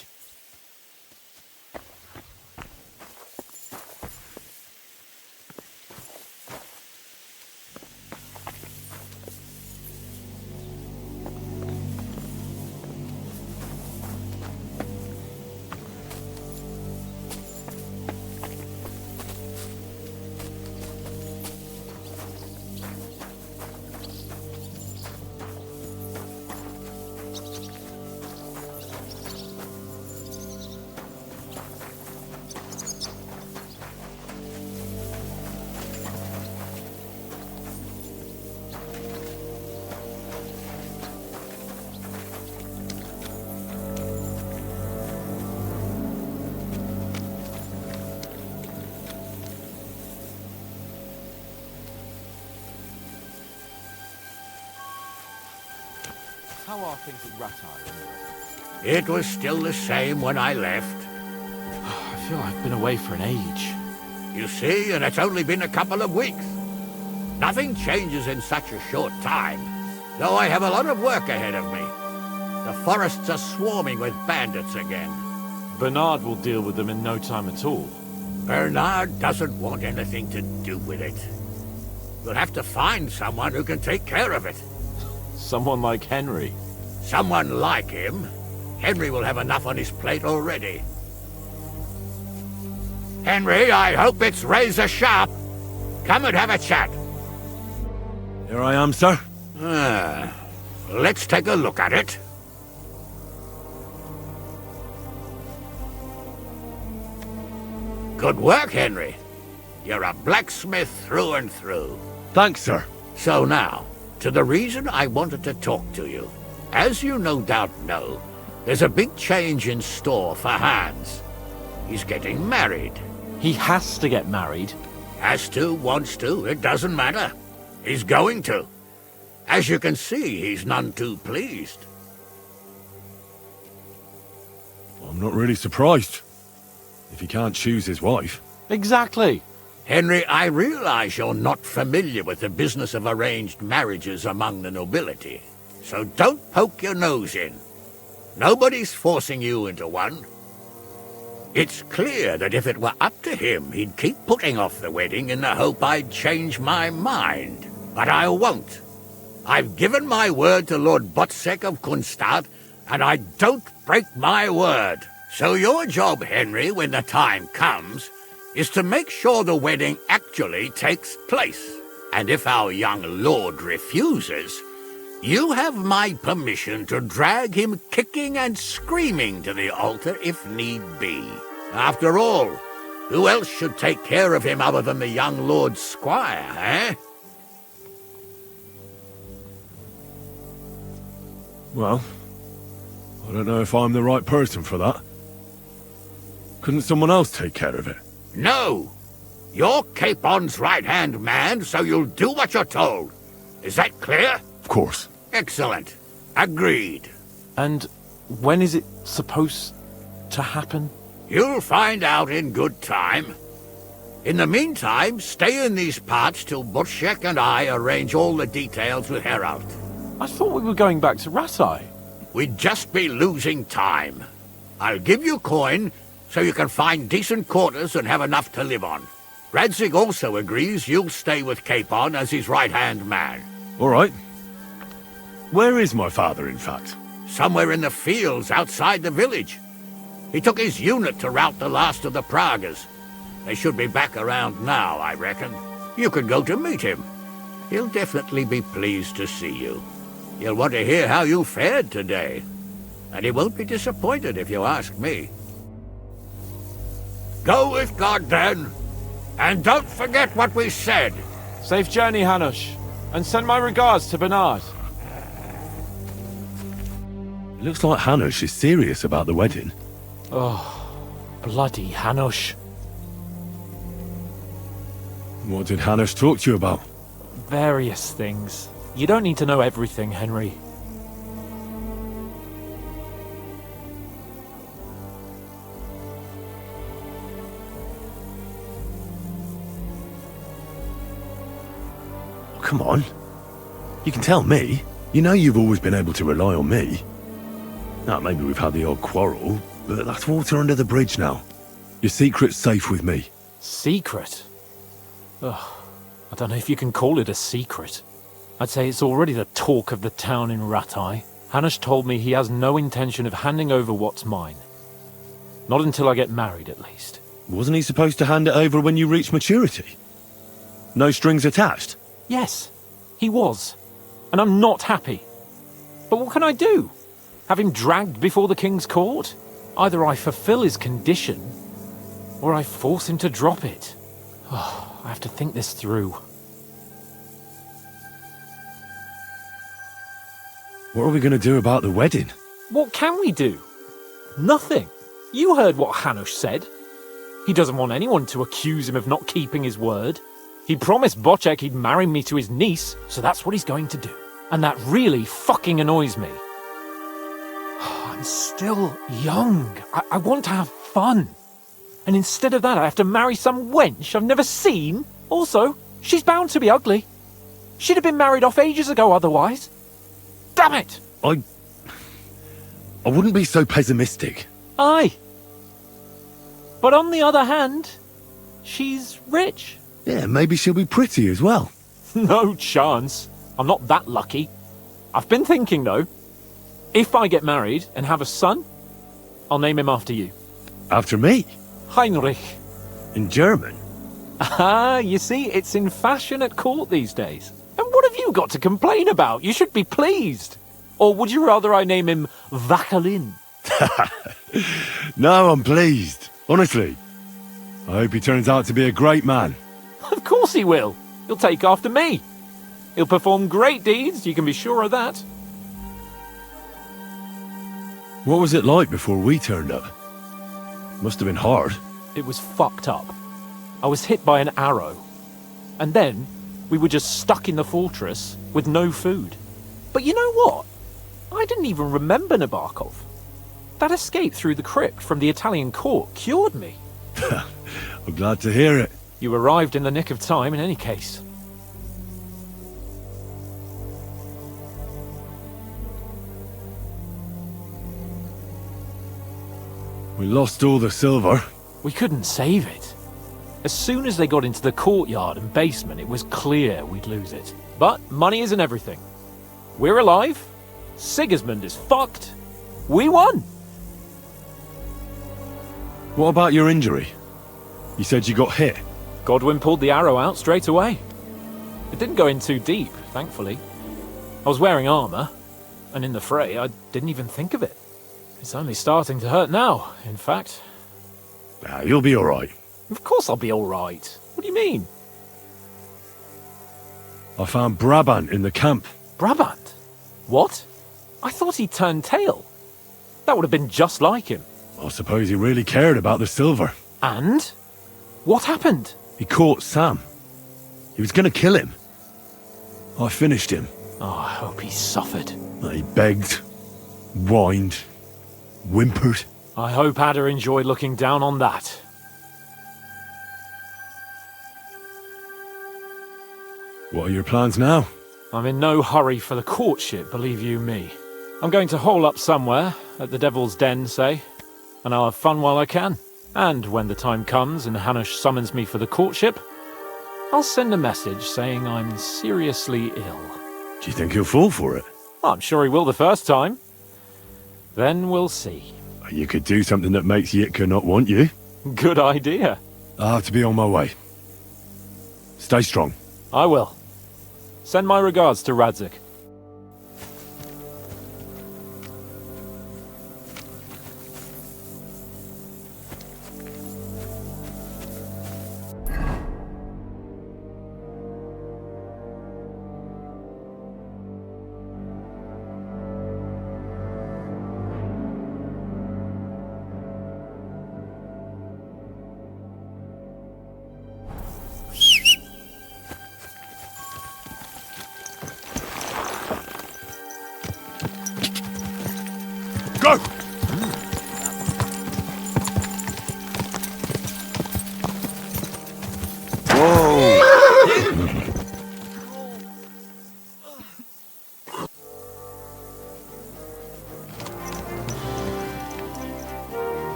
How are things at Rattay? It was still the same when I left. I feel I've been away for an age. You see, and it's only been a couple of weeks. Nothing changes in such a short time, though I have a lot of work ahead of me. The forests are swarming with bandits again. Bernard will deal with them in no time at all. Bernard doesn't want anything to do with it. We'll have to find someone who can take care of it. Someone like Henry. Someone like him? Henry will have enough on his plate already. Henry, I hope it's razor sharp. Come and have a chat. Here I am, sir. Let's take a look at it. Good work, Henry. You're a blacksmith through and through. Thanks, sir. So now, to the reason I wanted to talk to you. As you no doubt know, there's a big change in store for Hans. He's getting married. He has to get married. Has to, wants to, it doesn't matter. He's going to. As you can see, he's none too pleased. I'm not really surprised. If he can't choose his wife. Exactly. Henry, I realize you're not familiar with the business of arranged marriages among the nobility, so don't poke your nose in. Nobody's forcing you into one. It's clear that if it were up to him, he'd keep putting off the wedding in the hope I'd change my mind. But I won't. I've given my word to Lord Botsek of Kunstad, and I don't break my word. So your job, Henry, when the time comes, is to make sure the wedding actually takes place. And if our young lord refuses, you have my permission to drag him kicking and screaming to the altar if need be. After all, who else should take care of him other than the young lord's squire, eh? Well, I don't know if I'm the right person for that. Couldn't someone else take care of it? No! You're Capon's right-hand man, so you'll do what you're told. Is that clear? Of course. Excellent. Agreed. And when is it supposed to happen? You'll find out in good time. In the meantime, stay in these parts till Botsek and I arrange all the details with Herald. I thought we were going back to Rattay. We'd just be losing time. I'll give you coin so you can find decent quarters and have enough to live on. Radzig also agrees you'll stay with Capon as his right-hand man. All right. Where is my father, in fact? Somewhere in the fields outside the village. He took his unit to rout the last of the Pragas. They should be back around now, I reckon. You could go to meet him. He'll definitely be pleased to see you. He'll want to hear how you fared today. And he won't be disappointed if you ask me. Go with God, then. And don't forget what we said. Safe journey, Hanush. And send my regards to Bernard. It looks like Hanush is serious about the wedding. Oh, bloody Hanush. What did Hanush talk to you about? Various things. You don't need to know everything, Henry. Oh, come on. You can tell me. You know you've always been able to rely on me. Now, maybe we've had the odd quarrel, but that's water under the bridge now. Your secret's safe with me. Secret? Ugh, I don't know if you can call it a secret. I'd say it's already the talk of the town in Ratai. Hanush told me he has no intention of handing over what's mine. Not until I get married, at least. Wasn't he supposed to hand it over when you reach maturity? No strings attached? Yes, he was. And I'm not happy. But what can I do? Have him dragged before the king's court? Either I fulfill his condition, or I force him to drop it. Oh, I have to think this through. What are we going to do about the wedding? What can we do? Nothing. You heard what Hanush said. He doesn't want anyone to accuse him of not keeping his word. He promised Bocek he'd marry me to his niece, so that's what he's going to do. And that really fucking annoys me. I'm still young. I want to have fun. And instead of that, I have to marry some wench I've never seen. Also, she's bound to be ugly. She'd have been married off ages ago otherwise. Damn it! I wouldn't be so pessimistic. Aye. But on the other hand, she's rich. Yeah, maybe she'll be pretty as well. No chance. I'm not that lucky. I've been thinking, though. If I get married and have a son, I'll name him after you. After me? Heinrich. In German? Ah, you see, it's in fashion at court these days. And what have you got to complain about? You should be pleased. Or would you rather I name him Vacalin? No, I'm pleased. Honestly. I hope he turns out to be a great man. Of course he will. He'll take after me. He'll perform great deeds, you can be sure of that. What was it like before we turned up? Must have been hard. It was fucked up. I was hit by an arrow. And then, we were just stuck in the fortress with no food. But you know what? I didn't even remember Nabokov. That escape through the crypt from the Italian court cured me. I'm glad to hear it. You arrived in the nick of time in any case. We lost all the silver. We couldn't save it. As soon as they got into the courtyard and basement, it was clear we'd lose it. But money isn't everything. We're alive. Sigismund is fucked. We won. What about your injury? You said you got hit. Godwin pulled the arrow out straight away. It didn't go in too deep, thankfully. I was wearing armor, and in the fray, I didn't even think of it. It's only starting to hurt now, in fact. You'll be all right. Of course I'll be all right. What do you mean? I found Brabant in the camp. Brabant? What? I thought he turned tail. That would have been just like him. I suppose he really cared about the silver. And? What happened? He caught Sam. He was going to kill him. I finished him. Oh, I hope he suffered. He begged, whined, whimpered. I hope Ada enjoyed looking down on that. What are your plans now? I'm in no hurry for the courtship, believe you me. I'm going to hole up somewhere, at the Devil's Den, say, and I'll have fun while I can. And when the time comes and Hanush summons me for the courtship, I'll send a message saying I'm seriously ill. Do you think he'll fall for it? I'm sure he will the first time. Then we'll see. You could do something that makes Yitka not want you. Good idea. I'll have to be on my way. Stay strong. I will. Send my regards to Radzik.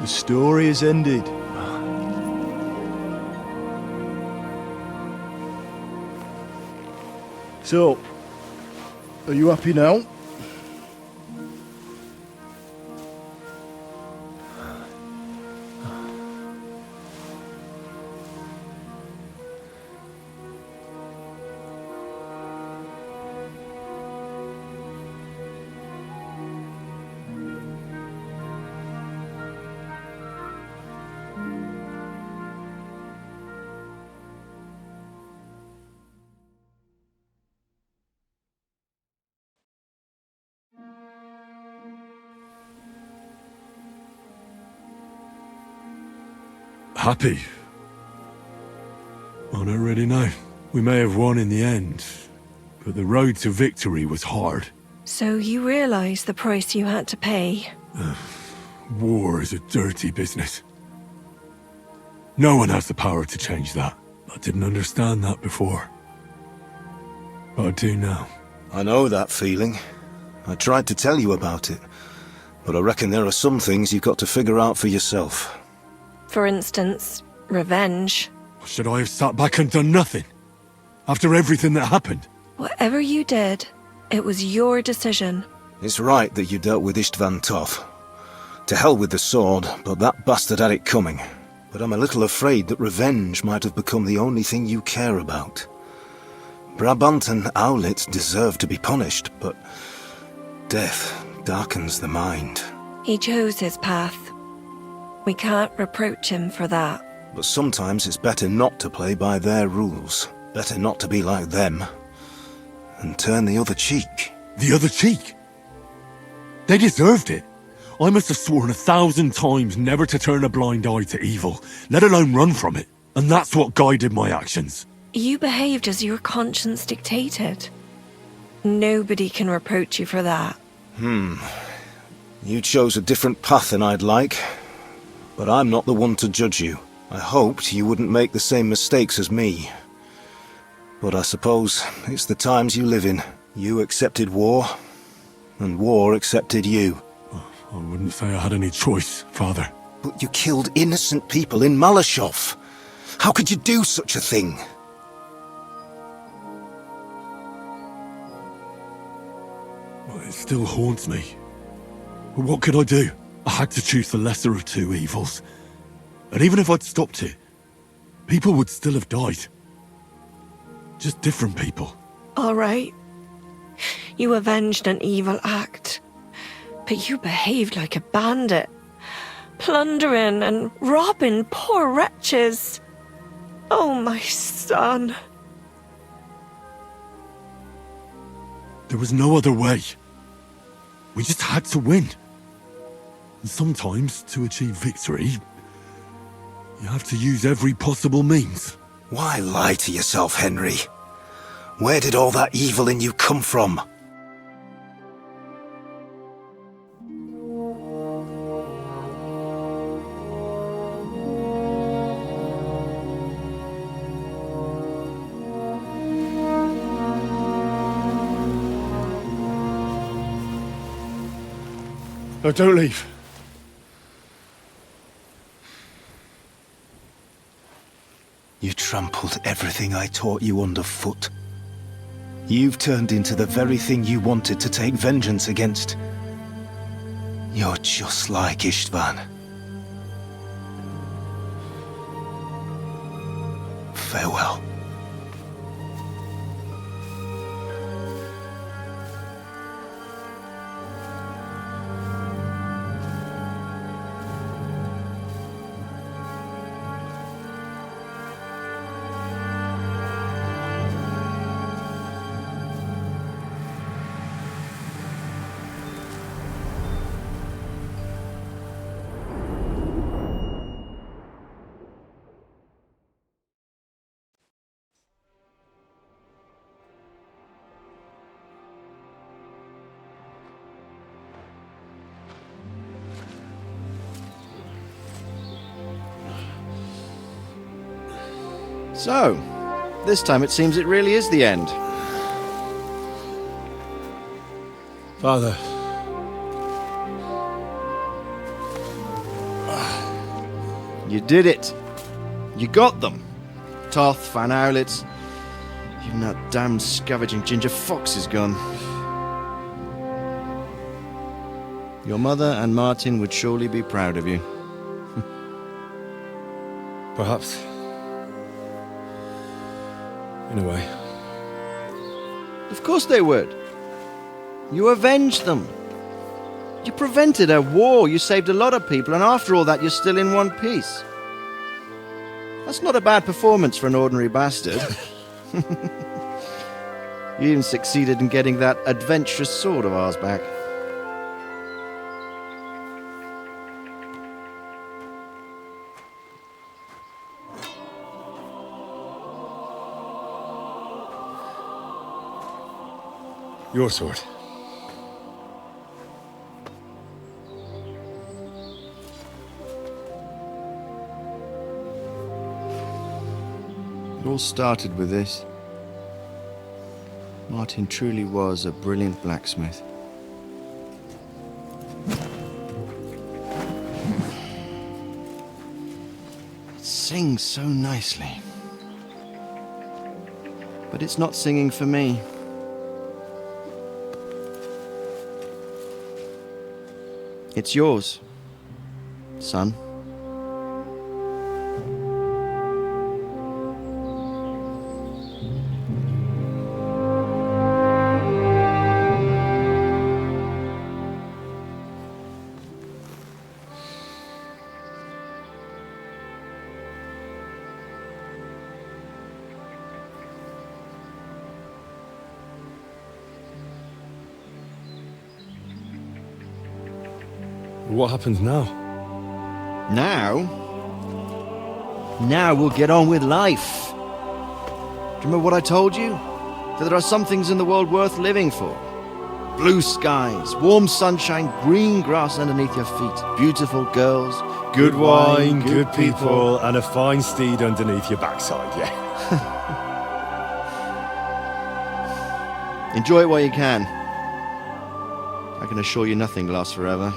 The story is ended. So, are you happy now? Happy? I don't really know. We may have won in the end, but the road to victory was hard. So you realize the price you had to pay? War is a dirty business. No one has the power to change that. I didn't understand that before. But I do now. I know that feeling. I tried to tell you about it, but I reckon there are some things you've got to figure out for yourself. For instance, revenge. Should I have sat back and done nothing? After everything that happened? Whatever you did, it was your decision. It's right that you dealt with Istvan tough. To hell with the sword, but that bastard had it coming. But I'm a little afraid that revenge might have become the only thing you care about. Brabant and Owlet deserve to be punished, but death darkens the mind. He chose his path. We can't reproach him for that. But sometimes it's better not to play by their rules. Better not to be like them. And turn the other cheek. The other cheek? They deserved it. I must have sworn 1,000 times never to turn a blind eye to evil, let alone run from it. And that's what guided my actions. You behaved as your conscience dictated. Nobody can reproach you for that. You chose a different path than I'd like. But I'm not the one to judge you. I hoped you wouldn't make the same mistakes as me. But I suppose it's the times you live in. You accepted war, and war accepted you. I wouldn't say I had any choice, Father. But you killed innocent people in Malashov. How could you do such a thing? Well, it still haunts me. But what could I do? I had to choose the lesser of two evils. And even if I'd stopped it, people would still have died. Just different people. All right. You avenged an evil act. But you behaved like a bandit. Plundering and robbing poor wretches. Oh, my son. There was no other way. We just had to win. And sometimes, to achieve victory, you have to use every possible means. Why lie to yourself, Henry? Where did all that evil in you come from? No, don't leave. You trampled everything I taught you underfoot. You've turned into the very thing you wanted to take vengeance against. You're just like Istvan. Farewell. So, this time it seems it really is the end. Father. You did it. You got them. Toth, Van Owlets. Even that damned scavenging ginger fox is gone. Your mother and Martin would surely be proud of you. Perhaps. In a way. Of course they would. You avenged them. You prevented a war, you saved a lot of people, and after all that, you're still in one piece. That's not a bad performance for an ordinary bastard. You even succeeded in getting that adventurous sword of ours back. Your sword. It all started with this. Martin truly was a brilliant blacksmith. It sings so nicely. But it's not singing for me. It's yours, son. What happens now? Now we'll get on with life. Do you remember what I told you? That there are some things in the world worth living for. Blue skies, warm sunshine, green grass underneath your feet, beautiful girls, Good wine, good people, and a fine steed underneath your backside, yeah. Enjoy it while you can. I can assure you nothing lasts forever.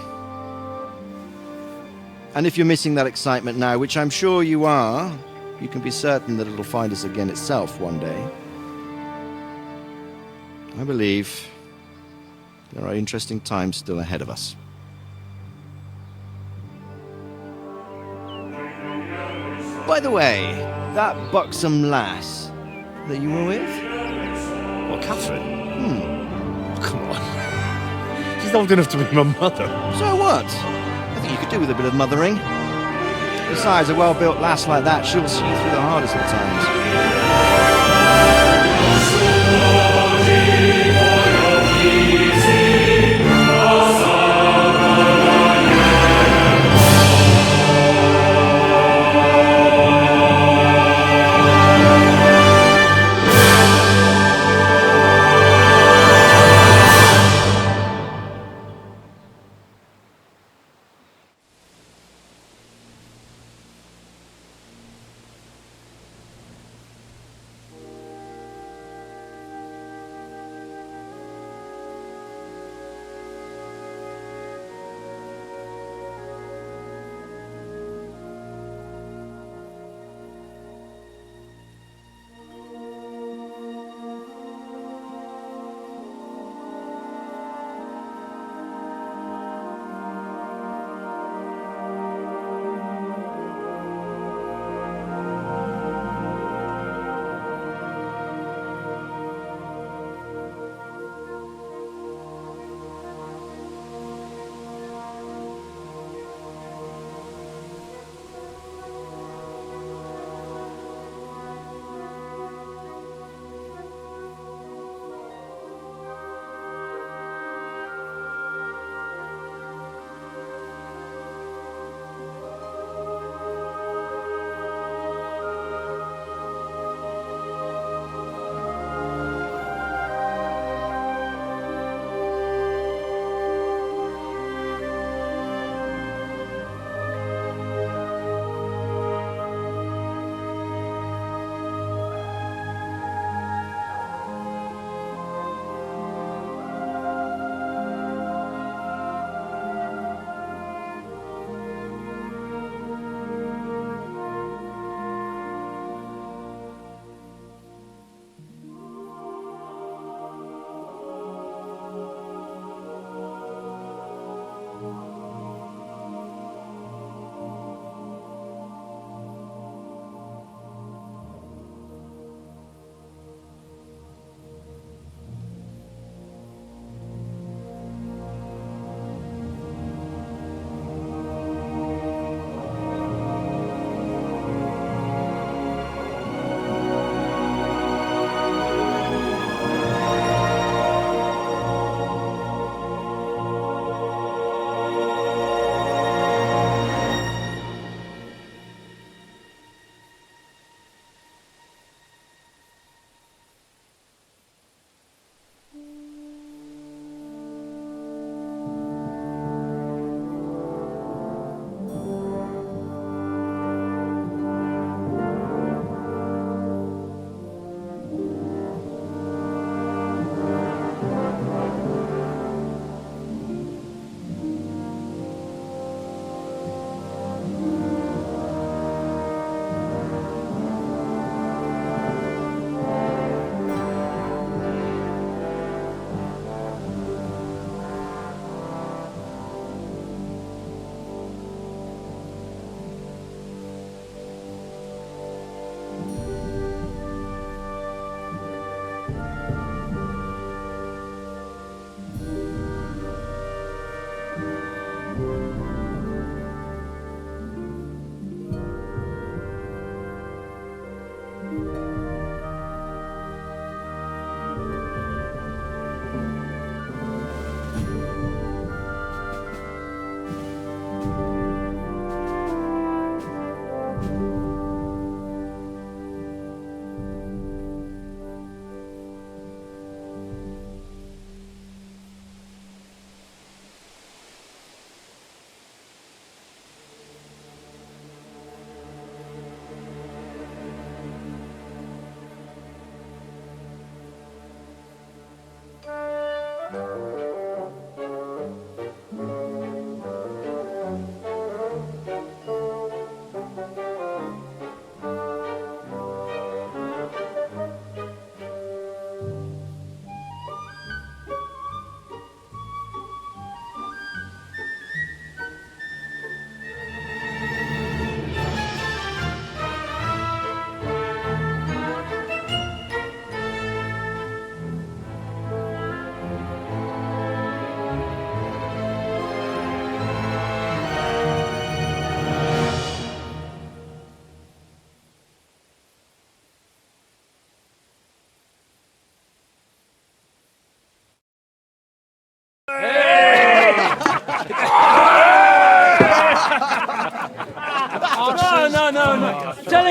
And if you're missing that excitement now, which I'm sure you are, you can be certain that it'll find us again itself one day. I believe there are interesting times still ahead of us. By the way, that buxom lass that you were with? What, Catherine? Oh, come on. She's old enough to be my mother. So what? I think you could do with a bit of mothering. Besides, a well-built lass like that, she'll see you through the hardest of times.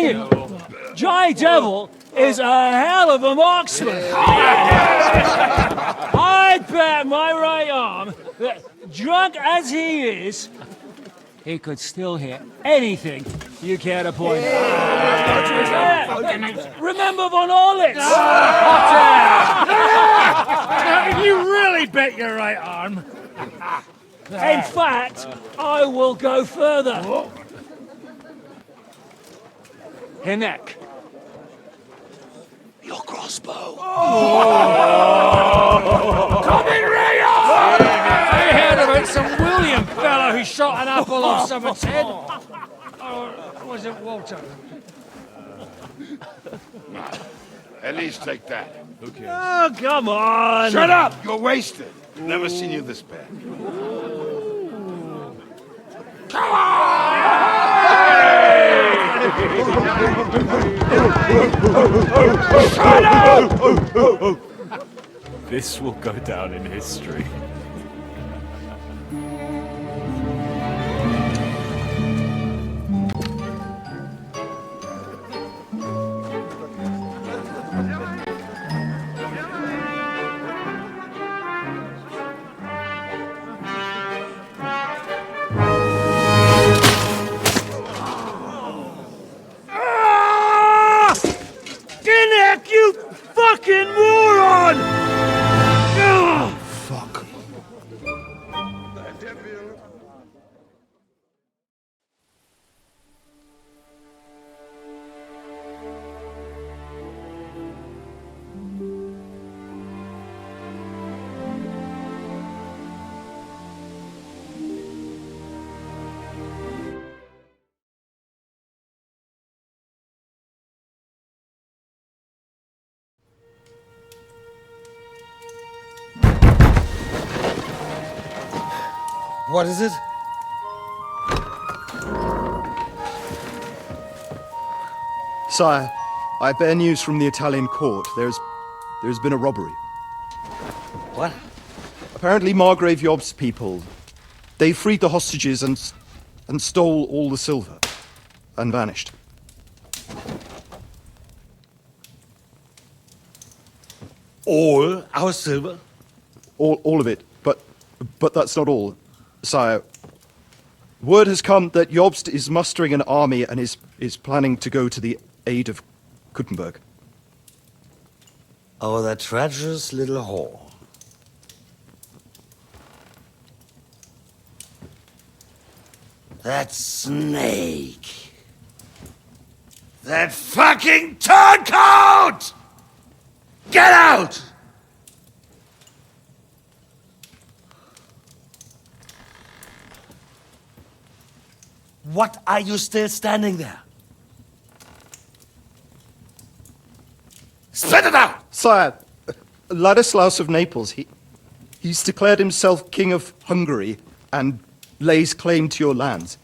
hang it! Jai Devil is a hell of a marksman. I'd bet my right arm that, drunk as he is, he could still hit anything you care to point out. Remember Von Orlitz? You really bet your right arm. In fact, I will go further. Hinek. Your crossbow. Come in, Rayo! I heard about some William fellow who shot an apple off someone's head. Or was it Walter? At least take that. Okay. Oh, come on! Shut up! You're wasted. Never seen you this bad. Come on! This will go down in history. You fucking moron! Fuck. What is it? Sire, I bear news from the Italian court. There's been a robbery. What? Apparently Margrave Yob's people, they freed the hostages and stole all the silver and vanished. All our silver? All of it, but that's not all. Sire, word has come that Jobst is mustering an army and is planning to go to the aid of Kuttenberg. Oh, that treacherous little whore. That snake. That fucking turncoat! Get out! What are you still standing there? Spit it out! Sire, Ladislaus of Naples, he's declared himself King of Hungary and lays claim to your lands.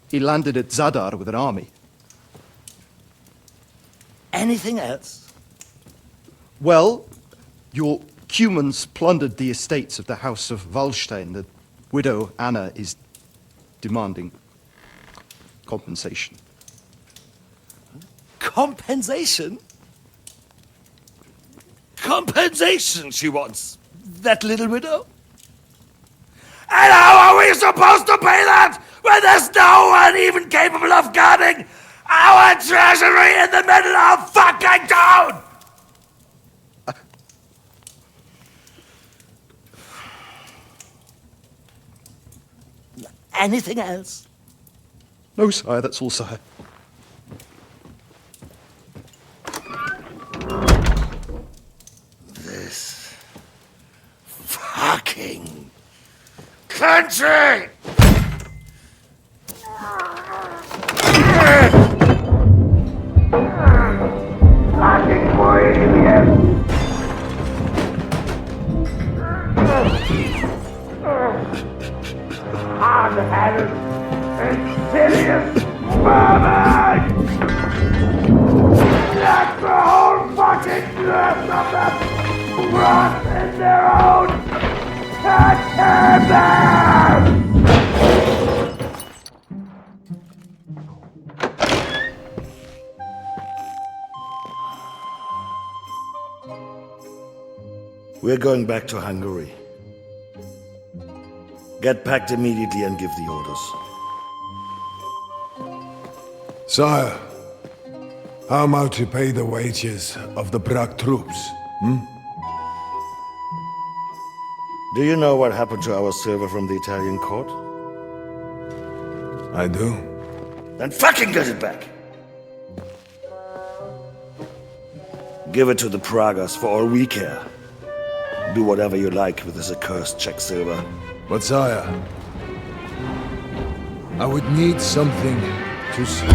He landed at Zadar with an army. Anything else? Well, your Cumans plundered the estates of the House of Wallstein. The widow Anna is demanding compensation. Compensation? Compensation she wants. That little widow? And how are we supposed to pay that when there's no one even capable of guarding our treasury in the middle of fucking town? Anything else? No, sire, that's all, sire. This fucking country! Fucking Bohemian! Hard-headed, insidious vermin! Let the whole fucking rest of them rot in their own We're going back to Hungary. Get packed immediately and give the orders. Sire, how am I to pay the wages of the Prague troops? Do you know what happened to our silver from the Italian court? I do. Then fucking get it back! Give it to the Pragas for all we care. Do whatever you like with this accursed Czech silver. But sire, I would need something to see.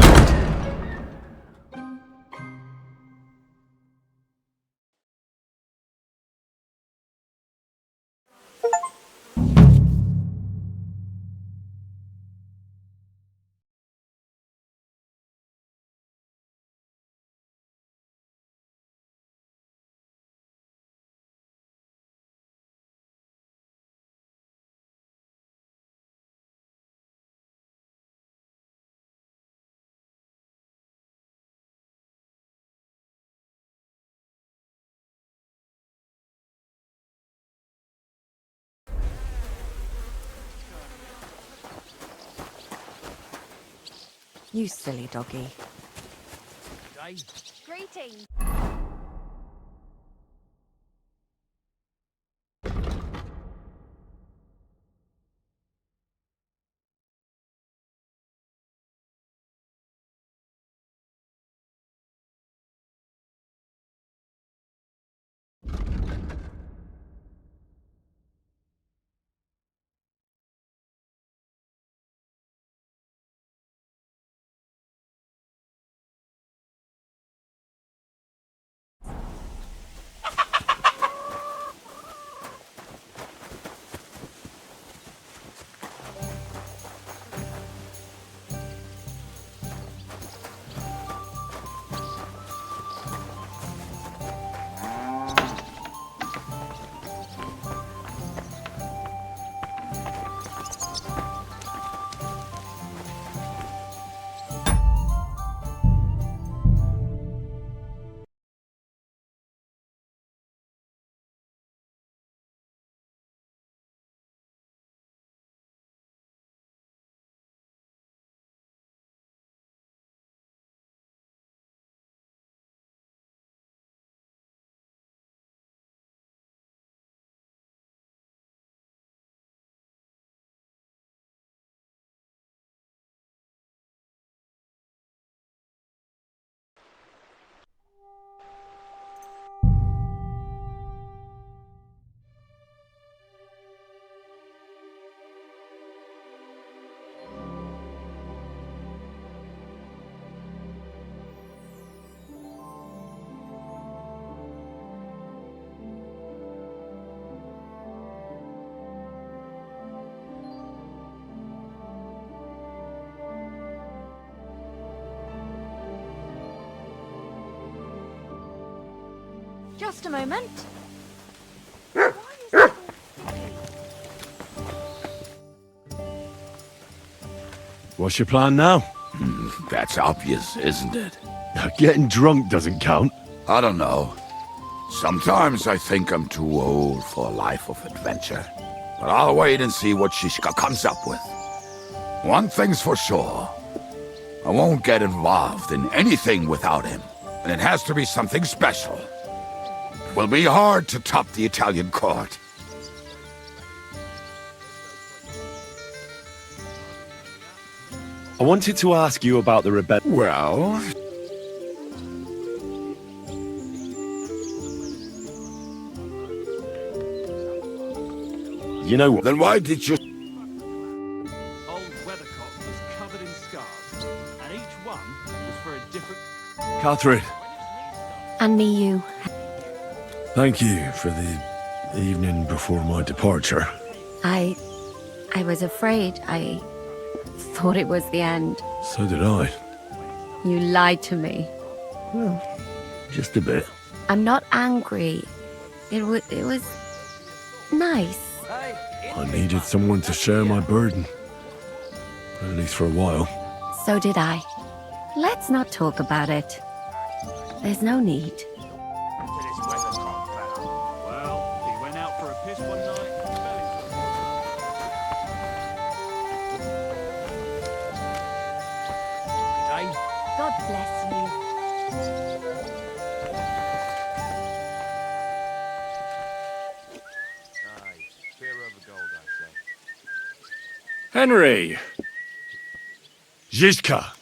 You silly doggy. Greetings. Just a moment. What's your plan now? That's obvious, isn't it? Getting drunk doesn't count. I don't know. Sometimes I think I'm too old for a life of adventure. But I'll wait and see what Shishka comes up with. One thing's for sure. I won't get involved in anything without him. And it has to be something special. It will be hard to top the Italian court. I wanted to ask you about the rebellion. Well... You know what? Then why did you... Old Weathercock was covered in scars, and each one was for a different... Catherine, And me, you. thank you for the evening before my departure. I was afraid. I thought it was the end. So did I. You lied to me. Just a bit. I'm not angry. It was nice. I needed someone to share my burden. At least for a while. So did I. Let's not talk about it. There's no need. Well, be Henry! Zizka!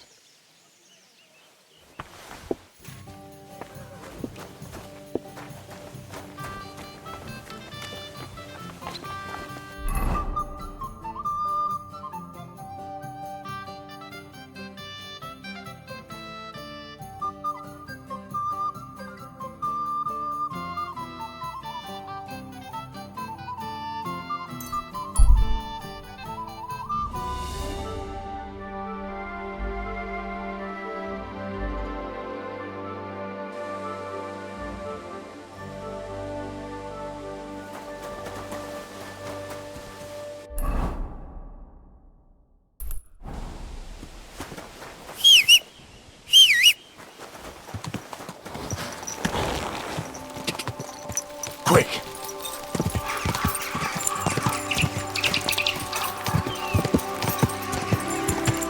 Quick!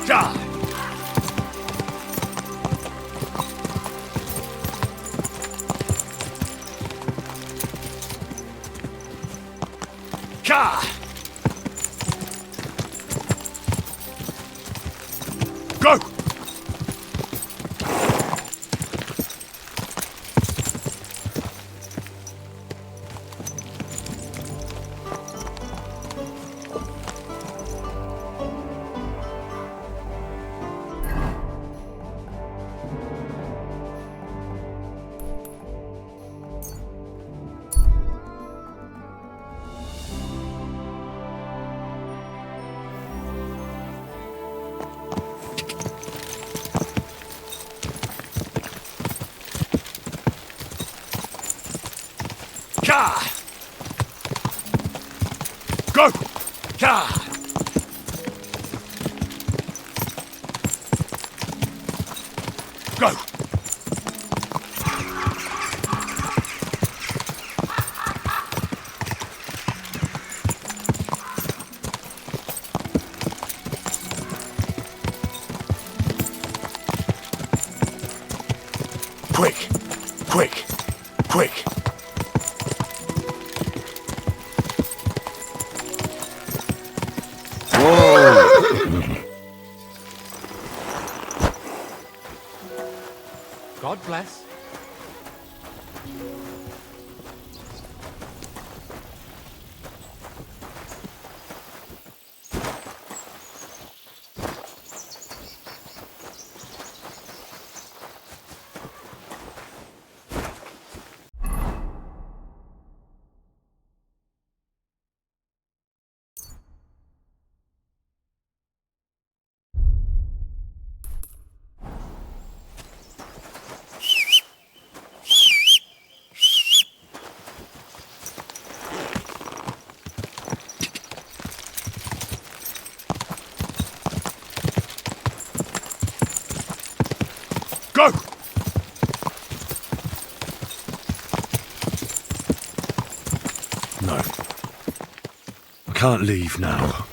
Ja! Ka! Go! Ka! Go! Ka! Go! Quick! Quick! Quick! God bless. Go! No. I can't leave now.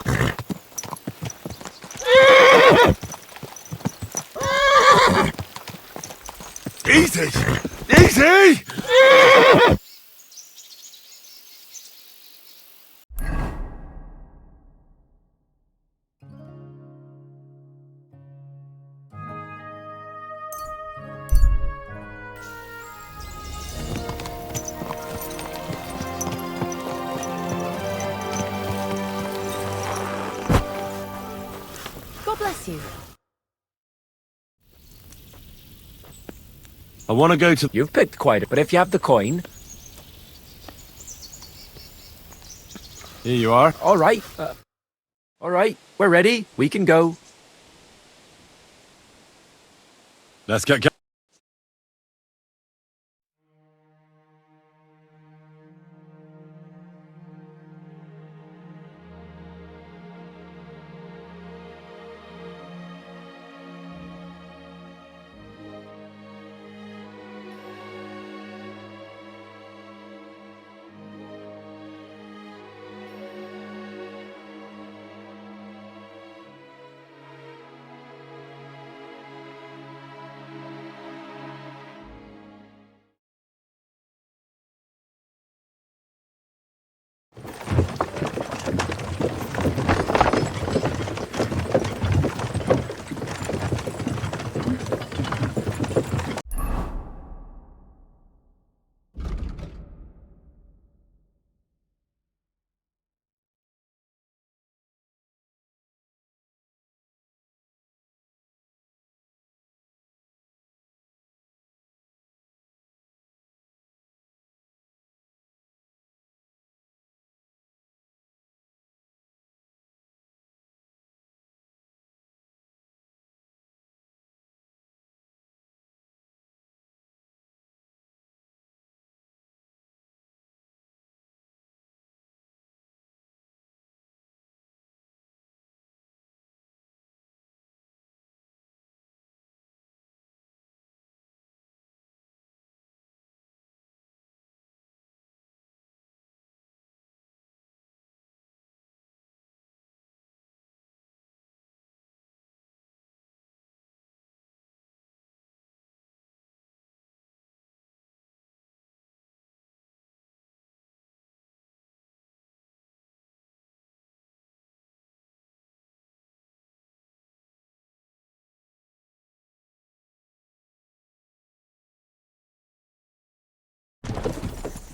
Easy! Easy! God bless you. I want to go to... You've picked quite a... But if you have the coin... Here you are. All right. All right. We're ready. We can go. Let's get...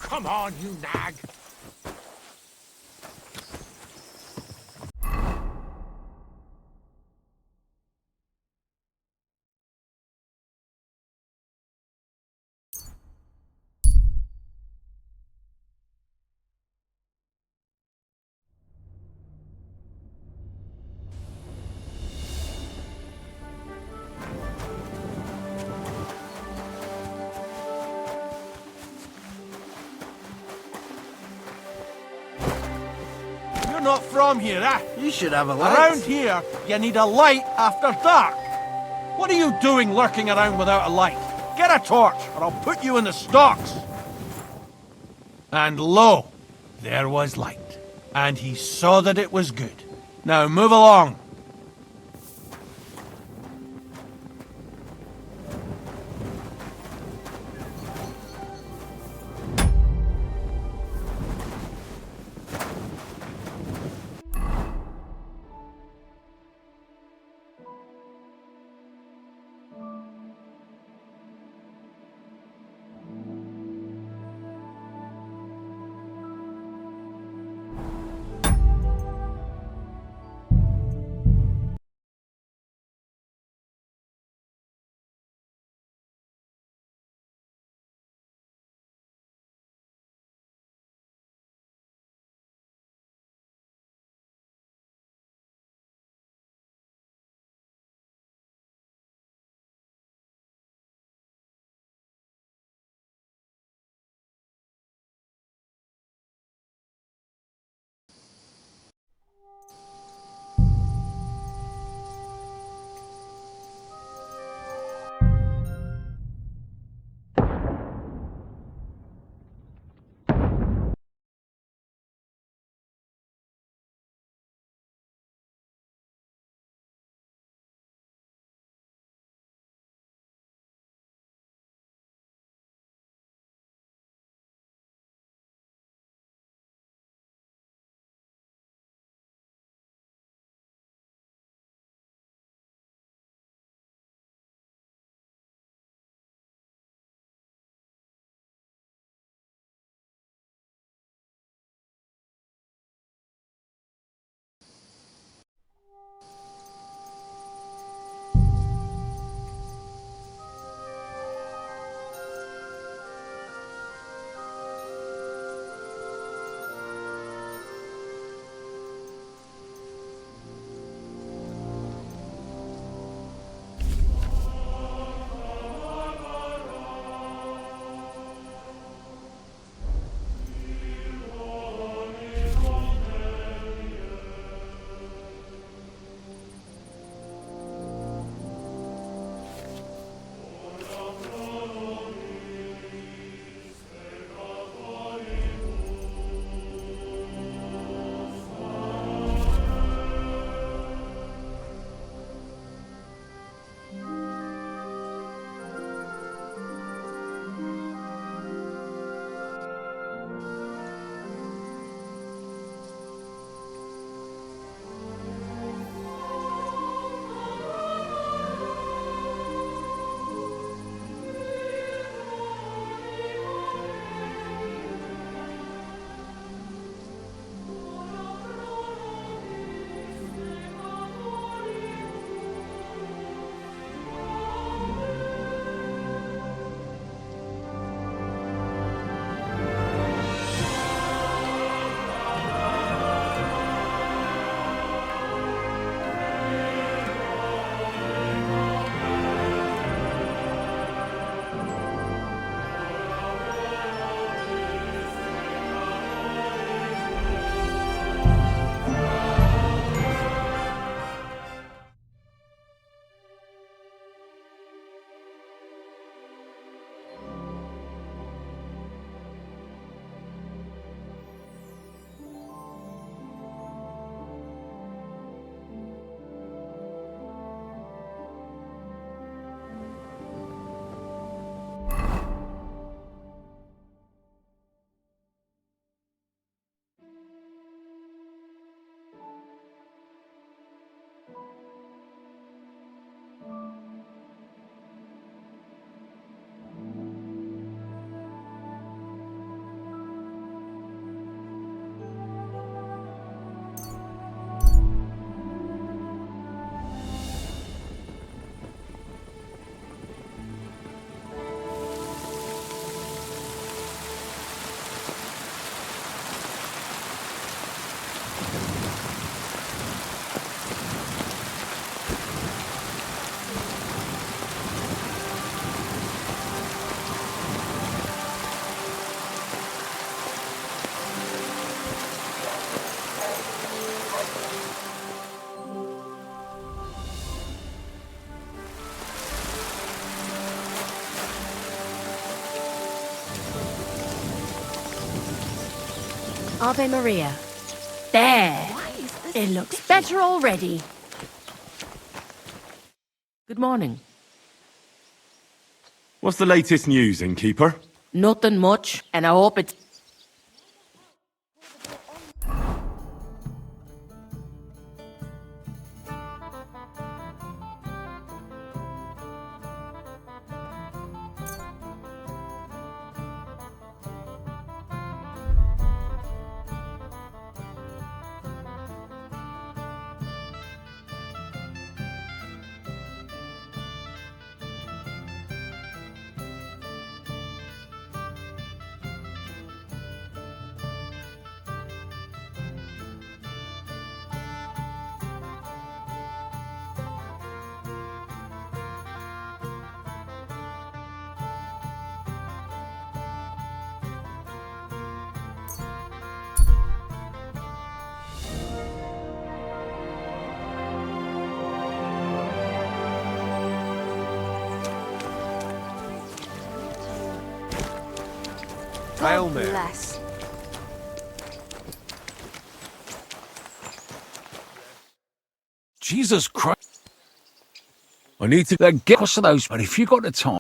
Come on, you nag! You're not from here, eh? You should have a light. Around here, you need a light after dark. What are you doing lurking around without a light? Get a torch, or I'll put you in the stocks. And lo, there was light. And he saw that it was good. Now move along. Ave Maria. There. It looks better already. Good morning. What's the latest news, innkeeper? Nothing much, and I hope it's... Hail Mary. Bless. Jesus Christ. I need to... Then get across to those, but if you got the time.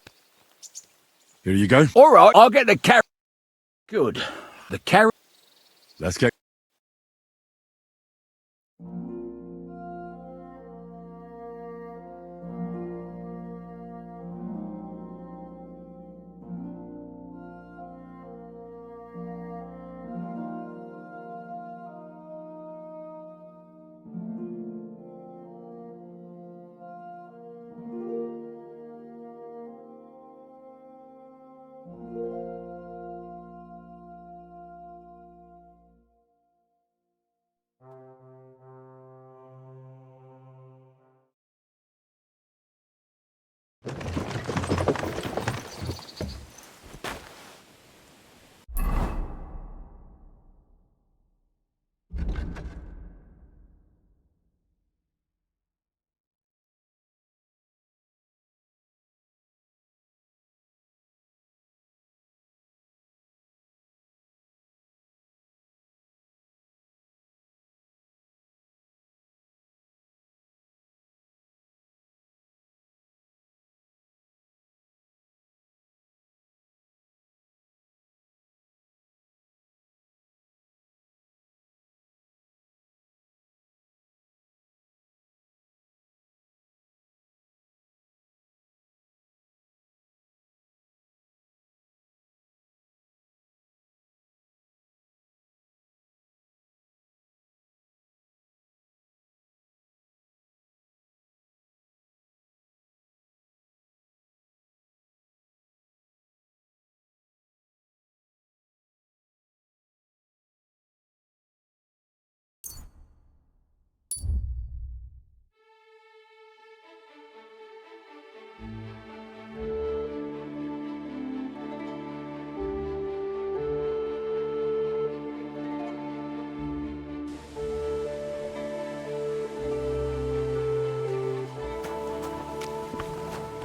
Here you go. All right, I'll get the carrot. Good. The carrot. Let's get...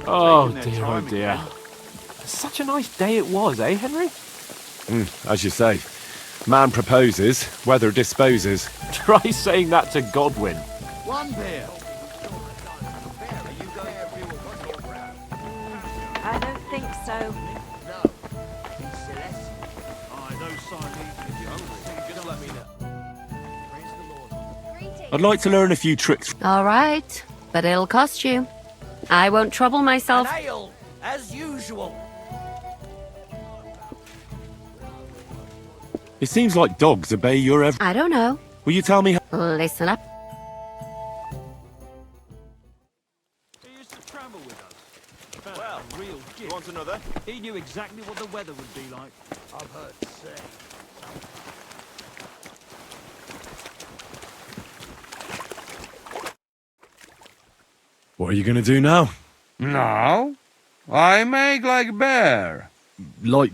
Oh dear, oh dear. Such a nice day it was, eh, Henry? as you say. Man proposes, weather disposes. Try saying that to Godwin. One beer. I don't think so. I'd like to learn a few tricks. All right, but it'll cost you. I won't trouble myself. An ale, as usual. It seems like dogs obey your every... I don't know. Will you tell me... Listen up. Well, real gift. You want another? He knew exactly what the weather would be like. I've heard say. What are you going to do now? Now, I make like bear. Like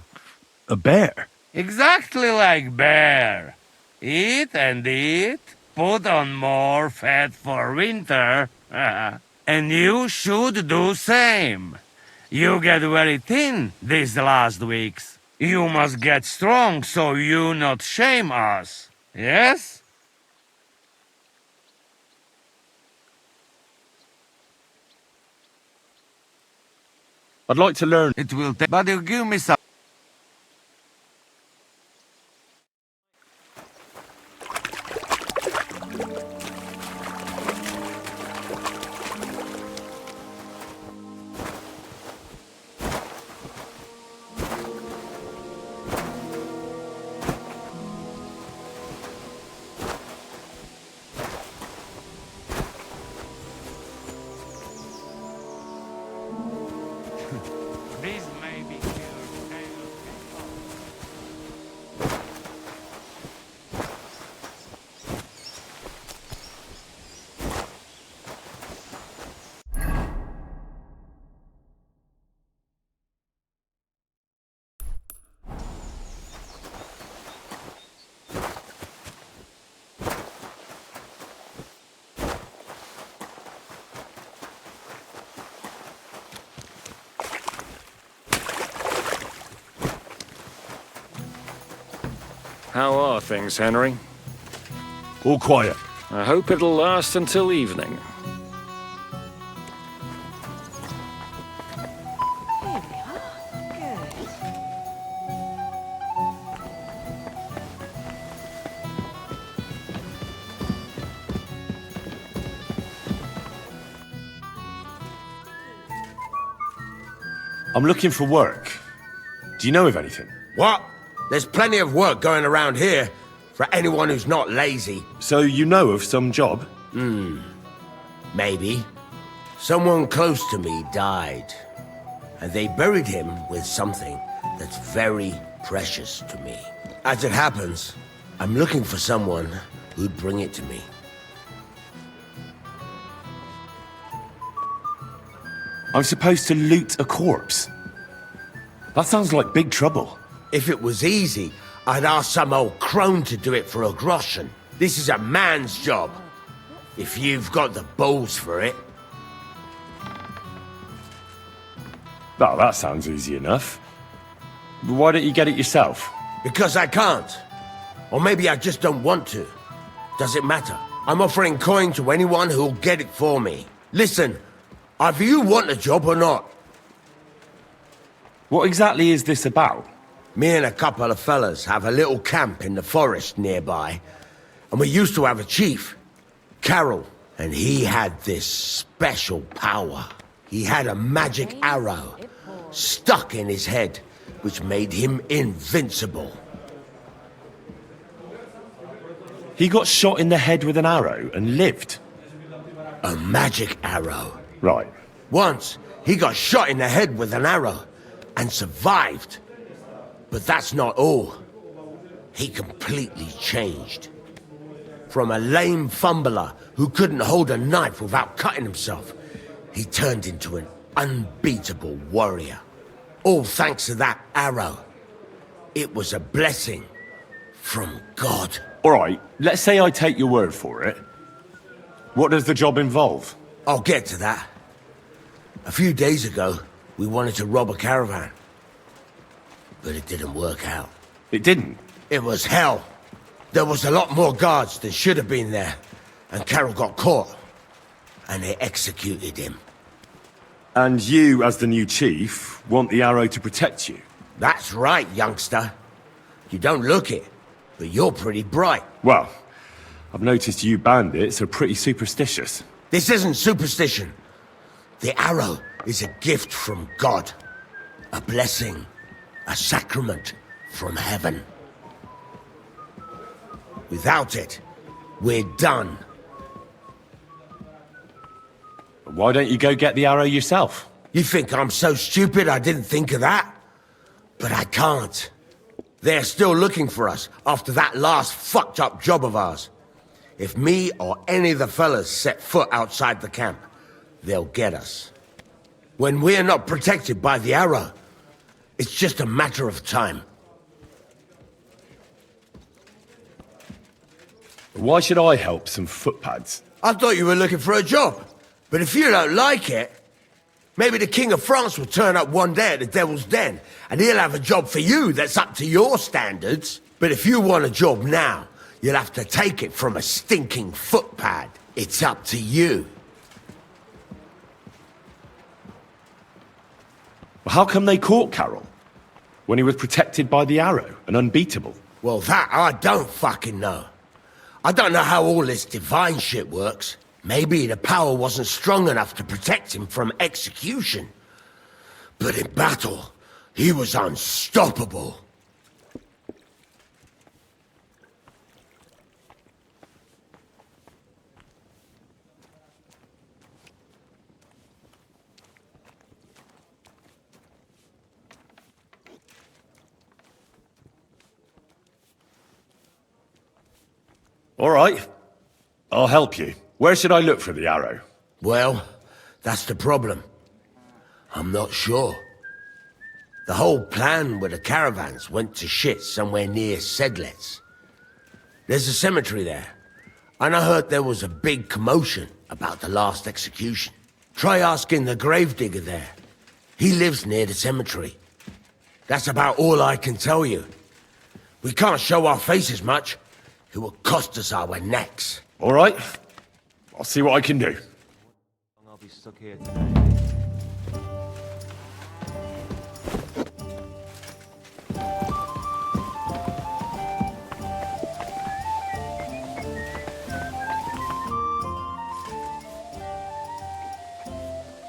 a bear? Exactly like bear. Eat and eat, put on more fat for winter, and you should do same. You get very thin these last weeks. You must get strong so you not shame us. Yes? I'd like to learn. It will take, but you give me some. This may be How are things, Henry? All quiet. I hope it'll last until evening. I'm looking for work. Do you know of anything? What? There's plenty of work going around here for anyone who's not lazy. So you know of some job? Maybe. Someone close to me died, and they buried him with something that's very precious to me. As it happens, I'm looking for someone who'd bring it to me. I'm supposed to loot a corpse. That sounds like big trouble. If it was easy, I'd ask some old crone to do it for a groschen. This is a man's job, if you've got the balls for it. Well, that sounds easy enough. Why don't you get it yourself? Because I can't. Or maybe I just don't want to. Does it matter? I'm offering coin to anyone who'll get it for me. Listen, either you want a job or not. What exactly is this about? Me and a couple of fellas have a little camp in the forest nearby. And we used to have a chief, Carol, and he had this special power. He had a magic arrow stuck in his head, which made him invincible. He got shot in the head with an arrow and lived? A magic arrow. Right. Once, he got shot in the head with an arrow and survived. But that's not all. He completely changed. From a lame fumbler who couldn't hold a knife without cutting himself, he turned into an unbeatable warrior. All thanks to that arrow. It was a blessing from God. All right, let's say I take your word for it. What does the job involve? I'll get to that. A few days ago, we wanted to rob a caravan. But it didn't work out. It didn't? It was hell. There was a lot more guards than should have been there. And Carol got caught. And they executed him. And you, as the new chief, want the arrow to protect you? That's right, youngster. You don't look it, but you're pretty bright. Well, I've noticed you bandits are pretty superstitious. This isn't superstition. The arrow is a gift from God. A blessing. A sacrament from heaven. Without it, we're done. Why don't you go get the arrow yourself? You think I'm so stupid I didn't think of that? But I can't. They're still looking for us after that last fucked up job of ours. If me or any of the fellas set foot outside the camp, they'll get us. When we're not protected by the arrow, it's just a matter of time. Why should I help some footpads? I thought you were looking for a job. But if you don't like it, Maybe the King of France will turn up one day at the Devil's Den, and he'll have a job for you that's up to your standards. But if you want a job now, you'll have to take it from a stinking footpad. It's up to you. How come they caught Carroll? When he was protected by the arrow and unbeatable? Well, that I don't fucking know. I don't know how all this divine shit works. Maybe the power wasn't strong enough to protect him from execution. But in battle, he was unstoppable. All right. I'll help you. Where should I look for the arrow? Well, that's the problem. I'm not sure. The whole plan with the caravans went to shit somewhere near Sedlets. There's a cemetery there, and I heard there was a big commotion about the last execution. Try asking the gravedigger there. He lives near the cemetery. That's about all I can tell you. We can't show our faces much. It will cost us our necks. All right. I'll see what I can do. I'll be stuck here today.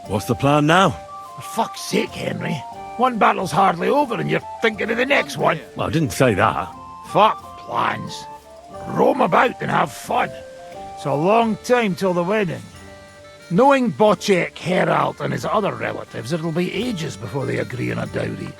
What's the plan now? For fuck's sake, Henry. One battle's hardly over and you're thinking of the next one. Well, I didn't say that. Fuck plans. Roam about and have fun. It's a long time till the wedding. Knowing Bocek, Herald, and his other relatives, it'll be ages before they agree on a dowry.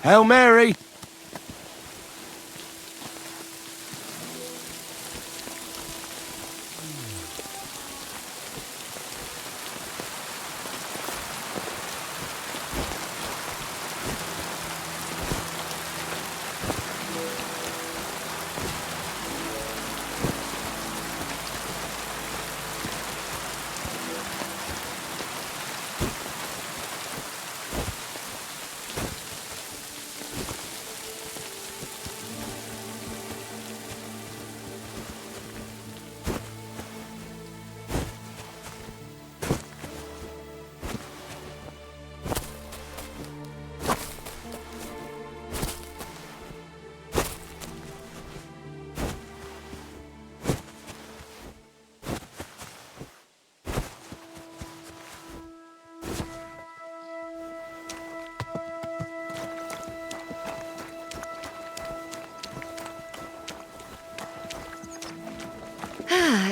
Hail Mary!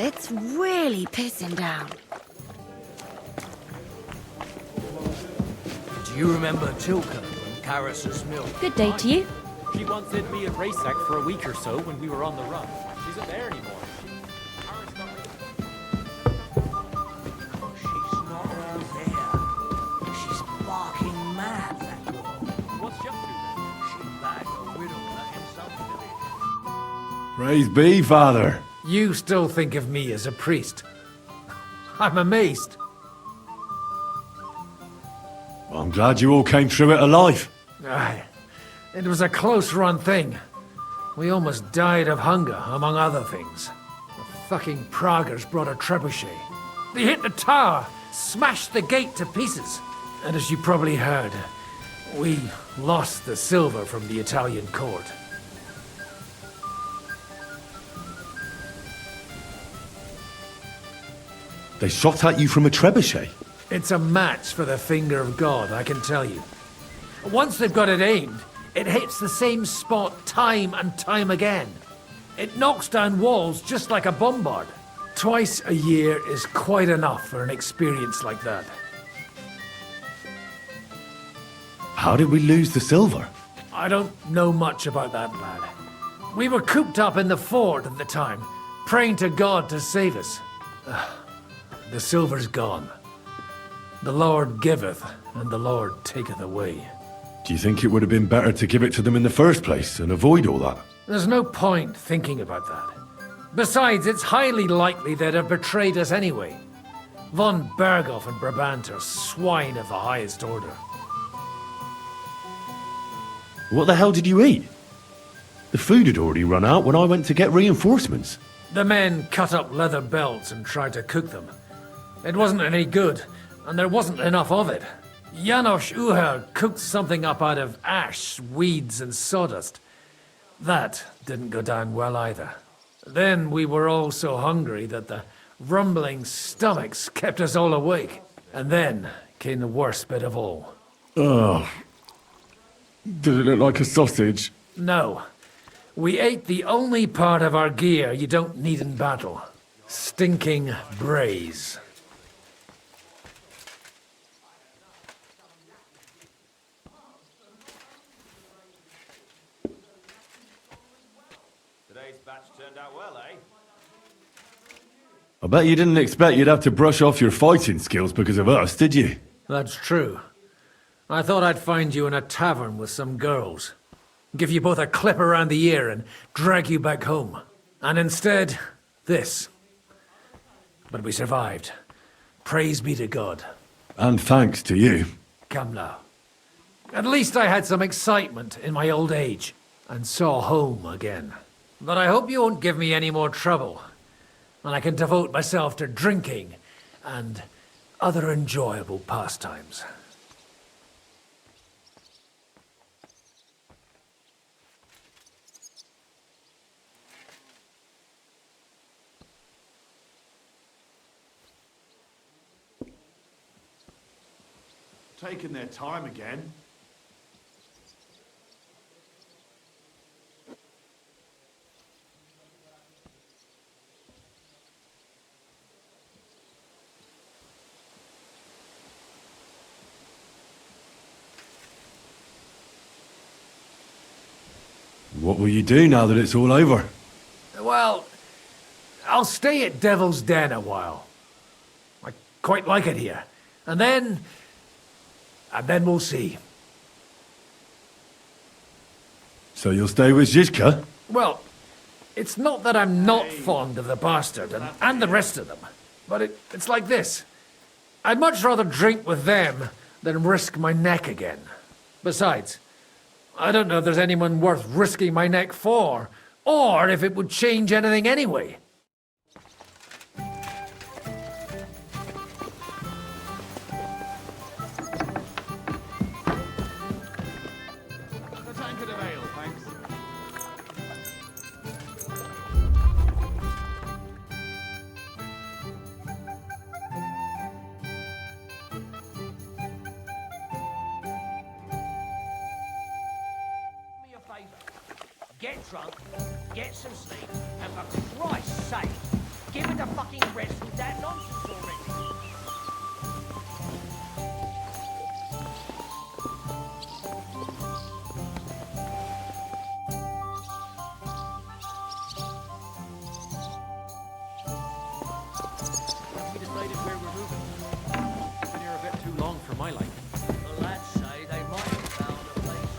It's really pissing down. Do you remember Tilka from Carus's Mill? Good day to you. She once hid me at Raysack for a week or so when we were on the run. She isn't there anymore. She's not around there. She's barking mad, that girl. What's she up to then? She bagged a widow in some village. Praise be, Father. You still think of me as a priest? I'm amazed. Well, I'm glad you all came through it alive. Aye. It was a close-run thing. We almost died of hunger, among other things. The fucking Praguers brought a trebuchet. They hit the tower, smashed the gate to pieces. And as you probably heard, we lost the silver from the Italian court. They shot at you from a trebuchet. It's a match for the finger of God, I can tell you. Once they've got it aimed, It hits the same spot time and time again. It knocks down walls just like a bombard. Twice a year is quite enough for an experience like that. How did we lose the silver? I don't know much about that, lad. We were cooped up in the fort at the time, praying to God to save us. The silver's gone. The Lord giveth, and the Lord taketh away. Do you think it would have been better to give it to them in the first place and avoid all that? There's no point thinking about that. Besides, it's highly likely they'd have betrayed us anyway. Von Berghoff and Brabant are swine of the highest order. What the hell did you eat? The food had already run out when I went to get reinforcements. The men cut up leather belts and tried to cook them. It wasn't any good, and there wasn't enough of it. Janos Uher cooked something up out of ash, weeds, and sawdust. That didn't go down well either. Then we were all so hungry that the rumbling stomachs kept us all awake. And then came the worst bit of all. Ugh. Did it look like a sausage? No. We ate the only part of our gear you don't need in battle. Stinking braise. Today's batch turned out well, eh? I bet you didn't expect you'd have to brush off your fighting skills because of us, did you? That's true. I thought I'd find you in a tavern with some girls. Give you both a clip around the ear and drag you back home. And instead, this. But we survived. Praise be to God. And thanks to you. Come now. At least I had some excitement in my old age and saw home again. But I hope you won't give me any more trouble, and I can devote myself to drinking and other enjoyable pastimes. Taking their time again. What will you do now that it's all over? Well, I'll stay at Devil's Den a while. I quite like it here. And then we'll see. So you'll stay with Zizka? Well, it's not that I'm not fond of the bastard and the rest of them, but it's like this. I'd much rather drink with them than risk my neck again. Besides, I don't know if there's anyone worth risking my neck for, or if it would change anything anyway. Get drunk, get some sleep, and for Christ's sake, give it a fucking rest with that nonsense already. We decided where we're moving. Been here a bit too long for my liking. The lads say they might have found a place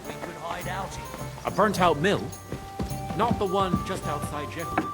we could hide out in. A burnt-out mill? Not the one just outside Jeffrey.